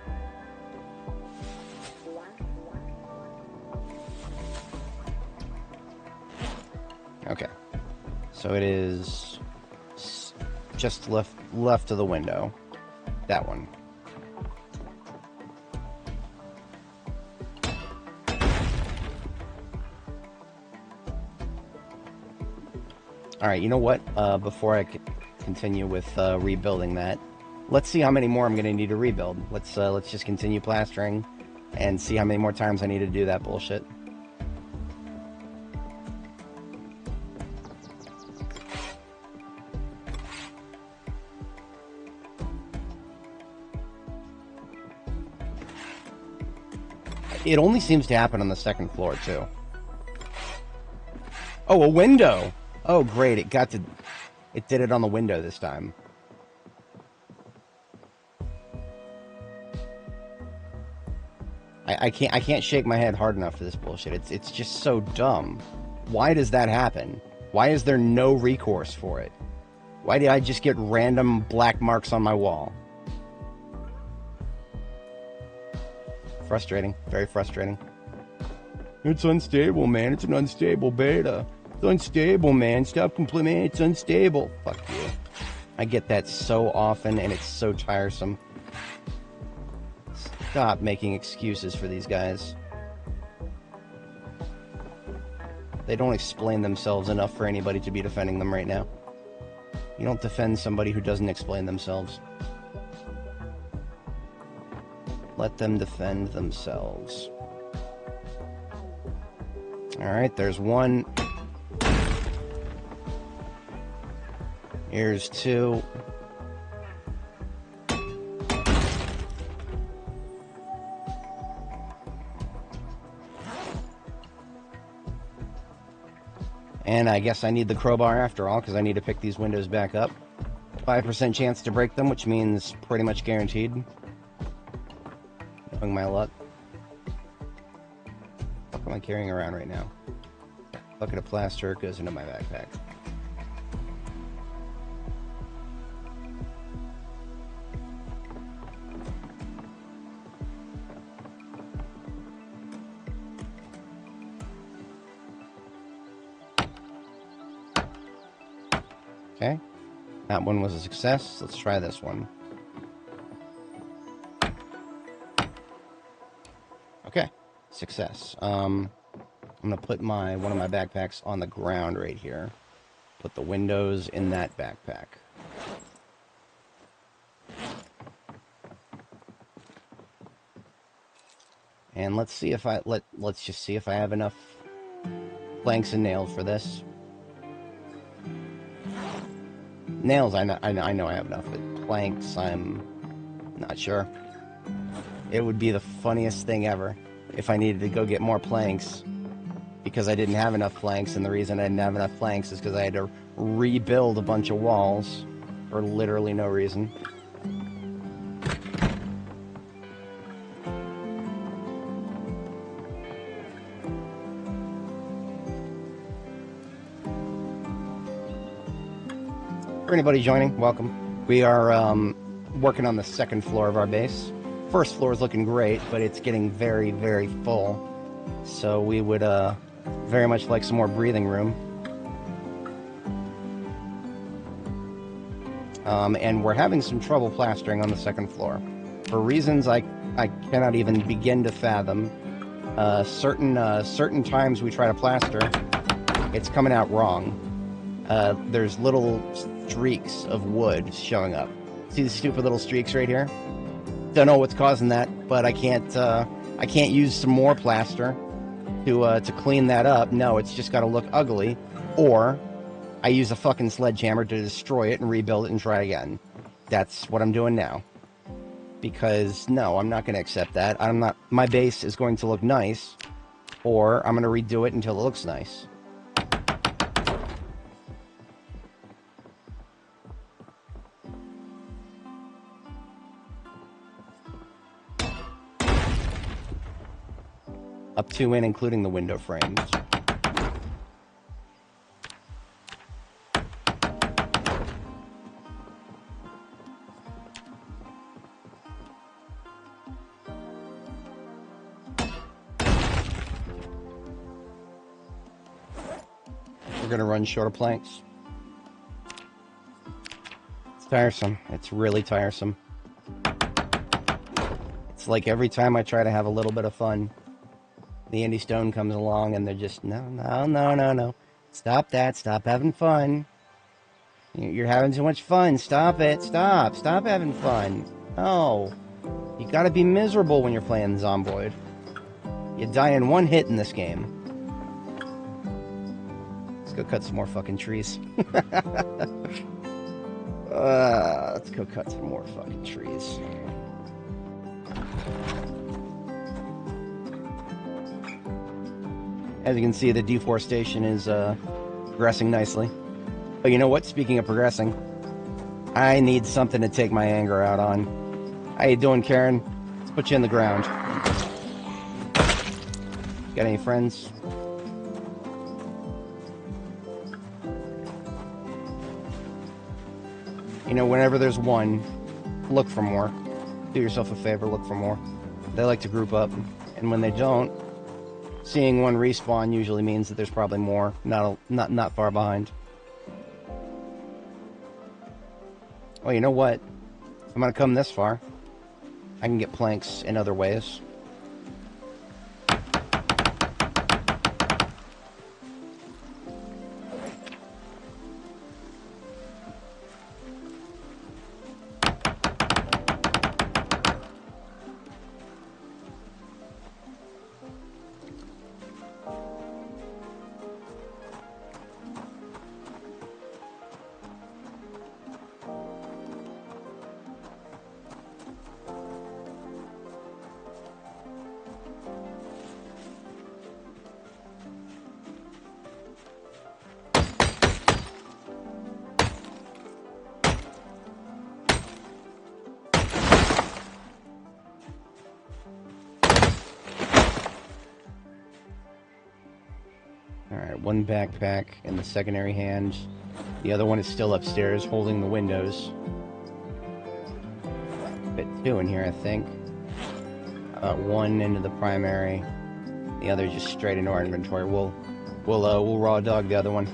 Okay. So it is just left of the window. That one. Alright, you know what? Before I continue with rebuilding that, let's see how many more I'm going to need to rebuild. Let's just continue plastering and see how many more times I need to do that bullshit. It only seems to happen on the second floor, too. Oh, a window! Oh, great, it did it on the window this time. I can't shake my head hard enough for this bullshit. It's just so dumb. Why does that happen? Why is there no recourse for it? Why did I just get random black marks on my wall? Frustrating. Very frustrating. It's unstable, man. It's an unstable beta. It's unstable, man. Stop complaining. It's unstable. Fuck you. I get that so often, and it's so tiresome. Stop making excuses for these guys. They don't explain themselves enough for anybody to be defending them right now. You don't defend somebody who doesn't explain themselves. Let them defend themselves. Alright, there's one. Here's two. And I guess I need the crowbar after all, because I need to pick these windows back up. 5% chance to break them, which means pretty much guaranteed. Knowing my luck. What am I carrying around right now? Bucket of plaster goes into my backpack. Okay, that one was a success. Let's try this one. Okay, success. I'm gonna put one of my backpacks on the ground right here. Put the windows in that backpack. And let's see if let's just see if I have enough planks and nails for this. Nails, I know I have enough, but planks, I'm not sure. It would be the funniest thing ever if I needed to go get more planks because I didn't have enough planks, and the reason I didn't have enough planks is because I had to rebuild a bunch of walls for literally no reason. For anybody joining, welcome. We are working on the second floor of our base. First floor is looking great, but it's getting very, very full. So we would very much like some more breathing room. And we're having some trouble plastering on the second floor. For reasons I cannot even begin to fathom. Certain times we try to plaster, it's coming out wrong. There's little streaks of wood showing up. See the stupid little streaks right here? Don't know what's causing that, but I can't use some more plaster to clean that up. No, it's just got to look ugly, or I use a fucking sledgehammer to destroy it and rebuild it and try again. That's what I'm doing now. Because no, I'm not going to accept that. My base is going to look nice, or I'm going to redo it until it looks nice. Up to and including the window frames. We're gonna run short of planks. It's tiresome. It's really tiresome. It's like every time I try to have a little bit of fun, the Indy Stone comes along and they're just, no. Stop that. Stop having fun. You're having too much fun. Stop it. Stop having fun. No. You gotta be miserable when you're playing Zomboid. You die in one hit in this game. Let's go cut some more fucking trees. Let's go cut some more fucking trees. As you can see, the deforestation is progressing nicely. But you know what? Speaking of progressing, I need something to take my anger out on. How you doing, Karen? Let's put you in the ground. Got any friends? You know, whenever there's one, look for more. Do yourself a favor, look for more. They like to group up, and when they don't, seeing one respawn usually means that there's probably more, not far behind. Well, you know what? If I'm gonna come this far, I can get planks in other ways. Alright, one backpack in the secondary hand. The other one is still upstairs holding the windows. Fit two in here, I think. One into the primary. The other just straight into our inventory. We'll raw dog the other one.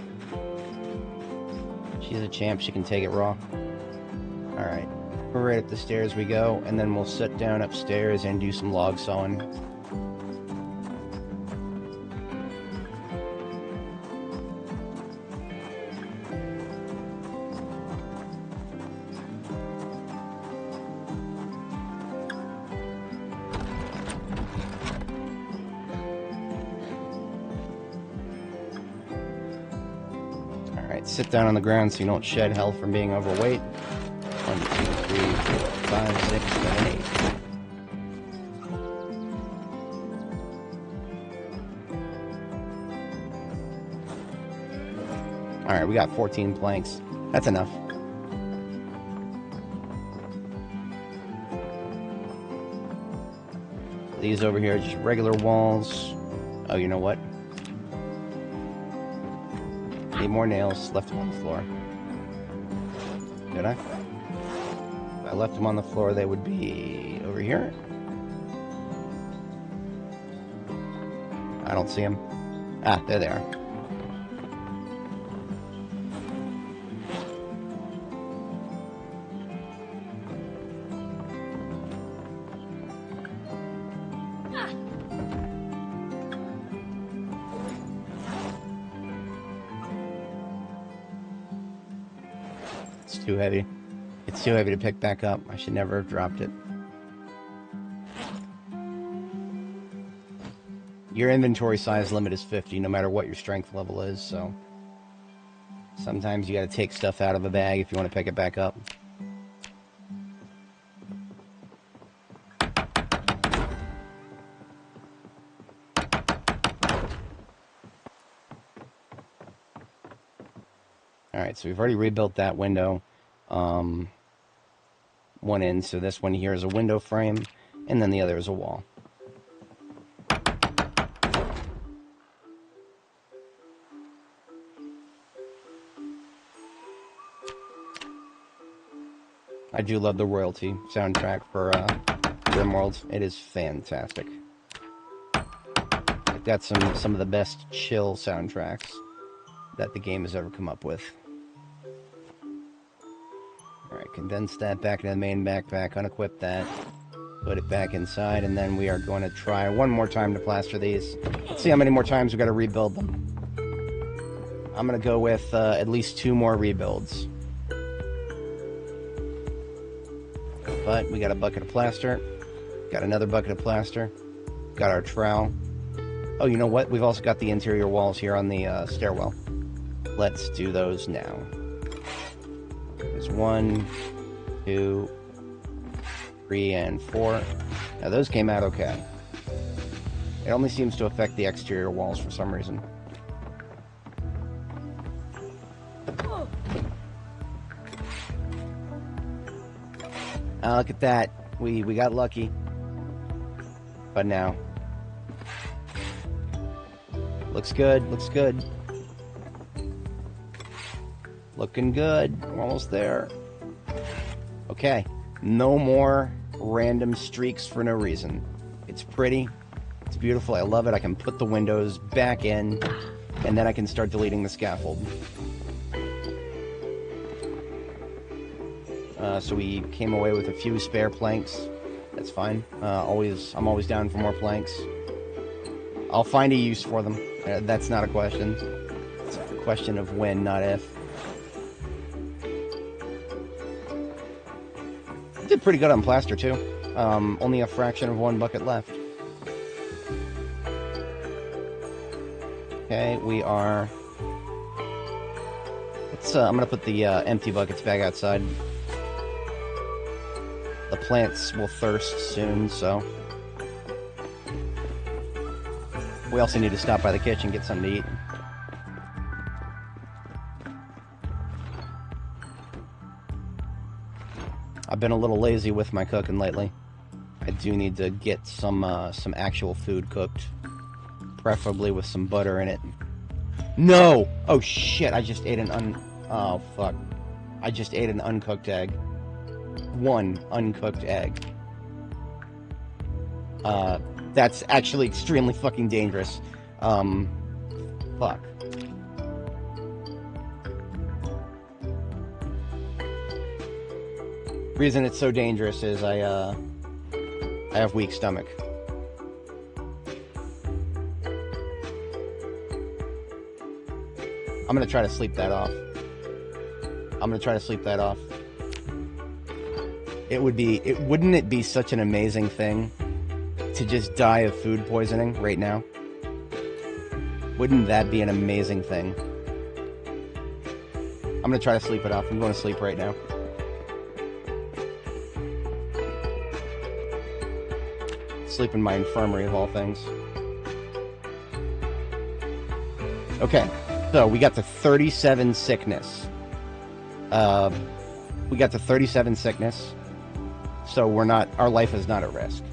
She's a champ, she can take it raw. Alright, right up the stairs we go, and then we'll sit down upstairs and do some log sawing. Sit down on the ground so you don't shed hell from being overweight. 1, 2, 3, 4, 5, 6, 7, 8. Alright, we got 14 planks. That's enough. These over here are just regular walls. Oh, you know what? Need more nails. Left them on the floor. Did I? If I left them on the floor, they would be over here. I don't see them. Ah, there they are. It's too heavy. It's too heavy to pick back up. I should never have dropped it. Your inventory size limit is 50, no matter what your strength level is, so sometimes you gotta take stuff out of a bag if you want to pick it back up. Alright, so we've already rebuilt that window. One end, so this one here is a window frame, and then the other is a wall. I do love the royalty soundtrack for RimWorld. It is fantastic. They've got some of the best chill soundtracks that the game has ever come up with. Alright, condense that back into the main backpack, unequip that, put it back inside, and then we are going to try one more time to plaster these. Let's see how many more times we've got to rebuild them. I'm going to go with at least 2 more rebuilds. But we got a bucket of plaster, got another bucket of plaster, got our trowel. Oh, you know what? We've also got the interior walls here on the stairwell. Let's do those now. There's 1, 2, 3, and 4. Now those came out okay. It only seems to affect the exterior walls for some reason. Look at that. We got lucky. But now. Looks good, looks good. Looking good. We're almost there. Okay. No more random streaks for no reason. It's pretty. It's beautiful. I love it. I can put the windows back in, and then I can start deleting the scaffold. So we came away with a few spare planks. That's fine. I'm always down for more planks. I'll find a use for them. That's not a question. It's a question of when, not if. Did pretty good on plaster too. Only a fraction of 1 bucket left. Okay, we are. I'm gonna put the empty buckets back outside. The plants will thirst soon, so we also need to stop by the kitchen, get something to eat. I've been a little lazy with my cooking lately. I do need to get some actual food cooked, preferably with some butter in it. No! Oh shit! I just ate oh fuck! I just ate an uncooked egg. 1 uncooked egg. That's actually extremely fucking dangerous. Fuck. Reason it's so dangerous is I have weak stomach. I'm gonna try to sleep that off. Wouldn't it be such an amazing thing to just die of food poisoning right now? Wouldn't that be an amazing thing? I'm gonna try to sleep it off. I'm going to sleep right now. Sleep in my infirmary of all things. Okay, so we got to 37 sickness. We got to 37 sickness. So our life is not at risk.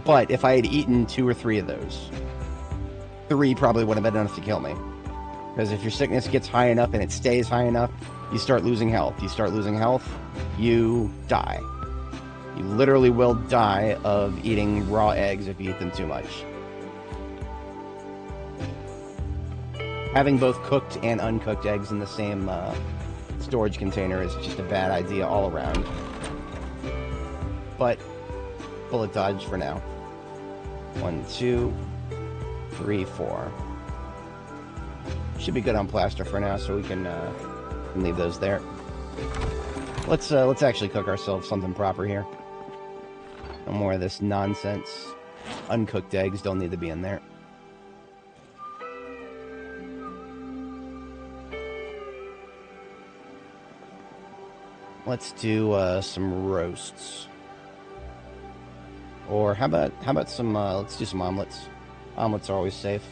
But if I had eaten 2 or 3 of those, 3 probably would have been enough to kill me. Because if your sickness gets high enough and it stays high enough, you start losing health. You start losing health, you die. You literally will die of eating raw eggs if you eat them too much. Having both cooked and uncooked eggs in the same storage container is just a bad idea all around. But bullet dodge for now. 1, 2, 3, 4. Should be good on plaster for now, so we can leave those there. Let's actually cook ourselves something proper here. No more of this nonsense. Uncooked eggs don't need to be in there. Let's do some roasts. Or how about some let's do some omelets. Omelets are always safe.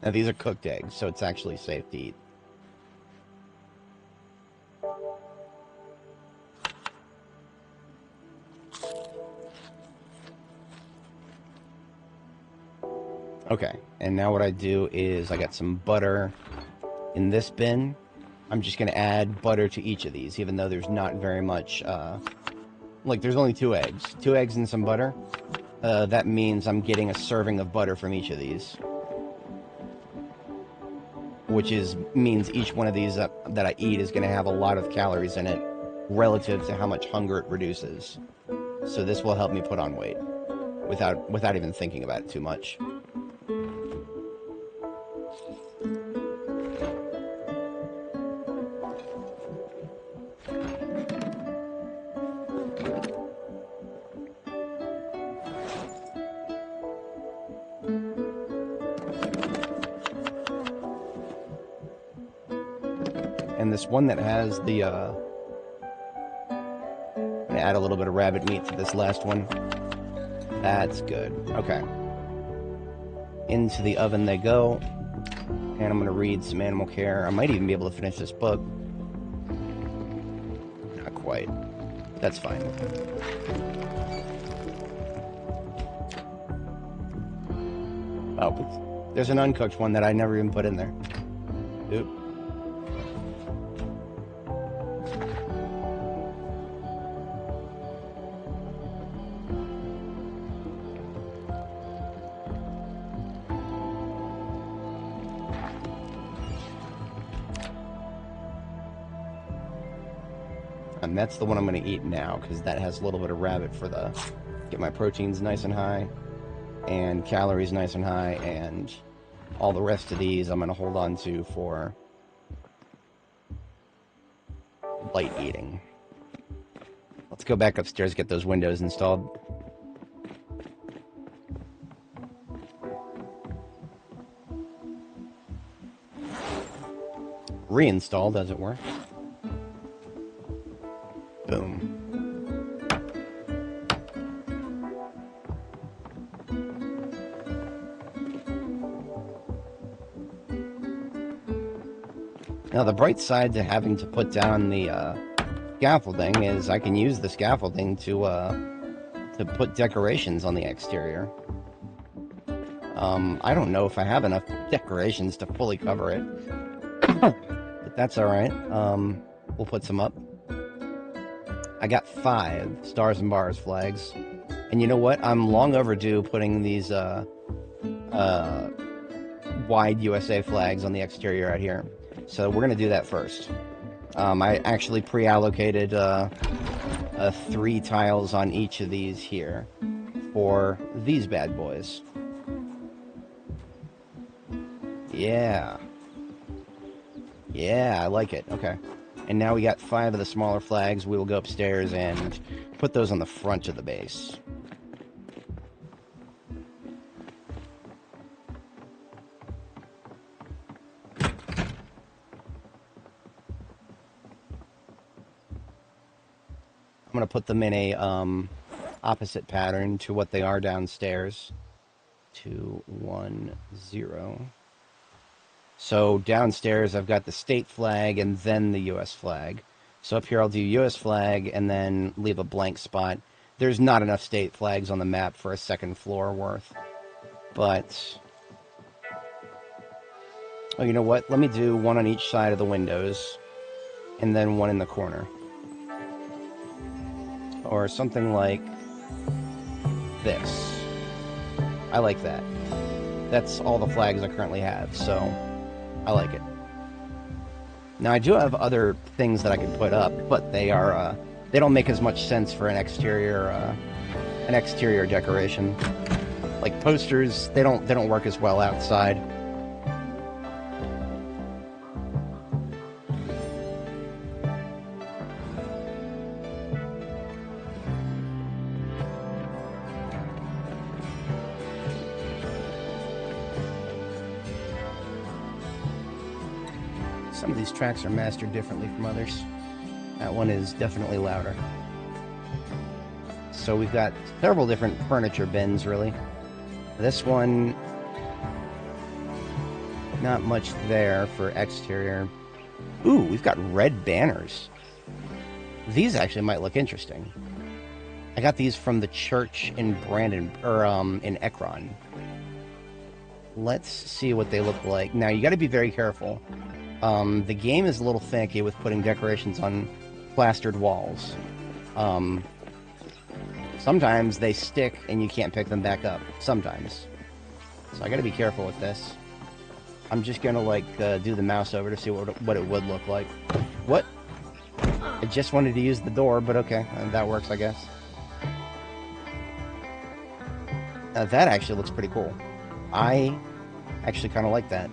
Now, these are cooked eggs, so it's actually safe to eat. Okay, and now what I do is I got some butter in this bin. I'm just going to add butter to each of these, even though there's not very much, like there's only 2 eggs. 2 eggs and some butter. That means I'm getting a serving of butter from each of these. Which means each one of these that I eat is going to have a lot of calories in it relative to how much hunger it reduces. So this will help me put on weight without even thinking about it too much. And this one that has the, I'm going to add a little bit of rabbit meat to this last one. That's good. Okay. Into the oven they go. And I'm going to read some animal care. I might even be able to finish this book. Not quite. That's fine. Oh, there's an uncooked one that I never even put in there. Oop. And that's the one I'm going to eat now, because that has a little bit of rabbit for the... Get my proteins nice and high, and calories nice and high, and all the rest of these I'm going to hold on to for light eating. Let's go back upstairs, get those windows installed. Reinstalled, as it were. Boom. Now, the bright side to having to put down the scaffolding is I can use the scaffolding to put decorations on the exterior. I don't know if I have enough decorations to fully cover it, but that's all right. We'll put some up. I got 5 stars and bars flags, and you know what? I'm long overdue putting these wide USA flags on the exterior out here. So we're going to do that first. I actually pre-allocated 3 tiles on each of these here for these bad boys. Yeah. Yeah, I like it. Okay. And now we got 5 of the smaller flags. We will go upstairs and put those on the front of the base. I'm going to put them in a opposite pattern to what they are downstairs. 2, 1, 0. So downstairs I've got the state flag and then the U.S. flag. So up here I'll do U.S. flag and then leave a blank spot. There's not enough state flags on the map for a second floor worth. But, oh, you know what? Let me do one on each side of the windows and then one in the corner. Or something like this. I like that. That's all the flags I currently have, so I like it. Now, I do have other things that I can put up, but they are they don't make as much sense for an exterior decoration. Like posters, they don't work as well outside. Some of these tracks are mastered differently from others. That one is definitely louder. So we've got several different furniture bins, really. This one Not much there for exterior. Ooh, we've got red banners. These actually might look interesting. I got these from the church in Brandon, or in Ekron. Let's see what they look like. Now, you got to be very careful. The game is a little finicky with putting decorations on plastered walls. Sometimes they stick and you can't pick them back up. Sometimes. So I got to be careful with this. I'm just going to, do the mouse over to see what it would look like. What? I just wanted to use the door, but okay. That works, I guess. That actually looks pretty cool. I actually kind of like that.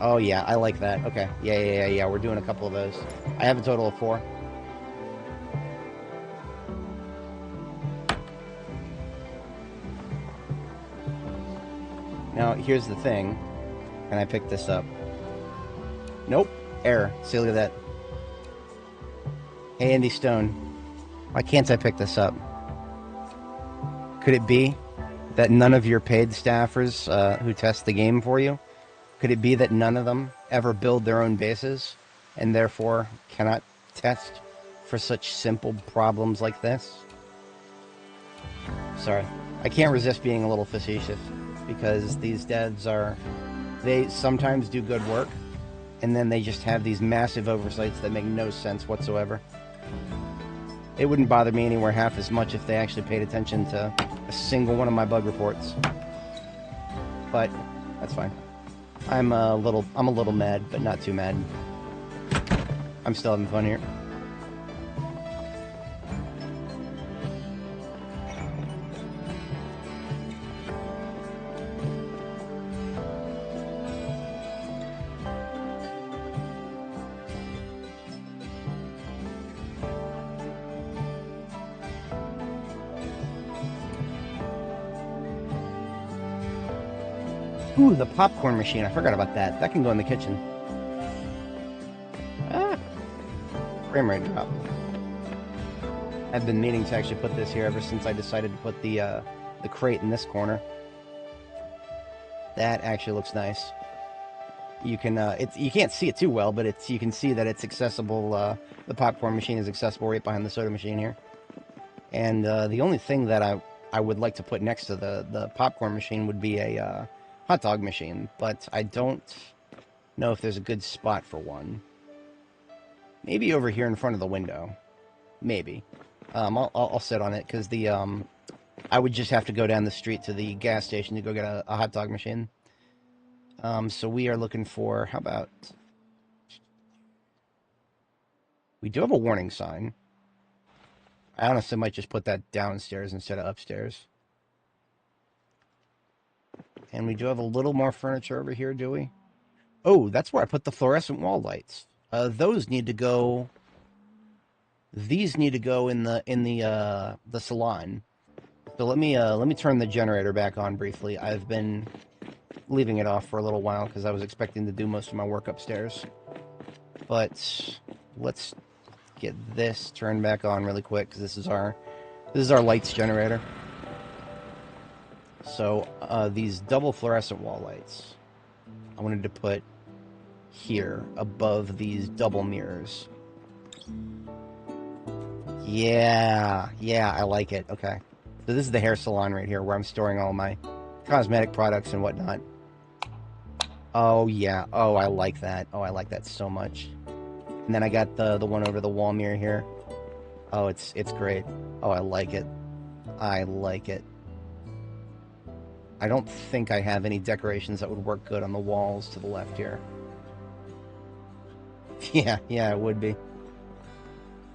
Oh, yeah, I like that. Okay. Yeah. We're doing a couple of those. I have a total of 4. Now, here's the thing. Can I pick this up? Nope. Error. See, look at that. Hey, Andy Stone. Why can't I pick this up? Could it be that none of your paid staffers who test the game for you, could it be that none of them ever build their own bases and therefore cannot test for such simple problems like this? Sorry. I can't resist being a little facetious because these devs they sometimes do good work and then they just have these massive oversights that make no sense whatsoever. It wouldn't bother me anywhere half as much if they actually paid attention to a single one of my bug reports. But that's fine. I'm a little mad, but not too mad. I'm still having fun here. Ooh, the popcorn machine. I forgot about that. That can go in the kitchen. Ah, frame rate drop. I've been meaning to actually put this here ever since I decided to put the crate in this corner. That actually looks nice. You can you can't see it too well, but you can see that it's accessible. The popcorn machine is accessible right behind the soda machine here. And the only thing that I would like to put next to the popcorn machine would be a hot dog machine, but I don't know if there's a good spot for one. Maybe over here in front of the window. Maybe. I'll sit on it because I would just have to go down the street to the gas station to go get a hot dog machine. So we are looking for, how about, we do have a warning sign. I honestly might just put that downstairs instead of upstairs. And we do have a little more furniture over here, do we? Oh, that's where I put the fluorescent wall lights. Those need to go. These need to go in the salon. So let me turn the generator back on briefly. I've been leaving it off for a little while because I was expecting to do most of my work upstairs. But let's get this turned back on really quick because this is our lights generator. So these double fluorescent wall lights, I wanted to put here above these double mirrors. Yeah, I like it. Okay. So this is the hair salon right here where I'm storing all my cosmetic products and whatnot. Oh, yeah. Oh, I like that. Oh, I like that so much. And then I got the one over the wall mirror here. Oh, it's great. Oh, I like it. I like it. I don't think I have any decorations that would work good on the walls to the left here. Yeah, it would be.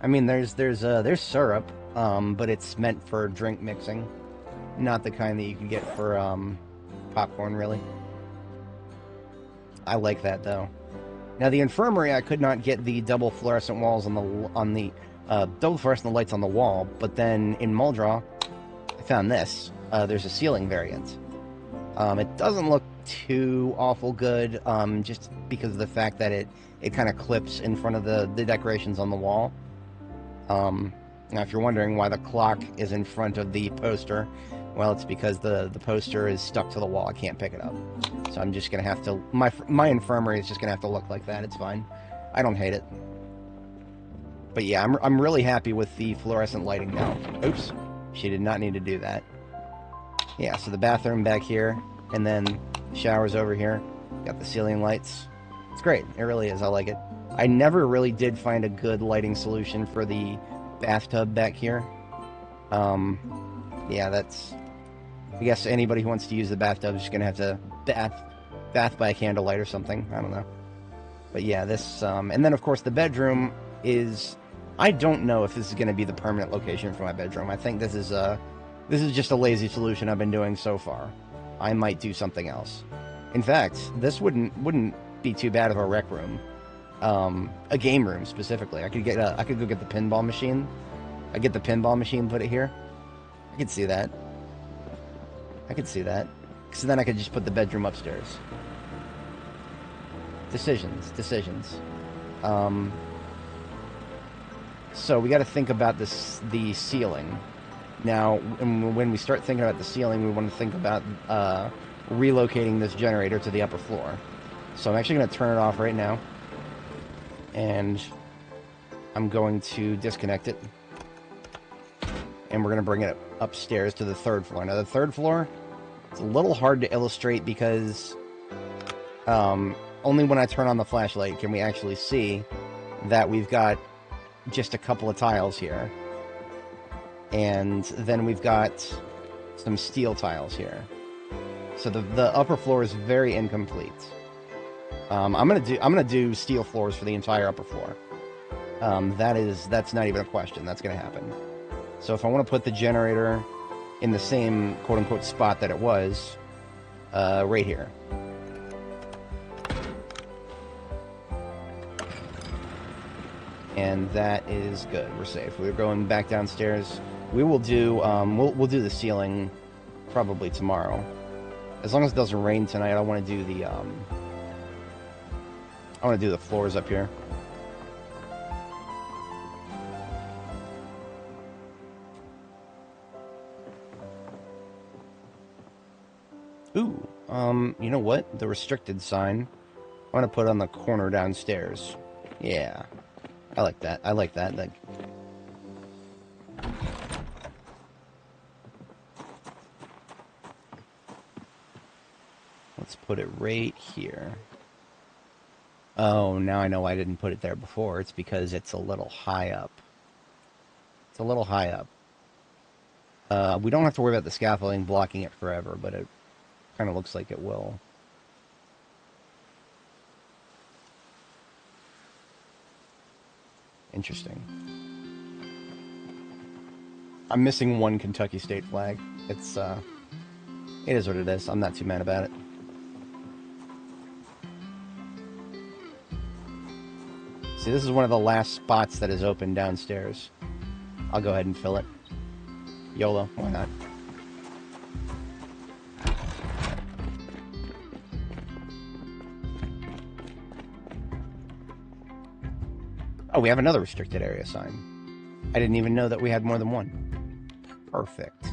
I mean, there's syrup, but it's meant for drink mixing, not the kind that you can get for popcorn, really. I like that though. Now the infirmary, I could not get the double fluorescent walls on the double fluorescent lights on the wall, but then in Muldraw, I found this. There's a ceiling variant. It doesn't look too awful good, just because of the fact that it kind of clips in front of the decorations on the wall. Now, if you're wondering why the clock is in front of the poster, Well, it's because the poster is stuck to the wall. I can't pick it up. So I'm just going to have to... My infirmary is just going to have to look like that. It's fine. I don't hate it. But yeah, I'm really happy with the fluorescent lighting now. Oops. She did not need to do that. Yeah, so the bathroom back here, and then showers over here. Got the ceiling lights. It's great. It really is. I like it. I never really did find a good lighting solution for the bathtub back here. Yeah, that's... I guess anybody who wants to use the bathtub is just going to have to bath by a candlelight or something. I don't know. But yeah, this... and then, of course, the bedroom is... I don't know if this is going to be the permanent location for my bedroom. I think this is just a lazy solution I've been doing so far. I might do something else. In fact, this wouldn't be too bad of a rec room. A game room specifically. I could go get the pinball machine. I get the pinball machine, put it here. I could see that. I could see that. So then I could just put the bedroom upstairs. Decisions. So we got to think about the ceiling. Now, when we start thinking about the ceiling, we want to think about relocating this generator to the upper floor. So I'm actually going to turn it off right now. And I'm going to disconnect it. And we're going to bring it upstairs to the 3rd floor. Now, the 3rd floor, it's a little hard to illustrate because only when I turn on the flashlight can we actually see that we've got just a couple of tiles here. And then we've got some steel tiles here. So the upper floor is very incomplete. I'm gonna do steel floors for the entire upper floor. That's not even a question. That's gonna happen. So if I want to put the generator in the same quote-unquote spot that it was, right here. And that is good. We're safe. We're going back downstairs. We will do we'll do the ceiling probably tomorrow. As long as it doesn't rain tonight, I want to do the floors up here. Ooh, you know what? The restricted sign. I want to put on the corner downstairs. Yeah. I like that. I like that. Let's put it right here. Oh, now I know why I didn't put it there before. It's because it's a little high up. It's a little high up. We don't have to worry about the scaffolding blocking it forever, but it kind of looks like it will. Interesting. I'm missing one Kentucky state flag. It is what it is. I'm not too mad about it. See, this is one of the last spots that is open downstairs. I'll go ahead and fill it. YOLO, why not? Oh, we have another restricted area sign. I didn't even know that we had more than one. Perfect.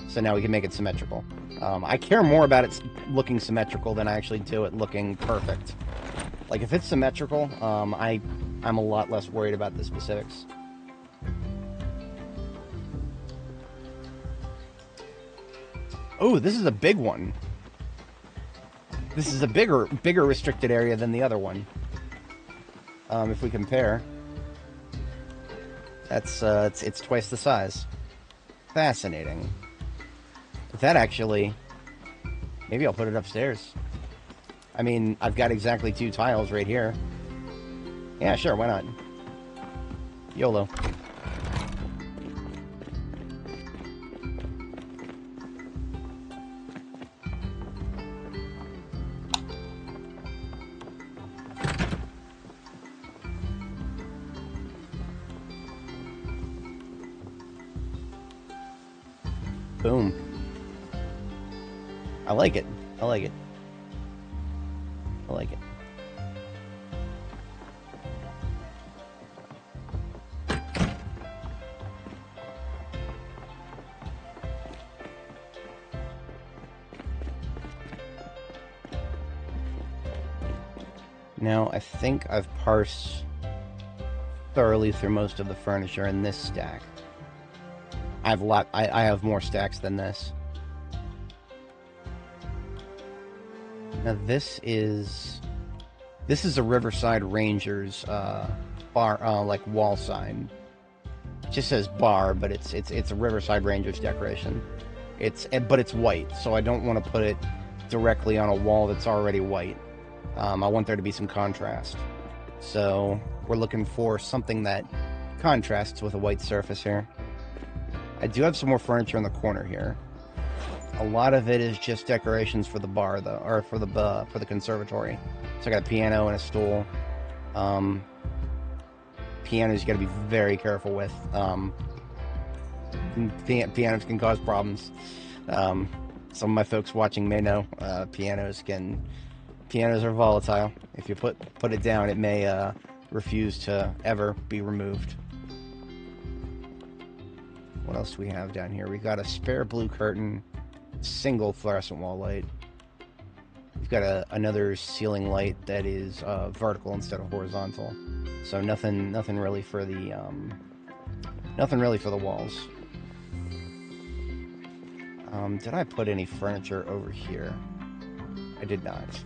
So now we can make it symmetrical. I care more about it looking symmetrical than I actually do it looking perfect. Like, if it's symmetrical, I'm a lot less worried about the specifics. Oh, this is a big one. This is a bigger restricted area than the other one. If we compare, that's it's twice the size. Fascinating. That actually, maybe I'll put it upstairs. I mean, I've got exactly 2 tiles right here. Yeah, sure, why not? YOLO. Boom. I like it. I like it. I like it. Now, I think I've parsed thoroughly through most of the furniture in this stack. I have more stacks than this. Now this is a Riverside Rangers bar, like wall sign. It just says bar, but it's a Riverside Rangers decoration. But it's white, so I don't want to put it directly on a wall that's already white. I want there to be some contrast. So we're looking for something that contrasts with a white surface here. I do have some more furniture in the corner here. A lot of it is just decorations for the bar, though, or for the conservatory. So I got a piano and a stool. Pianos you got to be very careful with. Pianos can cause problems. Some of my folks watching may know pianos are volatile. If you put it down, it may refuse to ever be removed. What else do we have down here? We got a spare blue curtain, single fluorescent wall light. We've got another ceiling light that is vertical instead of horizontal. So nothing really for the walls. Did I put any furniture over here? I did not.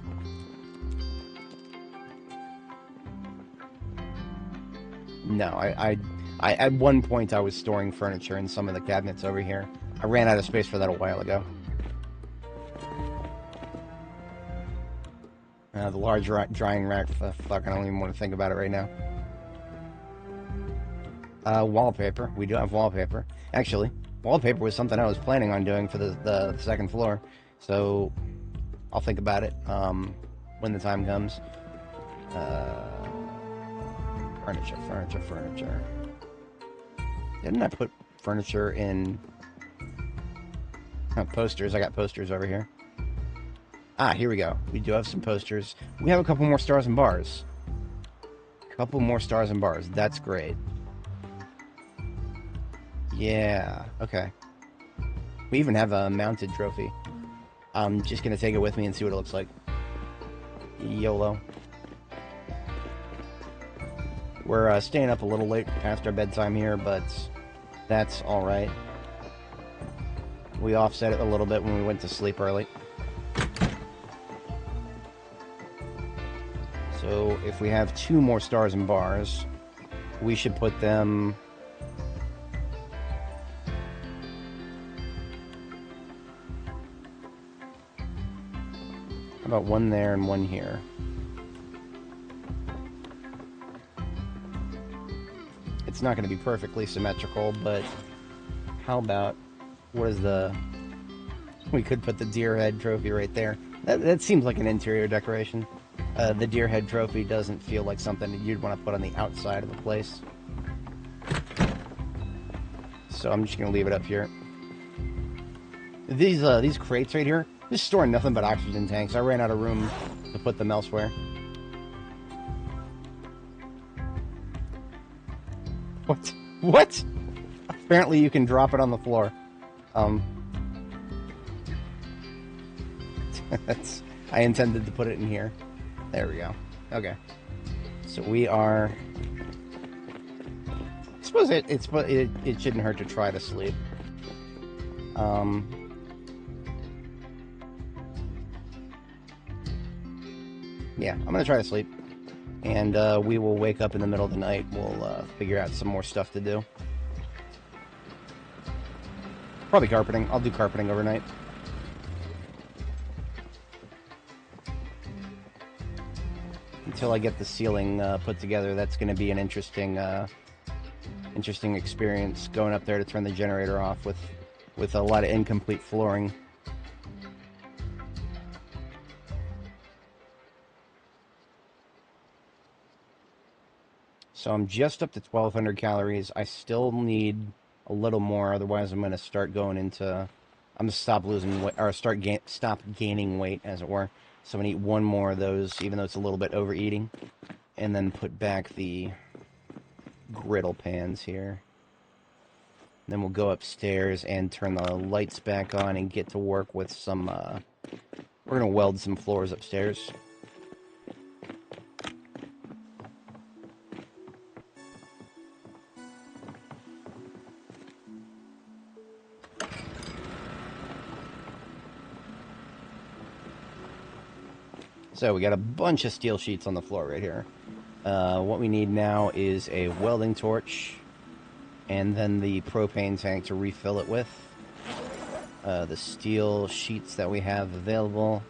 No, I at one point I was storing furniture in some of the cabinets over here. I ran out of space for that a while ago. The large drying rack, fuck, I don't even want to think about it right now. Wallpaper. We do have wallpaper. Actually, wallpaper was something I was planning on doing for the second floor. So, I'll think about it when the time comes. Furniture. Didn't I put furniture in... Oh, posters. I got posters over here. Ah, here we go. We do have some posters. We have a couple more stars and bars. That's great. Yeah, okay. We even have a mounted trophy. I'm just going to take it with me and see what it looks like. YOLO. We're staying up a little late past our bedtime here, but that's alright. We offset it a little bit when we went to sleep early. So if we have 2 more stars and bars, we should put them... How about 1 there and 1 here? It's not going to be perfectly symmetrical, but how about... What is the... We could put the deer head trophy right there. That seems like an interior decoration. The deer head trophy doesn't feel like something that you'd want to put on the outside of the place. So I'm just going to leave it up here. These crates right here, just storing nothing but oxygen tanks. I ran out of room to put them elsewhere. What? Apparently you can drop it on the floor. I intended to put it in here. There we go. Okay. So we are... I suppose it shouldn't hurt to try to sleep. Yeah, I'm gonna try to sleep. And we will wake up in the middle of the night. We'll figure out some more stuff to do. Probably carpeting. I'll do carpeting overnight. Until I get the ceiling put together, that's going to be an interesting experience, going up there to turn the generator off with a lot of incomplete flooring. So I'm just up to 1,200 calories. I still need a little more, otherwise I'm going to start going into... I'm going to stop losing weight, or stop gaining weight, as it were. So I'm going to eat 1 more of those, even though it's a little bit overeating. And then put back the griddle pans here. Then we'll go upstairs and turn the lights back on and get to work with some... we're going to weld some floors upstairs. So we got a bunch of steel sheets on the floor right here. What we need now is a welding torch, and then the propane tank to refill it with. The steel sheets that we have available.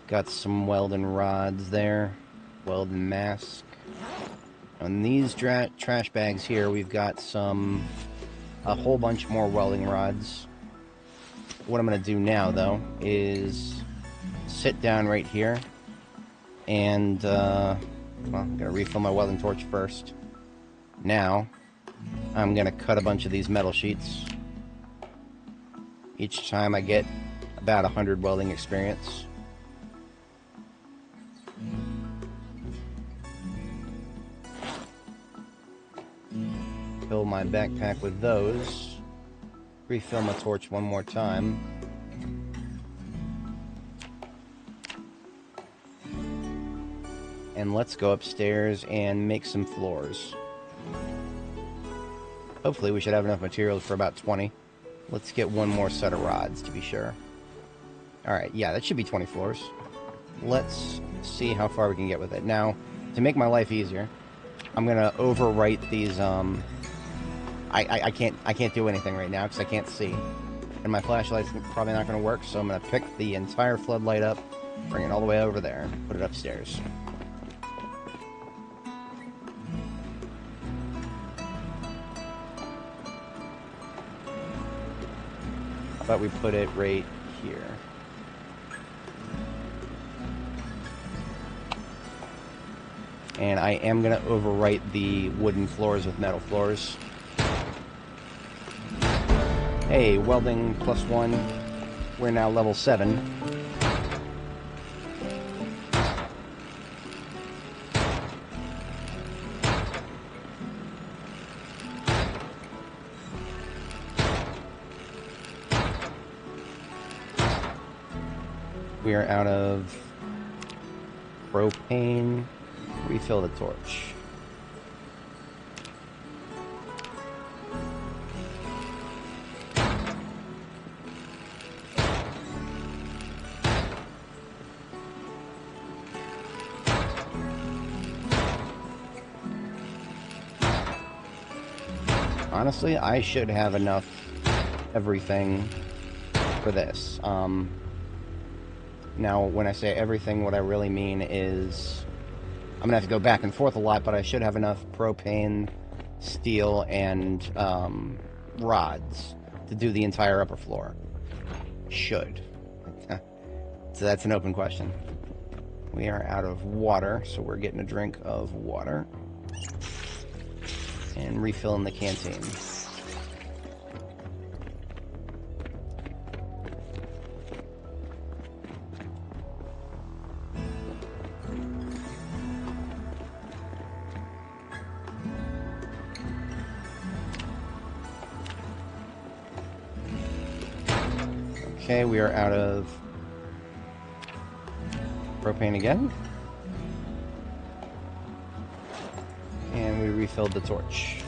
Got some welding rods there. Welding mask. On these trash bags here, we've got a whole bunch more welding rods. What I'm going to do now, though, is sit down right here and, well, I'm going to refill my welding torch first. Now, I'm going to cut a bunch of these metal sheets. Each time I get about 100 welding experience. Fill my backpack with those. Refill my torch one more time. And let's go upstairs and make some floors. Hopefully we should have enough materials for about 20. Let's get one more set of rods to be sure. Alright, yeah, that should be 20 floors. Let's see how far we can get with it. Now, to make my life easier, I'm gonna overwrite these, I can't do anything right now because I can't see. And my flashlight's probably not gonna work, so I'm gonna pick the entire floodlight up, bring it all the way over there, put it upstairs. How about we put it right here? And I am going to overwrite the wooden floors with metal floors. Hey, welding +1. We're now level 7. We are out of propane. Refill the torch. Honestly, I should have enough everything for this. Now, when I say everything, what I really mean is I'm going to have to go back and forth a lot, but I should have enough propane, steel, and rods to do the entire upper floor. Should. So that's an open question. We are out of water, so we're getting a drink of water. And refilling the canteen. Okay, we are out of propane again. And we refilled the torch.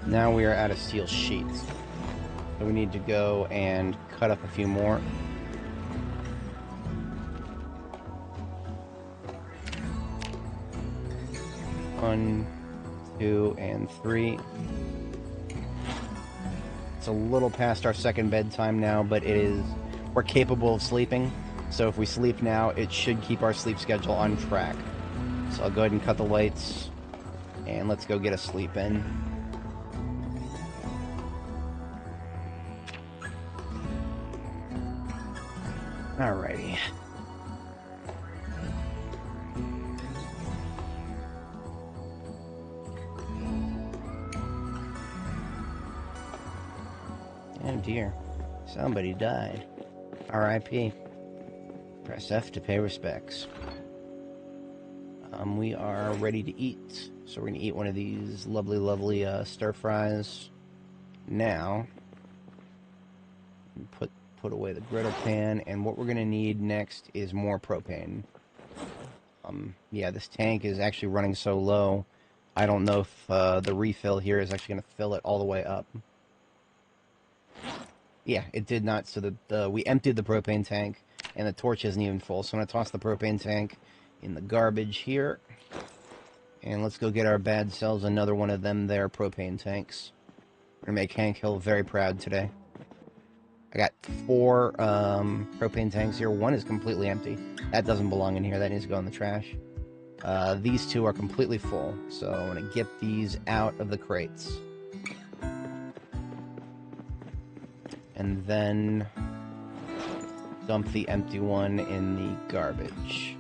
Now we are out of steel sheets. So we need to go and cut up a few more. One, 2, and 3. It's a little past our second bedtime now, but we're capable of sleeping. So if we sleep now, it should keep our sleep schedule on track. So I'll go ahead and cut the lights, and let's go get a sleep in. Alrighty. Oh dear, somebody died. R.I.P. Press F to pay respects. We are ready to eat. So we're going to eat one of these lovely stir fries. Now, put away the griddle pan, and what we're going to need next is more propane. Yeah, this tank is actually running so low, I don't know if the refill here is actually going to fill it all the way up. Yeah, it did not. So we emptied the propane tank, and the torch isn't even full. So I'm going to toss the propane tank in the garbage here. And let's go get our bad cells another one of them there propane tanks. We're going to make Hank Hill very proud today. I got 4 propane tanks here. One is completely empty. That doesn't belong in here. That needs to go in the trash. These 2 are completely full. So I'm going to get these out of the crates. And then dump the empty one in the garbage.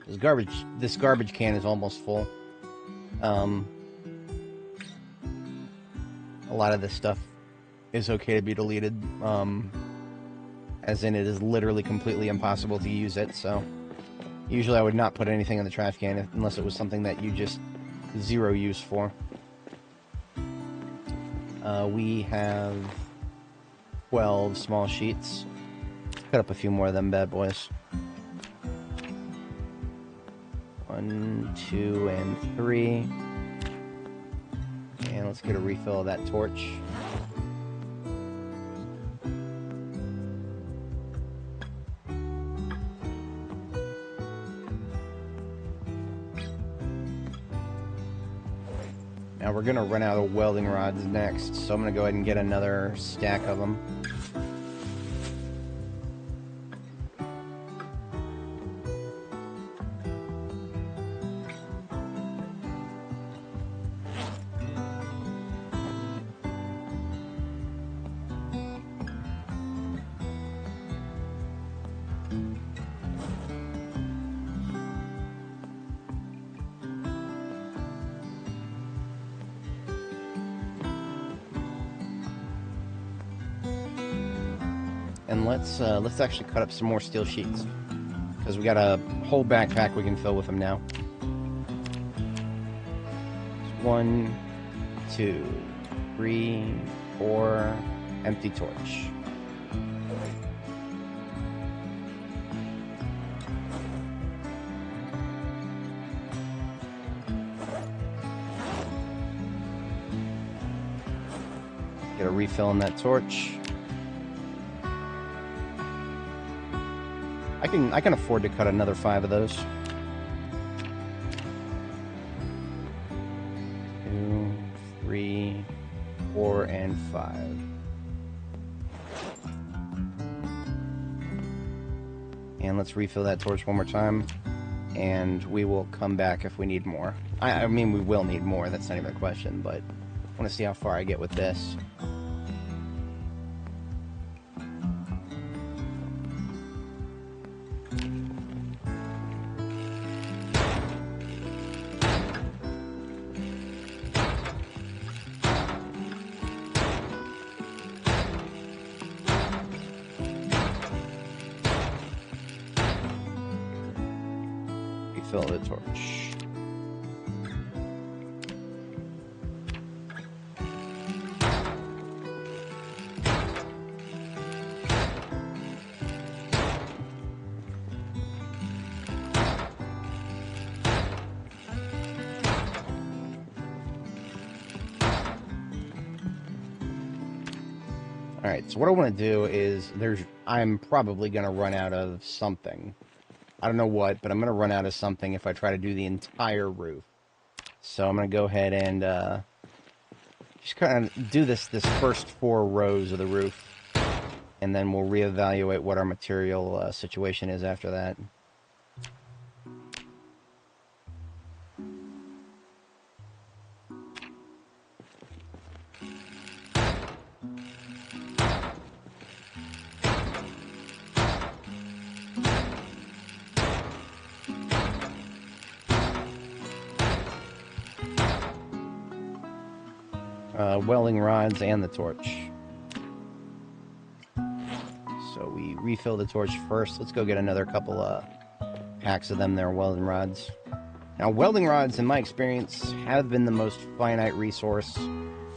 This garbage can is almost full. A lot of this stuff is okay to be deleted. As in, it is literally completely impossible to use it, so usually I would not put anything in the trash can unless it was something that you just zero use for. We have 12 small sheets. Cut up a few more of them bad boys. 1, 2, and 3. And let's get a refill of that torch. Now we're going to run out of welding rods next, so I'm going to go ahead and get another stack of them. And let's actually cut up some more steel sheets, because we got a whole backpack we can fill with them now. 1, 2, 3, 4, empty torch. Get a refill in that torch. I can afford to cut another 5 of those. 2, 3, 4, and 5. And let's refill that torch one more time, and we will come back if we need more. I mean, we will need more, that's not even a question, but I want to see how far I get with this. Fill the torch. Alright, so what I want to do is I'm probably going to run out of something. I don't know what, but I'm going to run out of something if I try to do the entire roof. So I'm going to go ahead and just kind of do this first 4 rows of the roof. And then we'll reevaluate what our material situation is after that. Welding rods and the torch. So we refill the torch first. Let's go get another couple packs of them there, welding rods. Now, welding rods, in my experience, have been the most finite resource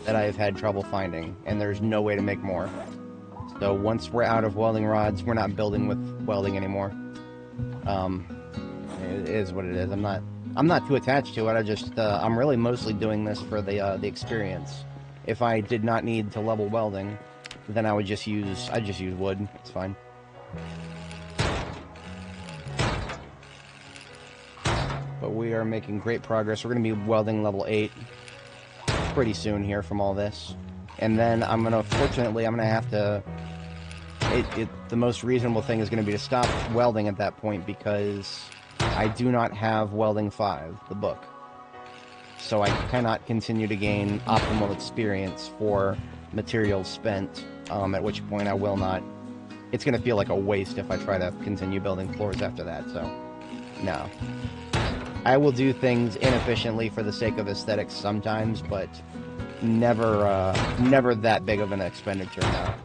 that I've had trouble finding, and there's no way to make more. So once we're out of welding rods, we're not building with welding anymore. It is what it is. I'm not too attached to it. I'm really mostly doing this for the experience. If I did not need to level welding, then I'd just use wood. It's fine. But we are making great progress. We're going to be welding level 8 pretty soon here from all this. And then fortunately, I'm going to have to... the most reasonable thing is going to be to stop welding at that point because I do not have Welding 5, the book. So I cannot continue to gain optimal experience for materials spent, at which point I will not... It's going to feel like a waste if I try to continue building floors after that, so... No. I will do things inefficiently for the sake of aesthetics sometimes, but never that big of an expenditure now.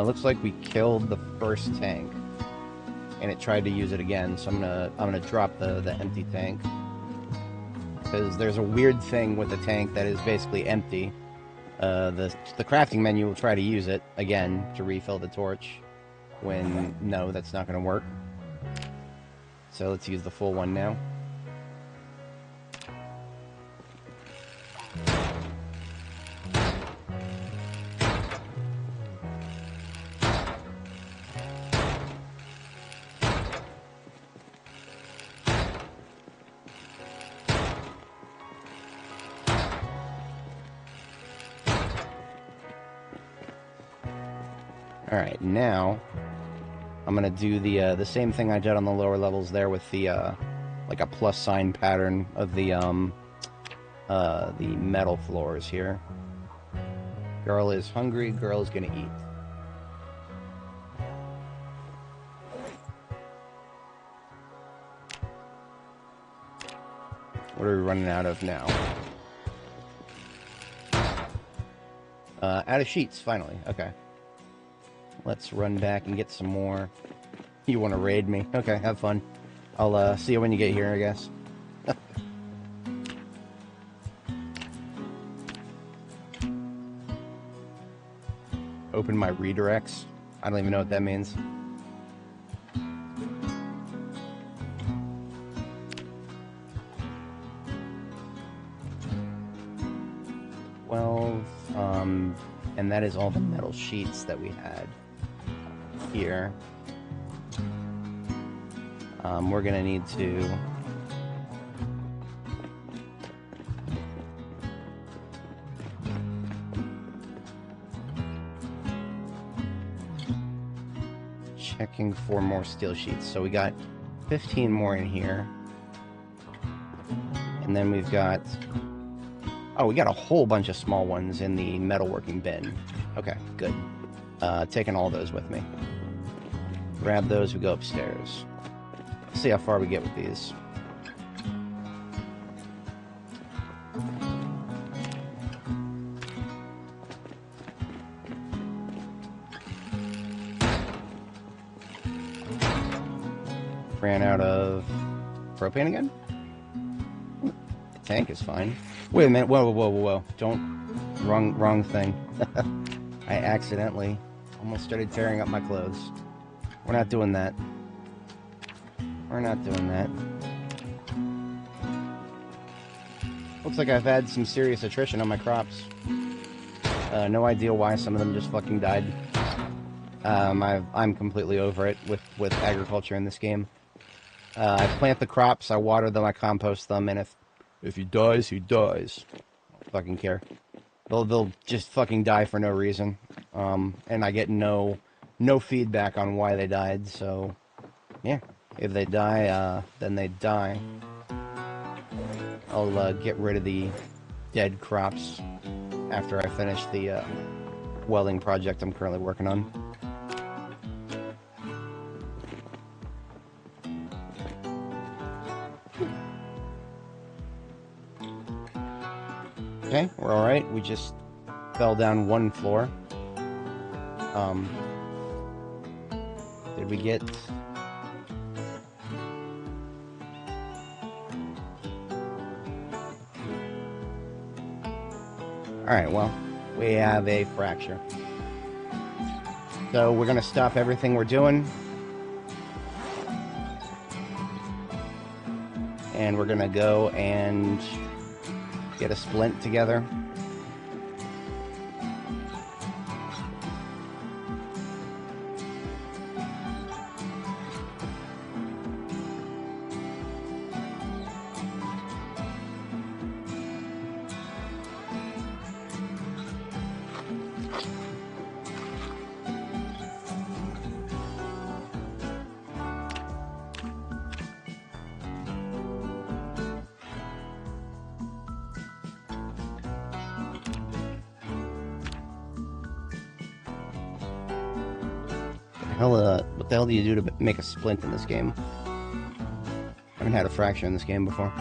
Looks like we killed the first tank, and it tried to use it again. So I'm gonna drop the empty tank because there's a weird thing with the tank that is basically empty. The crafting menu will try to use it again to refill the torch. When no, that's not going to work. So let's use the full one now. Alright, now I'm gonna do the same thing I did on the lower levels there with the like a plus sign pattern of the metal floors here. Girl is hungry, girl is gonna eat. What are we running out of now? Out of sheets, finally. Okay. Let's run back and get some more. You want to raid me? Okay, have fun. I'll see you when you get here, I guess. Open my redirects. I don't even know what that means. And that is all the metal sheets that we had here. We're gonna need to checking for more steel sheets. So we got 15 more in here, and then we've got we got a whole bunch of small ones in the metalworking bin. Okay, good. Taking all those with me. Grab those, we go upstairs. See how far we get with these. Ran out of propane again? The tank is fine. Wait a minute, whoa. Wrong thing. I accidentally almost started tearing up my clothes. We're not doing that. We're not doing that. Looks like I've had some serious attrition on my crops. No idea why some of them just fucking died. I'm completely over it with agriculture in this game. I plant the crops, I water them, I compost them, and if he dies, he dies. I don't fucking care. They'll just fucking die for no reason. And I get no feedback on why they died, so yeah. If they die, then they die. I'll get rid of the dead crops after I finish the welding project I'm currently working on. Okay, we're alright. We just fell down one floor. Did we get... Alright, well, we have a fracture. So we're going to stop everything we're doing. And we're going to go and get a splint together. What the hell do you do to make a splint in this game? I haven't had a fracture in this game before.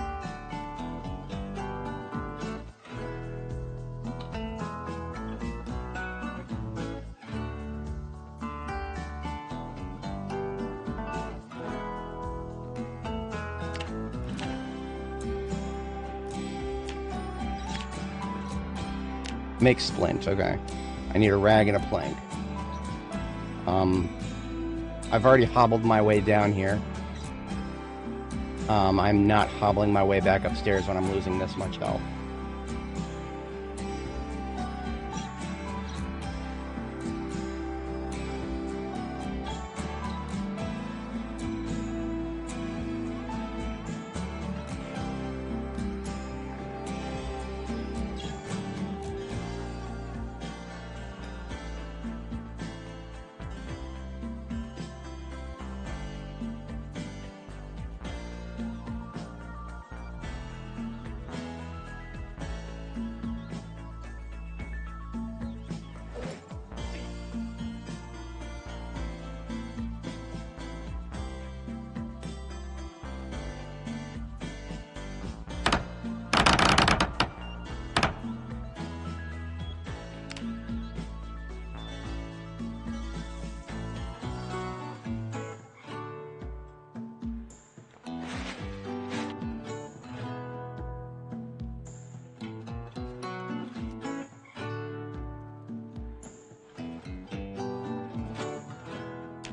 Make splint, okay. I need a rag and a plank. I've already hobbled my way down here. I'm not hobbling my way back upstairs when I'm losing this much health.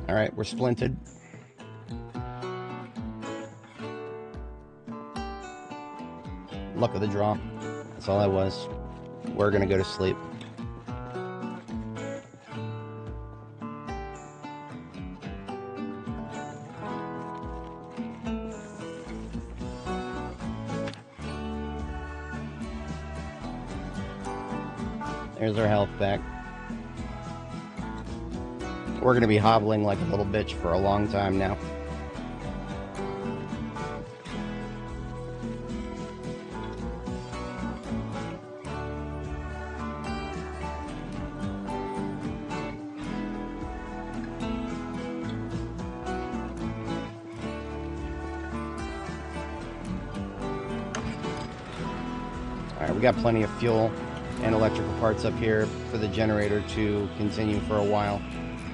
Alright, we're splinted. Luck of the draw. That's all that was. We're gonna go to sleep. There's our health back. We're going to be hobbling like a little bitch for a long time now. Alright, we got plenty of fuel and electrical parts up here for the generator to continue for a while.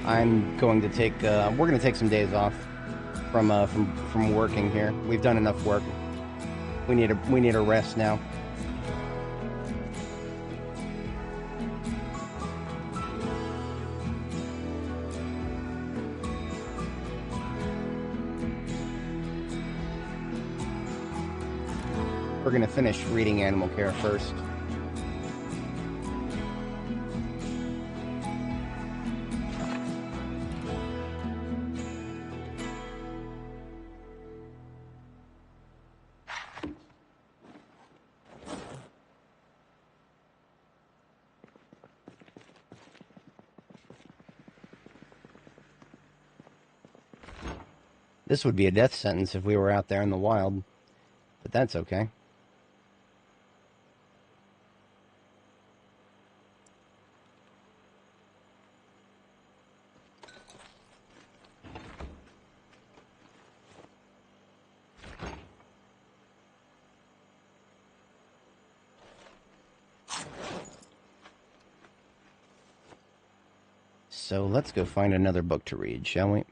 I'm going to take, we're going to take some days off from working here. We've done enough work. We need a rest now. We're going to finish reading Animal Care first. This would be a death sentence if we were out there in the wild, but that's okay. So let's go find another book to read, shall we?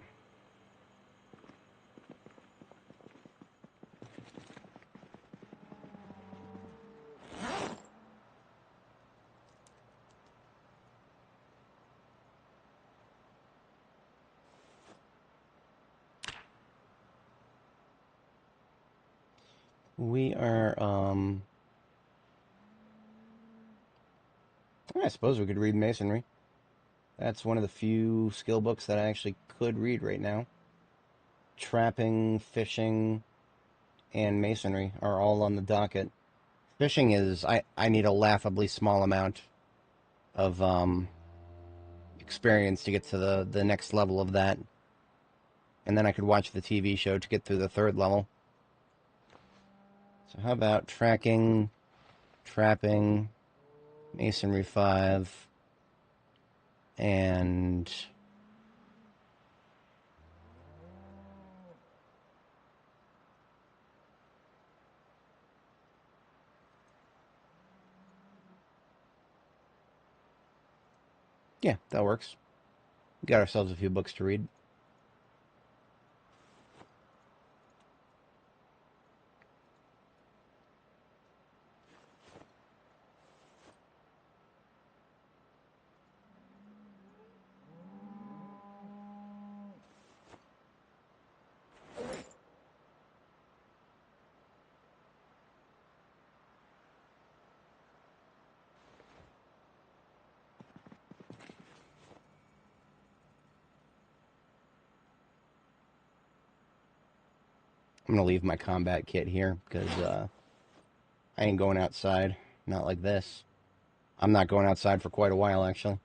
We are, I suppose we could read Masonry. That's one of the few skill books that I actually could read right now. Trapping, fishing, and Masonry are all on the docket. Fishing is, I need a laughably small amount of, experience to get to the next level of that. And then I could watch the TV show to get through the third level. So how about tracking, trapping, Masonry 5, and yeah, that works. We got ourselves a few books to read. I'm going to leave my combat kit here because I ain't going outside. Not like this. I'm not going outside for quite a while, actually.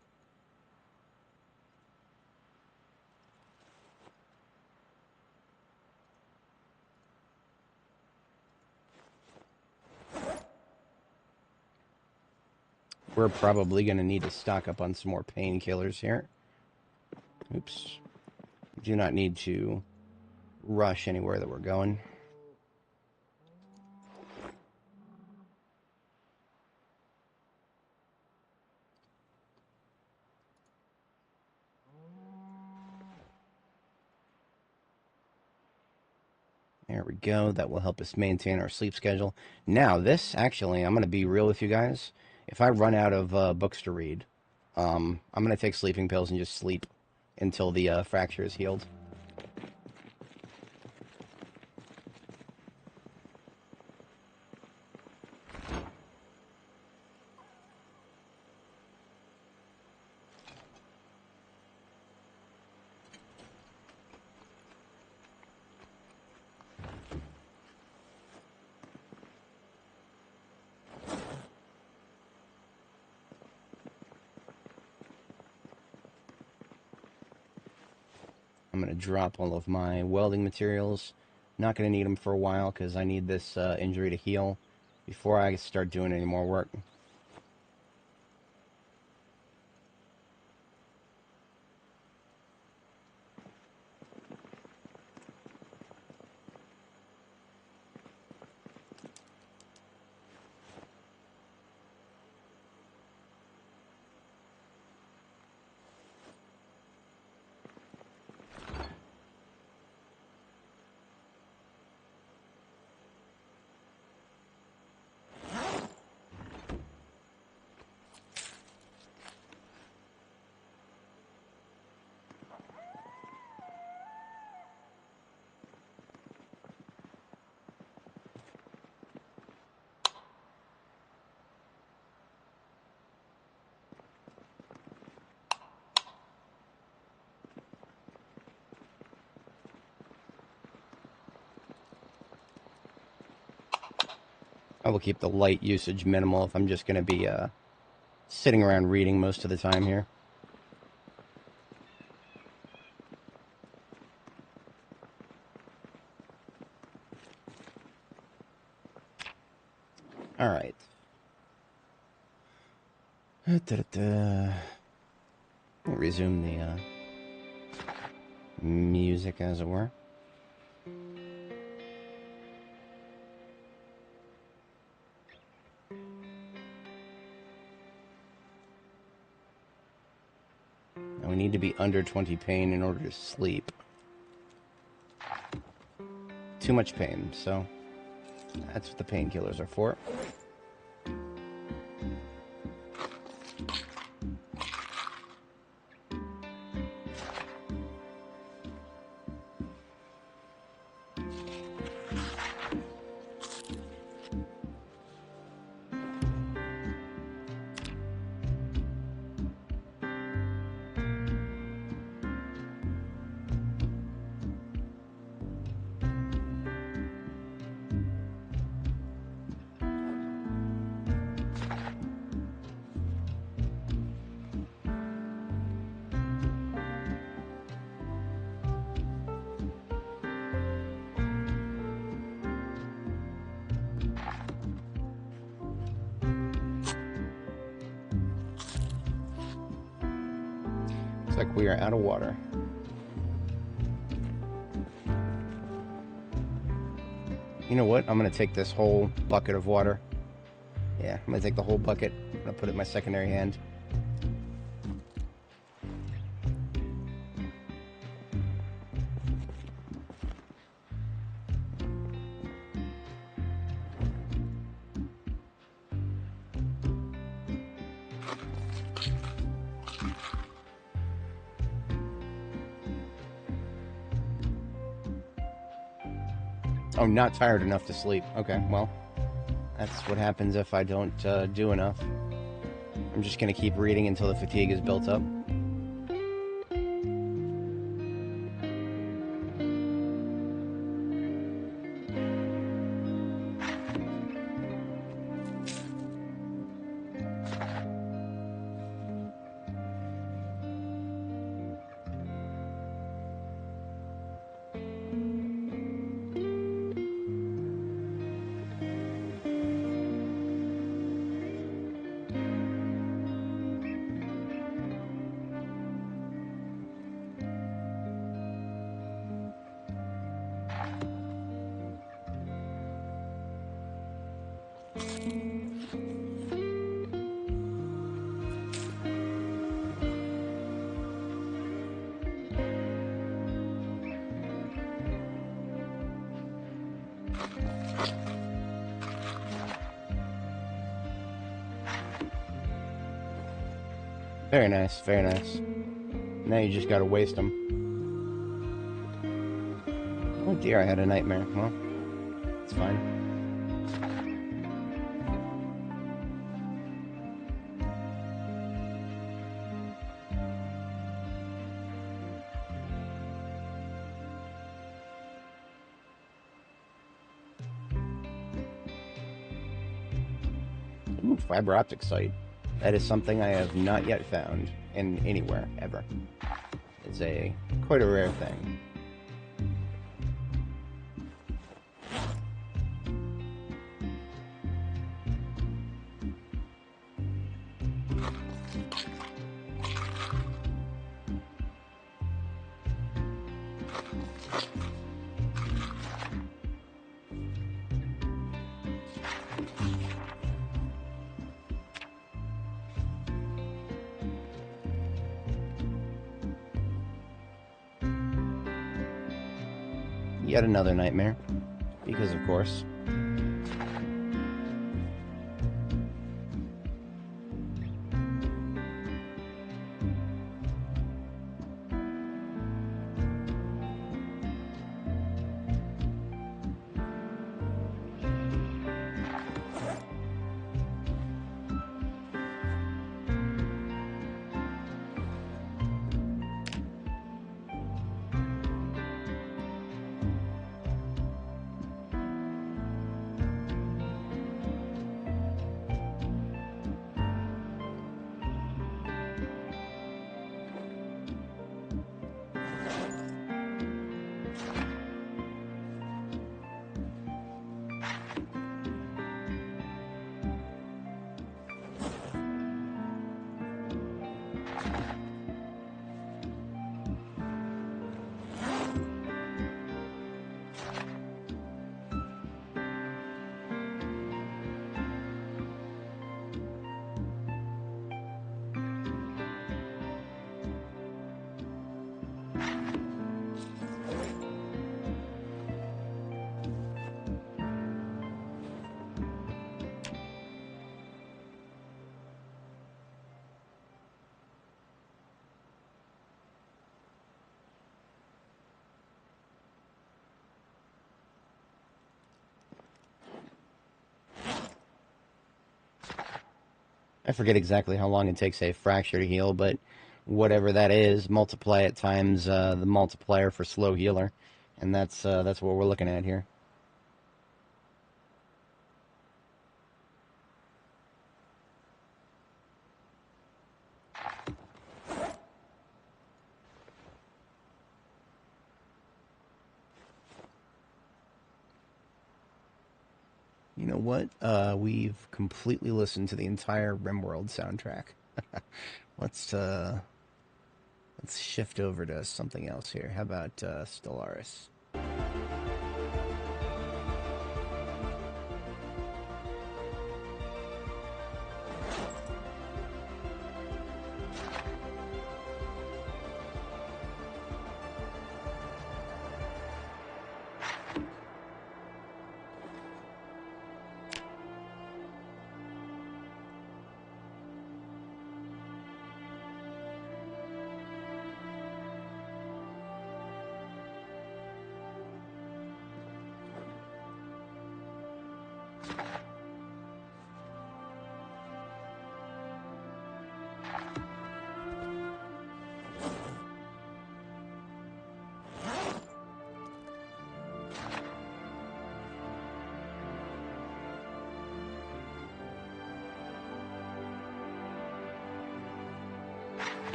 We're probably going to need to stock up on some more painkillers here. Oops. Do not need to rush anywhere that we're going. There we go. That will help us maintain our sleep schedule. Now, this, actually, I'm going to be real with you guys. If I run out of books to read, I'm going to take sleeping pills and just sleep until the fracture is healed. I'm going to drop all of my welding materials. Not going to need them for a while because I need this injury to heal before I start doing any more work. I will keep the light usage minimal if I'm just going to be sitting around reading most of the time here. All right. We'll resume the music, as it were. Now we need to be under 20 pain in order to sleep. Too much pain, so that's what the painkillers are for. Looks like we are out of water. You know what? I'm going to take this whole bucket of water. Yeah, I'm going to take the whole bucket. I'm going to put it in my secondary hand. Oh, not tired enough to sleep. Okay, well, that's what happens if I don't do enough. I'm just going to keep reading until the fatigue is built up. Very nice, very nice. Now you just gotta waste them. Oh dear, I had a nightmare. Well, it's fine. Ooh, fiber optic site. That is something I have not yet found in anywhere, ever. It's quite a rare thing. Yet another nightmare. Because, of course. I forget exactly how long it takes a fracture to heal, but whatever that is, multiply it times the multiplier for slow healer, and that's what we're looking at here. You know what? We've completely listened to the entire RimWorld soundtrack. Let's Let's shift over to something else here. How about Stellaris?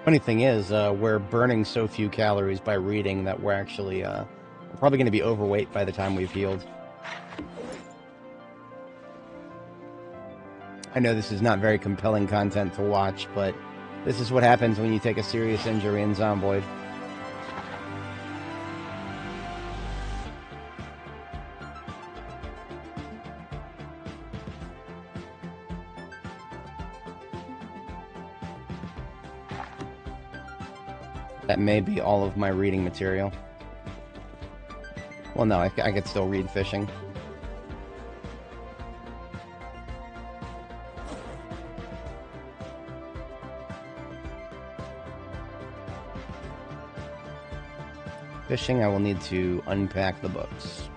Funny thing is, we're burning so few calories by reading that we're actually we're probably going to be overweight by the time we've healed. I know this is not very compelling content to watch, but this is what happens when you take a serious injury in Zomboid. That may be all of my reading material. Well, no, I could still read fishing. Fishing, I will need to unpack the books.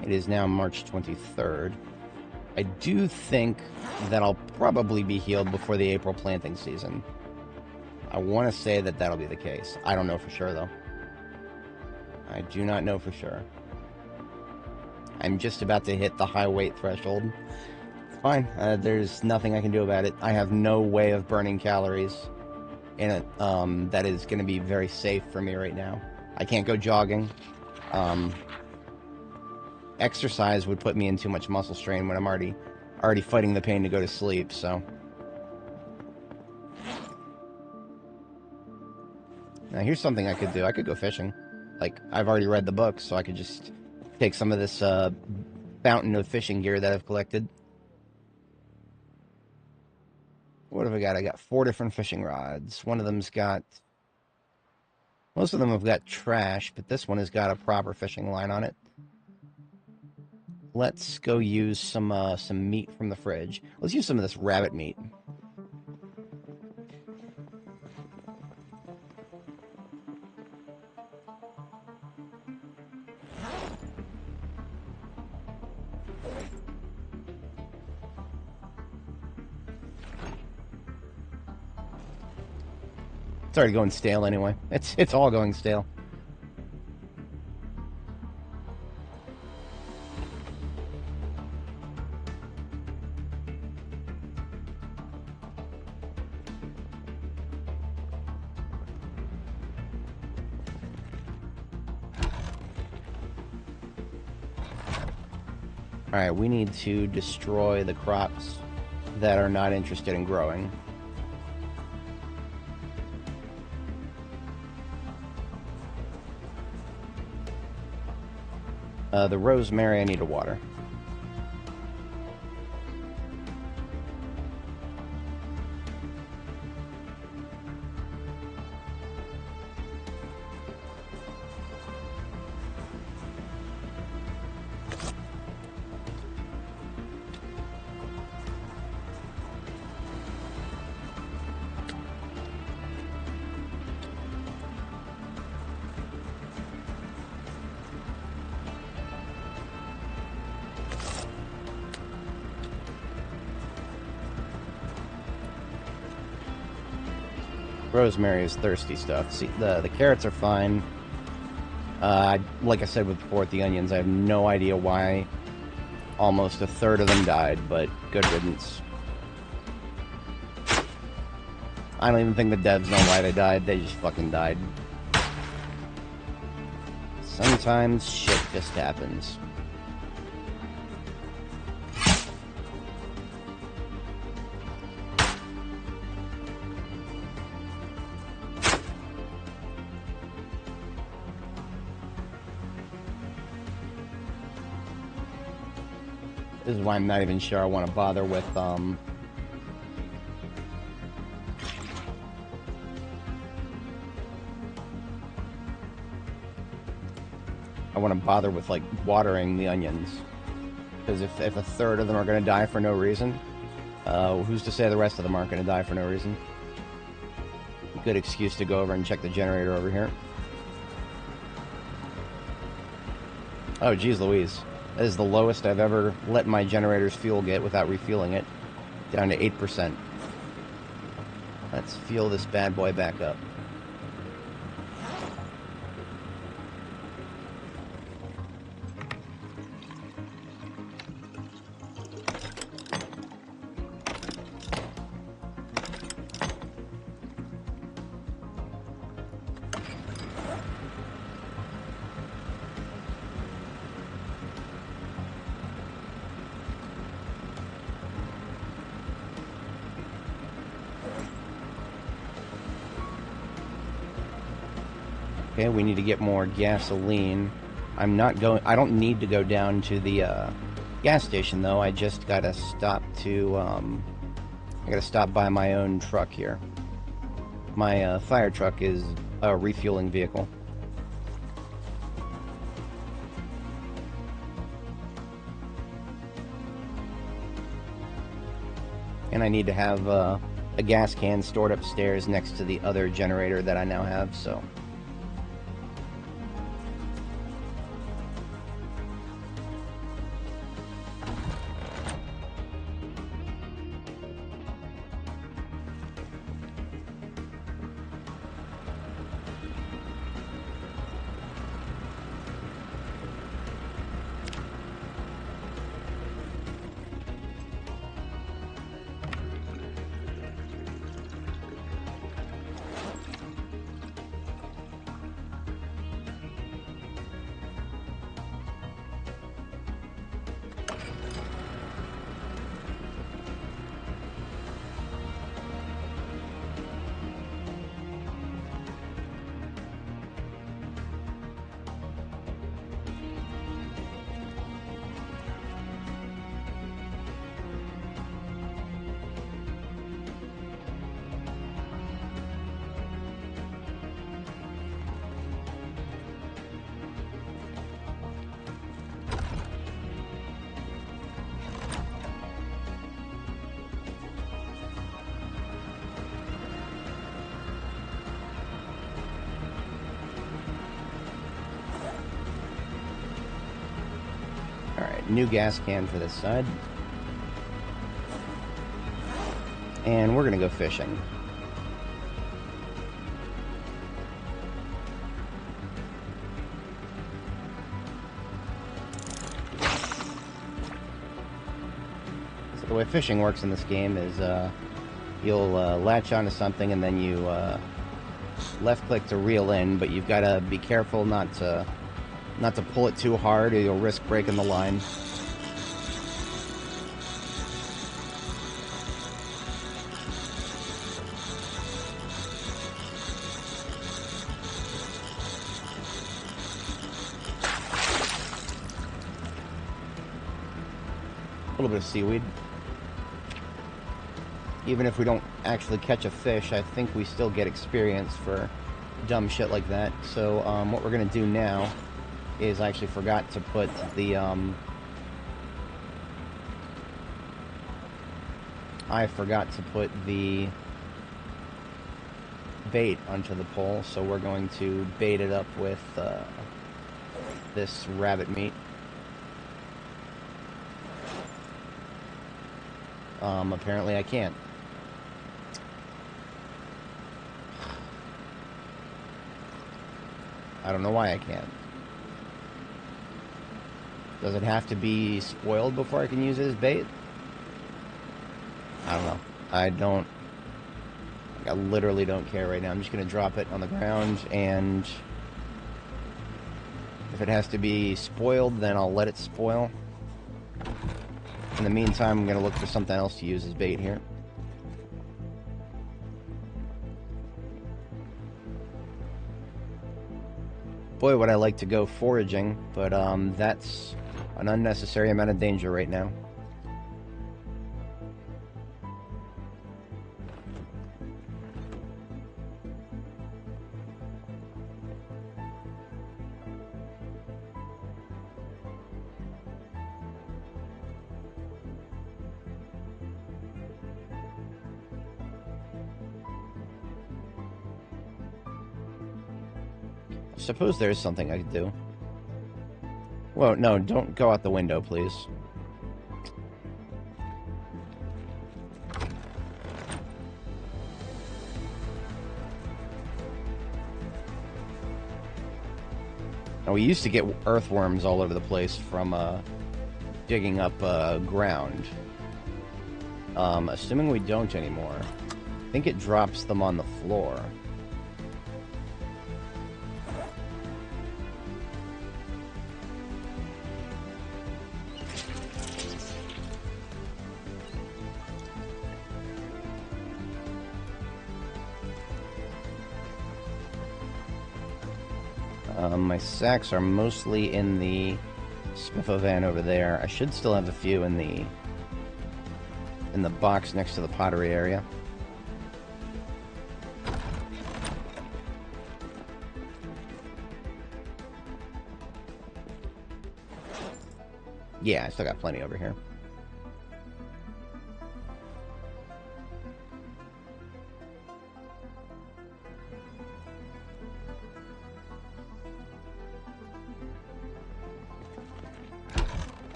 It is now March 23rd. I do think that I'll probably be healed before the April planting season. I want to say that that'll be the case. I don't know for sure, though. I do not know for sure. I'm just about to hit the high weight threshold Fine. There's nothing I can do about it. I have no way of burning calories in it that is going to be very safe for me right now. I can't go jogging. Exercise would put me in too much muscle strain when I'm already fighting the pain to go to sleep, so. Now here's something I could do. I could go fishing. Like, I've already read the book, so I could just take some of this fountain of fishing gear that I've collected. What have I got? I got 4 different fishing rods. One of them's got... Most of them have got trash, but this one has got a proper fishing line on it. Let's go use some meat from the fridge. Let's use some of this rabbit meat. It's already going stale anyway. It's all going stale. Alright, we need to destroy the crops that are not interested in growing. The rosemary I need to water. Rosemary is thirsty stuff. See, the carrots are fine. Like I said before with the onions, I have no idea why almost a third of them died, but good riddance. I don't even think the devs know why they died. They just fucking died. Sometimes shit just happens. This is why I'm not even sure I want to bother with, I want to bother with, like, watering the onions. Because if a third of them are going to die for no reason, who's to say the rest of them aren't going to die for no reason? Good excuse to go over and check the generator over here. Oh, geez Louise. That is the lowest I've ever let my generator's fuel get without refueling it. Down to 8%. Let's fuel this bad boy back up. Okay, we need to get more gasoline. I don't need to go down to the gas station though. I just gotta stop to I gotta stop by my own truck here. My fire truck is a refueling vehicle. And I need to have a gas can stored upstairs next to the other generator that I now have, so. new gas can for this side. And we're going to go fishing. So the way fishing works in this game is you'll latch onto something and then you left click to reel in, but you've got to be careful not to pull it too hard or you'll risk breaking the line. A little bit of seaweed. Even if we don't actually catch a fish, I think we still get experience for dumb shit like that. So what we're going to do now is I actually forgot to put the bait onto the pole, so we're going to bait it up with this rabbit meat. Apparently I can't. I don't know why I can't. Does it have to be spoiled before I can use it as bait? I don't know. I literally don't care right now. I'm just going to drop it on the ground, and if it has to be spoiled, then I'll let it spoil. In the meantime, I'm going to look for something else to use as bait here. Boy, would I like to go foraging, but that's an unnecessary amount of danger right now. I suppose there is something I could do. Whoa, no, don't go out the window, please. Now, we used to get earthworms all over the place from digging up ground. Assuming we don't anymore, I think it drops them on the floor. My sacks are mostly in the Spiffo van over there. I should still have a few in the box next to the pottery area. Yeah, I still got plenty over here.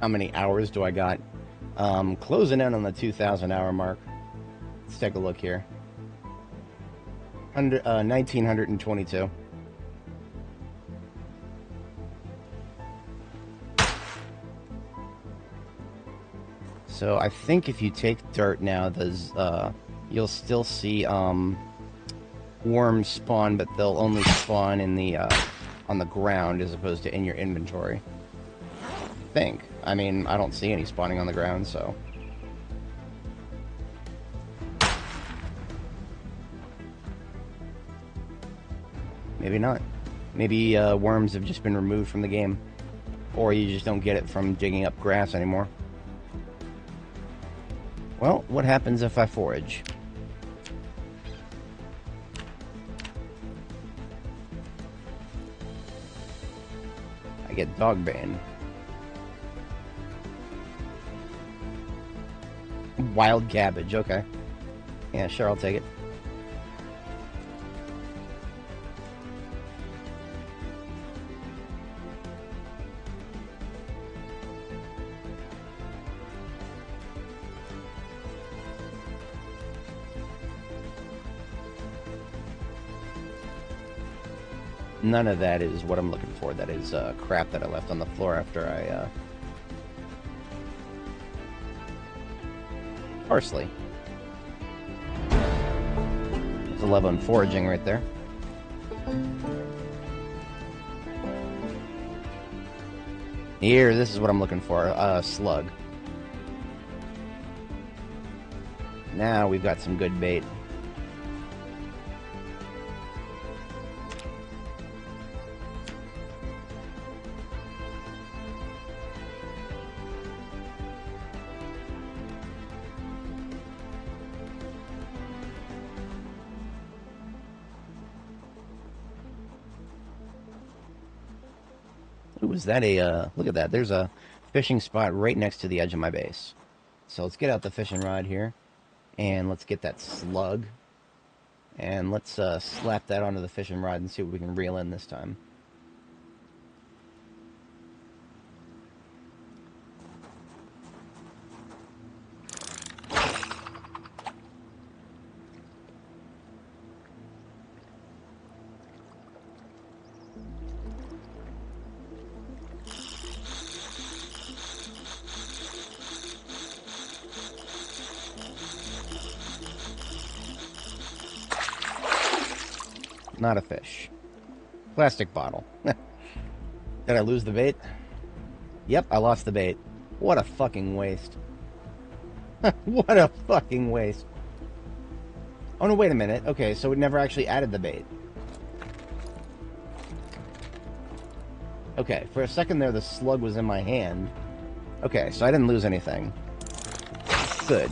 How many hours do I got? Closing in on the 2,000 hour mark. Let's take a look here. 1,922. So I think if you take dirt now, there's you'll still see worms spawn, but they'll only spawn in the on the ground as opposed to in your inventory. I think. I mean, I don't see any spawning on the ground, so. Maybe not. Maybe worms have just been removed from the game. Or you just don't get it from digging up grass anymore. Well, what happens if I forage? I get dog bane. Wild cabbage, okay. Yeah, sure, I'll take it. None of that is what I'm looking for. That is crap that I left on the floor after I... Parsley. There's a level in foraging right there. Here, this is what I'm looking for. Slug. Now we've got some good bait. Ooh, is that a, look at that. There's a fishing spot right next to the edge of my base. So let's get out the fishing rod here, and let's get that slug, and let's slap that onto the fishing rod and see what we can reel in this time. Not a fish. Plastic bottle. Did I lose the bait? Yep, I lost the bait. What a fucking waste. What a fucking waste. Oh, no, wait a minute. Okay, so it never actually added the bait. Okay, for a second there, the slug was in my hand. Okay, so I didn't lose anything. Good.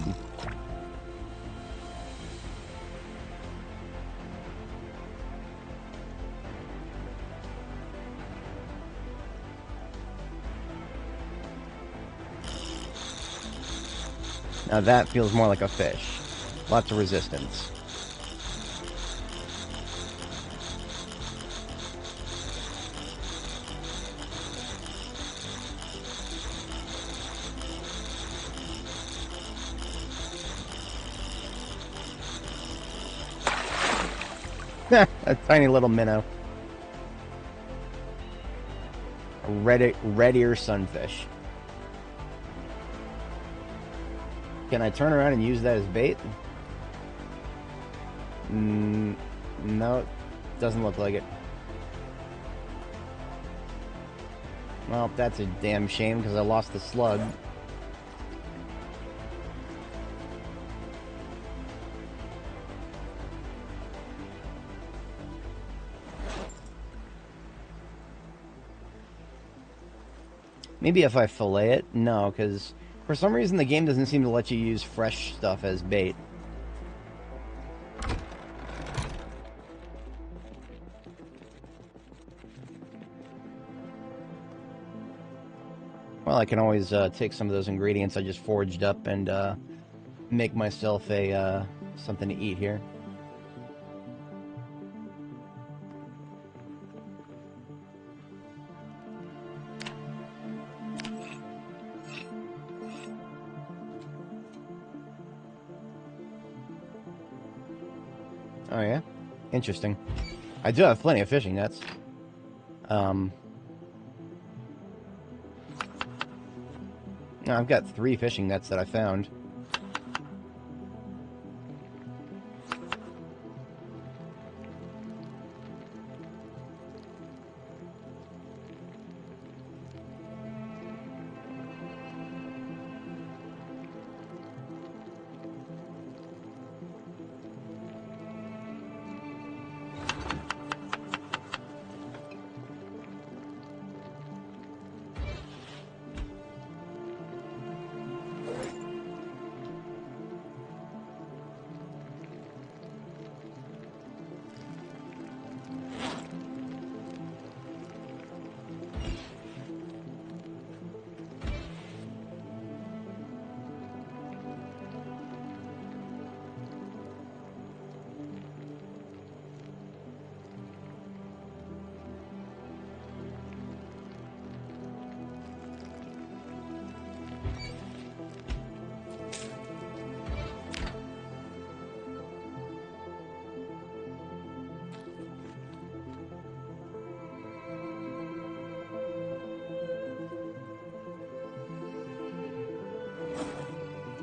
Now that feels more like a fish. Lots of resistance. A tiny little minnow. A red ear sunfish. Can I turn around and use that as bait? No, doesn't look like it. Well, that's a damn shame because I lost the slug. Maybe if I fillet it? No, because for some reason the game doesn't seem to let you use fresh stuff as bait. Well, I can always take some of those ingredients I just foraged up and make myself a something to eat here. Oh yeah? Interesting. I do have plenty of fishing nets. I've got 3 fishing nets that I found.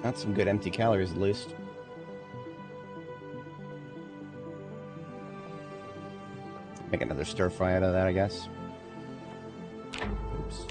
That's some good empty calories, at least. Make another stir fry out of that, I guess. Oops.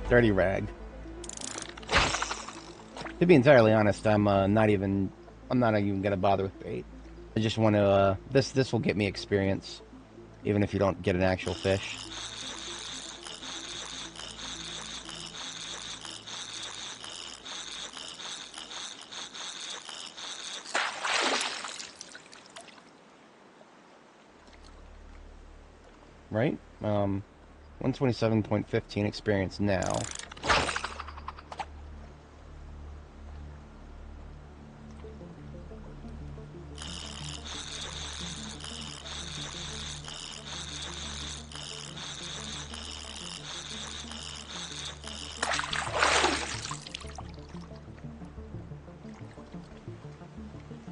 Dirty rag. To be entirely honest, I'm not even gonna bother with bait. I just want to. This will get me experience, even if you don't get an actual fish. Right? 127.15 experience now.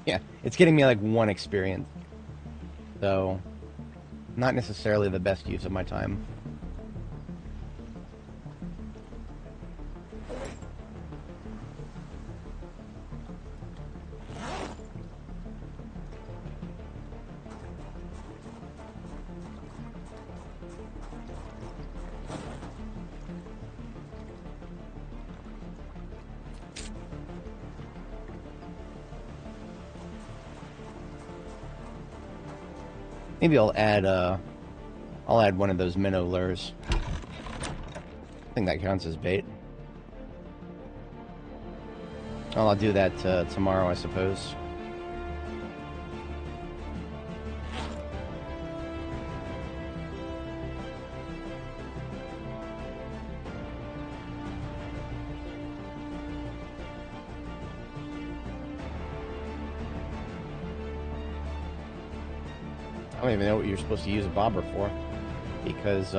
Yeah, it's getting me like 1 experience. So, not necessarily the best use of my time. Maybe I'll add one of those minnow lures. I think that counts as bait. Well, I'll do that tomorrow, I suppose. I don't even know what you're supposed to use a bobber for, because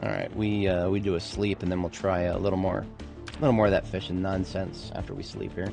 all right, we do a sleep, and then we'll try a little more of that fishing nonsense after we sleep here.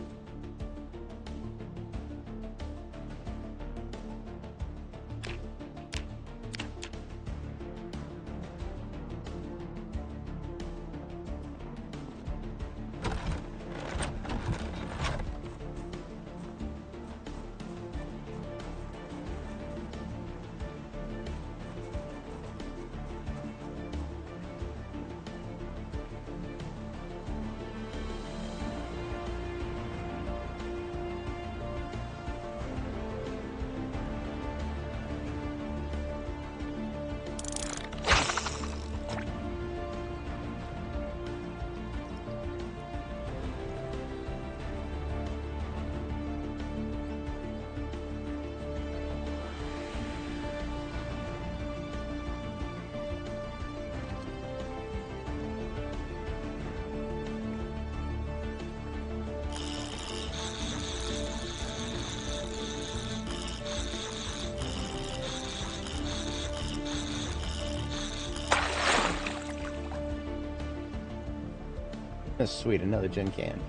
Sweet, another gin can.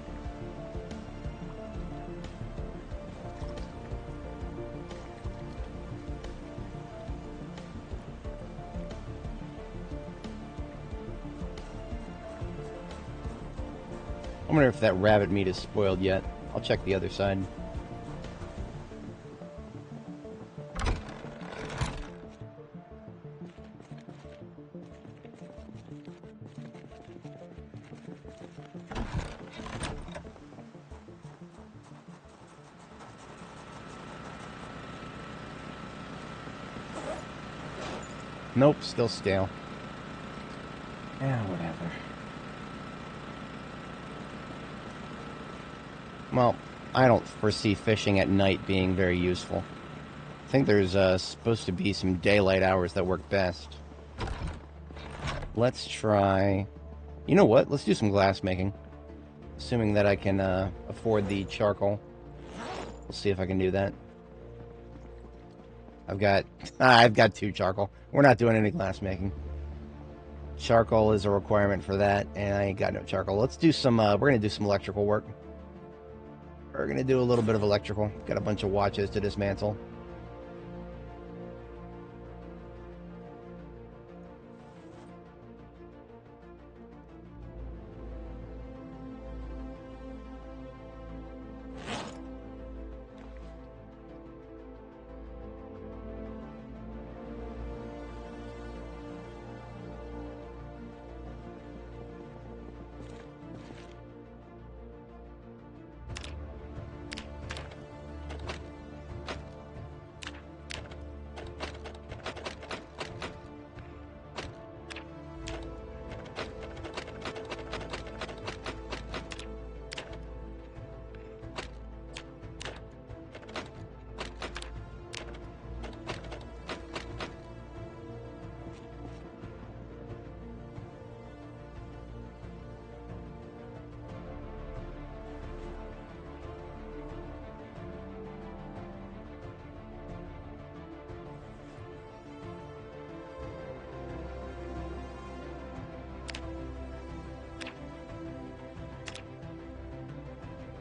I wonder if that rabbit meat is spoiled yet. I'll check the other side. Nope, still stale. Yeah, whatever. Well, I don't foresee fishing at night being very useful. I think there's supposed to be some daylight hours that work best. Let's try... You know what? Let's do some glass making. Assuming that I can afford the charcoal. We'll see if I can do that. I've got 2 charcoal. We're not doing any glass making. Charcoal is a requirement for that, and I ain't got no charcoal. Let's do some, we're going to do some electrical work. We're going to do a little bit of electrical. Got a bunch of watches to dismantle.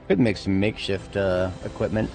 Could make some makeshift equipment.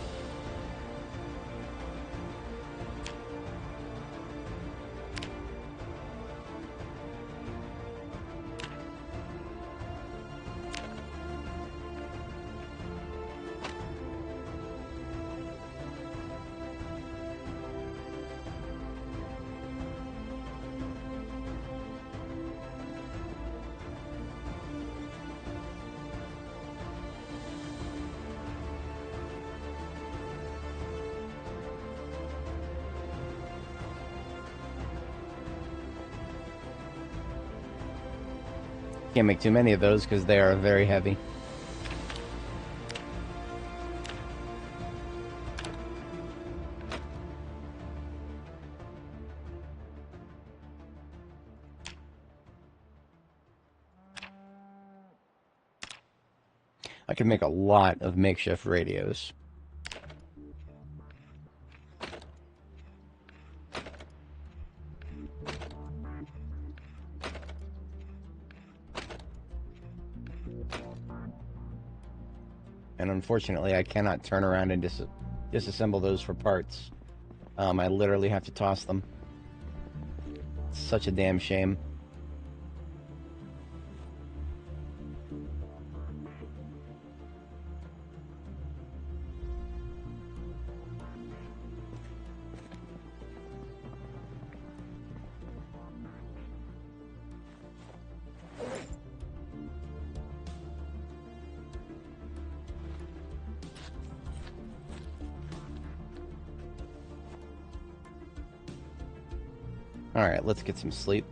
Can't make too many of those because they are very heavy. I could make a lot of makeshift radios. And unfortunately, I cannot turn around and disassemble those for parts. I literally have to toss them. It's such a damn shame. Alright, let's get some sleep.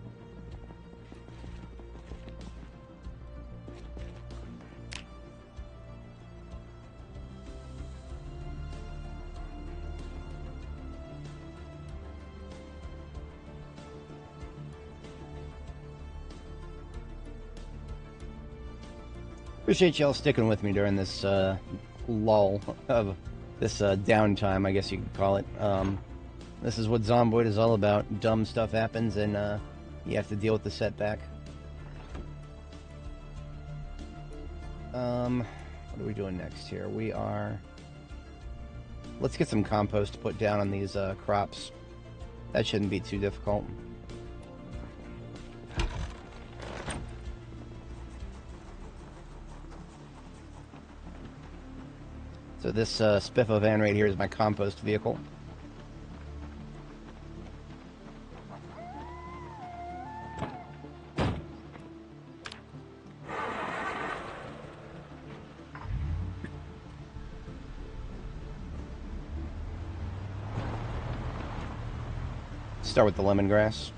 Appreciate y'all sticking with me during this lull of this downtime, I guess you could call it. This is what Zomboid is all about. Dumb stuff happens, and you have to deal with the setback. What are we doing next here? We are... Let's get some compost to put down on these crops. That shouldn't be too difficult. So this Spiffo van right here is my compost vehicle. Start with the lemongrass.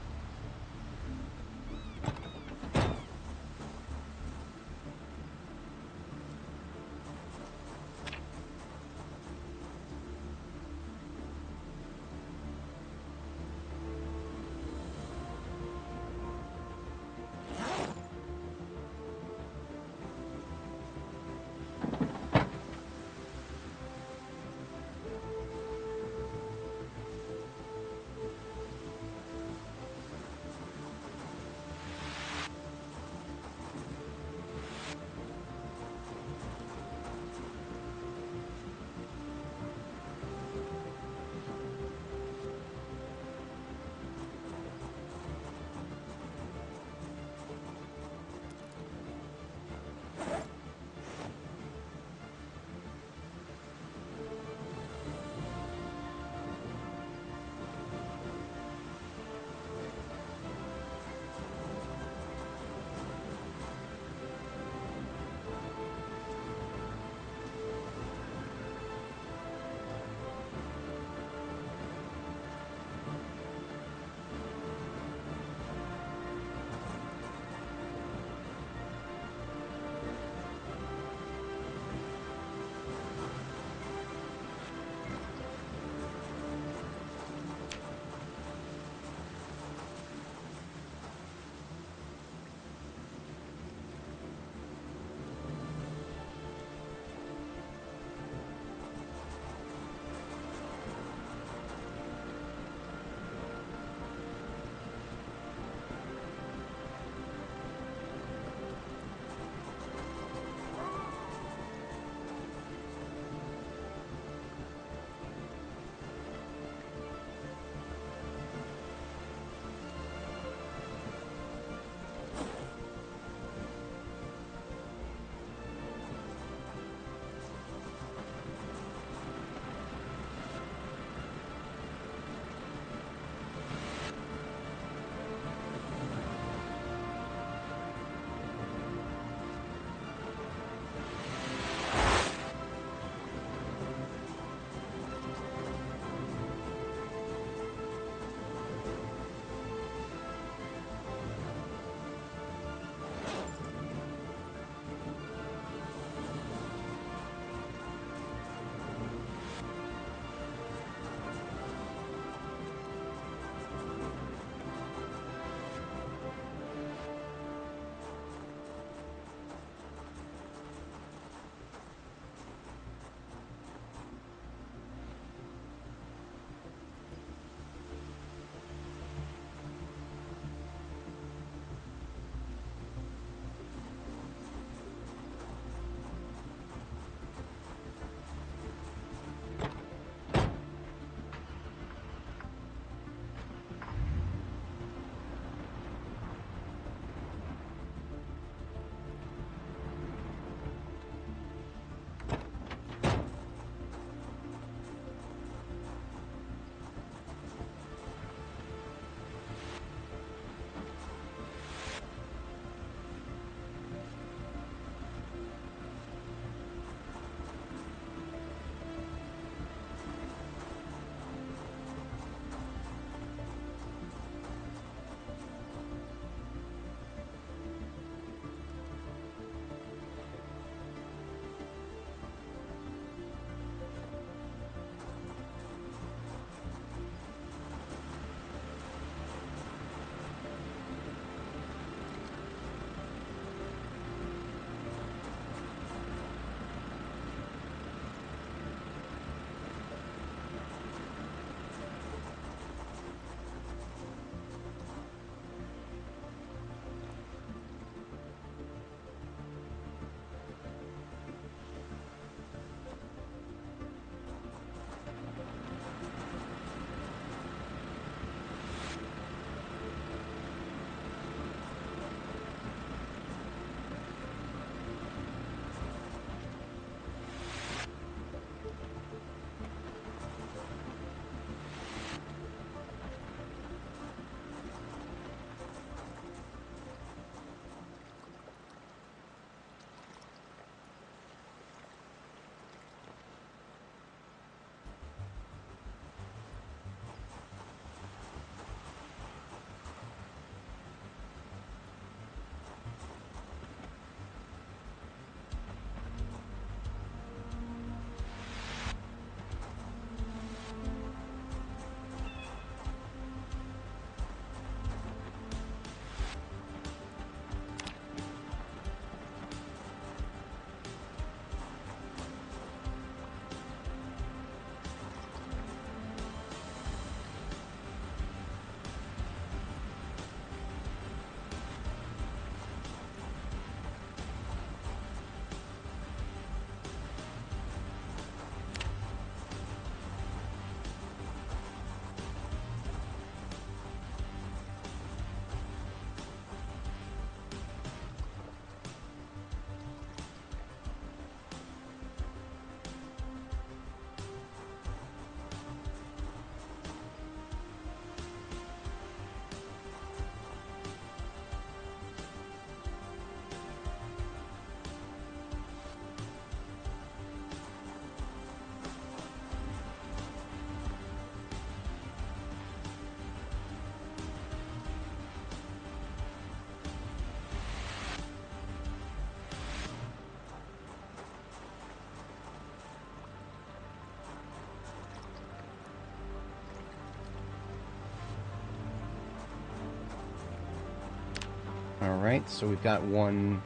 Alright, so we've got one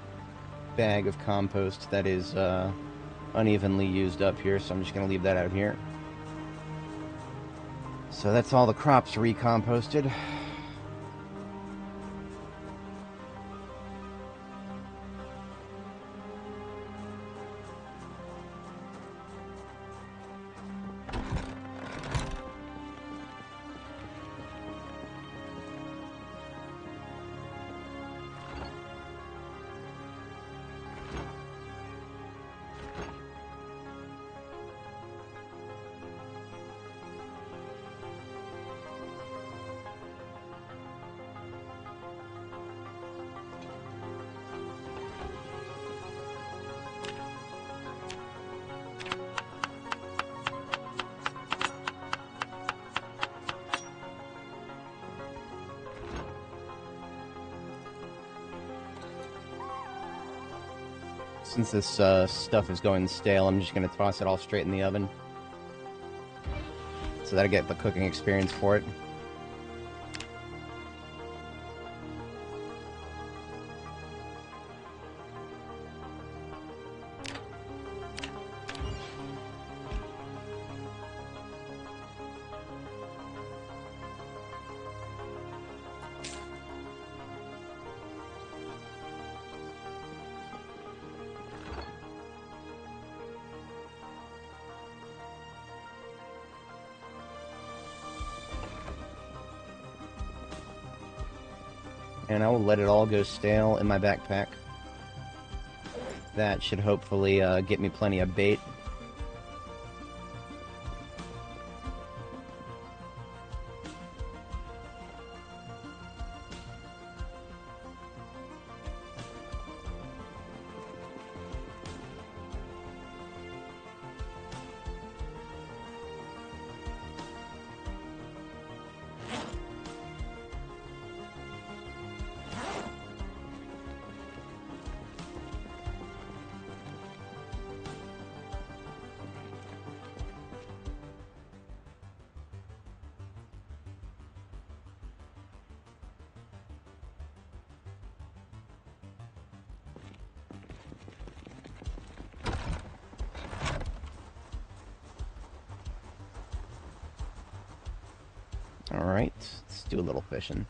bag of compost that is unevenly used up here, so I'm just going to leave that out here. So that's all the crops recomposted. Since this stuff is going stale, I'm just going to toss it all straight in the oven, so that I get the cooking experience for it. And I will let it all go stale in my backpack. That should hopefully get me plenty of bait. Alright, let's do a little fishing.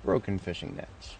Broken fishing nets.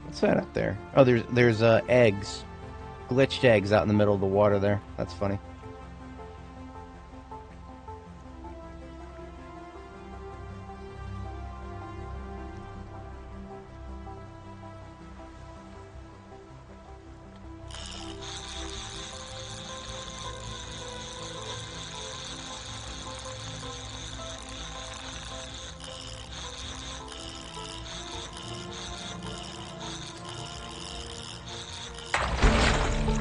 What's that up there? Oh, there's eggs. Glitched eggs out in the middle of the water there. That's funny.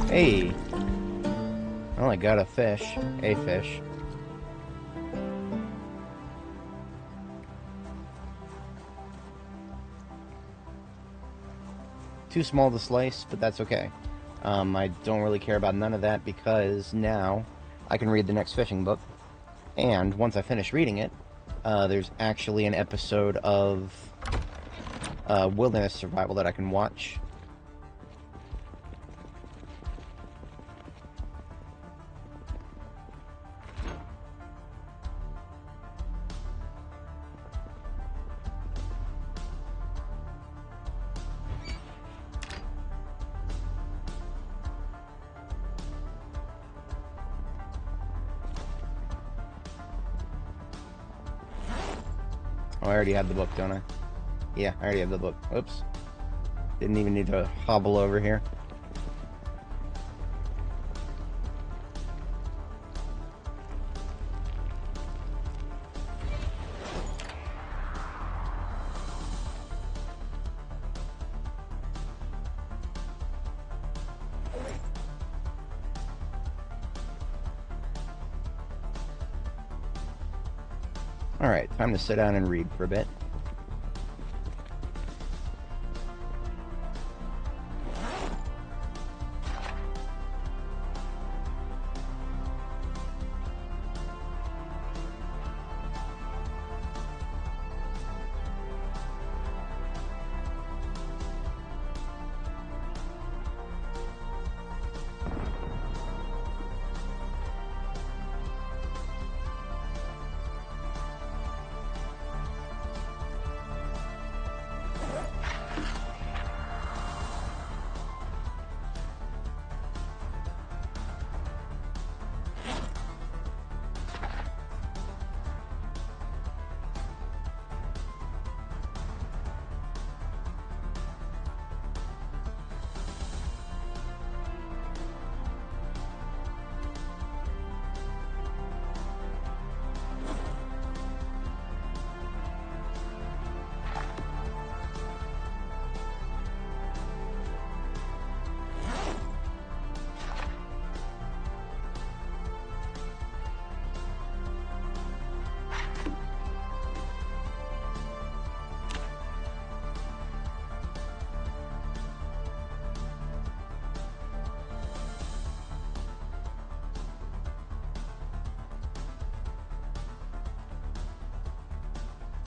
Hey, I only got a fish. A fish. Too small to slice, but that's okay. I don't really care about none of that because now I can read the next fishing book. And once I finish reading it, there's actually an episode of wilderness survival that I can watch. Oh, I already have the book, don't I? Yeah, I already have the book. Oops. Didn't even need to hobble over here. Alright, time to sit down and read for a bit.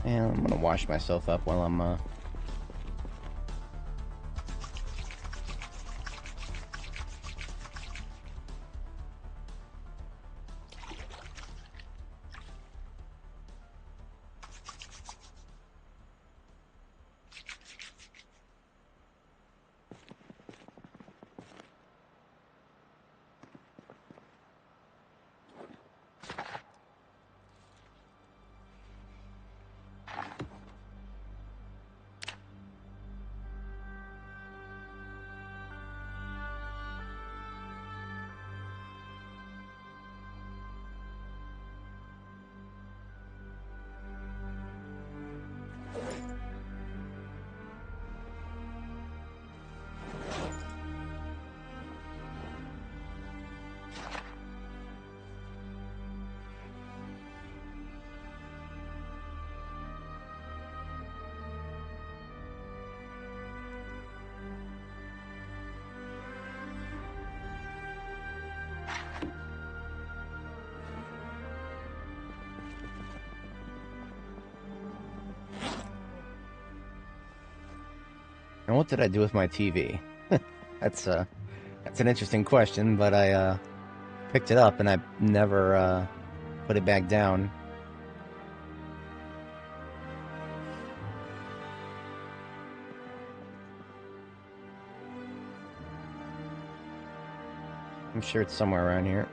And I'm gonna wash myself up while I'm And what did I do with my TV? That's an interesting question, but I picked it up and I never put it back down. I'm sure it's somewhere around here.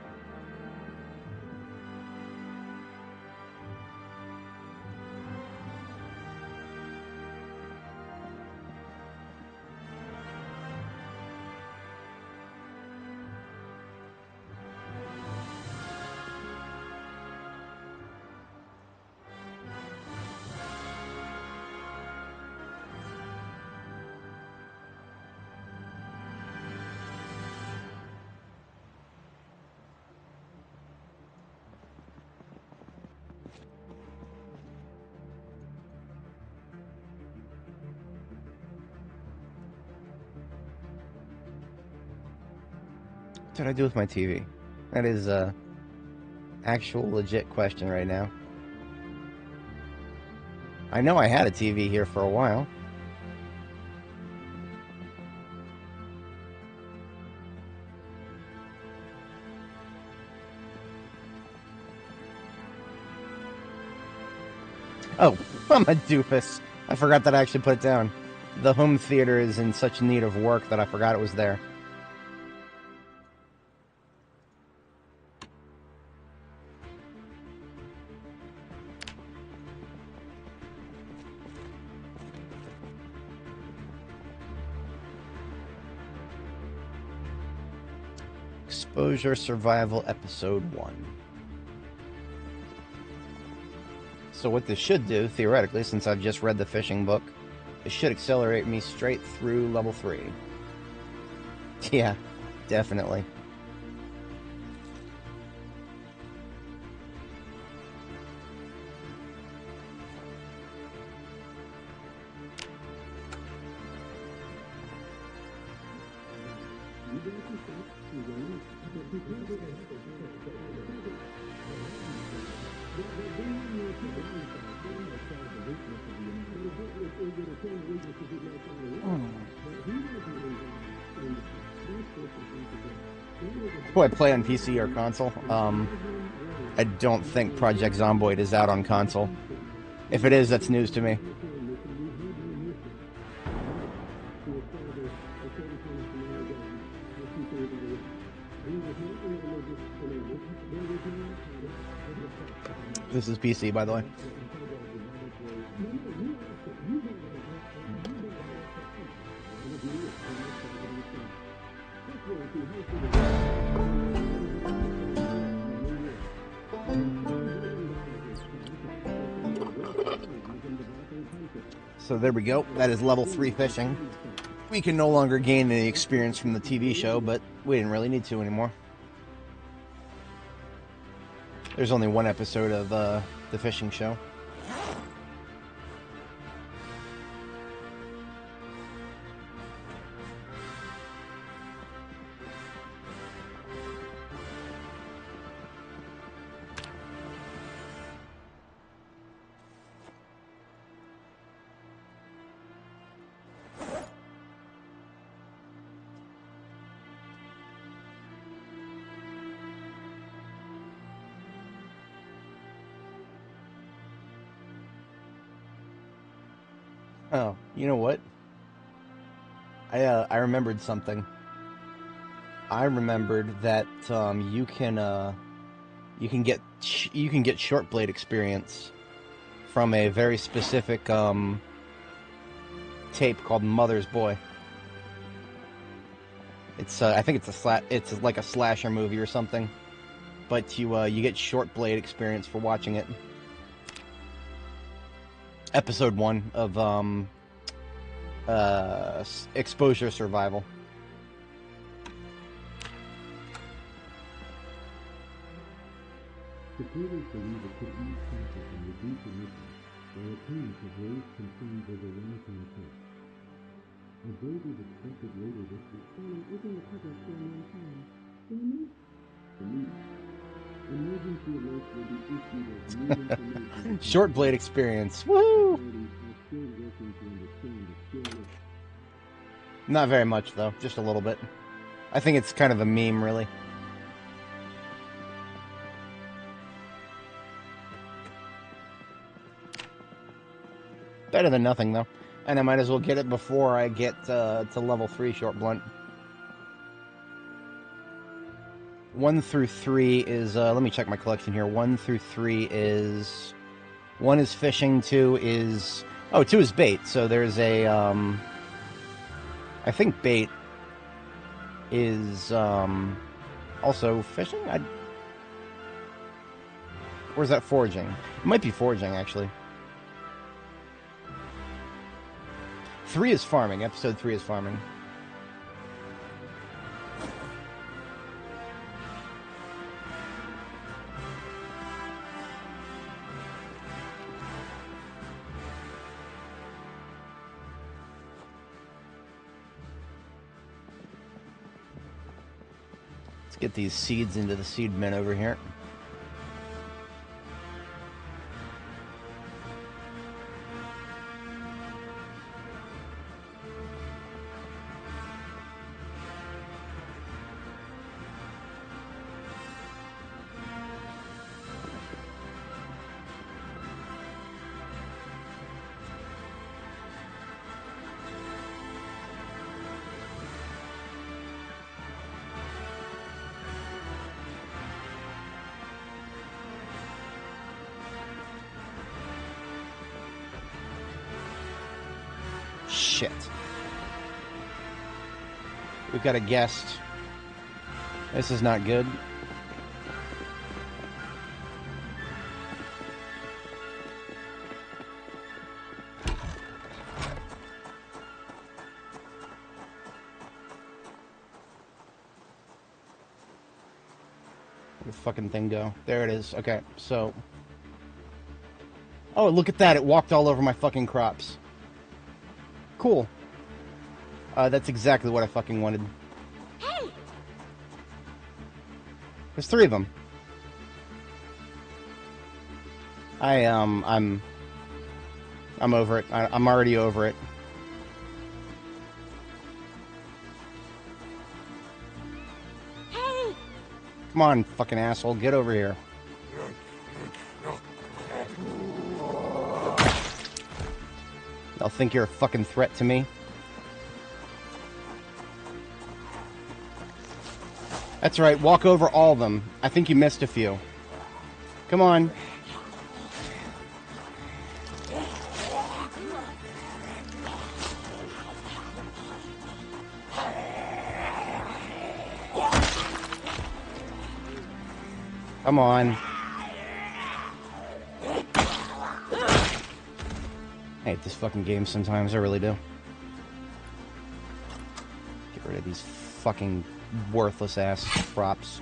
did I do with my TV? That is a actual legit question right now. I know I had a TV here for a while. Oh, I'm a doofus. I forgot that I actually put it down. The home theater is in such need of work that I forgot it was there. Exposure Survival Episode 1. So what this should do, theoretically, since I've just read the fishing book, it should accelerate me straight through level 3. Yeah, definitely. Do I play on PC or console? I don't think Project Zomboid is out on console. If it is, that's news to me. This is PC, by the way. So there we go. That is level 3 fishing. We can no longer gain any experience from the TV show, but we didn't really need to anymore. There's only one episode of the fishing show. Oh, you know what? I remembered something. I remembered that you can get short blade experience from a very specific tape called Mother's Boy. It's I think it's like a slasher movie or something, but you get short blade experience for watching it. Episode 1 of Exposure Survival. Supporters believe it could ease traffic and reduce emissions, while opponents have raised concerns over long-term costs. A vote is expected later this week. Isn't the public for a long time? The news. Emergency alerts will be issued as new information. Short blade experience. Woo! Not very much though, just a little bit. I think it's kind of a meme, really. Better than nothing though. And I might as well get it before I get to level 3 short blunt. 1 through 3 is, let me check my collection here. 1 through 3 is, 1 is fishing, 2 is, oh, 2 is bait. So there's a, I think bait is, also fishing? Or is that foraging? It might be foraging, actually. 3 is farming. Episode 3 is farming. Get these seeds into the seed bin over here. Shit. We've got a guest. This is not good. Where'd the fucking thing go? There it is. Okay, so... Oh, look at that. It walked all over my fucking crops. Cool. That's exactly what I fucking wanted. Hey! There's 3 of them. I'm over it. I'm already over it. Hey! Come on, fucking asshole, get over here. They'll think you're a fucking threat to me. That's right, walk over all of them. I think you missed a few. Come on. Come on. I hate this fucking game sometimes, I really do. Get rid of these fucking worthless ass props.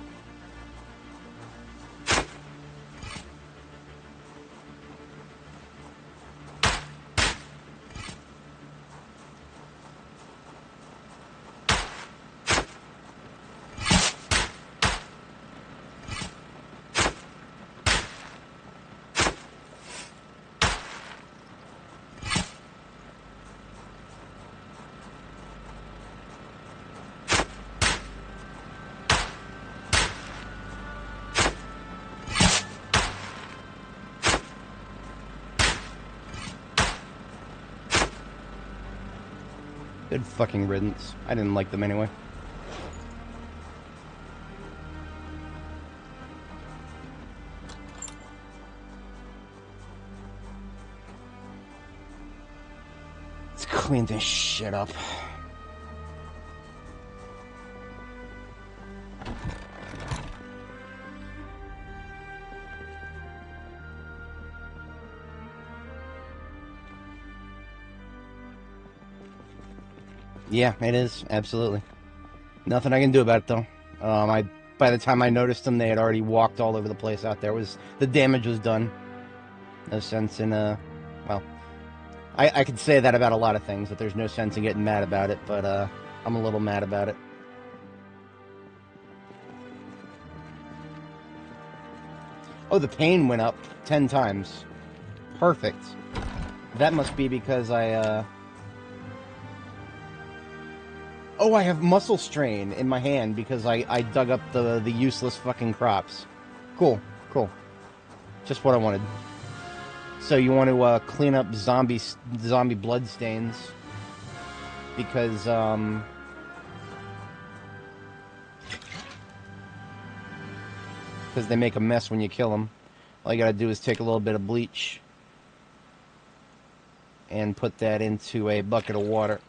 Good fucking riddance. I didn't like them anyway. Let's clean this shit up. Yeah, it is. Absolutely. Nothing I can do about it, though. By the time I noticed them, they had already walked all over the place out there. The damage was done. No sense in, well, I could say that about a lot of things, that there's no sense in getting mad about it, but, I'm a little mad about it. Oh, the pain went up 10 times. Perfect. That must be because Oh, I have muscle strain in my hand because I dug up the useless fucking crops. Cool, cool. Just what I wanted. So you want to clean up zombie blood stains because they make a mess when you kill them. All you gotta do is take a little bit of bleach and put that into a bucket of water.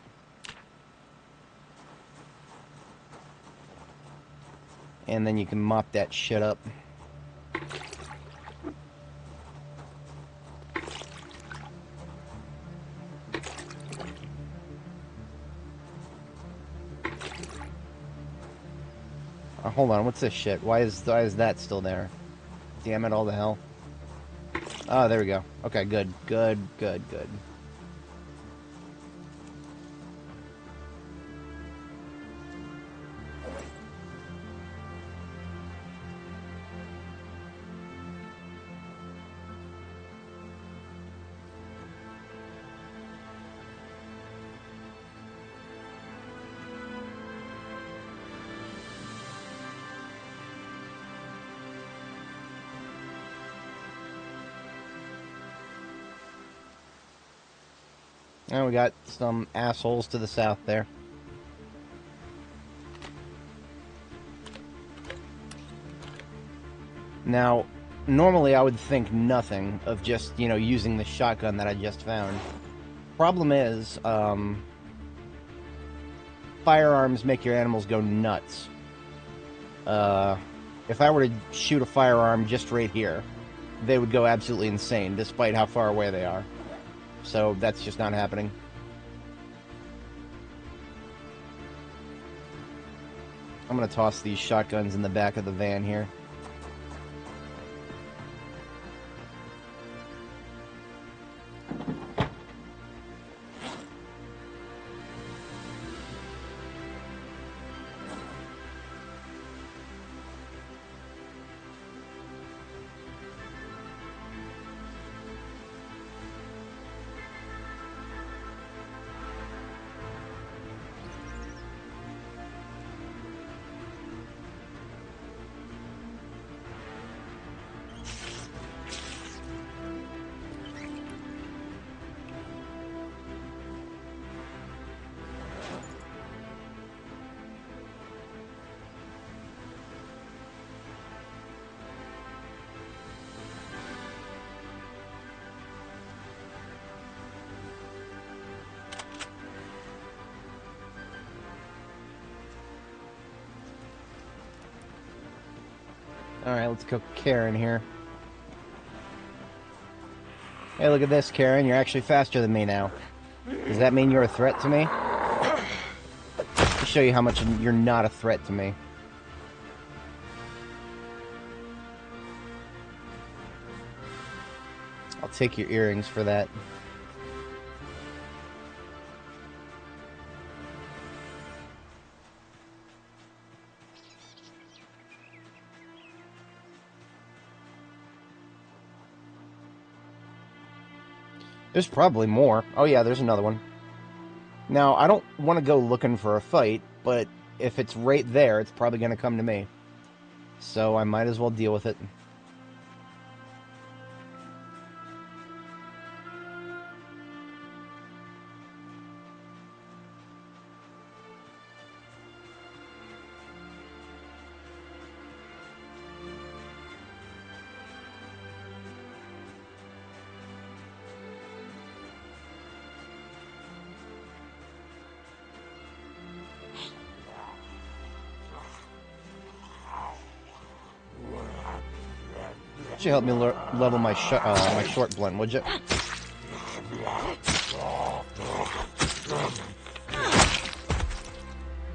And then you can mop that shit up. Hold on, what's this shit? Why is that still there? Damn it, all the hell. Oh, there we go. Okay, good. Good, good, good. And we got some assholes to the south there. Now, normally I would think nothing of just, you know, using the shotgun that I just found. Problem is, firearms make your animals go nuts. If I were to shoot a firearm just right here, they would go absolutely insane, despite how far away they are. So that's just not happening. I'm gonna toss these shotguns in the back of the van here. Alright, let's go Karen here. Hey, look at this, Karen. You're actually faster than me now. Does that mean you're a threat to me? I'll show you how much you're not a threat to me. I'll take your earrings for that. There's probably more. Oh yeah, there's another one. Now, I don't want to go looking for a fight, but if it's right there, it's probably going to come to me. So I might as well deal with it. Should help me level my my short blunt, would you?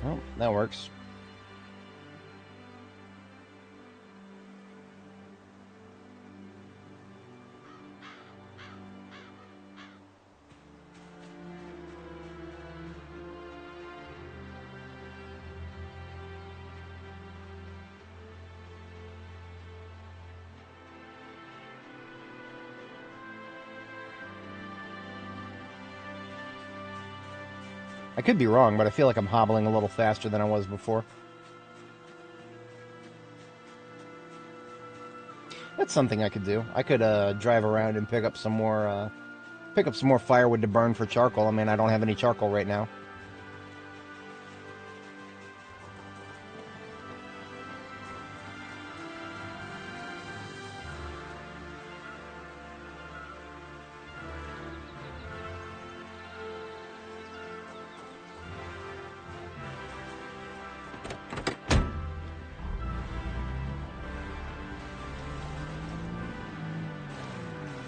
Oh, that works. I could be wrong, but I feel like I'm hobbling a little faster than I was before. That's something I could do. I could drive around and pick up some more firewood to burn for charcoal. I mean, I don't have any charcoal right now.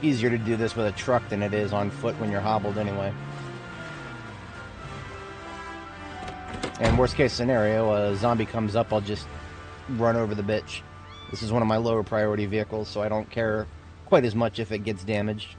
Easier to do this with a truck than it is on foot when you're hobbled anyway. And worst case scenario, a zombie comes up, I'll just run over the bitch. This is one of my lower priority vehicles, so I don't care quite as much if it gets damaged.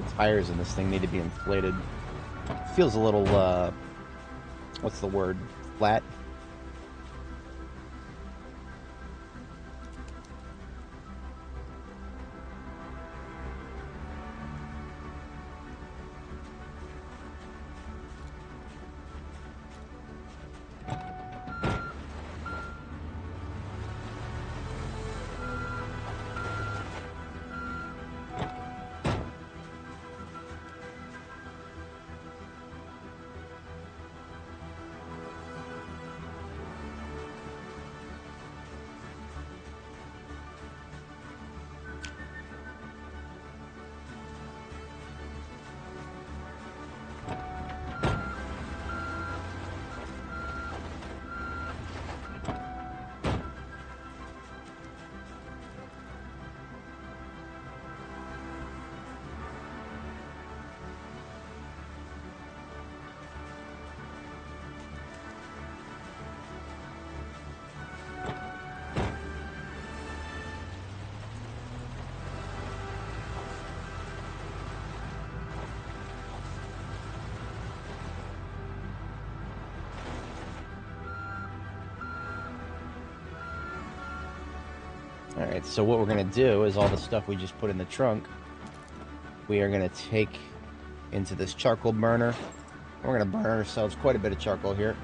the tires in this thing need to be inflated. Feels a little, what's the word? Flat. Alright, so what we're going to do is all the stuff we just put in the trunk, we are going to take into this charcoal burner. We're going to burn ourselves quite a bit of charcoal here.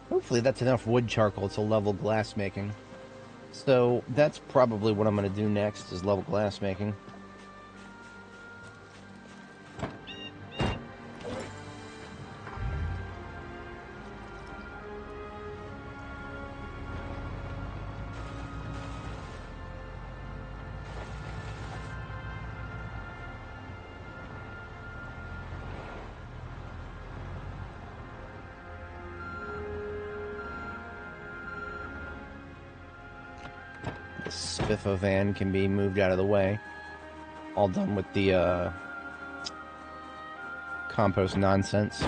Hopefully that's enough wood charcoal to level glass making. So that's probably what I'm going to do next, is level glass making. Spiffo van can be moved out of the way. All done with the compost nonsense.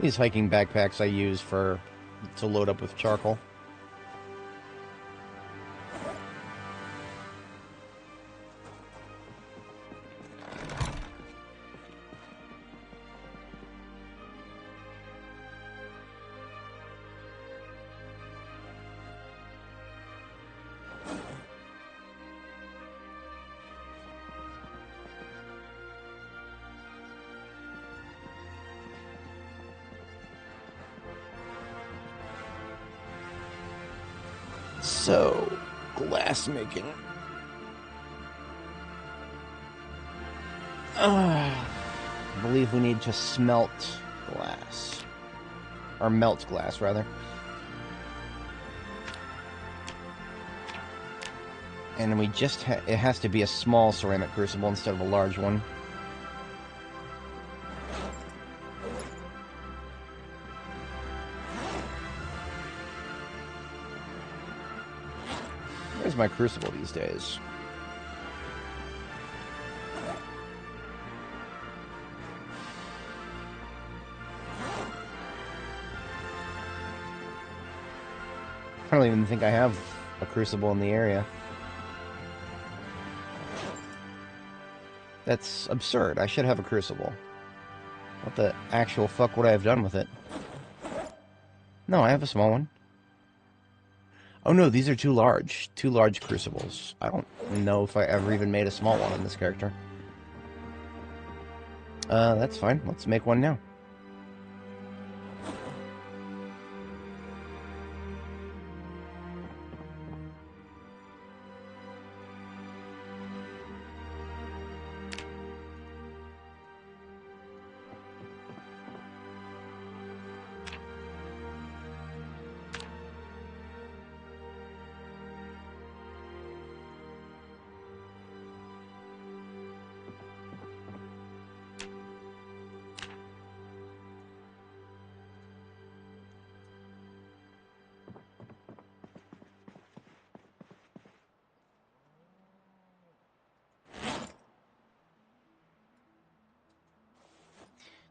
These hiking backpacks I use to load up with charcoal. So, glass making. I believe we need to smelt glass. Or melt glass, rather. And we just it has to be a small ceramic crucible instead of a large one. Where's my crucible these days? I don't even think I have a crucible in the area. That's absurd. I should have a crucible. What the actual fuck would I have done with it? No, I have a small one. Oh no, these are too large. Too large crucibles. I don't know if I ever even made a small one in this character. That's fine. Let's make one now.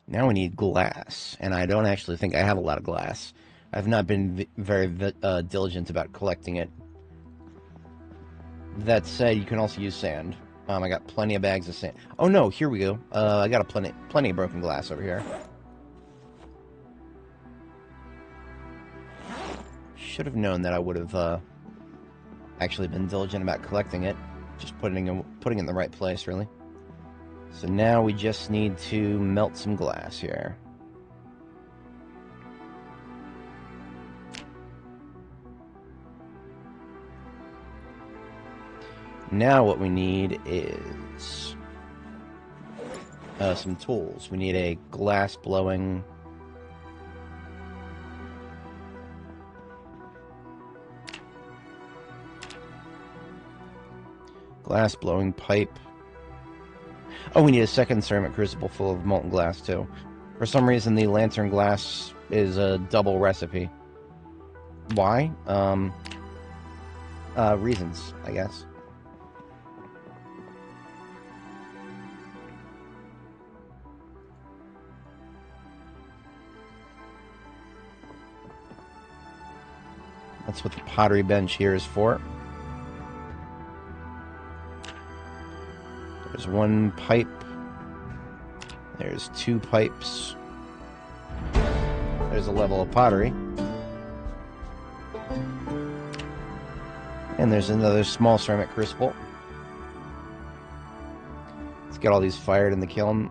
Now we need glass, and I don't actually think I have a lot of glass. I've not been very diligent about collecting it. That said, you can also use sand. I got plenty of bags of sand. Oh no, here we go. I got plenty of broken glass over here. Should have known that I would have actually been diligent about collecting it. Just putting it in the right place, really. So now we just need to melt some glass here. Now what we need is some tools. We need a glass blowing pipe. Oh, we need a second ceramic crucible full of molten glass, too. For some reason, the lantern glass is a double recipe. Why? Reasons, I guess. That's what the pottery bench here is for. There's one pipe. There's two pipes. There's a level of pottery. And there's another small ceramic crucible. Let's get all these fired in the kiln.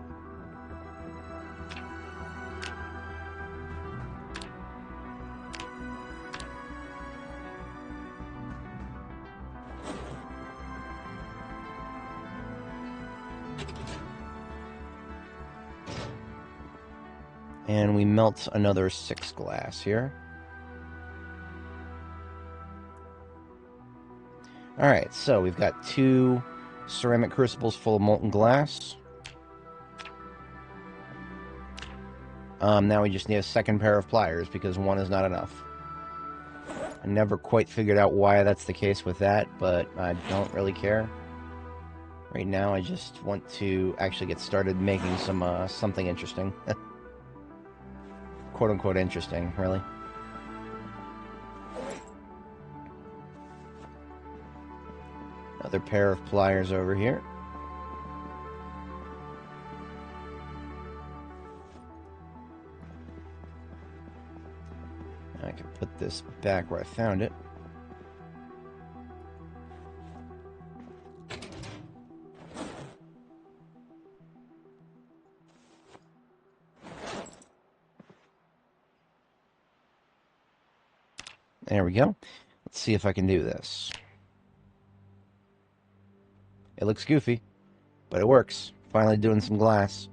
And we melt another 6 glass here. Alright, so we've got 2 ceramic crucibles full of molten glass. Now we just need a second pair of pliers because 1 is not enough. I never quite figured out why that's the case with that, but I don't really care. Right now I just want to actually get started making some something interesting. Quote-unquote interesting, really. Another pair of pliers over here. I can put this back where I found it. There we go. Let's see if I can do this. It looks goofy, but it works. Finally doing some glass.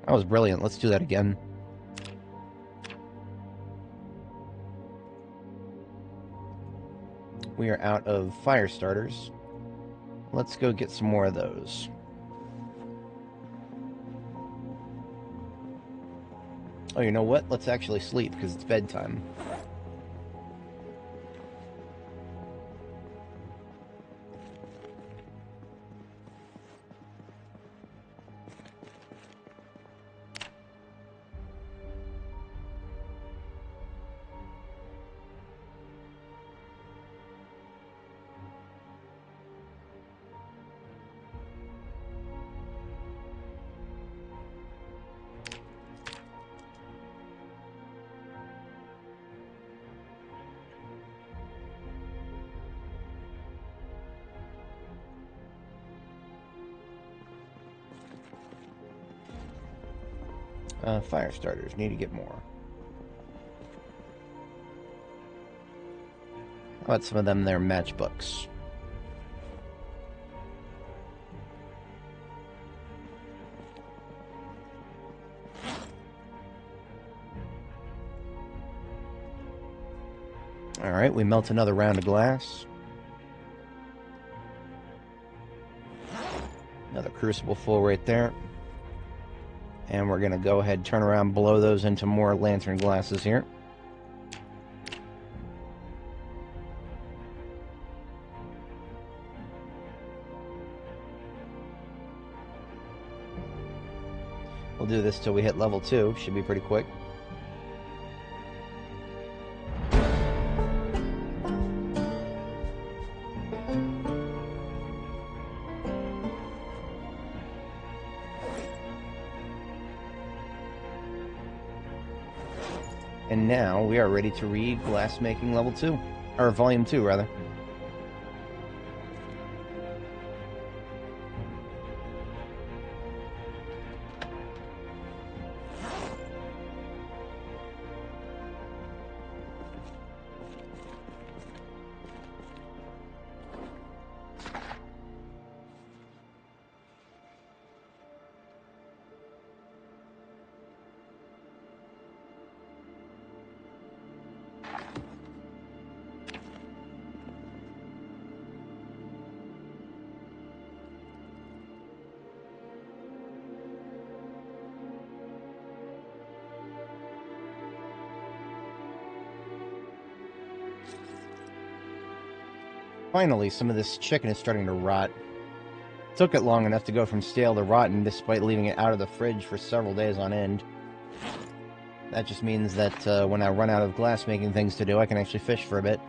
That was brilliant. Let's do that again. We are out of fire starters. Let's go get some more of those. Oh, you know what? Let's actually sleep because it's bedtime. Fire starters. Need to get more. How about some of them there matchbooks? Alright, we melt another round of glass. Another crucible full right there. And we're going to go ahead, turn around, blow those into more lantern glasses here. We'll do this till we hit level 2. Should be pretty quick. And now we are ready to read Glassmaking Level 2. Or Volume 2, rather. Finally, some of this chicken is starting to rot. Took it long enough to go from stale to rotten, despite leaving it out of the fridge for several days on end. That just means that when I run out of glass-making things to do, I can actually fish for a bit.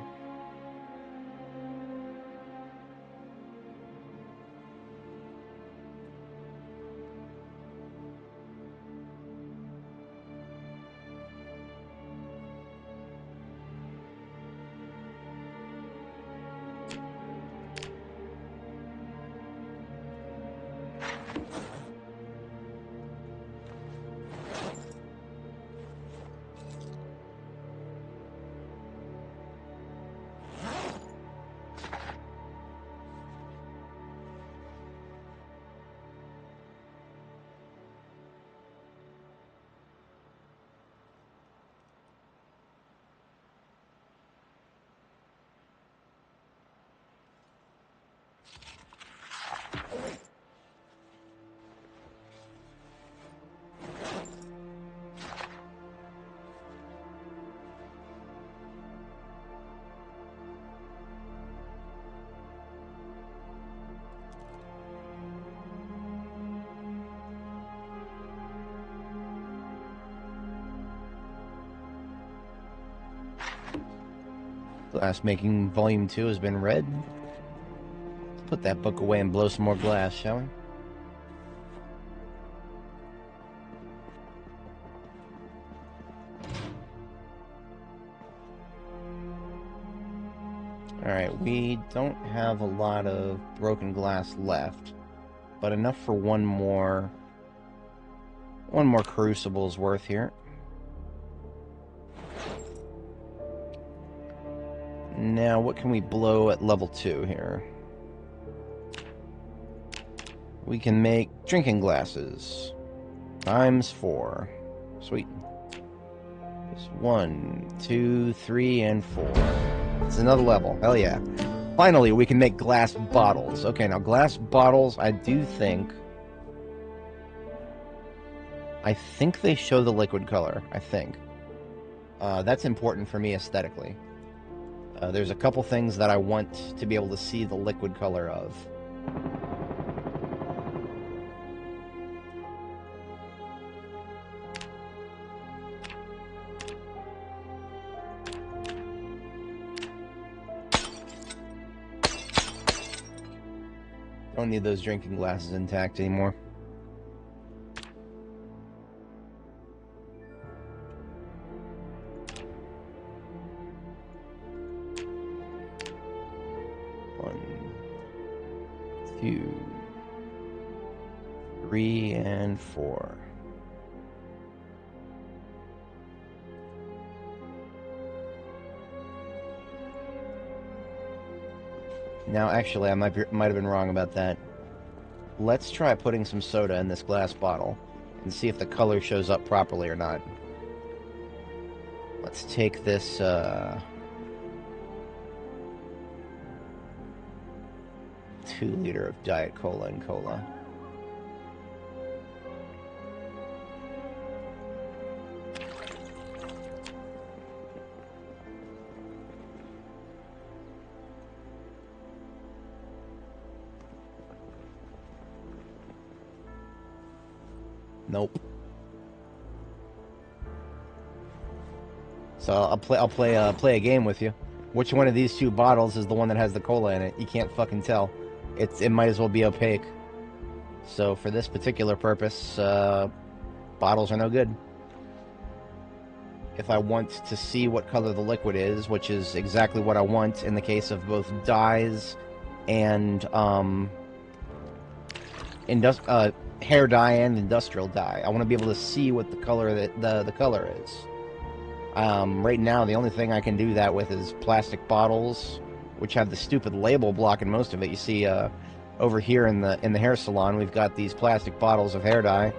Glass making volume 2 has been read. Let's put that book away and blow some more glass, shall we? Alright, we don't have a lot of broken glass left, but enough for one more crucible's worth here. Now, what can we blow at level 2 here? We can make drinking glasses. Times 4. Sweet. Just 1, 2, 3, and 4. It's another level. Hell yeah. Finally, we can make glass bottles. Okay, now glass bottles, I think they show the liquid color, I think. That's important for me aesthetically. There's a couple things that I want to be able to see the liquid color of. Don't need those drinking glasses intact anymore. Two, 3, and 4. Now, actually, I might have been wrong about that. Let's try putting some soda in this glass bottle and see if the color shows up properly or not. Let's take this, 2-liter of Diet Cola and Cola. Nope. So I'll play a game with you. Which one of these two bottles is the one that has the cola in it? You can't fucking tell. It might as well be opaque. So for this particular purpose, bottles are no good. If I want to see what color the liquid is, which is exactly what I want in the case of both dyes and hair dye and industrial dye, I want to be able to see what the color the color is. Right now, the only thing I can do that with is plastic bottles, which have the stupid label blocking most of it. You see, over here in the hair salon, we've got these plastic bottles of hair dye.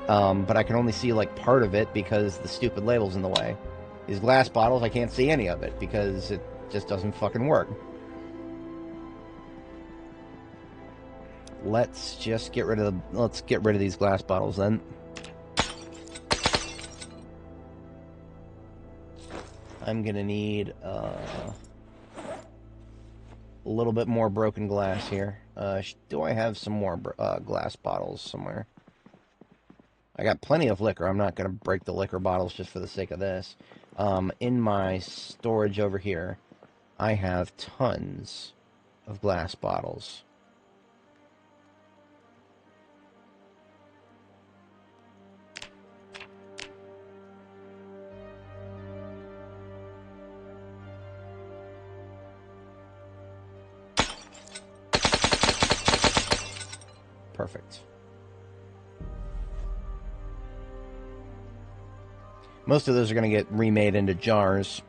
But I can only see like part of it because the stupid label's in the way. These glass bottles, I can't see any of it because it just doesn't fucking work. Let's get rid of these glass bottles then. I'm gonna need a little bit more broken glass here. Do I have some more glass bottles somewhere? I got plenty of liquor. I'm not going to break the liquor bottles just for the sake of this. In my storage over here, I have tons of glass bottles. Perfect. Most of those are going to get remade into jars.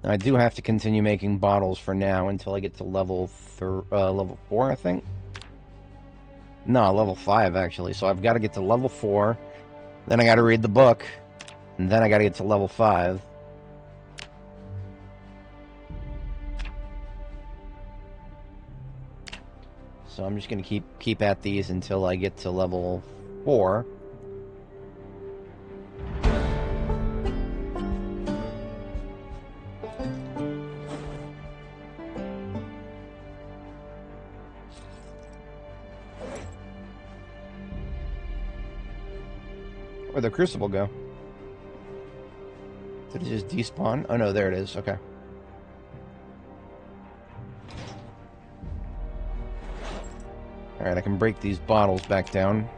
Now, I do have to continue making bottles for now until I get to level 4, I think. No, level 5 actually. So I've got to get to level 4, then I got to read the book, and then I got to get to level 5. So I'm just going to keep at these until I get to level 4. Where'd the crucible go? Did it just despawn? Oh no, there it is. Okay. Alright, I can break these bottles back down.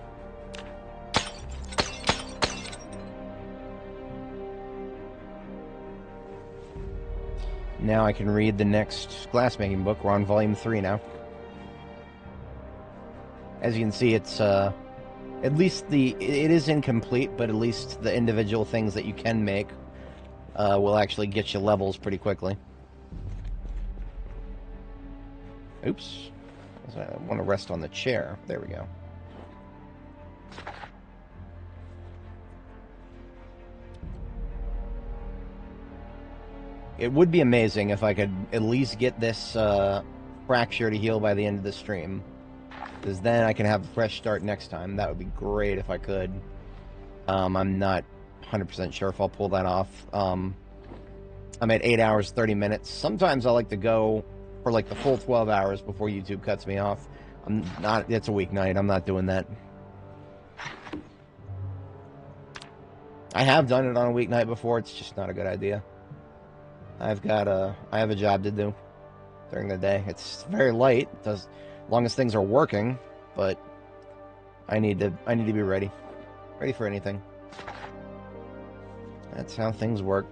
Now I can read the next glassmaking book. We're on volume 3 now. As you can see, it's at least it is incomplete, but at least the individual things that you can make will actually get you levels pretty quickly. Oops. I want to rest on the chair. There we go. It would be amazing if I could at least get this fracture to heal by the end of the stream. Because then I can have a fresh start next time. That would be great if I could. I'm not 100% sure if I'll pull that off. I'm at 8 hours, 30 minutes. Sometimes I like to go for like the full 12 hours before YouTube cuts me off. It's a weeknight. I'm not doing that. I have done it on a weeknight before. It's just not a good idea. I have a job to do during the day. It's very light. As long as things are working, but I need to be ready for anything. That's how things work.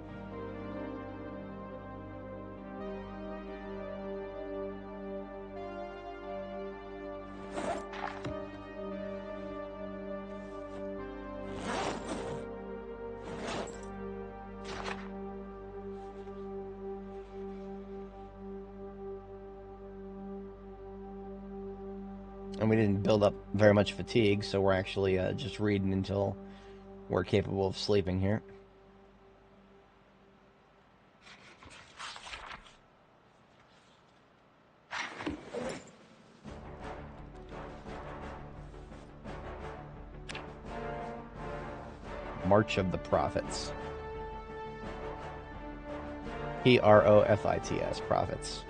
And we didn't build up very much fatigue, so we're actually just reading until we're capable of sleeping here. March of the Prophets. Profits. Prophets.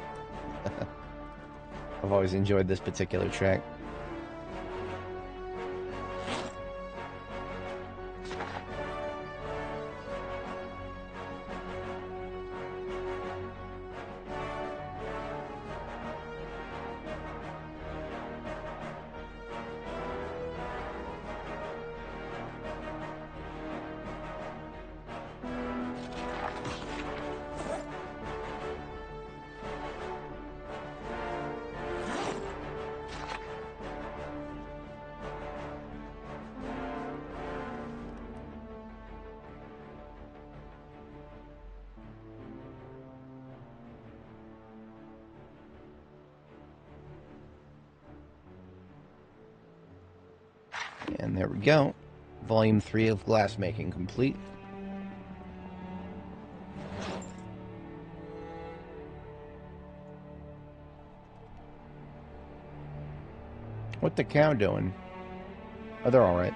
I've always enjoyed this particular track. And there we go. Volume 3 of glassmaking complete. What the cow doing? Oh, they're alright.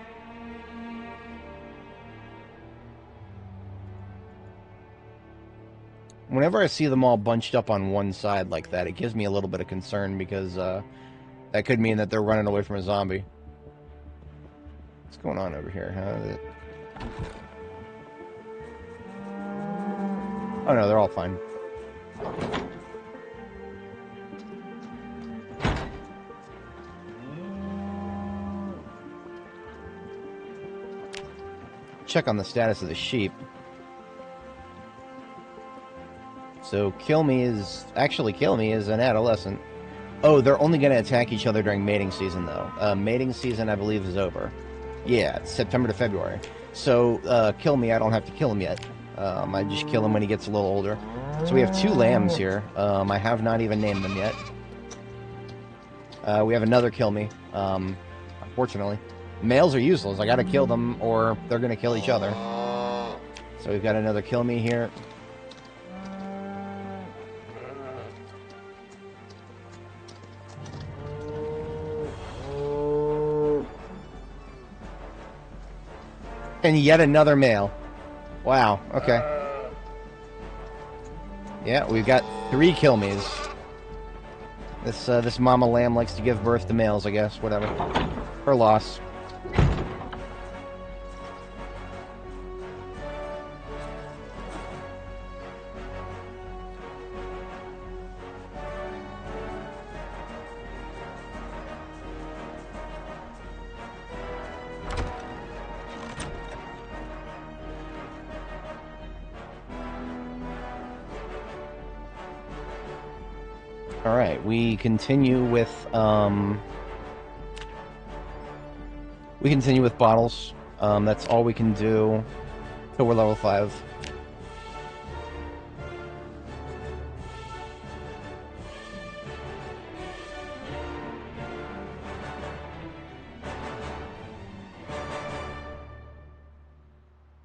Whenever I see them all bunched up on one side like that, it gives me a little bit of concern because that could mean that they're running away from a zombie. What's going on over here? Oh no, they're all fine. Check on the status of the sheep. So Kill Me is an adolescent. Oh, they're only going to attack each other during mating season, though. Mating season, I believe, is over. Yeah, it's September to February. So Kill Me, I don't have to kill him yet. I just kill him when he gets a little older. So we have 2 lambs here. I have not even named them yet. We have another Kill Me. Unfortunately, males are useless. I got to kill them, or they're going to kill each other. So we've got another Kill Me here. And yet another male. Wow, okay. Yeah, we've got 3 Kill Me's. This mama lamb likes to give birth to males, I guess. Whatever. Her loss. Alright, we continue with bottles. That's all we can do till we're level 5.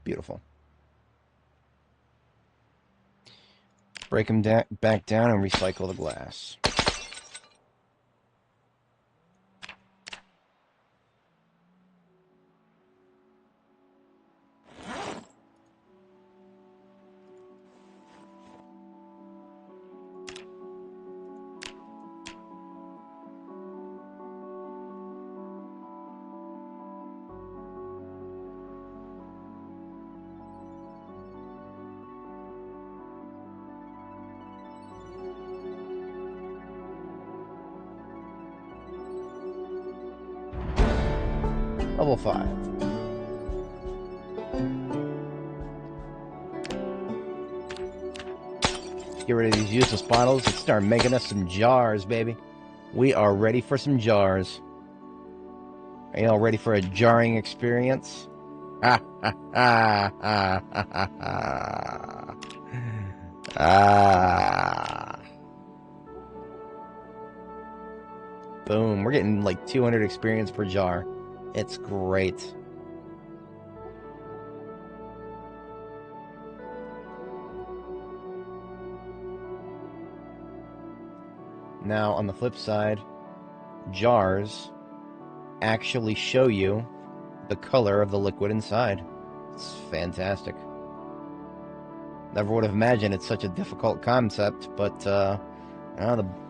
Beautiful. Break them back down and recycle the glass. Level 5. Get rid of these useless bottles and start making us some jars, baby. We are ready for some jars. Are you all ready for a jarring experience? Ah, ah, ah, ah, ah, ah, ah. Boom. We're getting like 200 experience per jar. It's great. Now, on the flip side, jars actually show you the color of the liquid inside. It's fantastic. Never would have imagined it's such a difficult concept, but the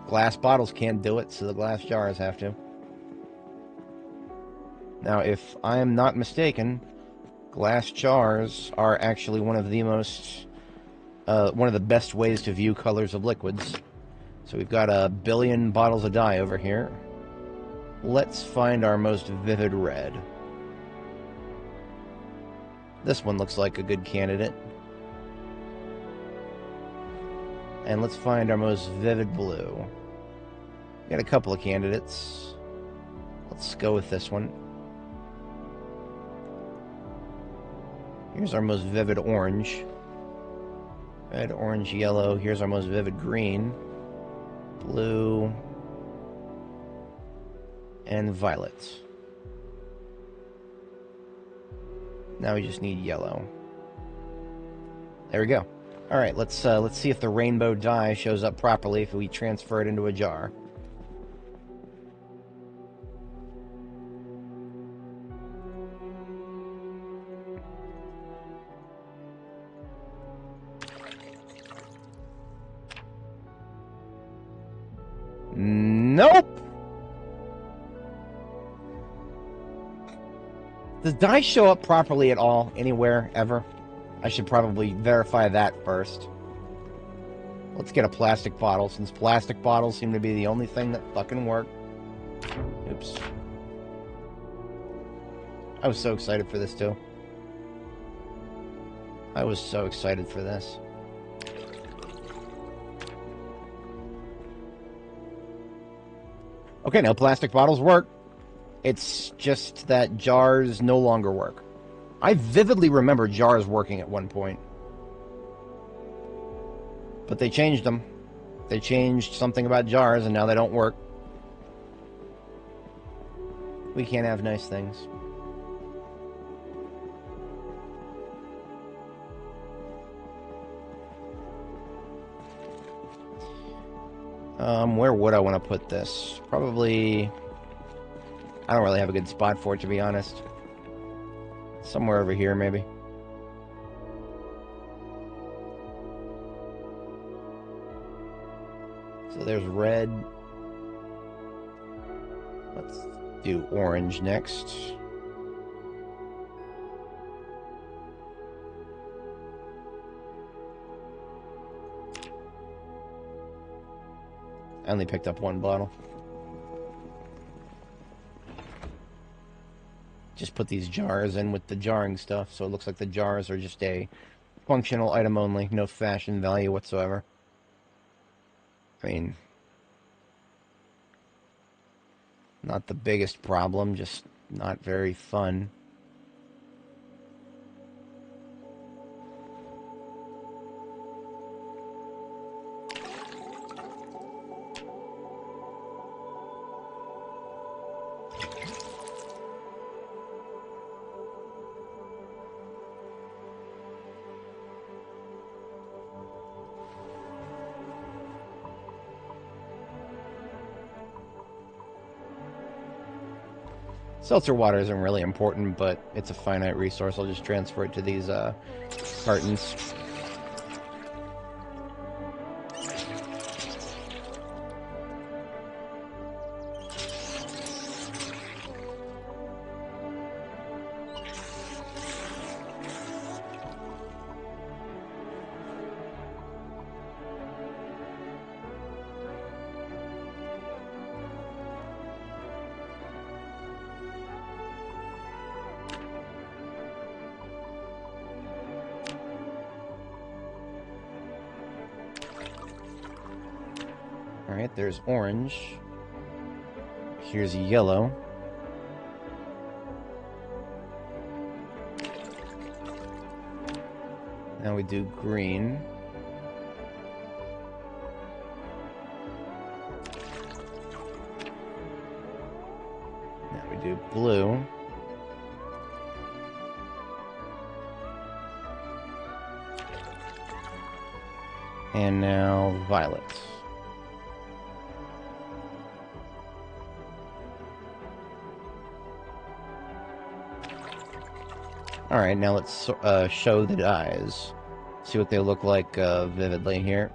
glass bottles can't do it, so the glass jars have to. Now, if I am not mistaken, glass jars are actually one of the best ways to view colors of liquids. So we've got 1 billion bottles of dye over here. Let's find our most vivid red. This one looks like a good candidate. And let's find our most vivid blue. Got a couple of candidates. Let's go with this one. Here's our most vivid orange. Red, orange, yellow. Here's our most vivid green. Blue. And violet. Now we just need yellow. There we go. All right, let's see if the rainbow dye shows up properly if we transfer it into a jar. Nope. Does dye show up properly at all anywhere ever? I should probably verify that first. Let's get a plastic bottle, since plastic bottles seem to be the only thing that fucking work. Oops. I was so excited for this, too. I was so excited for this. Okay, now plastic bottles work. It's just that jars no longer work. I vividly remember jars working at one point. But they changed them. They changed something about jars, and now they don't work. We can't have nice things. Where would I want to put this? Probably... I don't really have a good spot for it, to be honest. Somewhere over here, maybe. So there's red. Let's do orange next. I only picked up one bottle. Just put these jars in with the jarring stuff, so it looks like the jars are just a functional item only, no fashion value whatsoever. I mean, not the biggest problem, just not very fun. Seltzer water isn't really important, but it's a finite resource. I'll just transfer it to these cartons. Alright, there's orange. Here's yellow. Now we do green. Now we do blue. And now violet. Alright, now let's show the dyes. See what they look like vividly here.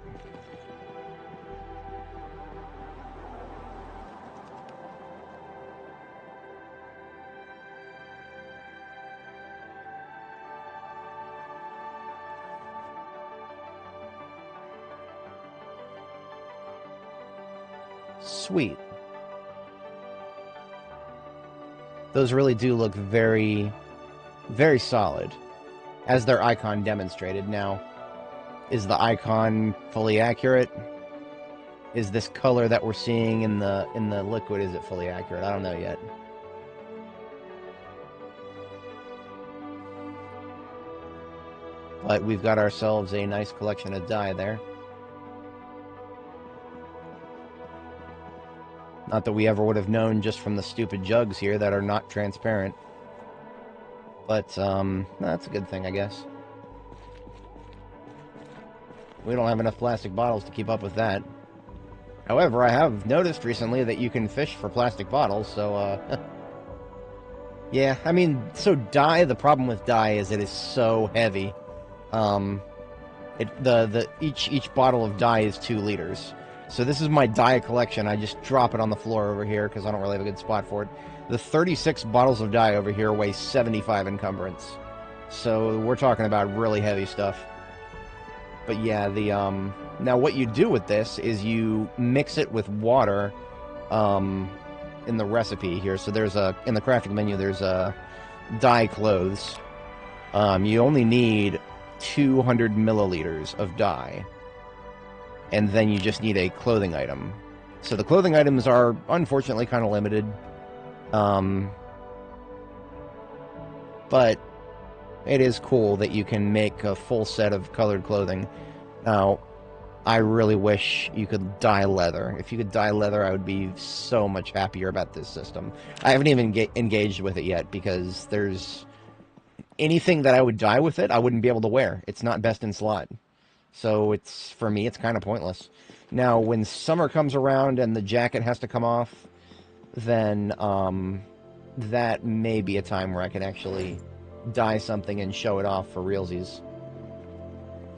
Sweet. Those really do look very solid, as their icon demonstrated. Now, is the icon fully accurate? Is this color that we're seeing in the liquid, is it fully accurate? I don't know yet. But we've got ourselves a nice collection of dye there. Not that we ever would have known just from the stupid jugs here that are not transparent. But, that's a good thing, I guess. We don't have enough plastic bottles to keep up with that. However, I have noticed recently that you can fish for plastic bottles, so, yeah, I mean, so dye, the problem with dye is it is so heavy. Each bottle of dye is 2 liters. So this is my dye collection. I just drop it on the floor over here because I don't really have a good spot for it. The 36 bottles of dye over here weigh 75 encumbrance. So we're talking about really heavy stuff. But yeah, now what you do with this is you mix it with water in the recipe here. So in the crafting menu, there's dye clothes. You only need 200 milliliters of dye, and then you just need a clothing item. So the clothing items are unfortunately kind of limited, but it is cool that you can make a full set of colored clothing. Now, I really wish you could dye leather. If you could dye leather, I would be so much happier about this system. I haven't even engaged with it yet because there's anything that I would dye with it, I wouldn't be able to wear. It's not best in slot. So for me, it's kind of pointless. Now, when summer comes around and the jacket has to come off, then that may be a time where I can actually dye something and show it off for realsies.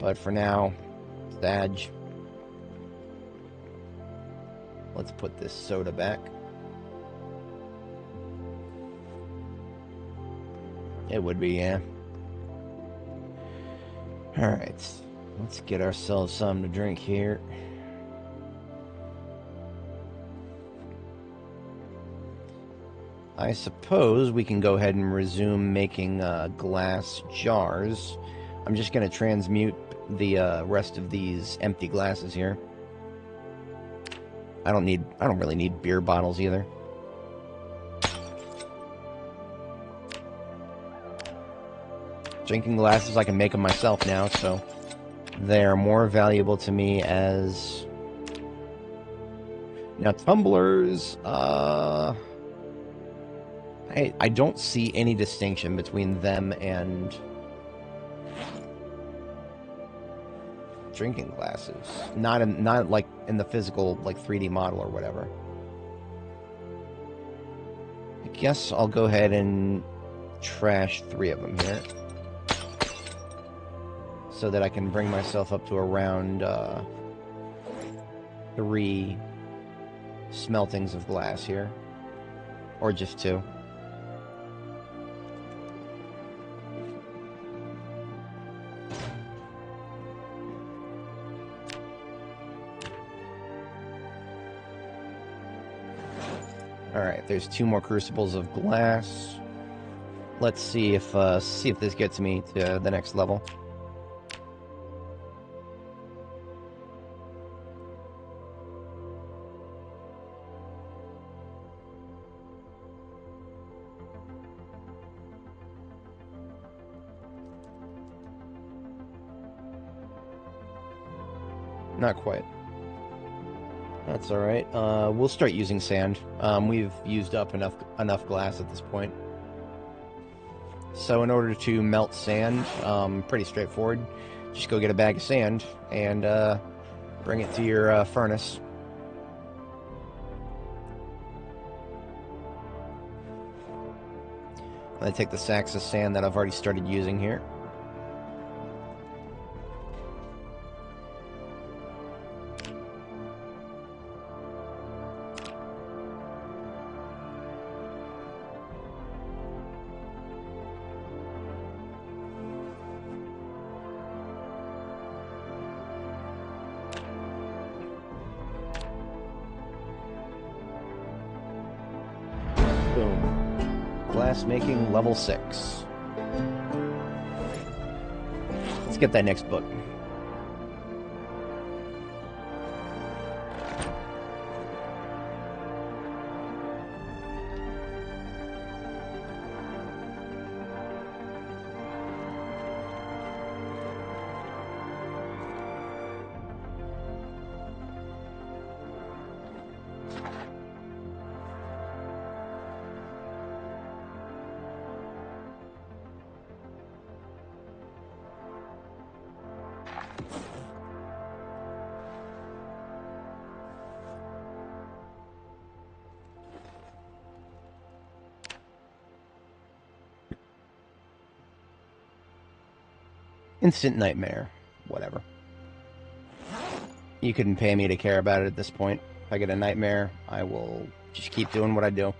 But for now, Sag. Let's put this soda back. It would be, yeah. Alright. Let's get ourselves something to drink here. I suppose we can go ahead and resume making glass jars. I'm just going to transmute the rest of these empty glasses here. I don't really need beer bottles either. Drinking glasses, I can make them myself now, so they're more valuable to me as... Now, tumblers, I don't see any distinction between them and drinking glasses. Not like in the physical, like 3D model or whatever. I guess I'll go ahead and trash 3 of them here, so that I can bring myself up to around 3 smeltings of glass here. Or just 2. Alright, there's 2 more crucibles of glass. Let's see if this gets me to the next level. Not quite. That's alright. We'll start using sand. We've used up enough glass at this point. So in order to melt sand, pretty straightforward. Just go get a bag of sand and bring it to your furnace. I'm going to take the sacks of sand that I've already started using here. Making level 6. Let's get that next book. Instant nightmare. Whatever. You couldn't pay me to care about it at this point. If I get a nightmare, I will just keep doing what I do.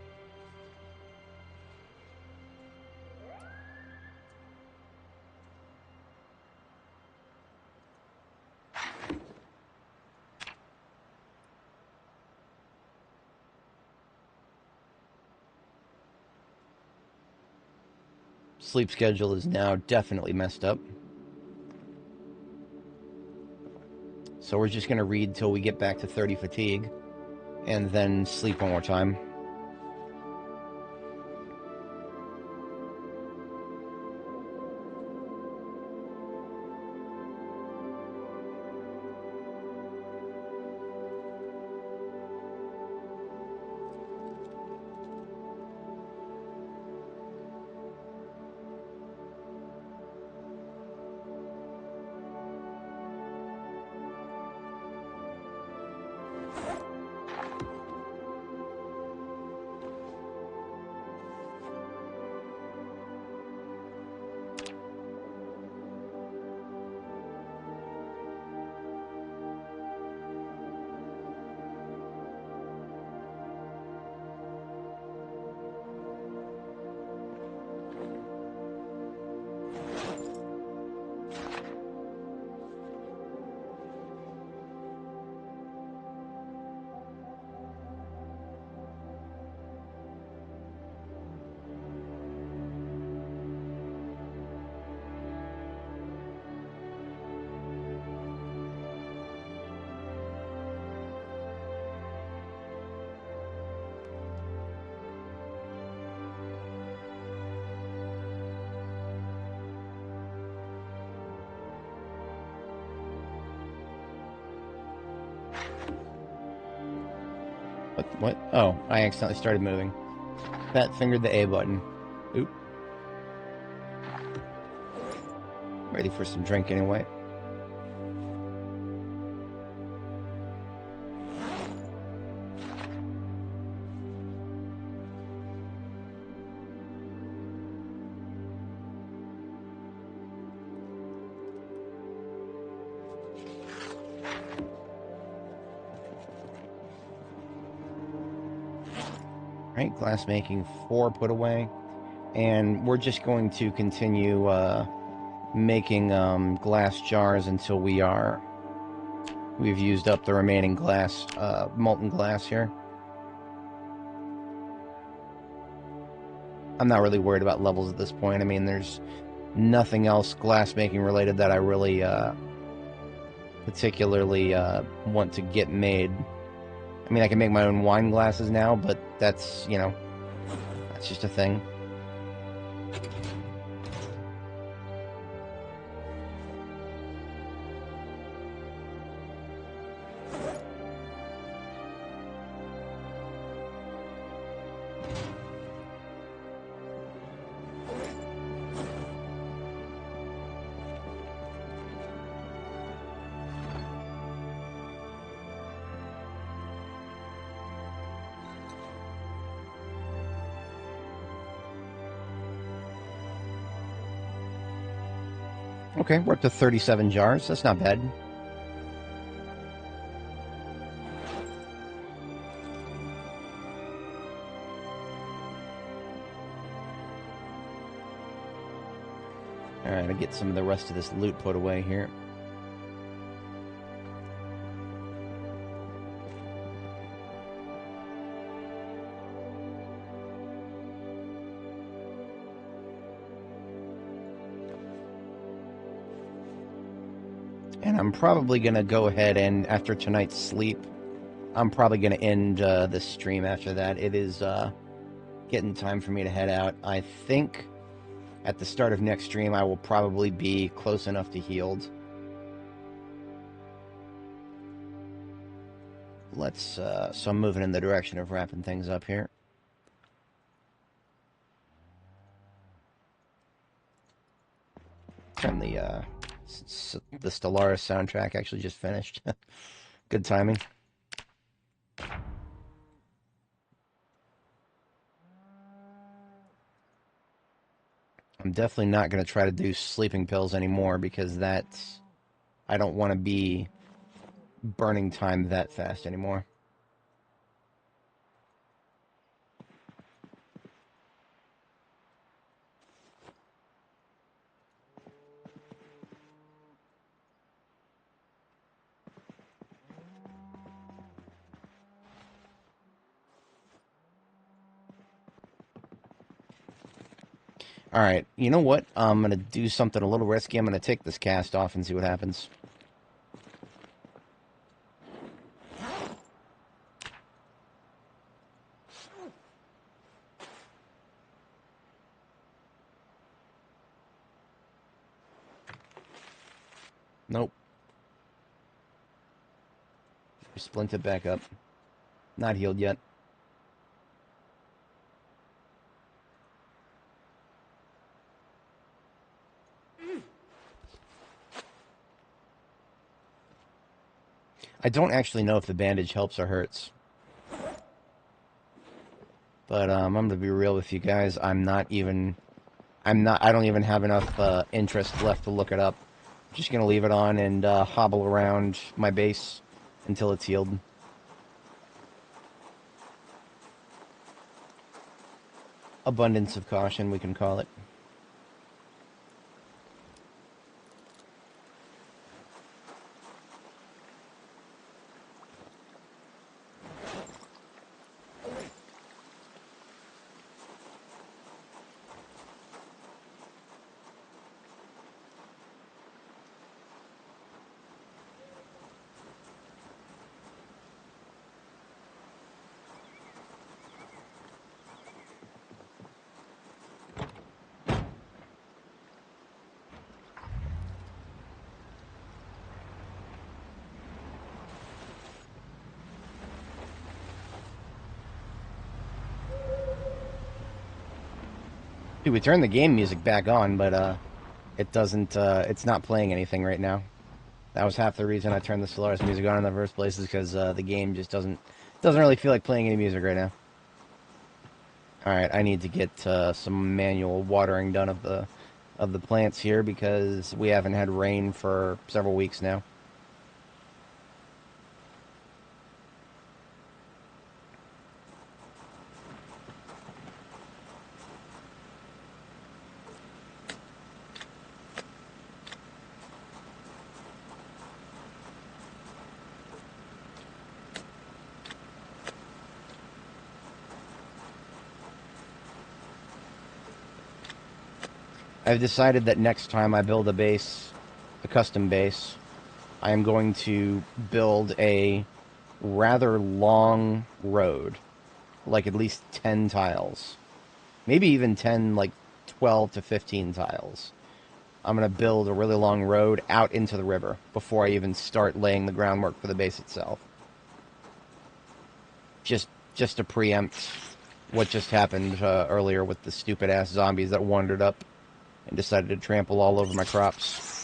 Sleep schedule is now definitely messed up. So we're just going to read till we get back to 30 fatigue, and then sleep one more time. What? Oh, I accidentally started moving. Fat fingered the A button. Oop. Ready for some drink anyway. Right, glass making 4 put away. And we're just going to continue making glass jars until we've used up the remaining glass, molten glass here. I'm not really worried about levels at this point. I mean, there's nothing else glass making related that I really particularly want to get made. I mean, I can make my own wine glasses now, but that's, you know, that's just a thing. Okay, we're up to 37 jars. That's not bad. Alright, I'll get some of the rest of this loot put away here. And I'm probably going to go ahead and, after tonight's sleep, I'm probably going to end this stream after that. It is getting time for me to head out. I think at the start of next stream, I will probably be close enough to healed. So I'm moving in the direction of wrapping things up here. And the Stellaris soundtrack actually just finished. Good timing. I'm definitely not going to try to do sleeping pills anymore because that's... I don't want to be burning time that fast anymore. Alright, you know what? I'm going to do something a little risky. I'm going to take this cast off and see what happens. Nope. Splint it back up. Not healed yet. I don't actually know if the bandage helps or hurts. But I'm going to be real with you guys. I don't even have enough interest left to look it up. I'm just going to leave it on and hobble around my base until it's healed. Abundance of caution, we can call it. Dude, we turned the game music back on, but it doesn't, it's not playing anything right now. That was half the reason I turned the Solaris music on in the first place, is because the game just doesn't really feel like playing any music right now. Alright, I need to get some manual watering done of the plants here, because we haven't had rain for several weeks now. I've decided that next time I build a custom base, I am going to build a rather long road, like at least 10 tiles. Maybe even 10, like 12 to 15 tiles. I'm going to build a really long road out into the river before I even start laying the groundwork for the base itself. Just to preempt what just happened earlier with the stupid-ass zombies that wandered up and decided to trample all over my crops.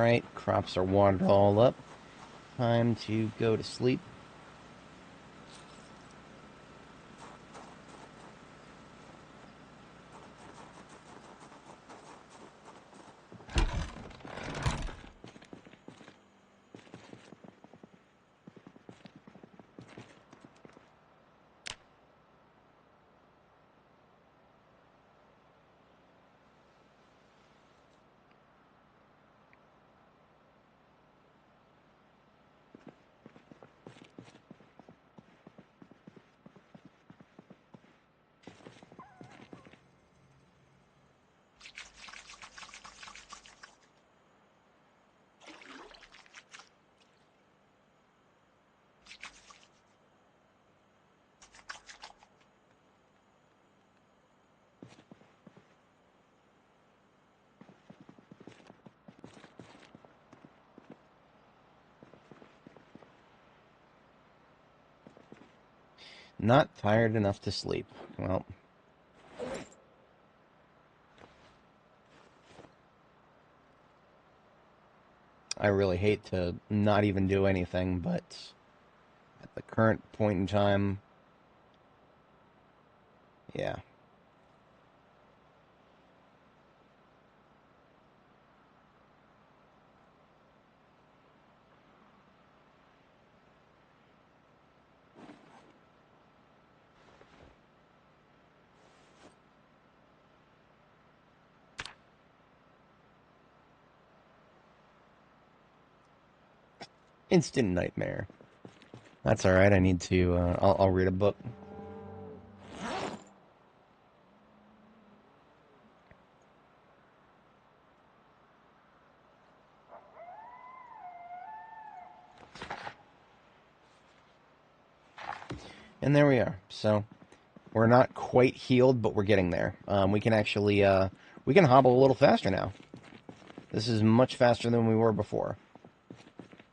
Alright, crops are watered all up. Time to go to sleep. Not tired enough to sleep. Well, I really hate to not even do anything, but at the current point in time, yeah. Instant nightmare. That's alright, I need to, I'll read a book. And there we are. So, we're not quite healed, but we're getting there. We can actually, we can hobble a little faster now. This is much faster than we were before.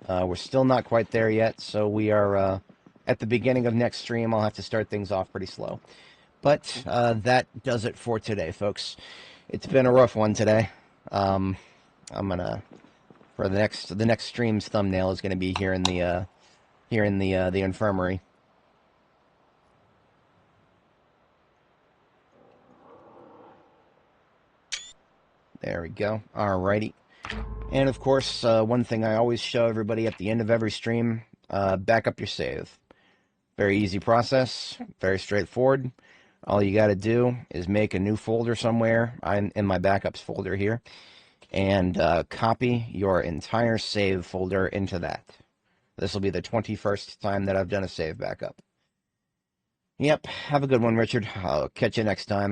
We're still not quite there yet, so we are, at the beginning of next stream, I'll have to start things off pretty slow. But, that does it for today, folks. It's been a rough one today. I'm gonna, for the next stream's thumbnail is gonna be here in the infirmary. There we go. Alrighty. And of course, one thing I always show everybody at the end of every stream, back up your save. Very easy process, very straightforward. All you got to do is make a new folder somewhere. I'm in my backups folder here. And copy your entire save folder into that. This will be the 21st time that I've done a save backup. Yep, have a good one, Richard. I'll catch you next time.